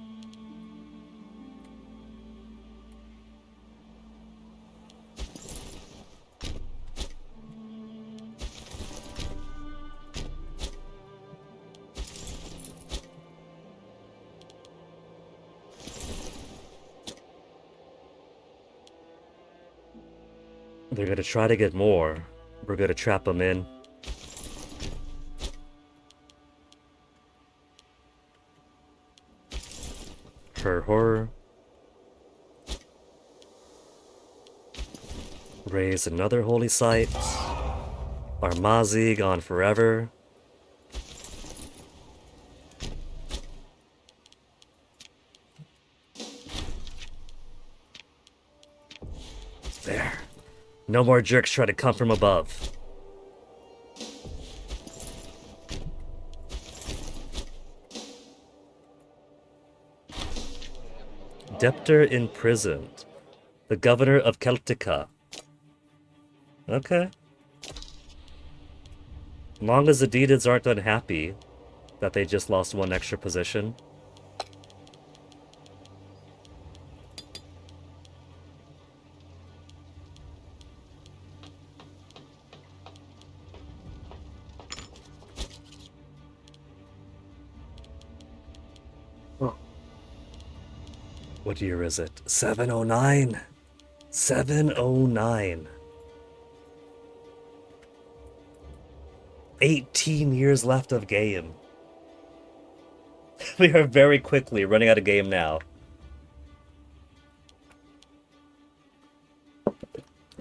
They're gonna try to get more. We're gonna trap them in. Horror. Raise another holy site. Armazi gone forever. There. No more jerks try to come from above. Debtor imprisoned. The governor of Celtica. Okay. Long as the Dedids aren't unhappy that they just lost 1 extra position. What year is it? 709. 709. 18 years left of game. We are very quickly running out of game now.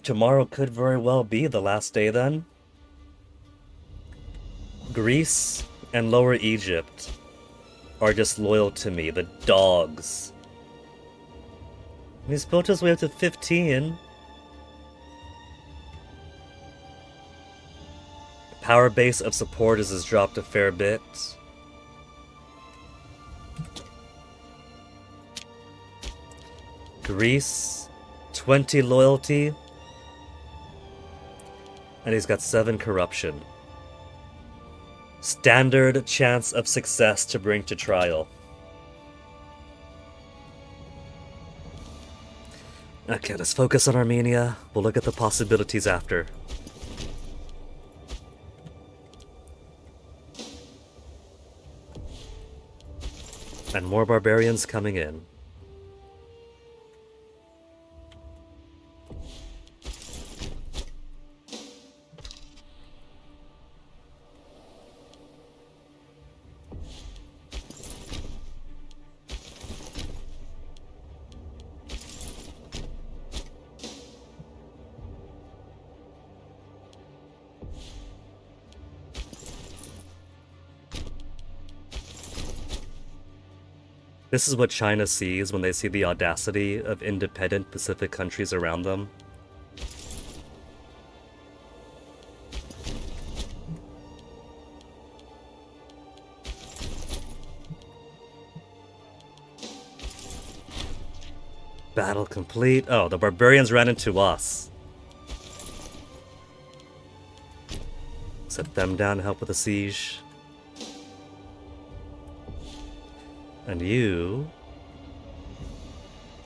Tomorrow could very well be the last day then. Greece and Lower Egypt are just loyal to me, the dogs. He's built his way up to 15. Power base of supporters has dropped a fair bit. Greece, 20 loyalty. And he's got 7 corruption. Standard chance of success to bring to trial. Okay, let's focus on Armenia. We'll look at the possibilities after. And more barbarians coming in. This is what China sees when they see the audacity of independent Pacific countries around them. Battle complete. Oh, the barbarians ran into us. Set them down to help with the siege. And you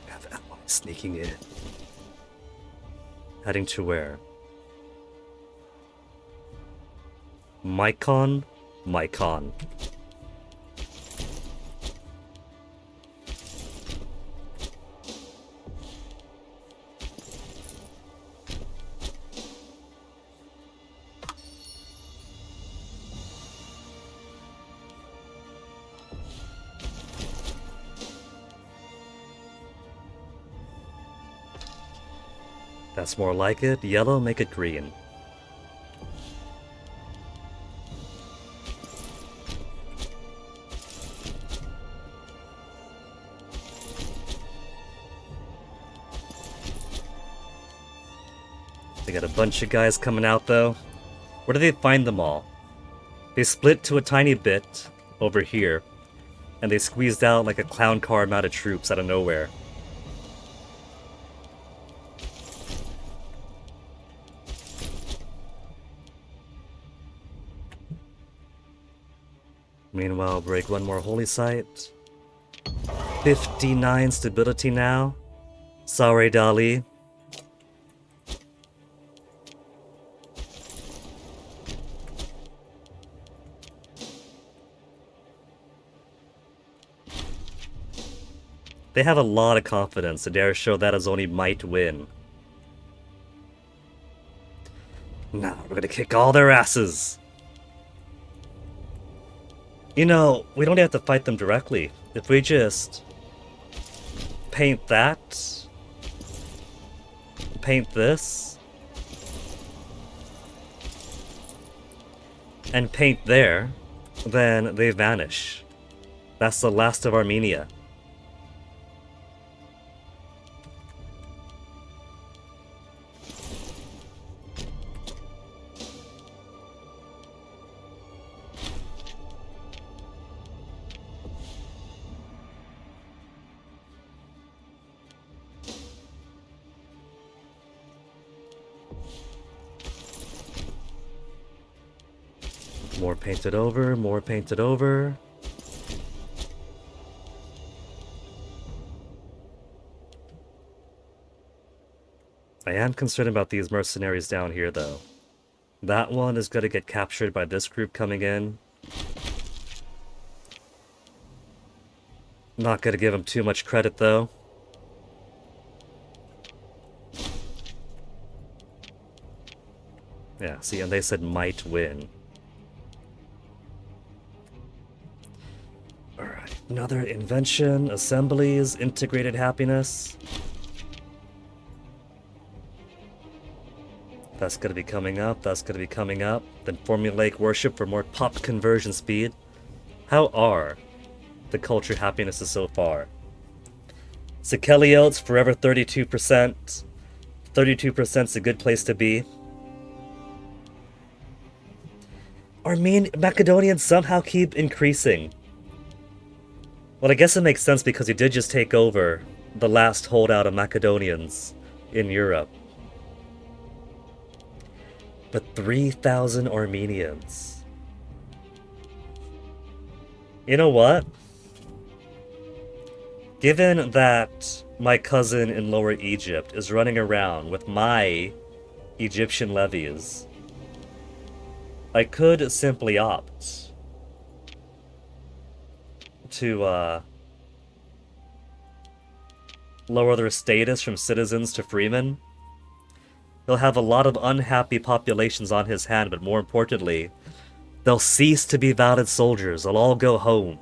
have allies sneaking in. Heading to where? Mycon? Mycon. That's more like it. Yellow, make it green. They got a bunch of guys coming out though. Where do they find them all? They split to a tiny bit over here, and they squeezed out like a clown car amount of troops out of nowhere. Meanwhile, break one more holy site. 59 stability now. Sorry, Dali. They have a lot of confidence to dare show that as only might win. Now we're gonna kick all their asses. You know, we don't have to fight them directly. If we just paint that, paint this, and paint there, then they vanish. That's the last of Armenia. More painted over, more painted over. I am concerned about these mercenaries down here, though. That one is going to get captured by this group coming in. Not going to give him too much credit, though. Yeah, see, and they said might win. Alright, another invention, assemblies, integrated happiness. That's gonna be coming up, that's gonna be coming up. Then formulaic worship for more pop conversion speed. How are the culture happinesses so far? Sikeliotes, forever 32%. 32%'s a good place to be. Macedonians somehow keep increasing. Well, I guess it makes sense because he did just take over the last holdout of Macedonians in Europe. But 3,000 Armenians. You know what? Given that my cousin in Lower Egypt is running around with my Egyptian levies, I could simply opt to lower their status from citizens to freemen. He'll have a lot of unhappy populations on his hand, but more importantly, they'll cease to be valid soldiers. They'll all go home.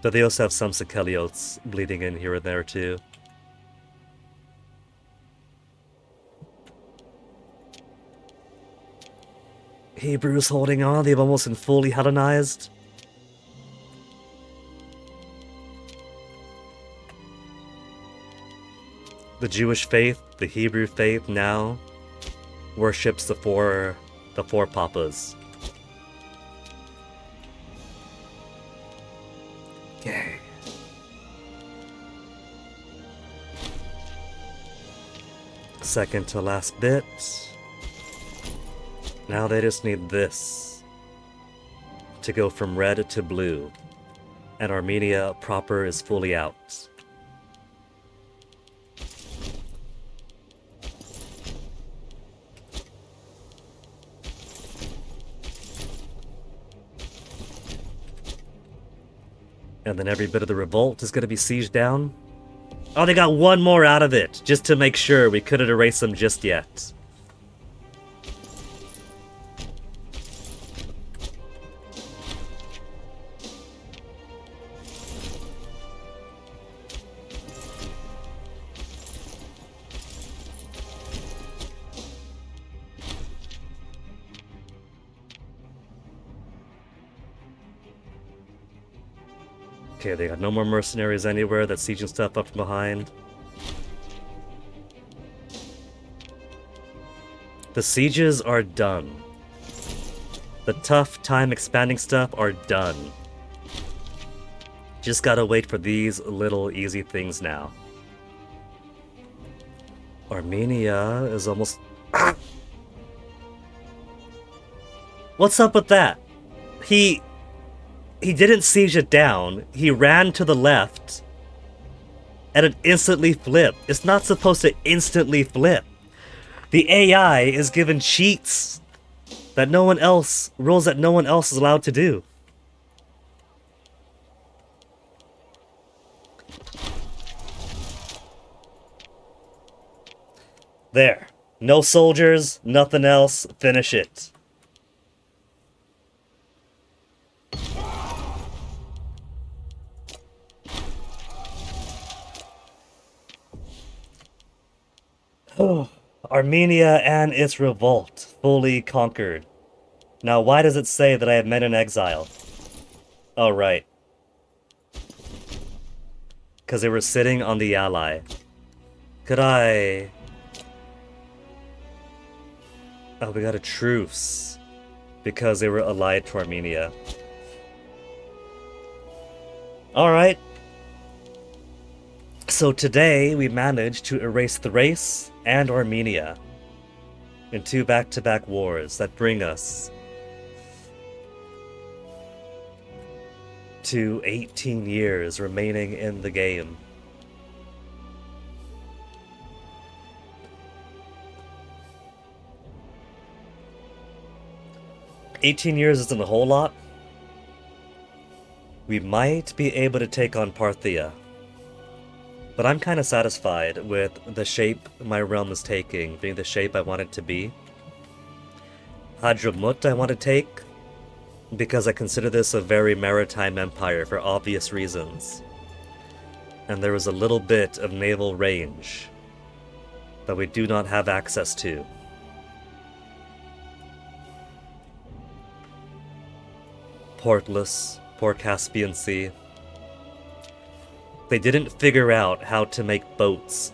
But they also have some Sikeliotes bleeding in here and there too. Hebrews holding on, they've almost been fully Hellenized. The Jewish faith, the Hebrew faith now worships the four papas. Okay. Second to last bit. Now they just need this to go from red to blue, and Armenia proper is fully out. And then every bit of the revolt is going to be sieged down. Oh, they got one more out of it, just to make sure we couldn't erase them just yet. Okay, they got no more mercenaries anywhere that's sieging stuff up from behind. The sieges are done. The tough time expanding stuff are done. Just gotta wait for these little easy things now. Armenia is almost... What's up with that? He didn't siege it down. He ran to the left, and it instantly flipped. It's not supposed to instantly flip. The AI is given cheats that no one else, rules that no one else is allowed to do. There. No soldiers, nothing else. Finish it. Armenia and its revolt fully conquered. Now, why does it say that I have men in exile? Oh, right. Because they were sitting on the ally. Could I... Oh, we got a truce. Because they were allied to Armenia. Alright. So today, we managed to erase Thrace and Armenia in 2 back-to-back wars that bring us to 18 years remaining in the game. $18 years isn't a whole lot, We might be able to take on Parthia. But I'm kind of satisfied with the shape my realm is taking, being the shape I want it to be. Hadramut I want to take, because I consider this a very maritime empire for obvious reasons. And there is a little bit of naval range that we do not have access to. Portless, poor Caspian Sea. They didn't figure out how to make boats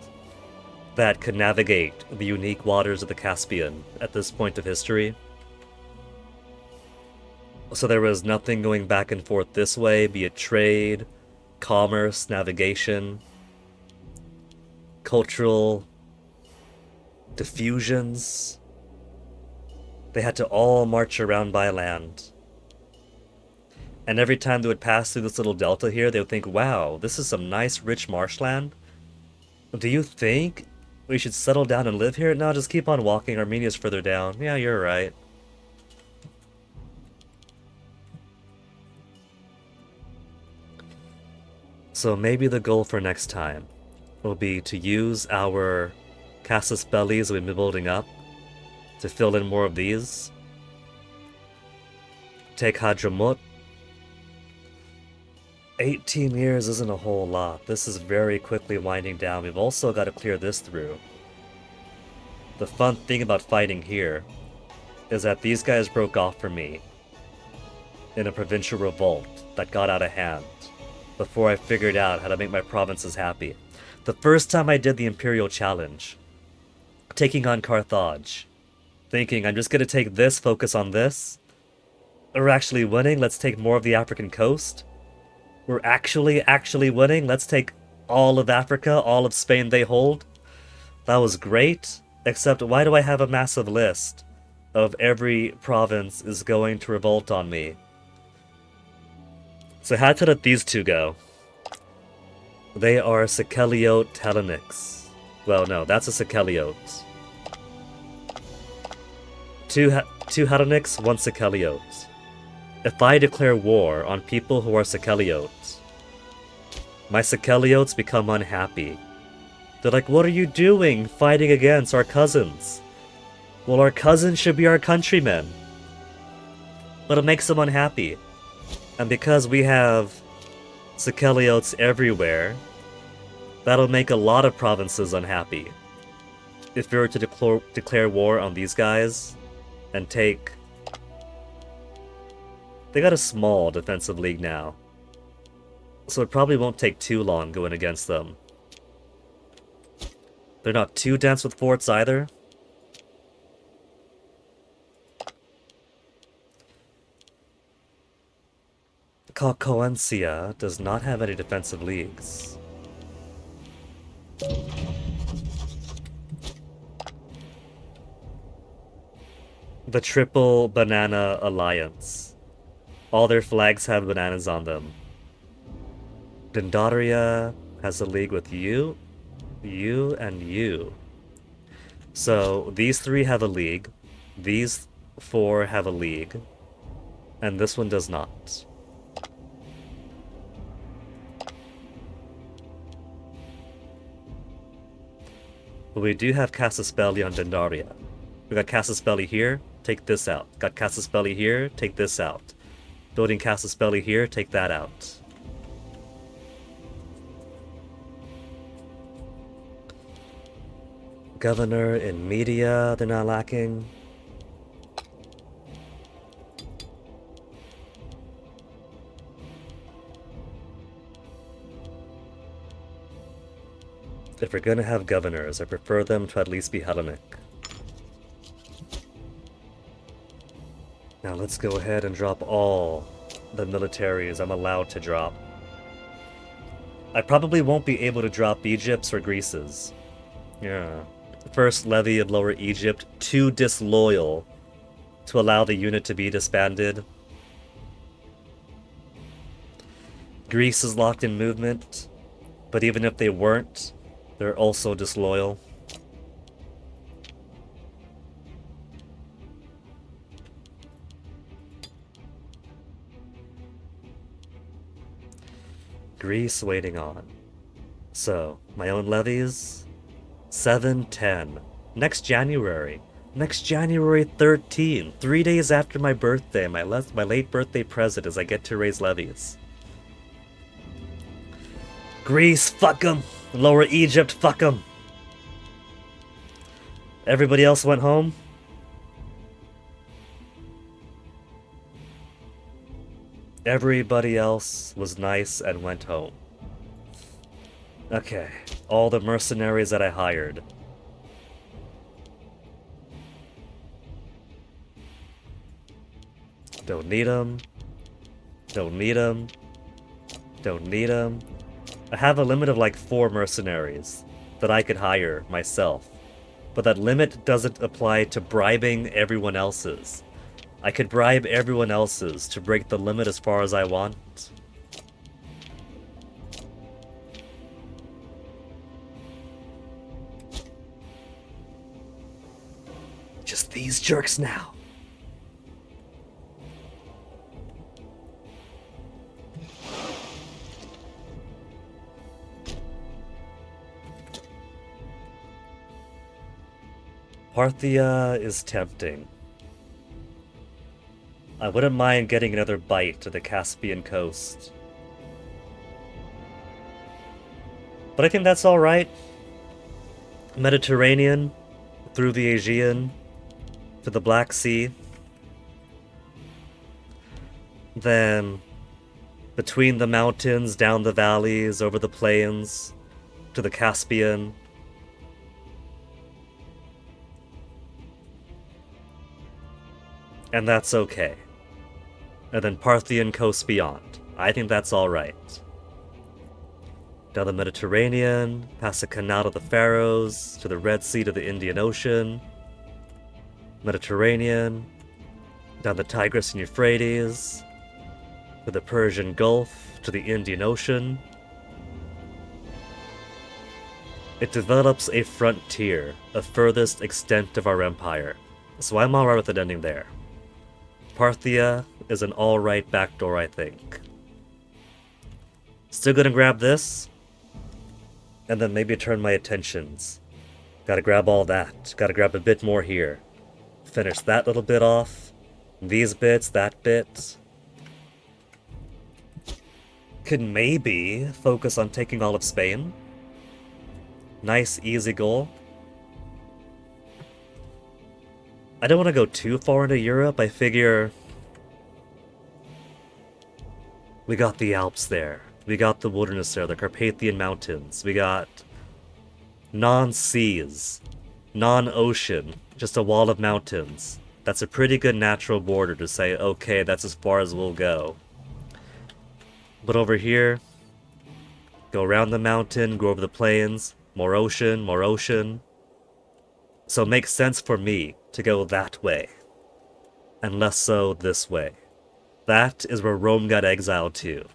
that could navigate the unique waters of the Caspian at this point of history. So there was nothing going back and forth this way, be it trade, commerce, navigation, cultural diffusions. They had to all march around by land. And every time they would pass through this little delta here, they would think, wow, this is some nice rich marshland. Do you think we should settle down and live here? No, just keep on walking. Armenia's further down. Yeah, you're right. So maybe the goal for next time will be to use our casus bellis we've been building up to fill in more of these. Take Hadramut. 18 years isn't a whole lot. This is very quickly winding down. We've also got to clear this through. The fun thing about fighting here is that these guys broke off from me in a provincial revolt that got out of hand before I figured out how to make my provinces happy. The first time I did the Imperial Challenge, taking on Carthage, thinking I'm just going to take this, focus on this. We're actually winning, let's take more of the African coast. We're actually winning, let's take all of Africa, all of Spain they hold. That was great, except why do I have a massive list of every province is going to revolt on me? So I had to let these two go. They are Sikeliote Hellenics. Well, no, that's a Sikeliote. Two Hellenics, one Sikeliote. If I declare war on people who are Sikeliotes, my Sikeliotes become unhappy. They're like, what are you doing fighting against our cousins? Well, our cousins should be our countrymen. But it makes them unhappy. And because we have Sikeliotes everywhere, that'll make a lot of provinces unhappy. If we were to declare war on these guys and take... They got a small defensive league now, so it probably won't take too long going against them. They're not too dense with forts either. Coquencia does not have any defensive leagues. The Triple Banana Alliance. All their flags have bananas on them. Dendaria has a league with you, you, and you. So these three have a league, these four have a league, and this one does not. But we do have Casus Belli on Dendaria. We got Casus Belli here, take this out. Got Casus Belli here, take this out. Building Casus Belli here, take that out. Governor in Media, they're not lacking. If we're gonna have governors, I prefer them to at least be Hellenic. Now let's go ahead and drop all the militaries I'm allowed to drop. I probably won't be able to drop Egypt's or Greece's. Yeah. First levy of Lower Egypt, too disloyal to allow the unit to be disbanded. Greece is locked in movement, but even if they weren't, they're also disloyal. Greece waiting on. So, my own levies? 7, 10. Next January. Next January 13. 3 days after my birthday. My late birthday present is I get to raise levies. Greece, fuck 'em. Lower Egypt, fuck 'em. Everybody else went home? Everybody else was nice and went home. Okay, all the mercenaries that I hired. Don't need them. Don't need them. Don't need them. I have a limit of like 4 mercenaries that I could hire myself. But that limit doesn't apply to bribing everyone else's. I could bribe everyone else's to break the limit as far as I want. Just these jerks now. Parthia is tempting. I wouldn't mind getting another bite to the Caspian coast. But I think that's alright. Mediterranean, through the Aegean, to the Black Sea. Then, between the mountains, down the valleys, over the plains, to the Caspian. And that's okay. And then Parthian coast beyond. I think that's alright. Down the Mediterranean, past the Canal of the Pharaohs, to the Red Sea to the Indian Ocean. Mediterranean, down the Tigris and Euphrates, to the Persian Gulf, to the Indian Ocean. It develops a frontier, a furthest extent of our empire, so I'm alright with it ending there. Parthia is an alright backdoor, I think. Still gonna grab this, and then maybe turn my attentions. Gotta grab all that, gotta grab a bit more here. Finish that little bit off, these bits, that bit. Could maybe focus on taking all of Spain. Nice, easy goal. I don't want to go too far into Europe. I figure we got the Alps there. We got the wilderness there, the Carpathian Mountains. We got non-seas, non-ocean, just a wall of mountains. That's a pretty good natural border to say, okay, that's as far as we'll go. But over here, go around the mountain, go over the plains, more ocean, more ocean. So it makes sense for me to go that way, and less so this way. That is where Rome got exiled to.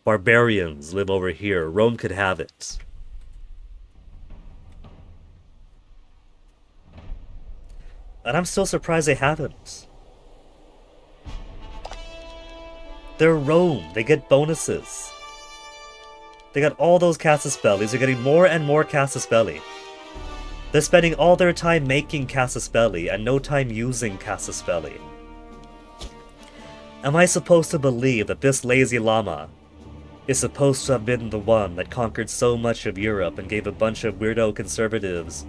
Barbarians live over here. Rome could have it. And I'm still surprised they haven't. They're Rome. They get bonuses. They got all those Casus Bellis. They're getting more and more Casus Belli. They're spending all their time making Casus Belli and no time using Casus Belli. Am I supposed to believe that this lazy llama is supposed to have been the one that conquered so much of Europe and gave a bunch of weirdo conservatives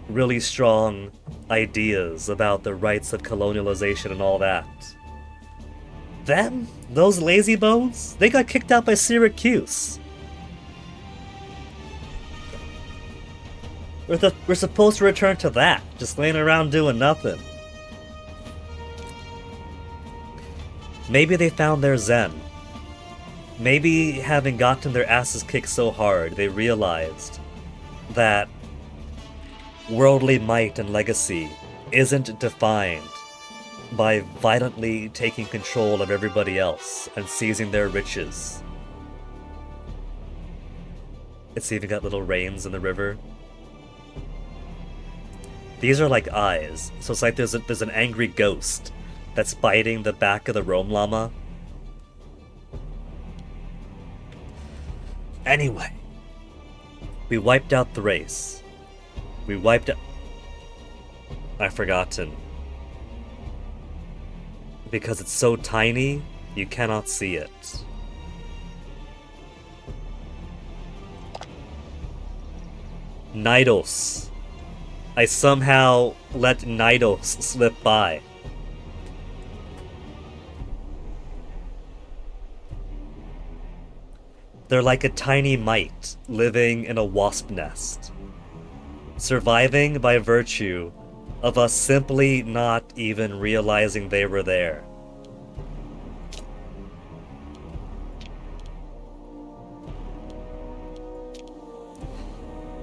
really strong ideas about the rights of colonialization and all that? Them? Those lazy bones? They got kicked out by Syracuse. We're supposed to return to that, just laying around doing nothing. Maybe they found their zen. Maybe having gotten their asses kicked so hard, they realized that worldly might and legacy isn't defined by violently taking control of everybody else and seizing their riches. It's even got little rains in the river. These are like eyes, so it's like there's an angry ghost that's biting the back of the Rome llama. Anyway, we wiped out Thrace. We wiped out... I've forgotten. Because it's so tiny, you cannot see it. Nidos. I somehow let Nidos slip by. They're like a tiny mite living in a wasp nest, surviving by virtue of us simply not even realizing they were there.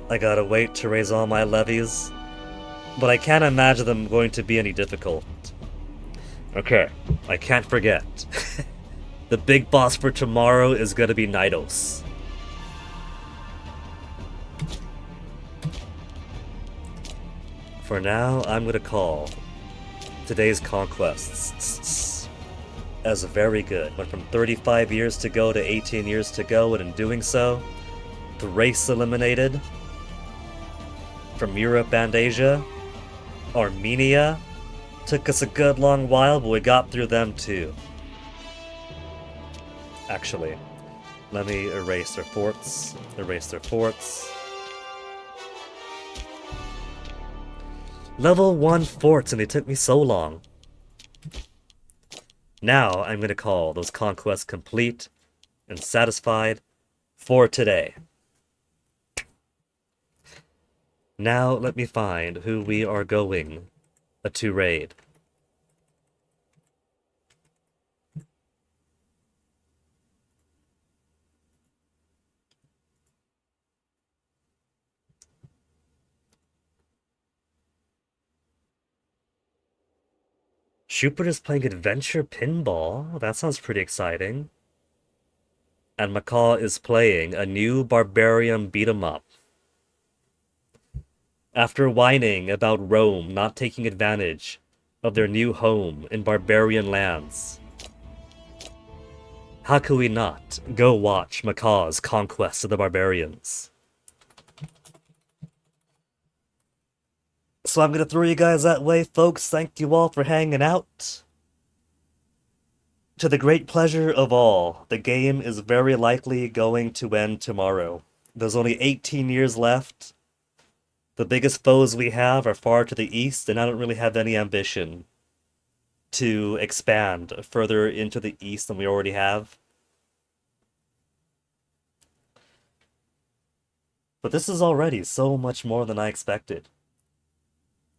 I gotta wait to raise all my levies, but I can't imagine them going to be any difficult. Okay, I can't forget. The big boss for tomorrow is gonna be Nidos. For now, I'm gonna call today's conquests as very good. Went from 35 years to go to 18 years to go, and in doing so, Thrace eliminated. From Europe and Asia, Armenia took us a good long while, but we got through them too. Actually, let me erase their forts. Erase their forts. Level 1 forts, and they took me so long. Now I'm gonna call those conquests complete and satisfied for today. Now let me find who we are going to raid. Schubert is playing Adventure Pinball. That sounds pretty exciting. And Macaw is playing a new Barbarian beat-em-up. After whining about Rome not taking advantage of their new home in barbarian lands, how could we not go watch Macaw's conquest of the barbarians? So I'm gonna throw you guys that way, folks. Thank you all for hanging out. To the great pleasure of all, the game is very likely going to end tomorrow. There's only 18 years left. The biggest foes we have are far to the east, and I don't really have any ambition to expand further into the east than we already have. But this is already so much more than I expected.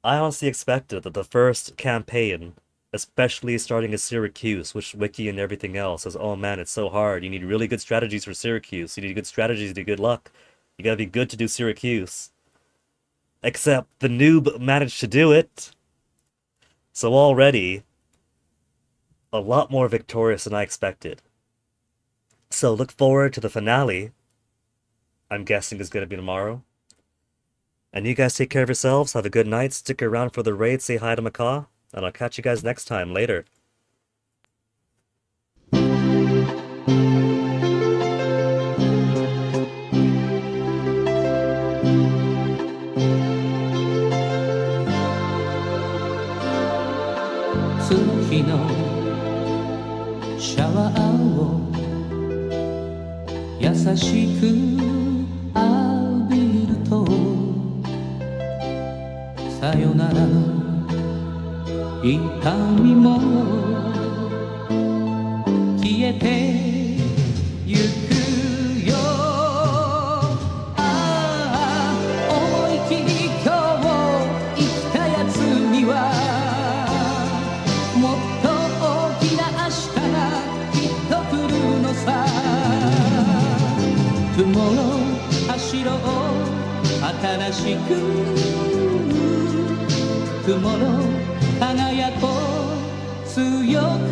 I honestly expected that the first campaign, especially starting at Syracuse, which Wiki and everything else says, oh man, it's so hard. You need really good strategies for Syracuse. You need good strategies to do good luck. You gotta be good to do Syracuse. Except the noob managed to do it. So already, a lot more victorious than I expected. So look forward to the finale. I'm guessing is going to be tomorrow. And you guys take care of yourselves. Have a good night. Stick around for the raid. Say hi to Macaw. And I'll catch you guys next time. Later. Shower を優しく浴びるとさよならの痛みも消えてゆくよああ思い切り今日生きたやつにはもっと大きな明日がきっと来るのさ Tomorrow 走ろう新しく Tomorrow 輝こう強く